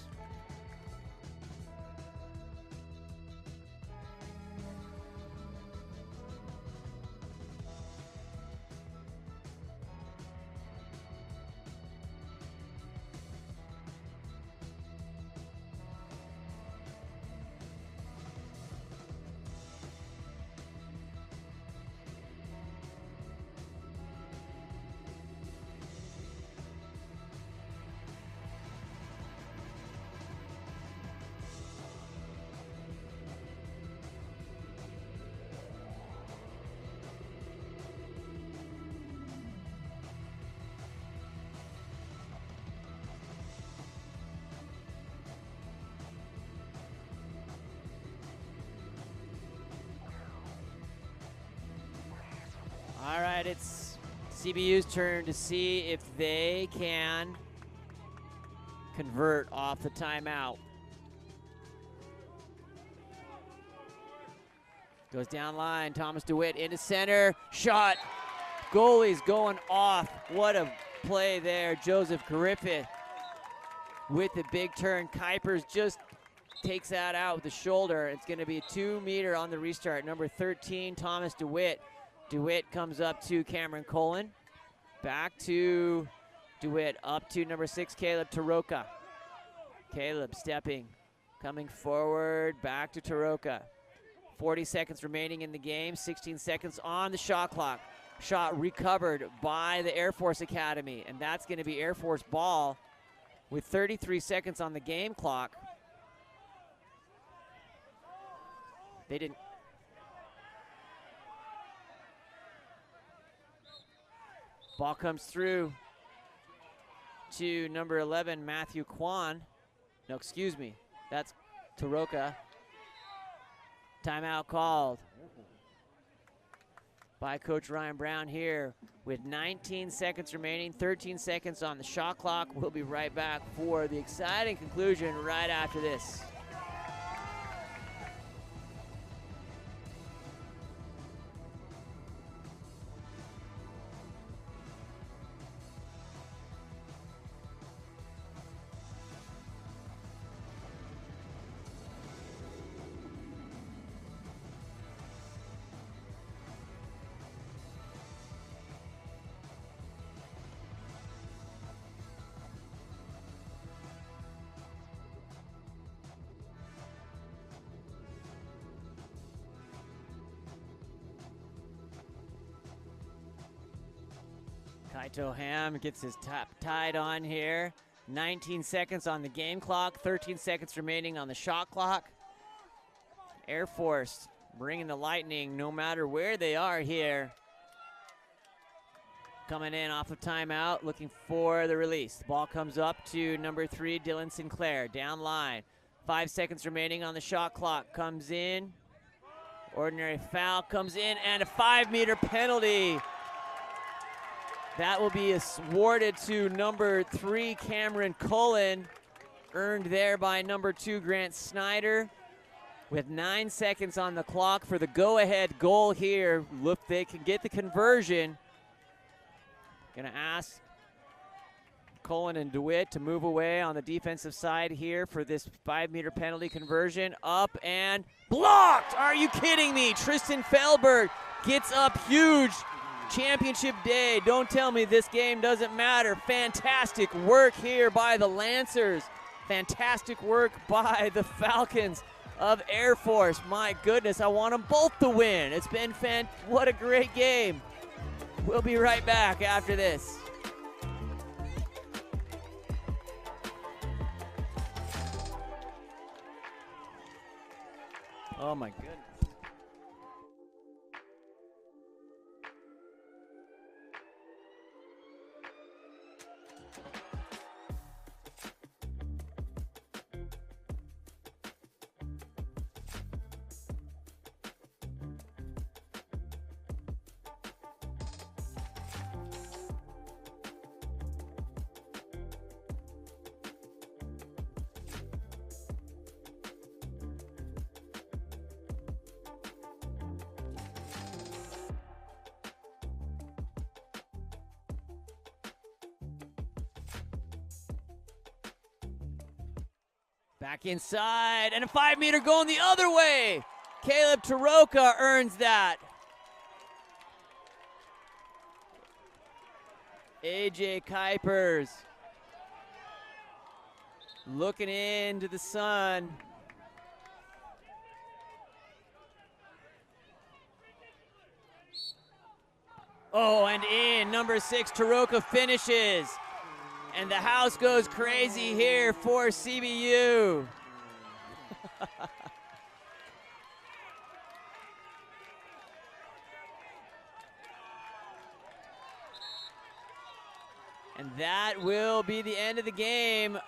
All right, it's CBU's turn to see if they can convert off the timeout. Goes down line, Thomas DeWitt into center, shot. Goalie's going off. What a play there. Joseph Griffith with the big turn. Kuipers just takes that out with the shoulder. It's going to be a 2-meter on the restart. Number 13, Thomas DeWitt. DeWitt comes up to Cameron Cullen. Back to DeWitt, up to number 6, Caleb Taroka. Caleb stepping, coming forward, back to Taroka. 40 seconds remaining in the game, 16 seconds on the shot clock. Shot recovered by the Air Force Academy, and that's going to be Air Force ball with 33 seconds on the game clock. They didn't. Ball comes through to number 11, Matthew Kwan. No, excuse me, that's Taroka. Timeout called by Coach Ryan Brown here with 19 seconds remaining, 13 seconds on the shot clock. We'll be right back for the exciting conclusion right after this. Kaito Ham gets his top tied on here. 19 seconds on the game clock, 13 seconds remaining on the shot clock. Air Force bringing the Lightning no matter where they are here. Coming in off of timeout, looking for the release. The ball comes up to number 3, Dylan Sinclair, down line. 5 seconds remaining on the shot clock, comes in. Ordinary foul comes in, and a 5-meter penalty. That will be awarded to number 3, Cameron Cullen, earned there by number 2, Grant Snyder. With 9 seconds on the clock for the go-ahead goal here. Look, they can get the conversion. Gonna ask Cullen and DeWitt to move away on the defensive side here for this 5-meter penalty conversion. Up and blocked! Are you kidding me? Tristan Felberg gets up huge. Championship day. Don't tell me this game doesn't matter. Fantastic work here by the Lancers. Fantastic work by the Falcons of Air Force. My goodness, I want them both to win. It's been what a great game. We'll be right back after this. Oh my goodness. Back inside, and a 5-meter going the other way. Caleb Taroka earns that. AJ Kuipers looking into the sun. Oh, and in, number 6, Taroka finishes. And the house goes crazy here for CBU. And that will be the end of the game.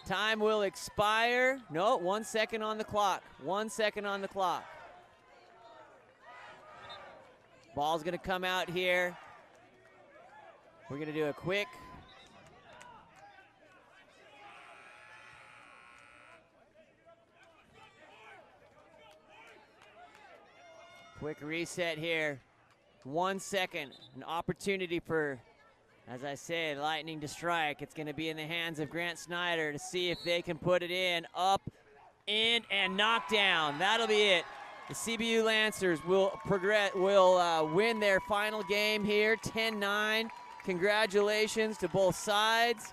Time will expire. No, 1 second on the clock. 1 second on the clock. Ball's gonna come out here. We're gonna do a quick reset here. 1 second, an opportunity for, as I said, Lightning to strike. It's gonna be in the hands of Grant Snyder to see if they can put it in, up, in, and knock down. That'll be it. The CBU Lancers will win their final game here, 10-9. Congratulations to both sides.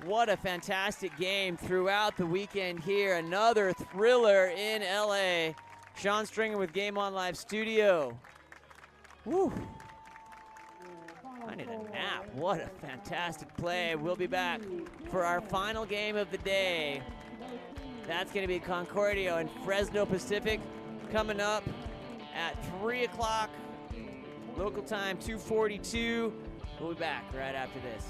What a fantastic game throughout the weekend here. Another thriller in LA. Sean Stringer with Game On Live Studio. Woo. I need a nap. What a fantastic play. We'll be back for our final game of the day. That's going to be Concordia and Fresno Pacific coming up at 3 o'clock local time, 2:42. We'll be back right after this.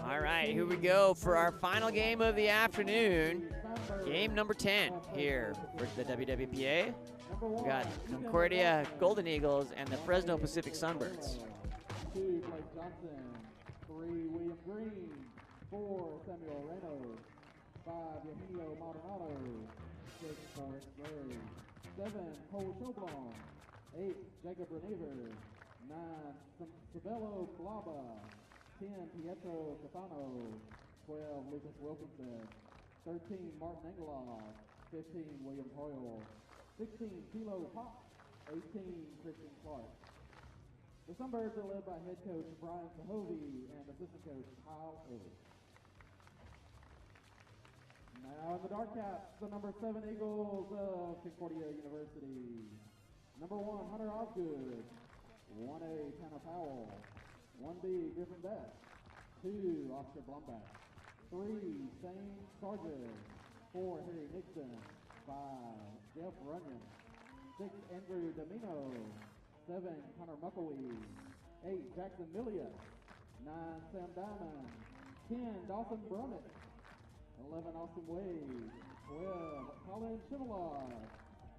All right, here we go for our final game of the afternoon. Game number 10 here for the WWPA. We got Concordia Golden Eagles and the Fresno Pacific Sunbirds. 2, Blake Johnson. 3, William Green. 4, Samuel Reynolds. 5, Eugenio Maldonado. 6, Forrest Gray. 7, Cole Schoblom. 8, Jacob Renever. 9, Sabello Blaba. 10, Pietro Stefano. 12, Lucas Wilkinson. 13, Martin Engelov. 15, William Hoyle. 16, Kilo Pop. 18, Christian Clark. The Sunbirds are led by head coach Brian Sahovey and assistant coach Kyle Evers. Now in the dark caps, the number 7 Eagles of Concordia University. Number 1, Hunter Osgood. 1A, Tanner Powell. 1B, Griffin Best. 2, Oscar Blumback. 3, Shane Sargent. 4, Harry Nixon. 5, Jeff Runyon. 6, Andrew Domino. 7, Connor Muckawee. 8, Jackson Millius. 9, Sam Diamond. 10, Dawson Brummett. 11, Austin Wade. 12, Colin Shimalov.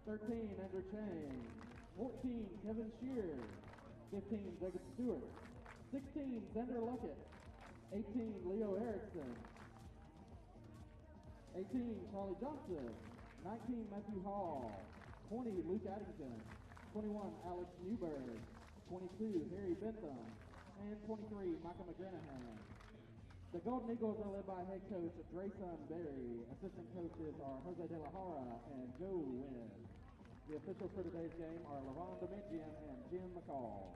13, Andrew Chang. 14, Kevin Shear. 15, Jacob Stewart. 16, Xander Luckett. 18, Leo Erickson. 18, Charlie Johnson. 19, Matthew Hall. 20, Luke Addington. 21, Alex Newberg. 22, Harry Bentham. And 23, Micah McGranahan. The Golden Eagles are led by head coach Drayson Berry. Assistant coaches are Jose De La Hara and Joe Wynn. The officials for today's game are LaVon Dimension and Jim McCall.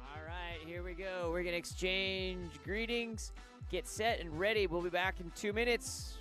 All right, here we go. We're going to exchange greetings, get set and ready. We'll be back in 2 minutes.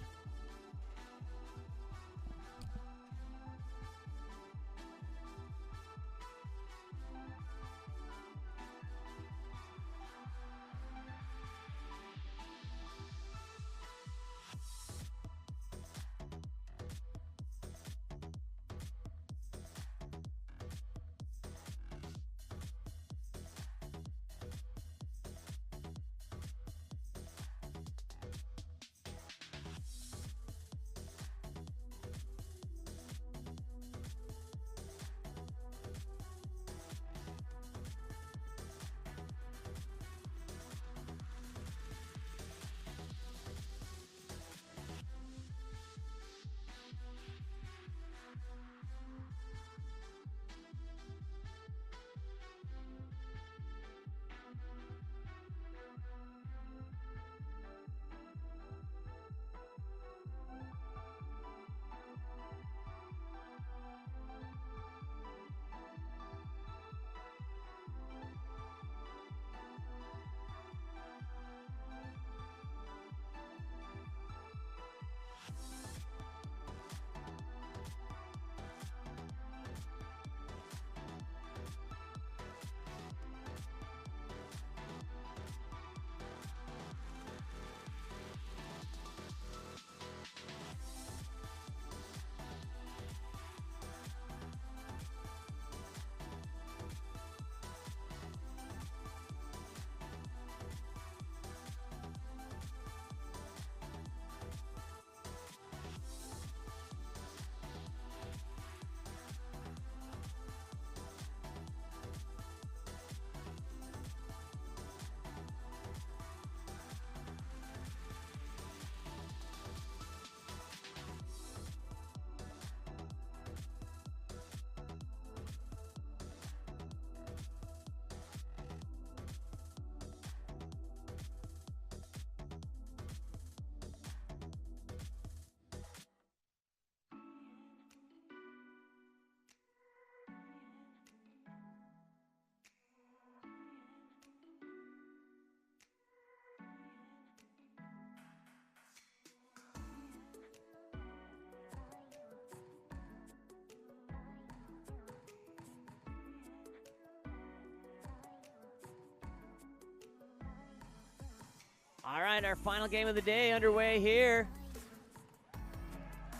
All right, our final game of the day underway here.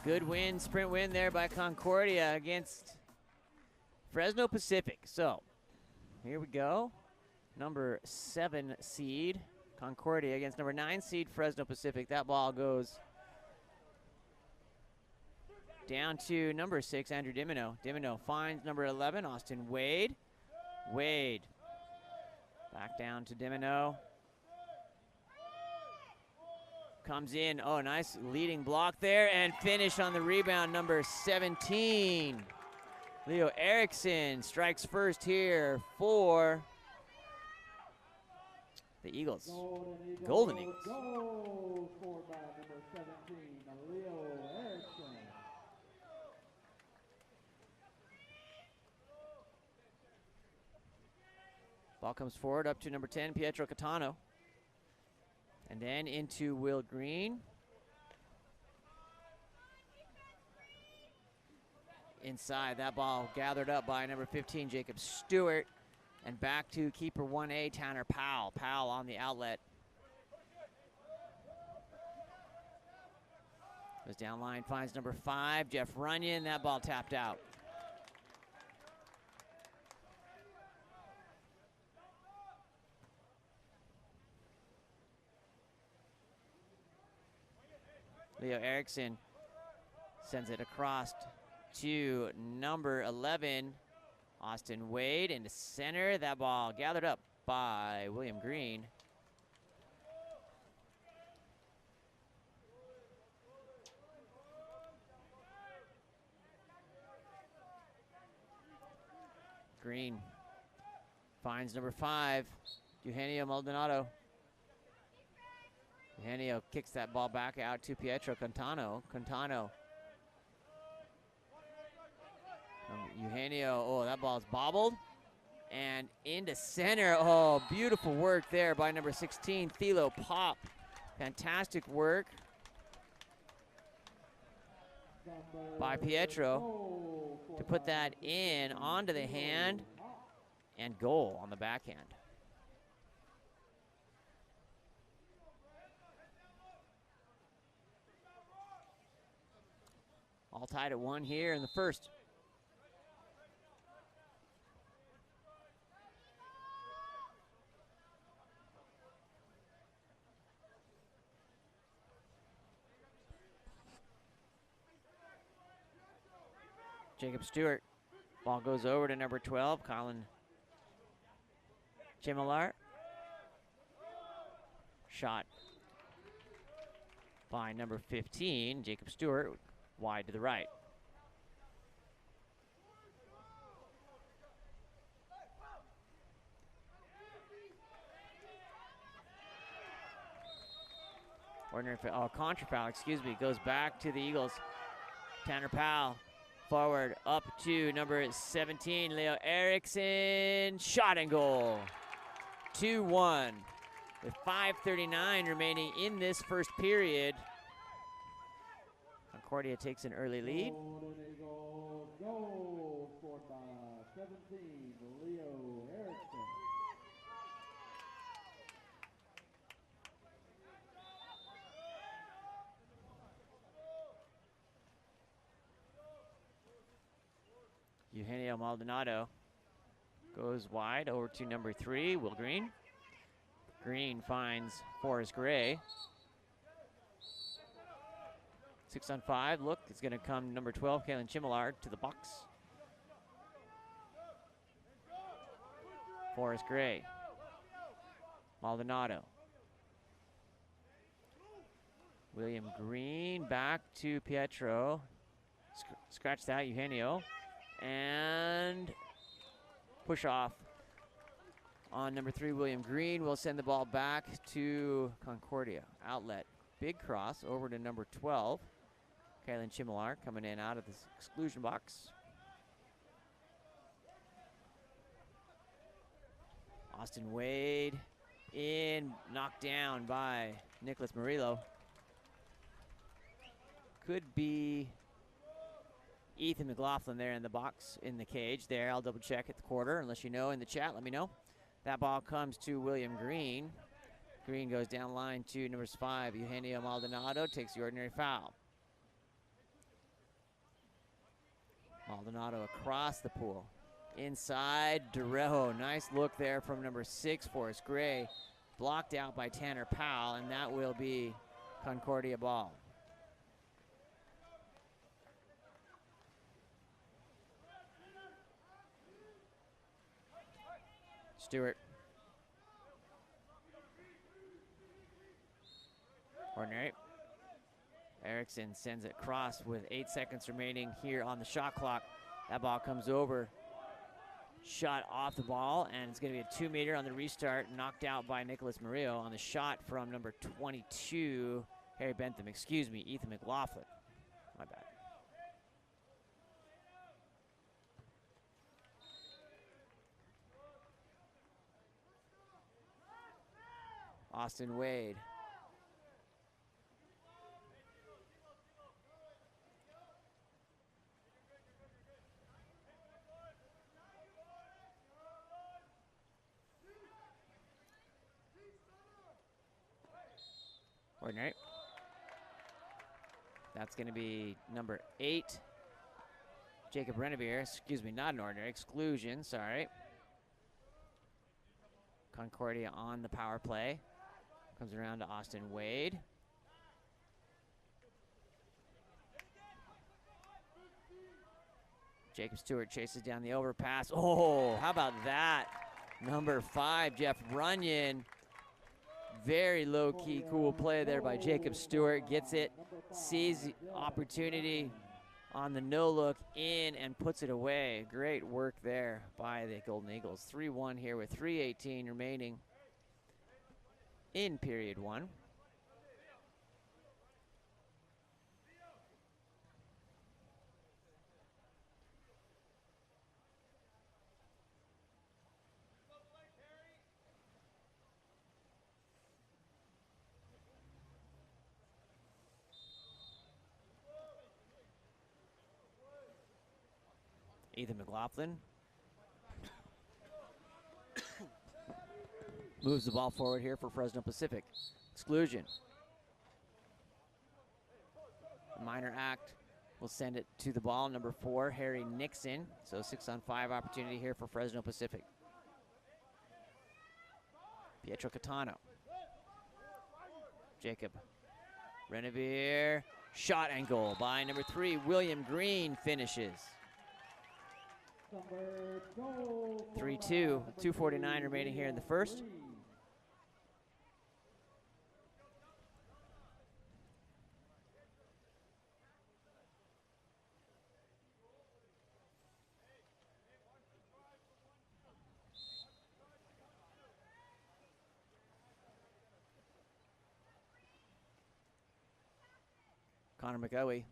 Good win, sprint win there by Concordia against Fresno Pacific. So here we go. Number 7 seed Concordia against number 9 seed Fresno Pacific. That ball goes down to number 6, Andrew Dimino. Dimino finds number 11, Austin Wade. Wade back down to Dimino. Comes in, oh, nice leading block there, and finish on the rebound, number 17. Leo Erickson strikes first here for the Eagles. Golden Eagles. Goal scored by number 17, Leo Erickson. Ball comes forward up to number 10, Pietro Catano. And then into Will Green. Inside, that ball gathered up by number 15, Jacob Stewart. And back to keeper 1A, Tanner Powell. Powell on the outlet. Goes down line, finds number 5, Jeff Runyon. That ball tapped out. Leo Erickson sends it across to number 11, Austin Wade, into center. That ball gathered up by William Green. Green finds number 5, Eugenio Maldonado. Eugenio kicks that ball back out to Pietro Cantano. Cantano. Eugenio, oh, that ball's bobbled. And into center. Oh, beautiful work there by number 16, Thilo Pop. Fantastic work by Pietro to put that in onto the hand, and goal on the backhand. All tied at 1 here in the first. Jacob Stewart. Ball goes over to number 12, Colin Chimilar. Shot by number 15, Jacob Stewart, wide to the right. Ordinary foul, oh, contra foul, excuse me, goes back to the Eagles. Tanner Powell forward up to number 17, Leo Erickson. Shot and goal. 2-1 with 5:39 remaining in this first period. Concordia takes an early lead. Goal scored by 17, Leo Erickson. Eugenio Maldonado goes wide over to number 3, Will Green. Green finds Forrest Gray. 6 on 5, look, it's gonna come number 12, Kalen Chimillard, to the box. Forrest Gray. Maldonado. William Green back to Pietro. Scratch that, Eugenio. And push off on number 3, William Green. Will send the ball back to Concordia. Outlet. Big cross over to number 12. Kalen Chimilar coming in out of this exclusion box. Austin Wade in, knocked down by Nicholas Murillo. Could be Ethan McLaughlin there in the box, in the cage there. I'll double check at the quarter, unless you know in the chat, let me know. That ball comes to William Green. Green goes down line to number 5, Eugenio Maldonado, takes the ordinary foul. Maldonado across the pool. Inside, Durejo. Nice look there from number 6, Forrest Gray. Blocked out by Tanner Powell, and that will be Concordia ball. Stewart. Ordinary. Erickson sends it across with 8 seconds remaining here on the shot clock. That ball comes over. Shot off the ball, and it's going to be a 2-meter on the restart, knocked out by Nicholas Murillo on the shot from number 22, Harry Bentham, excuse me, Ethan McLaughlin. My bad. Austin Wade. Ordinary. That's going to be number 8, Jacob Rennebier. Excuse me, not an ordinary. Exclusion, sorry. Concordia on the power play. Comes around to Austin Wade. Jacob Stewart chases down the overpass. Oh, how about that? Number 5, Jeff Runyon. Very low-key, cool play there by Jacob Stewart. Gets it, sees the opportunity on the no-look in and puts it away. Great work there by the Golden Eagles. 3-1 here with 3:18 remaining in period 1. Ethan McLaughlin moves the ball forward here for Fresno Pacific. Exclusion. Minor act will send it to the ball. Number 4, Harry Nixon. So 6-on-5 opportunity here for Fresno Pacific. Pietro Catano. Jacob Rennebier. Shot and goal by number 3, William Green finishes. 3-2, 2:49 remaining here in the first. Connor McGoey.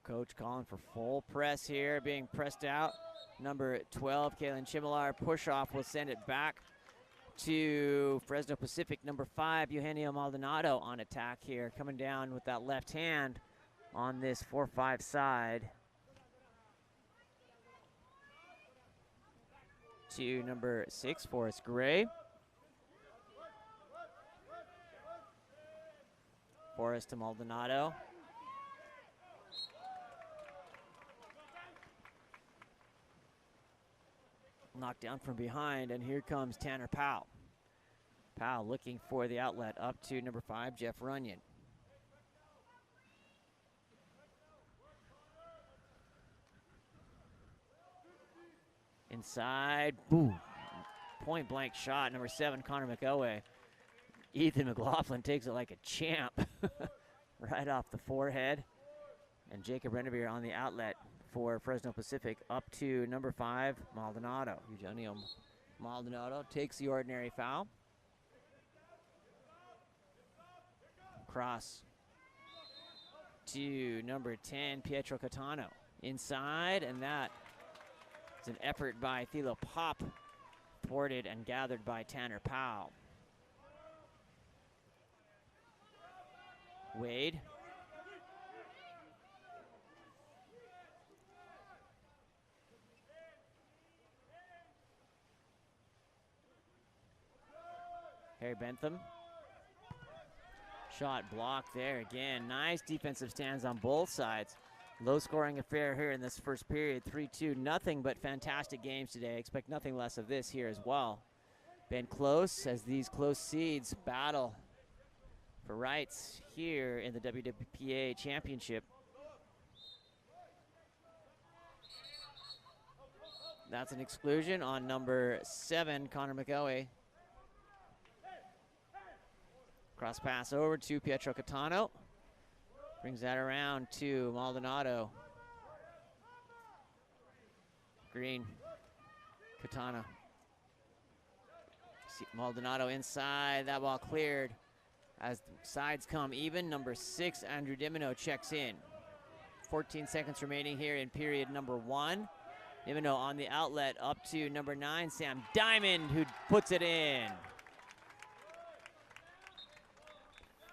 Coach calling for full press here, being pressed out. Number 12, Kalen Chimilar, push-off will send it back to Fresno Pacific. Number 5, Eugenio Maldonado on attack here, coming down with that left hand on this 4-5 side. To number 6, Forrest Gray. Forrest to Maldonado. Knocked down from behind, and here comes Tanner Powell. Powell looking for the outlet up to number 5, Jeff Runyon. Inside, boom. Point blank shot, number 7, Connor McElway. Ethan McLaughlin takes it like a champ. Right off the forehead. And Jacob Rennebier on the outlet for Fresno Pacific up to number 5, Maldonado. Eugenio Maldonado takes the ordinary foul. Cross to number 10, Pietro Catano. Inside, and that is an effort by Thilo Pop, thwarted and gathered by Tanner Powell. Wade. Harry Bentham. Shot blocked there again. Nice defensive stands on both sides. Low scoring affair here in this first period. 3-2, nothing but fantastic games today. Expect nothing less of this here as well. Been close as these close seeds battle for rights here in the WWPA Championship. That's an exclusion on number 7, Connor McElway. Cross pass over to Pietro Catano. Brings that around to Maldonado. Green, Catano. Maldonado inside, that ball cleared. As the sides come even, number 6, Andrew Dimino checks in. 14 seconds remaining here in period number 1. Dimino on the outlet up to number 9, Sam Diamond, who puts it in.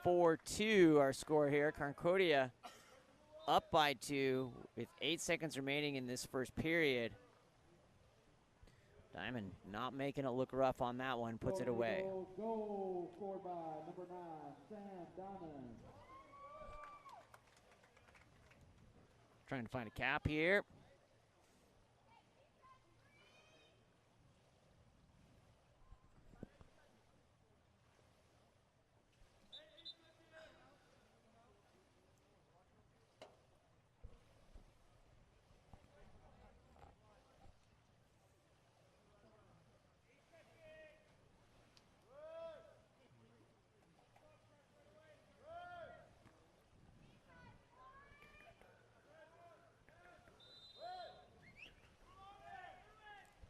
4-2 our score here. Concordia up by 2 with 8 seconds remaining in this first period. Diamond not making it look rough on that one, puts it away. Goal scored by number 9, Sam Diamond. Trying to find a cap here.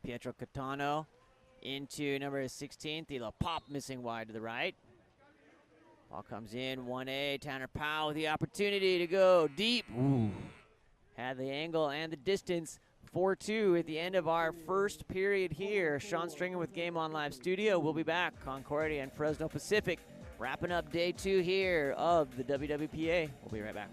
Pietro Catano into number 16, Thilo Pop missing wide to the right. Ball comes in, 1A, Tanner Powell with the opportunity to go deep. Ooh. Had the angle and the distance. 4-2 at the end of our first period here. Sean Stringer with Game On Live Studio. We'll be back. Concordia and Fresno Pacific wrapping up day 2 here of the WWPA. We'll be right back.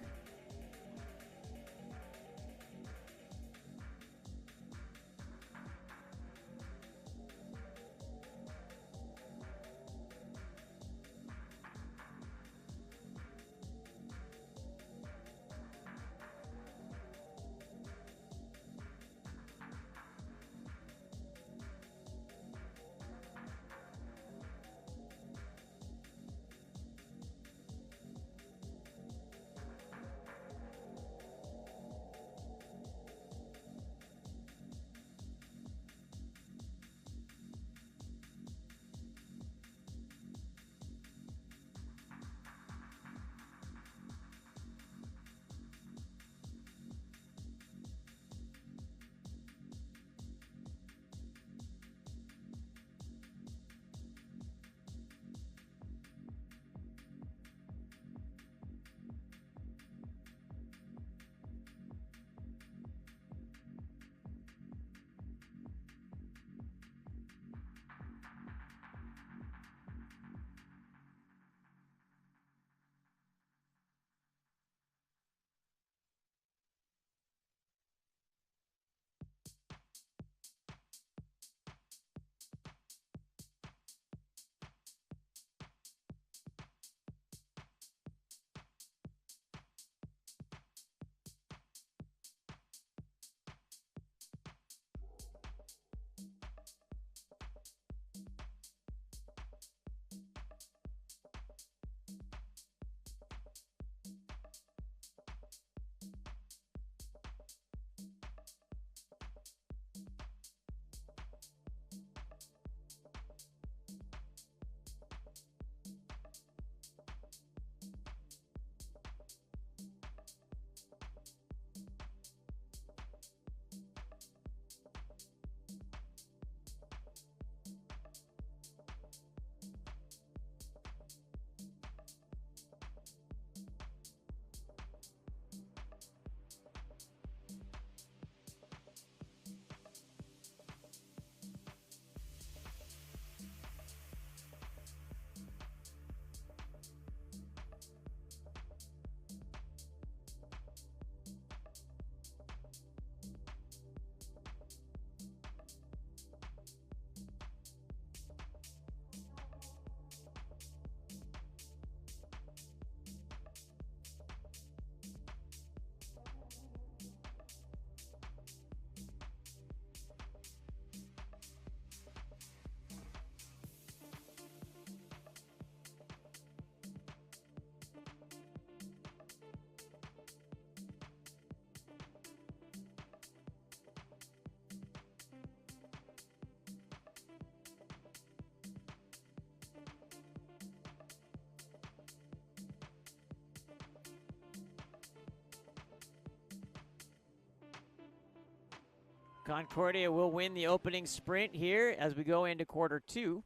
Concordia will win the opening sprint here as we go into quarter 2.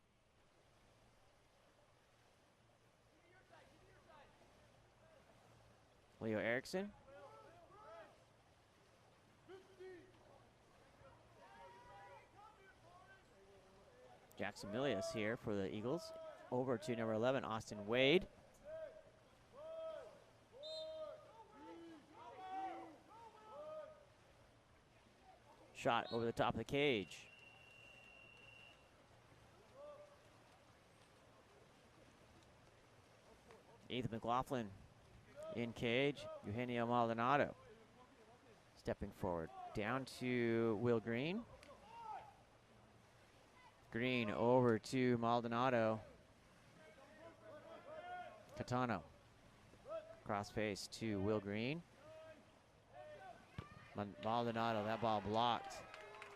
Leo Erickson. Jackson Milius here for the Eagles. Over to number 11, Austin Wade. Shot over the top of the cage. Ethan McLaughlin in cage. Eugenio Maldonado stepping forward. Down to Will Green. Green over to Maldonado. Catano. Cross face to Will Green. Maldonado, that ball blocked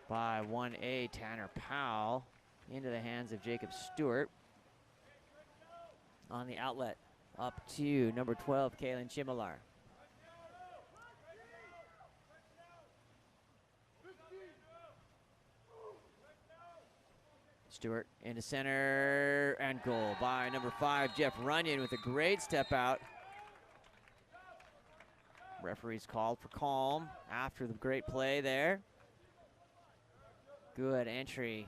by 1A Tanner Powell into the hands of Jacob Stewart. On the outlet, up to number 12, Kalen Chimilar. Stewart into center and goal by number 5, Jeff Runyon with a great step out. Referees called for calm after the great play there. Good entry.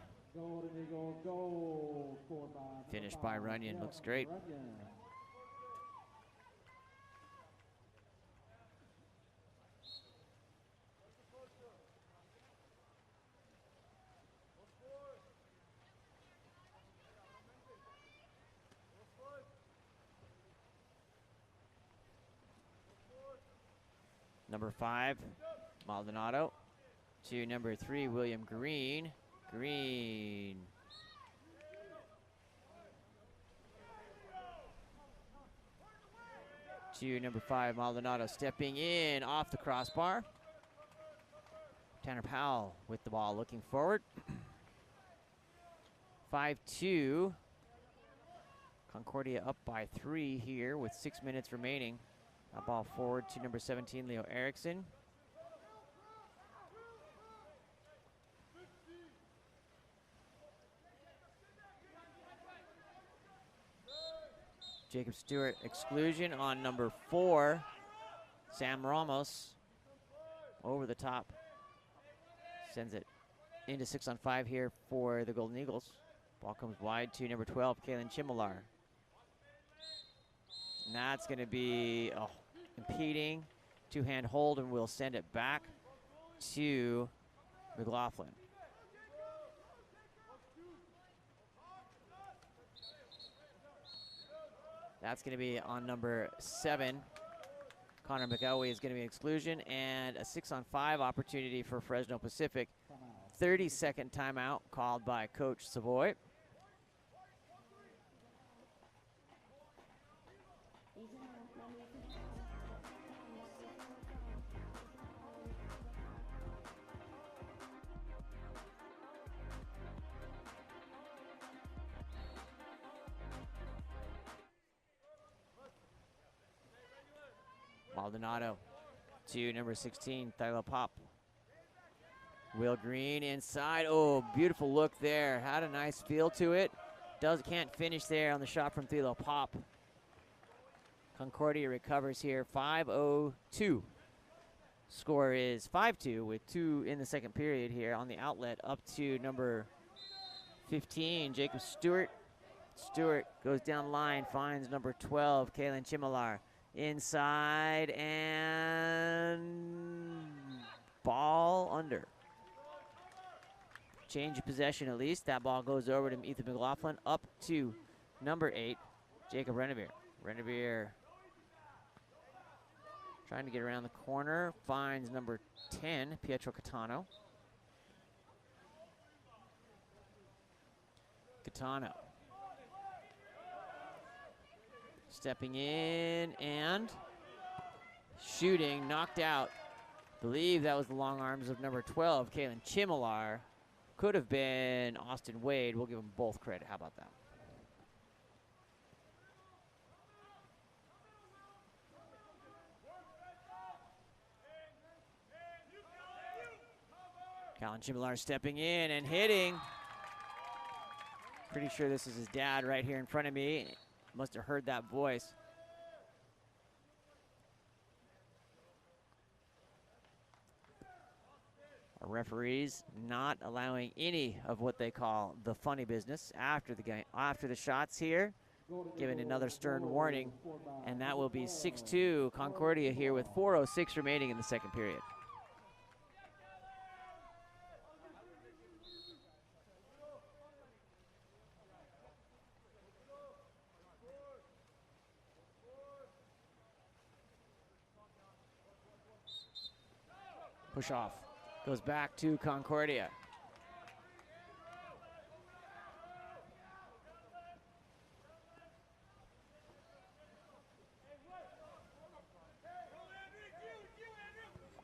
Finished by Runyon, looks great. Number 5, Maldonado. To number 3, William Green. Green. To number 5, Maldonado stepping in off the crossbar. Tanner Powell with the ball looking forward. 5-2. Concordia up by 3 here with 6 minutes remaining. A ball forward to number 17, Leo Erickson. Jacob Stewart exclusion on number 4, Sam Ramos. Over the top. Sends it into 6-on-5 here for the Golden Eagles. Ball comes wide to number 12, Kalen Chimilar. And that's going to be impeding. Two-hand hold, and we'll send it back to McLaughlin. That's going to be on number 7. Connor McElwee is going to be an exclusion, and a 6-on-5 opportunity for Fresno Pacific. 30-second timeout called by Coach Savoy. Maldonado to number 16, Thilo Pop. Will Green inside. Oh, beautiful look there. Had a nice feel to it. Can't finish there on the shot from Thilo Pop. Concordia recovers here. 5-0-2. Score is 5-2 with 2 in the second period here on the outlet. Up to number 15, Jacob Stewart. Stewart goes down the line, finds number 12, Kalen Chimilar. Inside and ball under. Change of possession at least. That ball goes over to Ethan McLaughlin. Up to number 8, Jacob Renevere. Renevere trying to get around the corner. Finds number 10, Pietro Catano. Catano. Stepping in and shooting, knocked out. Believe that was the long arms of number 12, Kalen Chimilar. Could have been Austin Wade. We'll give them both credit. How about that? Callan Chimilar stepping in and hitting. Pretty sure this is his dad right here in front of me. Must have heard that voice. Our referees not allowing any of what they call the funny business after the game, after the shots here, giving another stern warning, and that will be 6-2 Concordia here with 4:06 remaining in the second period. Push off. Goes back to Concordia.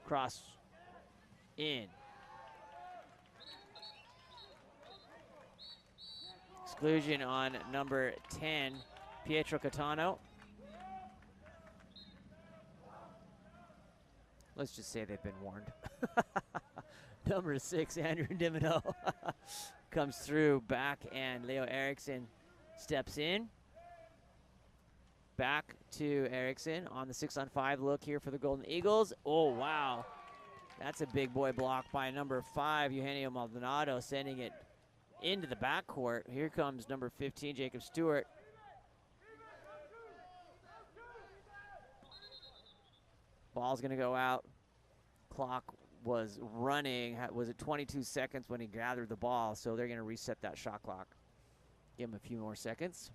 Cross in. Exclusion on number 10, Pietro Catano. Let's just say they've been warned. Number 6, Andrew Dimino comes through back, and Leo Eriksson steps in. Back to Eriksson on the 6-on-5 look here for the Golden Eagles. Oh, wow. That's a big boy block by number 5, Eugenio Maldonado, sending it into the backcourt. Here comes number 15, Jacob Stewart. Ball's gonna go out. Clock was running, was it 22 seconds when he gathered the ball, so they're gonna reset that shot clock. Give him a few more seconds.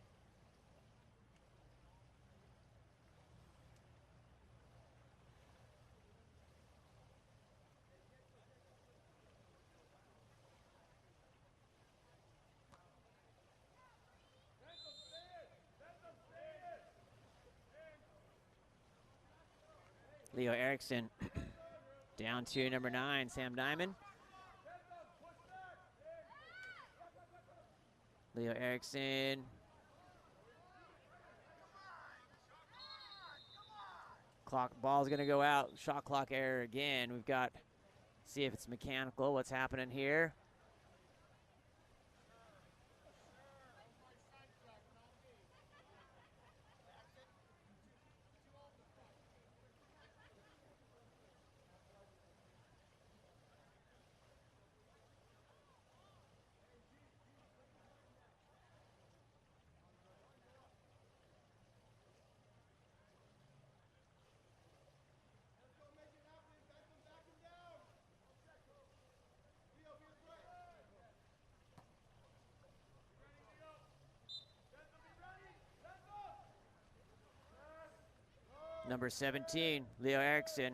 Leo Eriksson down to number 9, Sam Diamond. Leo Eriksson. Ball's gonna go out. Shot clock error again. We've got, see if it's mechanical, what's happening here. Number 17, Leo Eriksson.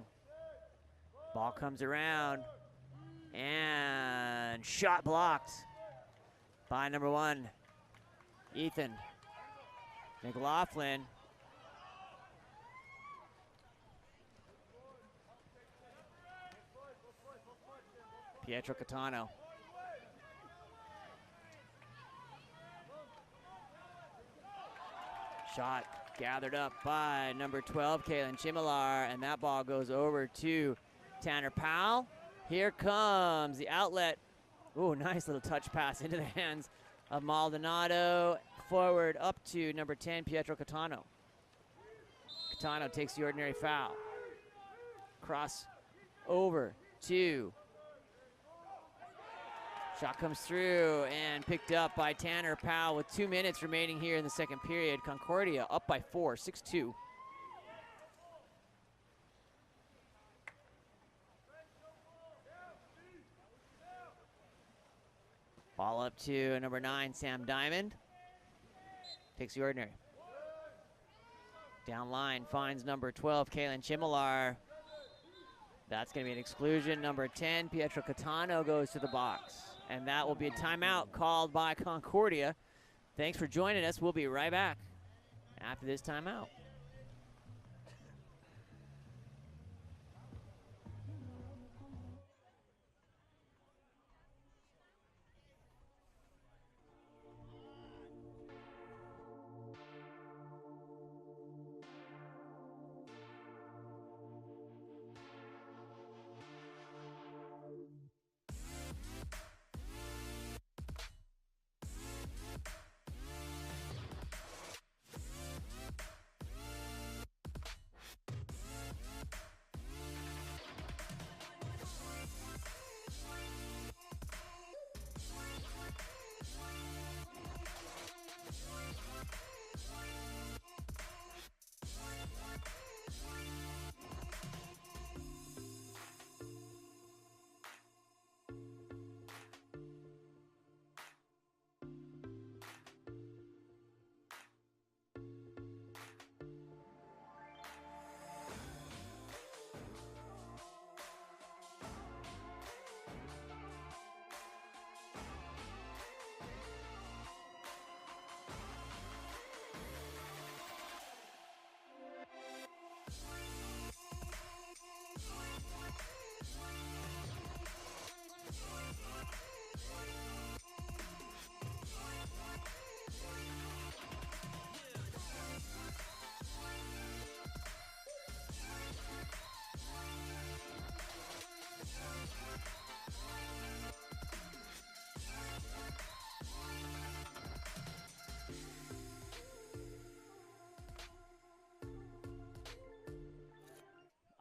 Ball comes around, and shot blocked by number 1, Ethan McLaughlin. Pietro Catano. Shot gathered up by number 12, Kalen Chimilar, and that ball goes over to Tanner Powell. Here comes the outlet. Ooh, nice little touch pass into the hands of Maldonado. Forward up to number 10, Pietro Catano. Catano takes the ordinary foul. Cross over to. Shot comes through and picked up by Tanner Powell with 2 minutes remaining here in the second period. Concordia up by 4, 6-2. Ball up to number 9, Sam Diamond. Takes the ordinary. Down line, finds number 12, Kalen Chimilar. That's going to be an exclusion. Number 10, Pietro Catano, goes to the box. And that will be a timeout called by Concordia. Thanks for joining us. We'll be right back after this timeout.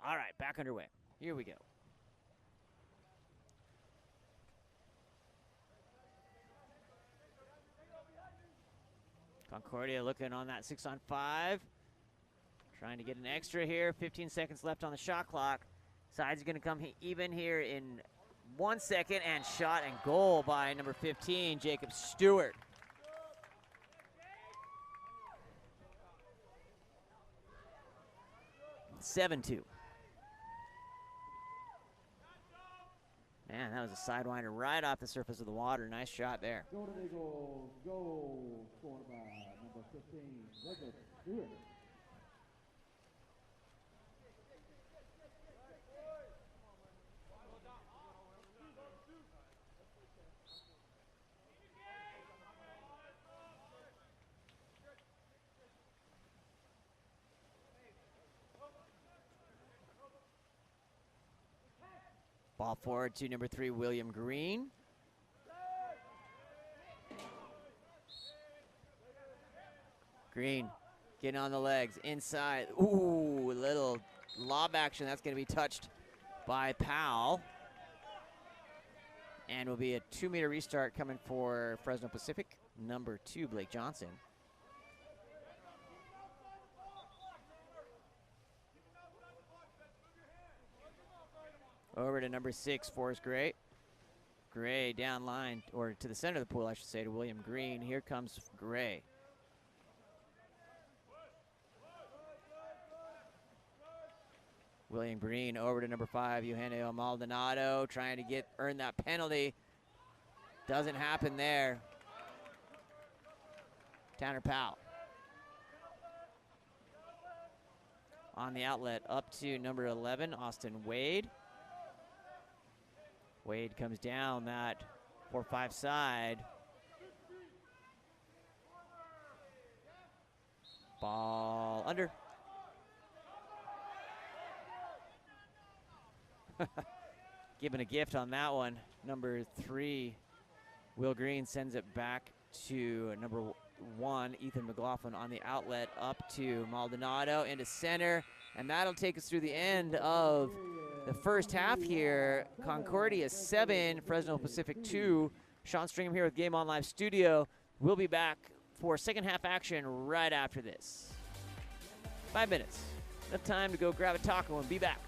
All right, back underway. Here we go. Concordia looking on that 6-on-5. Trying to get an extra here. 15 seconds left on the shot clock. Side's going to come even here in 1 second, and shot and goal by number 15, Jacob Stewart. (7-2). Man, that was a sidewinder right off the surface of the water. Nice shot there. Golden Eagles, goal scored by number 15, Jacob Stewart. Ball forward to number 3, William Green. Green getting on the legs, inside. Ooh, little lob action. That's going to be touched by Powell. And will be a 2-meter restart coming for Fresno Pacific, number 2, Blake Johnson. Over to number 6, Forrest Gray. Gray down line, or to the center of the pool, I should say, to William Green. Here comes Gray. William Green over to number 5, Eugenio Maldonado, trying to earn that penalty. Doesn't happen there. Tanner Powell. On the outlet, up to number 11, Austin Wade. Wade comes down that 4-5 side. Ball under. Given a gift on that one. Number 3, Will Green sends it back to number 1, Ethan McLaughlin on the outlet, up to Maldonado into center. And that'll take us through the end of the first half here. Concordia 7, Fresno Pacific 2. Sean Stringham here with Game On Live Studio. We'll be back for second half action right after this. 5 minutes. Enough time to go grab a taco and be back.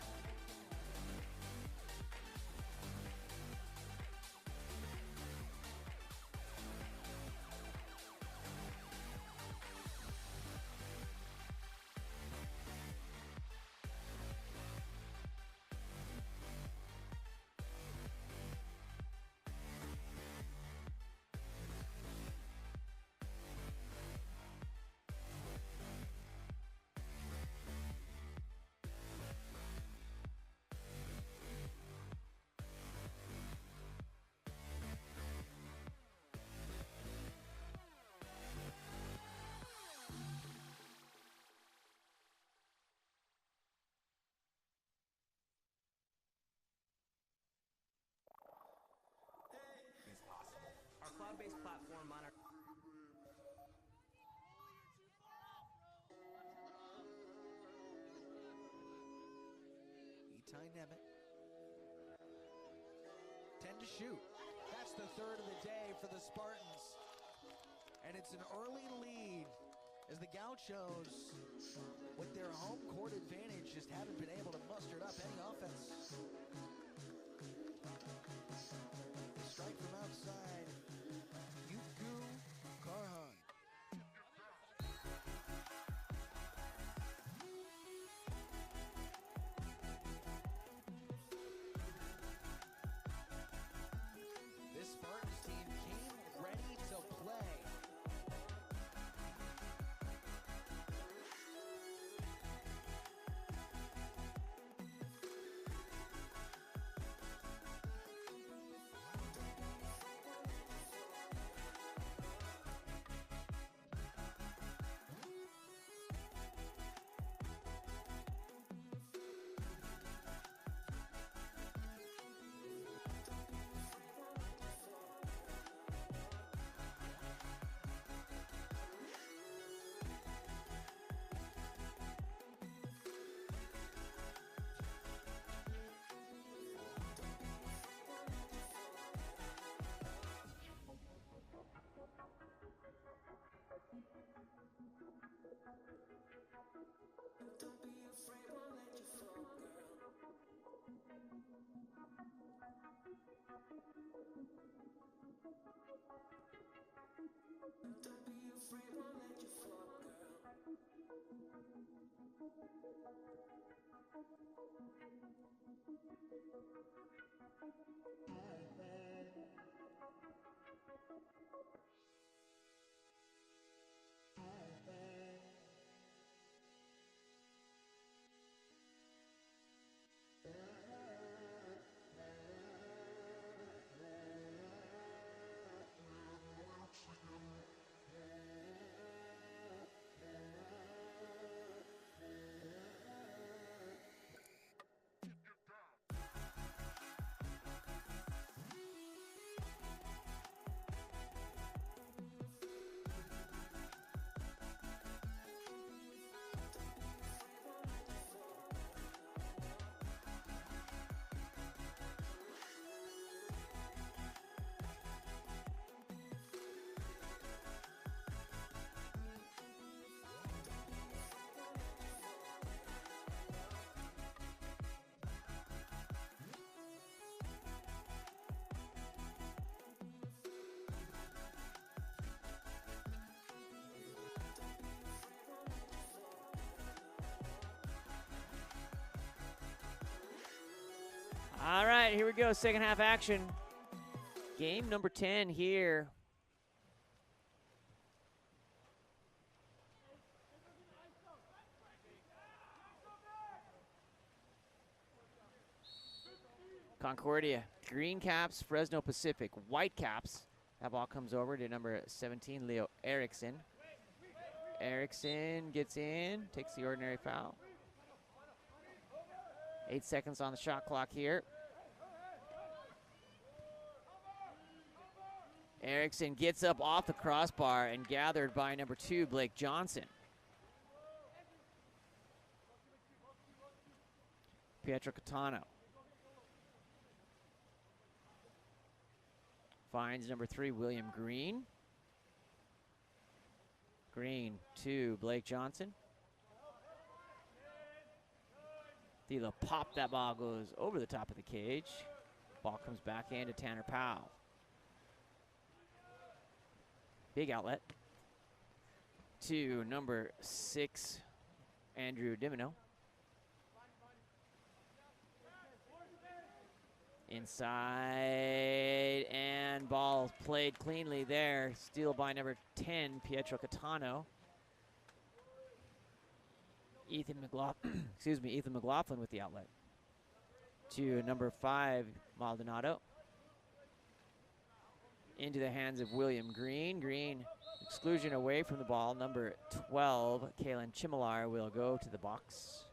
Cloud-based platform on our Ty Nemeth. 10 to shoot. That's the third of the day for the Spartans. And it's an early lead as the Gauchos, with their home court advantage, just haven't been able to muster up any offense. Strike from outside. Yuku Karhan. This Spartans team came ready to play. Don't be afraid, won't let you fall, girl. All right, here we go. Second half action. Game number 10 here. Concordia, green caps, Fresno Pacific, white caps. That ball comes over to number 17, Leo Erickson. Erickson gets in, takes the ordinary foul. 8 seconds on the shot clock here. Erickson gets up off the crossbar and gathered by number 2, Blake Johnson. Pietro Catano finds number 3, William Green. Green to Blake Johnson. Thilo popped that ball, goes over the top of the cage. Ball comes back into Tanner Powell. Big outlet to number 6, Andrew Dimino. Inside, and ball played cleanly there. Steal by number 10, Pietro Catano. Ethan McLaughlin with the outlet. To number 5, Maldonado. Into the hands of William Green. Green, exclusion away from the ball. Number 12, Kalen Chimilar, will go to the box.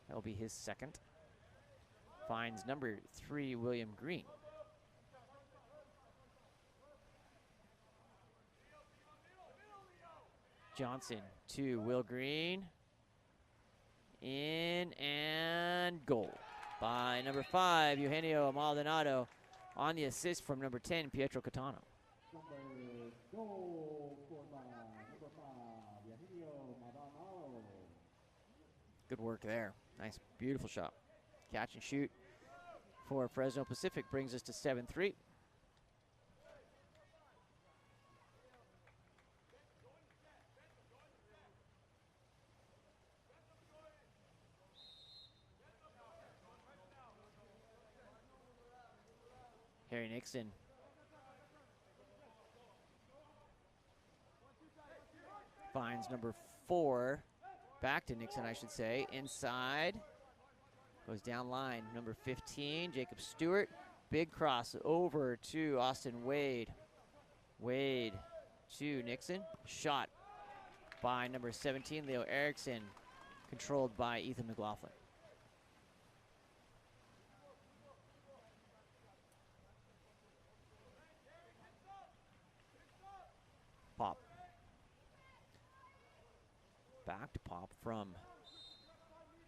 That will be his second. Finds number 3, William Green. Johnson to Will Green. In and goal by number 5, Eugenio Maldonado, on the assist from number 10, Pietro Catano. Goal scored by number 5, Eugenio Maldonado. Good work there. Nice, beautiful shot. Catch and shoot for Fresno Pacific brings us to 7-3. Harry Nixon. Finds number 4. Back to Nixon, I should say. Inside. Goes down line. Number 15, Jacob Stewart. Big cross over to Austin Wade. Wade to Nixon. Shot by number 17, Leo Erickson. Controlled by Ethan McLaughlin. Pop. Back to pop from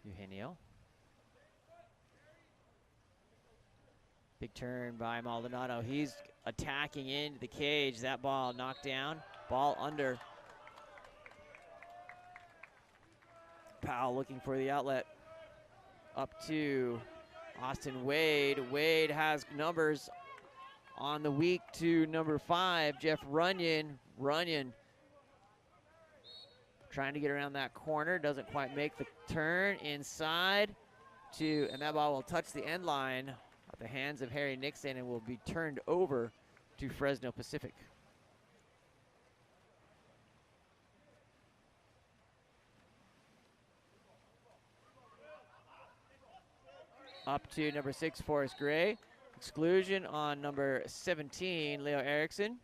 Eugenio. Big turn by Maldonado. He's attacking into the cage. That ball knocked down. Ball under. Powell looking for the outlet. Up to Austin Wade. Wade has numbers on the week to number 5, Jeff Runyon. Runyon trying to get around that corner, doesn't quite make the turn inside and that ball will touch the end line at the hands of Harry Nixon and will be turned over to Fresno Pacific. Up to number 6, Forrest Gray. Exclusion on number 17, Leo Erickson.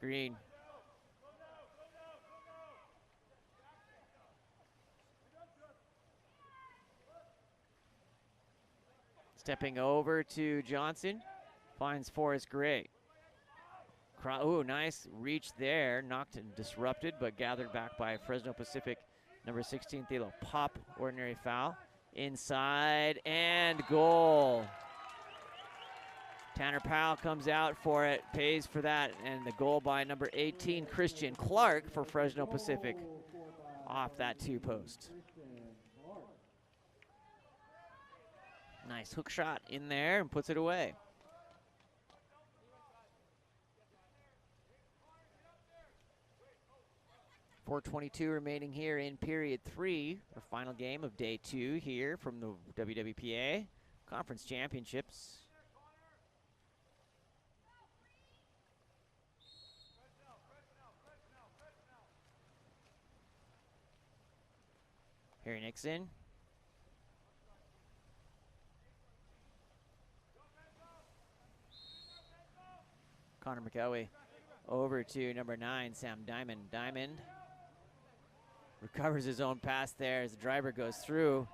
Green. Stepping over to Johnson, finds Forrest Gray. Ooh, nice reach there, knocked and disrupted, but gathered back by Fresno Pacific. Number 16, Thilo Pop, ordinary foul. Inside and goal. Tanner Powell comes out for it, pays for that, and the goal by number 18, Christian Clark for Fresno Pacific off that 2-post. Nice hook shot in there and puts it away. .422 remaining here in period 3, our final game of day 2 here from the WWPA Conference Championships. Harry Nixon. Connor McElwee over to number 9, Sam Diamond. Diamond recovers his own pass there as the driver goes through,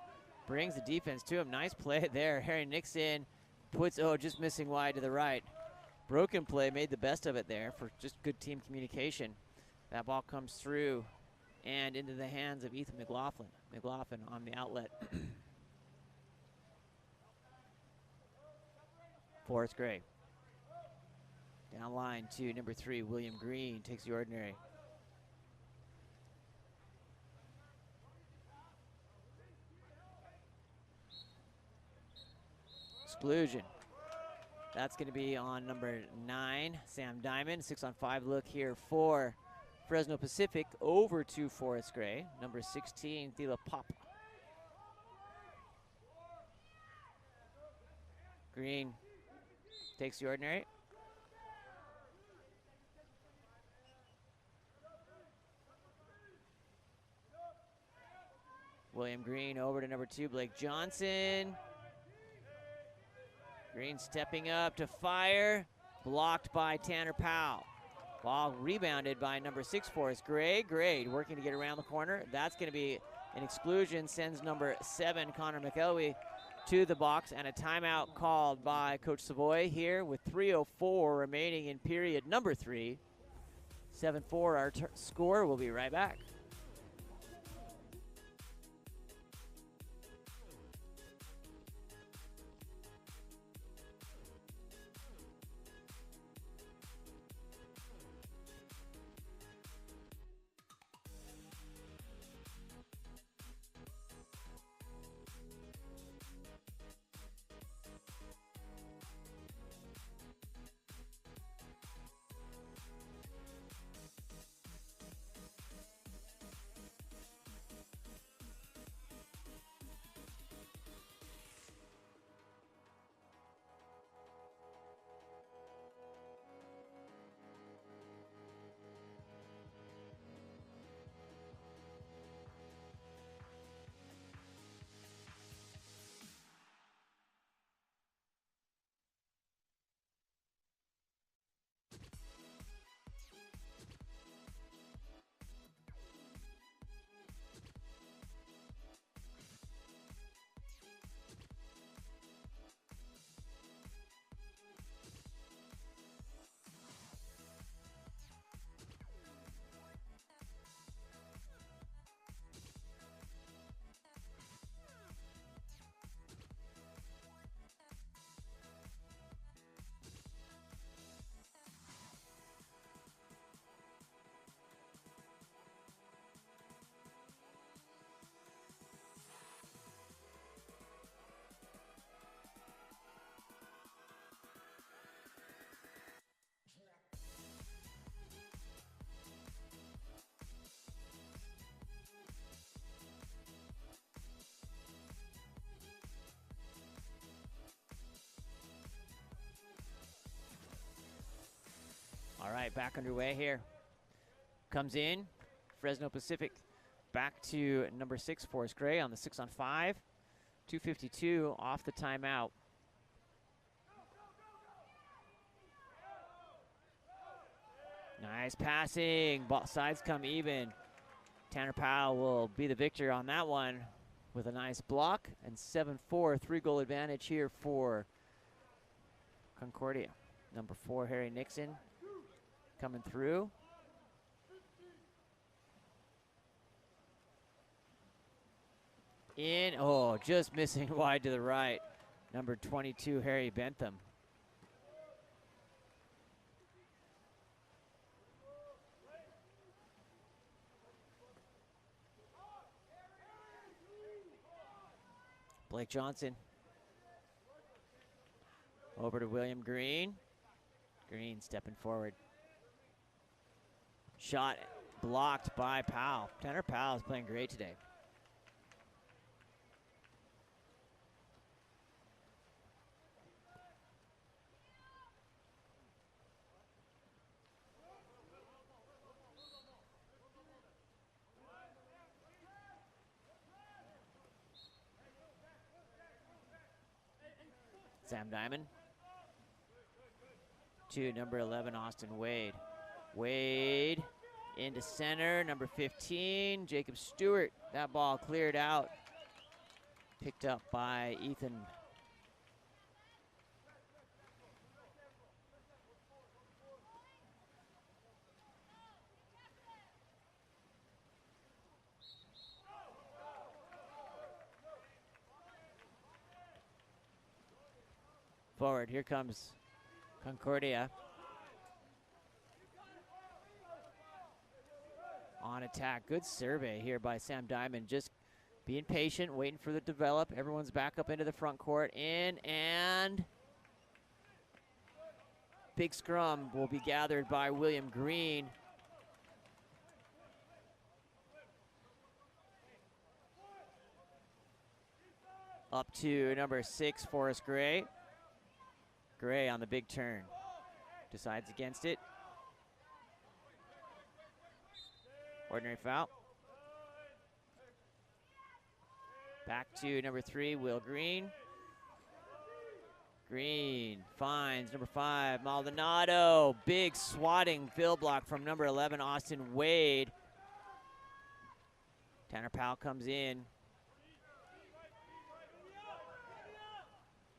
brings the defense to him. Nice play there. Harry Nixon puts, just missing wide to the right. Broken play, made the best of it there for just good team communication. That ball comes through and into the hands of Ethan McLaughlin. McLaughlin on the outlet. Forrest Gray. Down line to number 3, William Green, takes the ordinary. Exclusion. That's going to be on number 9, Sam Diamond. 6-on-5 look here for Fresno Pacific over to Forrest Gray. Number 16, Thila Pop. Green takes the ordinary. William Green over to number 2, Blake Johnson. Green stepping up to fire, blocked by Tanner Powell. Ball rebounded by number 6, Forrest Gray. Gray working to get around the corner. That's going to be an exclusion, sends number 7, Connor McElwee, to the box, and a timeout called by Coach Savoy here with 3:04 remaining in period number 3. 7-4 our score. We'll be right back. right, back underway here. Comes in, Fresno Pacific back to number 6, Forrest Gray on the 6-on-5. 2:52 off the timeout. Nice passing, both sides come even. Tanner Powell will be the victor on that one with a nice block, and 7-4, 3-goal advantage here for Concordia. Number 4, Harry Nixon coming through. In, oh, just missing wide to the right. Number 22, Harry Bentham. Blake Johnson. Over to William Green. Green stepping forward. Shot blocked by Powell. Tanner Powell is playing great today. Sam Diamond to number 11, Austin Wade. Wade into center, number 15, Jacob Stewart. That ball cleared out, picked up by Ethan. Forward, here comes Concordia. On attack, good survey here by Sam Diamond. Just being patient, waiting for the develop. Everyone's back up into the front court. In and big scrum will be gathered by William Green. Up to number 6, Forrest Gray. Gray on the big turn. Decides against it. Ordinary foul. Back to number 3, Will Green. Green finds number 5, Maldonado. Big swatting fill block from number 11, Austin Wade. Tanner Powell comes in.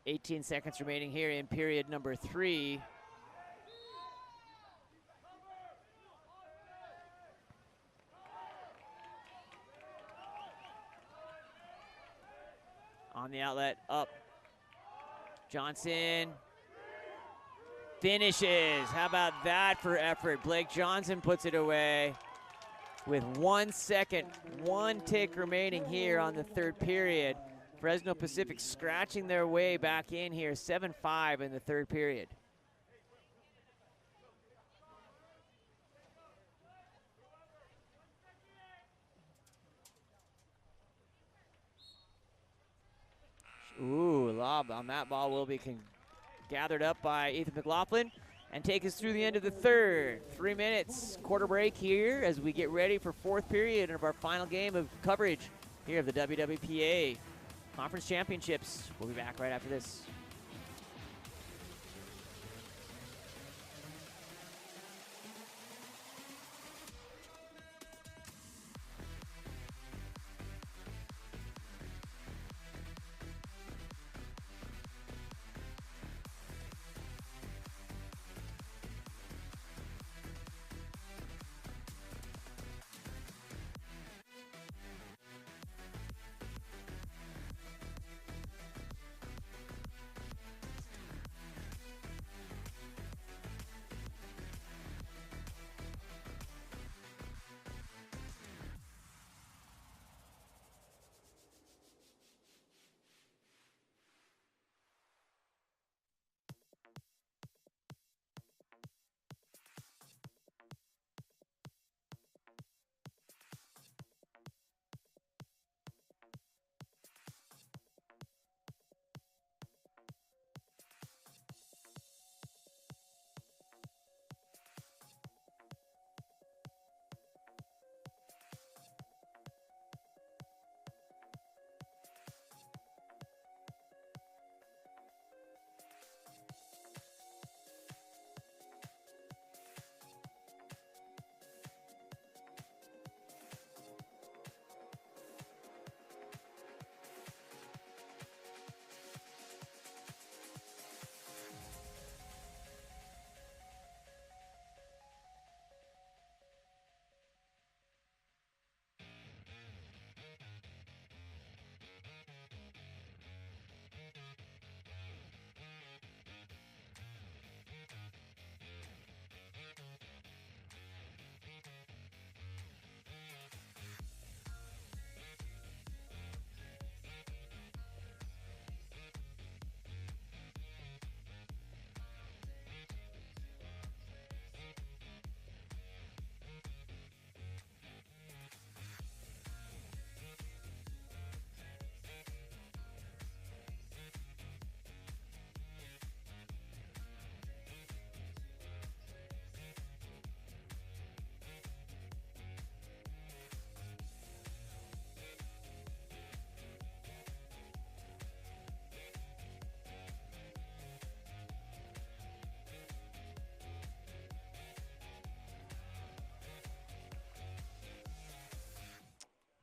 18 seconds remaining here in period number 3. On the outlet, up. Johnson finishes. How about that for effort? Blake Johnson puts it away with 1 second, 1 tick remaining here on the third period. Fresno Pacific scratching their way back in here, 7-5 in the third period. Ooh, lob on that ball will be gathered up by Ethan McLaughlin and take us through the end of the third. 3 minutes, quarter break here as we get ready for fourth period of our final game of coverage here of the WWPA Conference Championships. We'll be back right after this.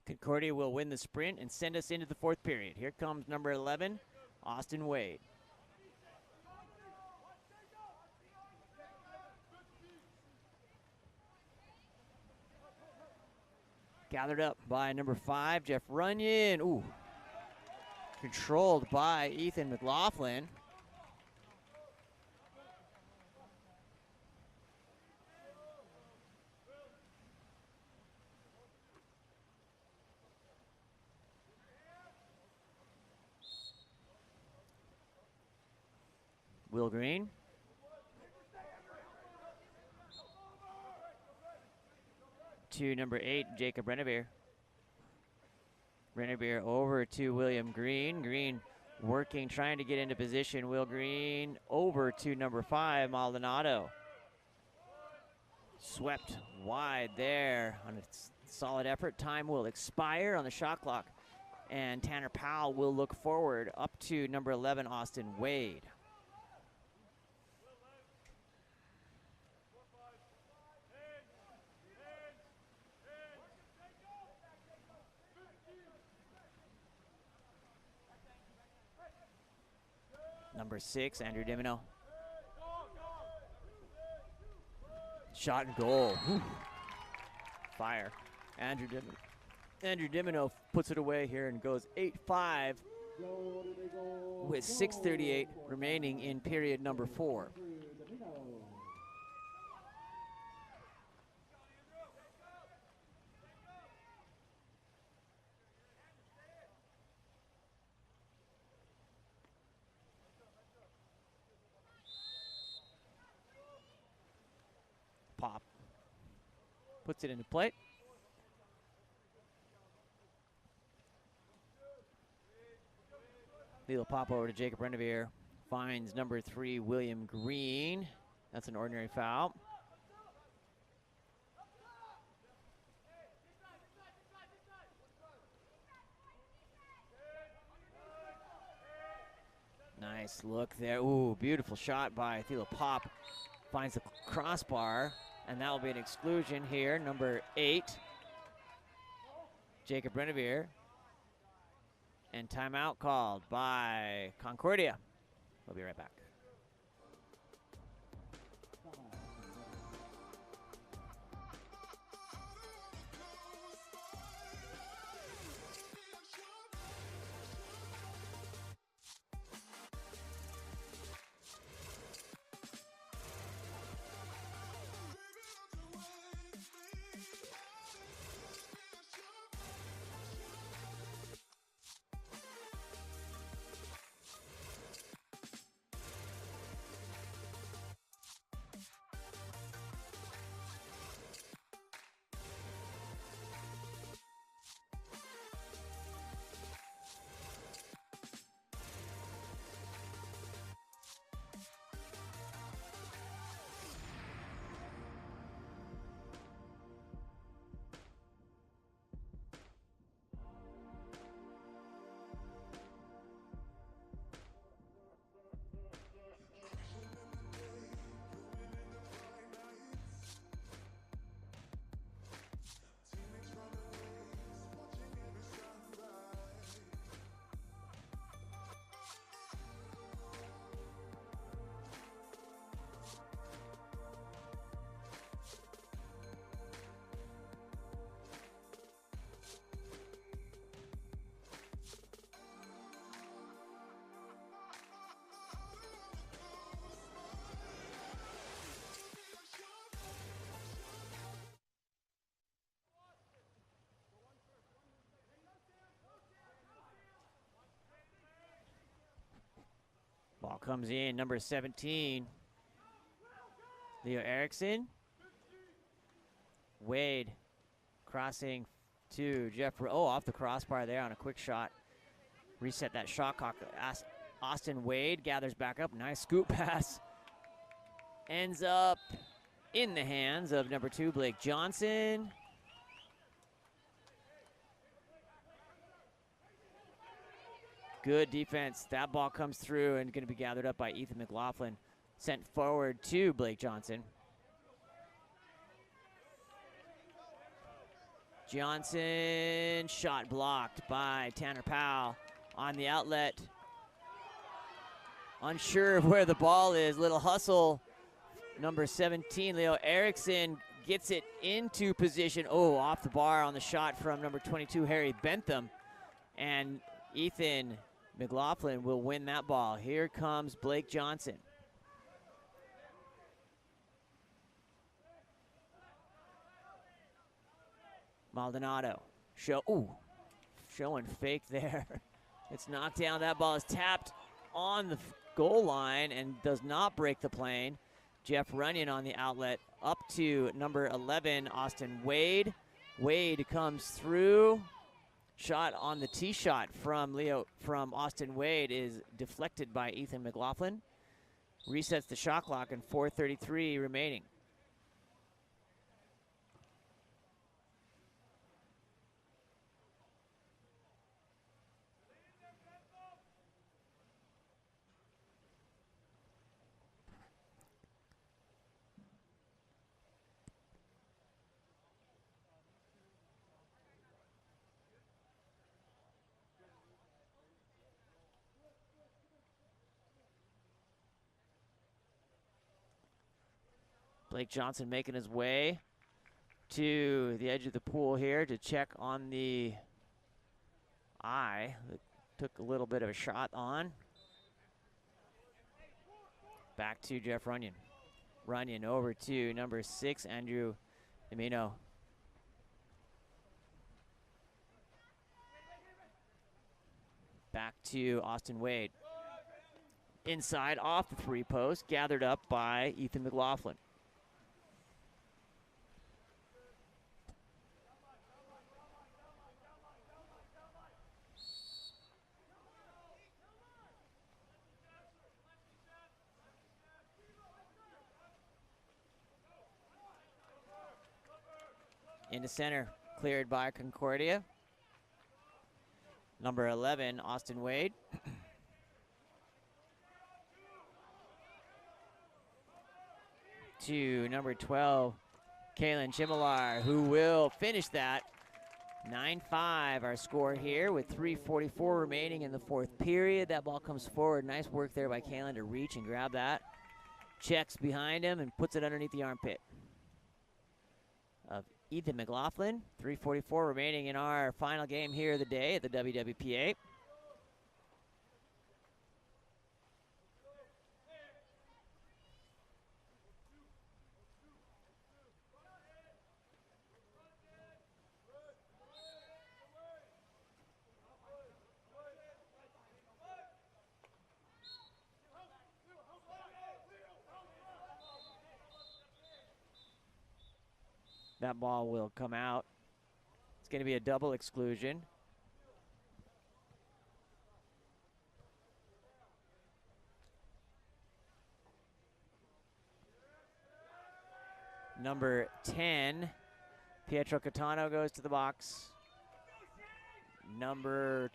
Concordia will win the sprint and send us into the fourth period. Here comes number 11, Austin Wade. Gathered up by number 5, Jeff Runyon. Ooh. Controlled by Ethan McLaughlin. Will Green. To number 8, Jacob Rennebeer. Rennebeer over to William Green. Green working, trying to get into position. Will Green over to number 5, Maldonado. Swept wide there on a solid effort. Time will expire on the shot clock. And Tanner Powell will look forward up to number 11, Austin Wade. Number 6, Andrew Dimino. Shot and goal. Whew. Fire. Andrew Dimino puts it away here and goes 8-5 with 6:38 remaining in period number 4. Pop puts it into play. Little pop over to Jacob Rennebeer. Finds number 3, William Green. That's an ordinary foul. Nice look there. Ooh, beautiful shot by Thilo Pop. Finds the crossbar, and that will be an exclusion here. Number 8, Jacob Rennebeer. And timeout called by Concordia. We'll be right back. Ball comes in, number 17, Leo Erickson. Wade crossing to Jeff. Oh, off the crossbar there on a quick shot. Reset that shot clock. Austin Wade gathers back up. Nice scoop pass. Ends up in the hands of number 2, Blake Johnson. Good defense. That ball comes through and going to be gathered up by Ethan McLaughlin. Sent forward to Blake Johnson. Johnson, shot blocked by Tanner Powell on the outlet. Unsure of where the ball is, little hustle. Number 17, Leo Erickson, gets it into position. Oh, off the bar on the shot from number 22, Harry Bentham. And Ethan McLaughlin will win that ball. Here comes Blake Johnson. Maldonado, showing fake there. It's knocked down, that ball is tapped on the goal line and does not break the plane. Jeff Runyon on the outlet, up to number 11, Austin Wade. Wade comes through. Shot on the tee shot from Austin Wade is deflected by Ethan McLaughlin. Resets the shot clock and 4:33 remaining. Blake Johnson making his way to the edge of the pool here to check on the eye that took a little bit of a shot on. Back to Jeff Runyon. Runyon over to number 6, Andrew Emino. Back to Austin Wade. Inside off the 3-post, gathered up by Ethan McLaughlin. Into center, cleared by Concordia. Number 11, Austin Wade. To number 12, Kalen Chimilar, who will finish that. 9-5 our score here with 3:44 remaining in the 4th period. That ball comes forward. Nice work there by Kalen to reach and grab that. Checks behind him and puts it underneath the armpit of Ethan McLaughlin. 3:44 remaining in our final game here of the day at the WWPA. That ball will come out. It's going to be a double exclusion. Number 10, Pietro Catano goes to the box. Number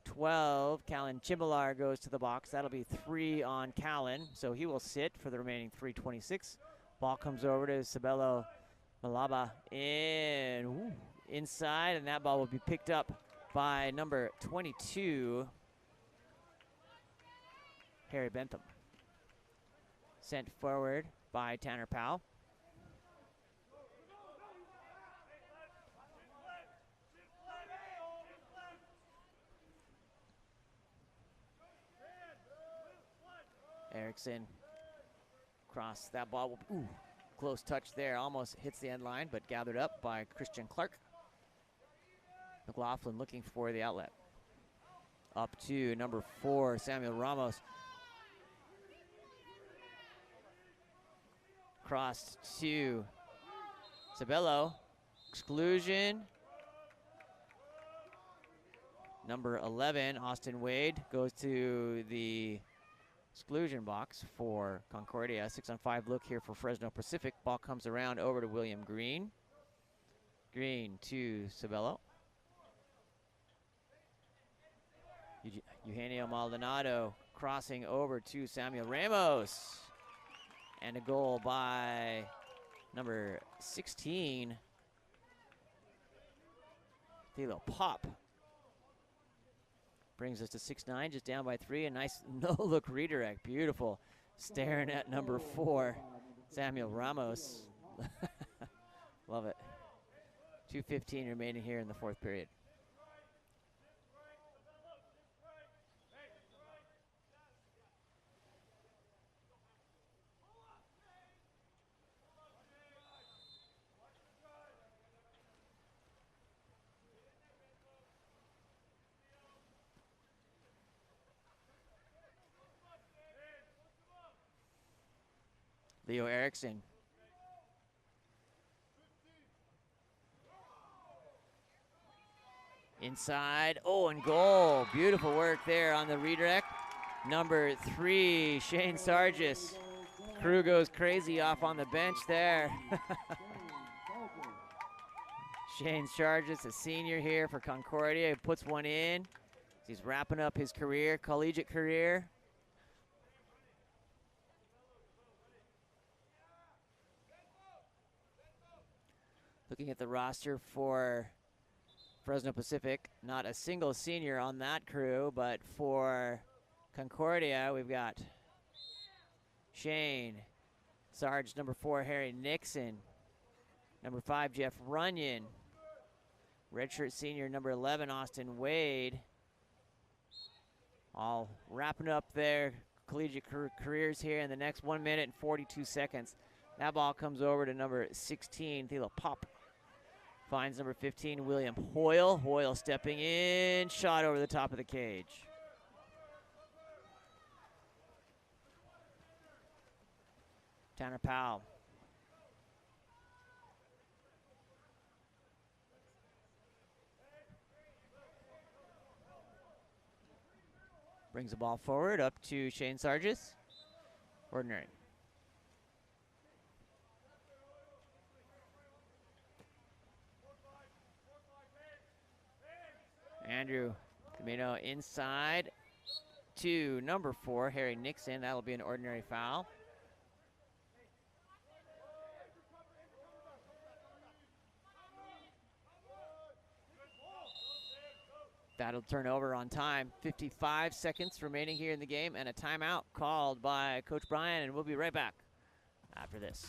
12, Callan Chimbalar goes to the box. That'll be 3 on Callan, so he will sit for the remaining 3:26. Ball comes over to Sabelo Malaba inside, and that ball will be picked up by number 22, Harry Bentham. Sent forward by Tanner Powell. Erickson cross that ball. Close touch there. Almost hits the end line, but gathered up by Christian Clark. McLaughlin looking for the outlet. Up to number 4, Samuel Ramos. Crossed to Sabello. Exclusion. Number 11, Austin Wade, goes to the exclusion box for Concordia. 6-on-5 look here for Fresno Pacific. Ball comes around over to William Green. Green to Sabello. Eugenio Maldonado crossing over to Samuel Ramos. And a goal by number 16, Thilo Pop. Brings us to 6-9, just down by 3. A nice no-look redirect, beautiful. Staring at number 4, Samuel Ramos. Love it. 2:15 remaining here in the 4th period. Leo Erickson. Inside, oh, and goal. Beautiful work there on the redirect. Number 3, Shane Sargis. Crew goes crazy off on the bench there. Shane Sargis, a senior here for Concordia, he puts one in. He's wrapping up his career, collegiate career. Looking at the roster for Fresno Pacific, not a single senior on that crew, but for Concordia, we've got Shane, Sarge, number 4, Harry Nixon, number 5, Jeff Runyon, redshirt senior, number 11, Austin Wade, all wrapping up their collegiate careers here in the next 1 minute and 42 seconds. That ball comes over to number 16, Thilo Pop. Finds number 15, William Hoyle. Hoyle stepping in, shot over the top of the cage. Tanner Powell. Brings the ball forward up to Shane Sargis. Ordinary. Andrew Camino inside to number 4, Harry Nixon. That'll be an ordinary foul. That'll turn over on time. 55 seconds remaining here in the game, and a timeout called by Coach Bryan, and we'll be right back after this.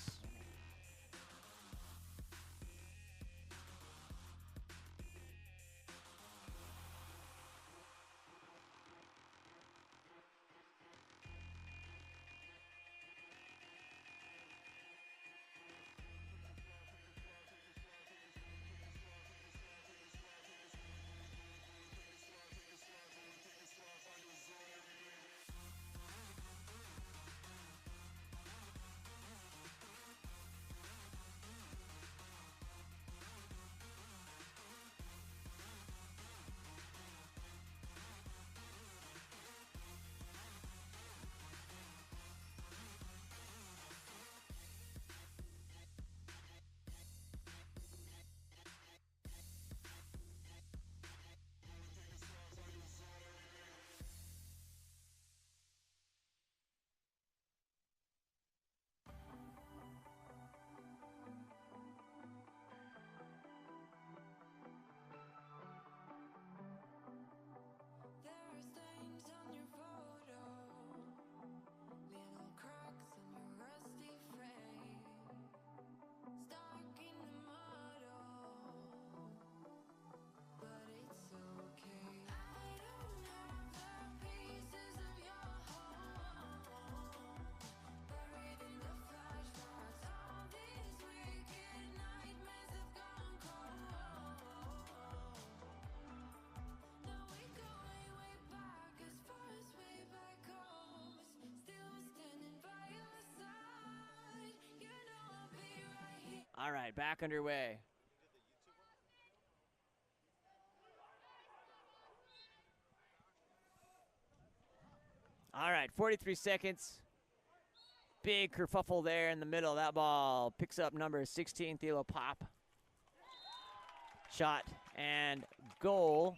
All right, back underway. All right, 43 seconds. Big kerfuffle there in the middle. That ball picks up number 16, Thilo Pop. Shot and goal.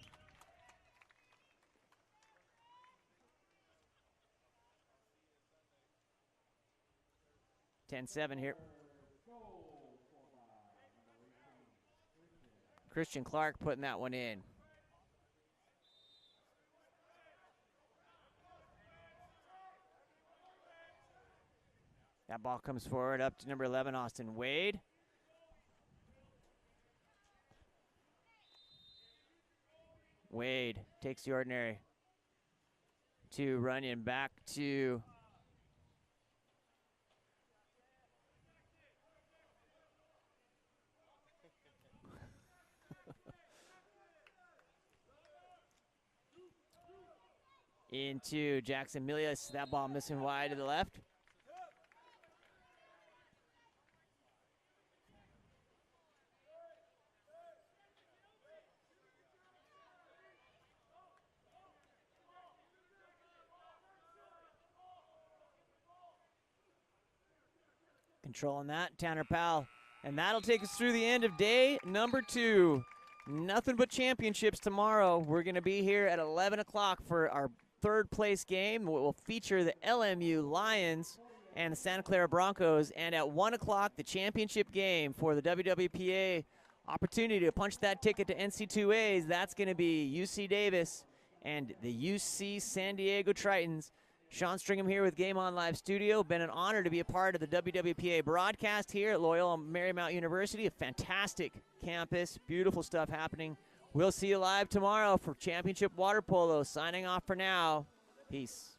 (10-7) here. Christian Clark putting that one in. That ball comes forward up to number 11, Austin Wade. Wade takes the ordinary to Runyon, back to into Jackson Milius. That ball missing wide to the left. Controlling that, Tanner Powell. And that'll take us through the end of day number 2. Nothing but championships tomorrow. We're going to be here at 11 o'clock for our third place game. We'll feature the LMU Lions and the Santa Clara Broncos. And at 1 o'clock, the championship game for the WWPA opportunity to punch that ticket to NC2As. That's going to be UC Davis and the UC San Diego Tritons. Sean Stringham here with Game On Live Studio. Been an honor to be a part of the WWPA broadcast here at Loyola Marymount University. A fantastic campus, beautiful stuff happening. We'll see you live tomorrow for Championship Water Polo. Signing off for now. Peace.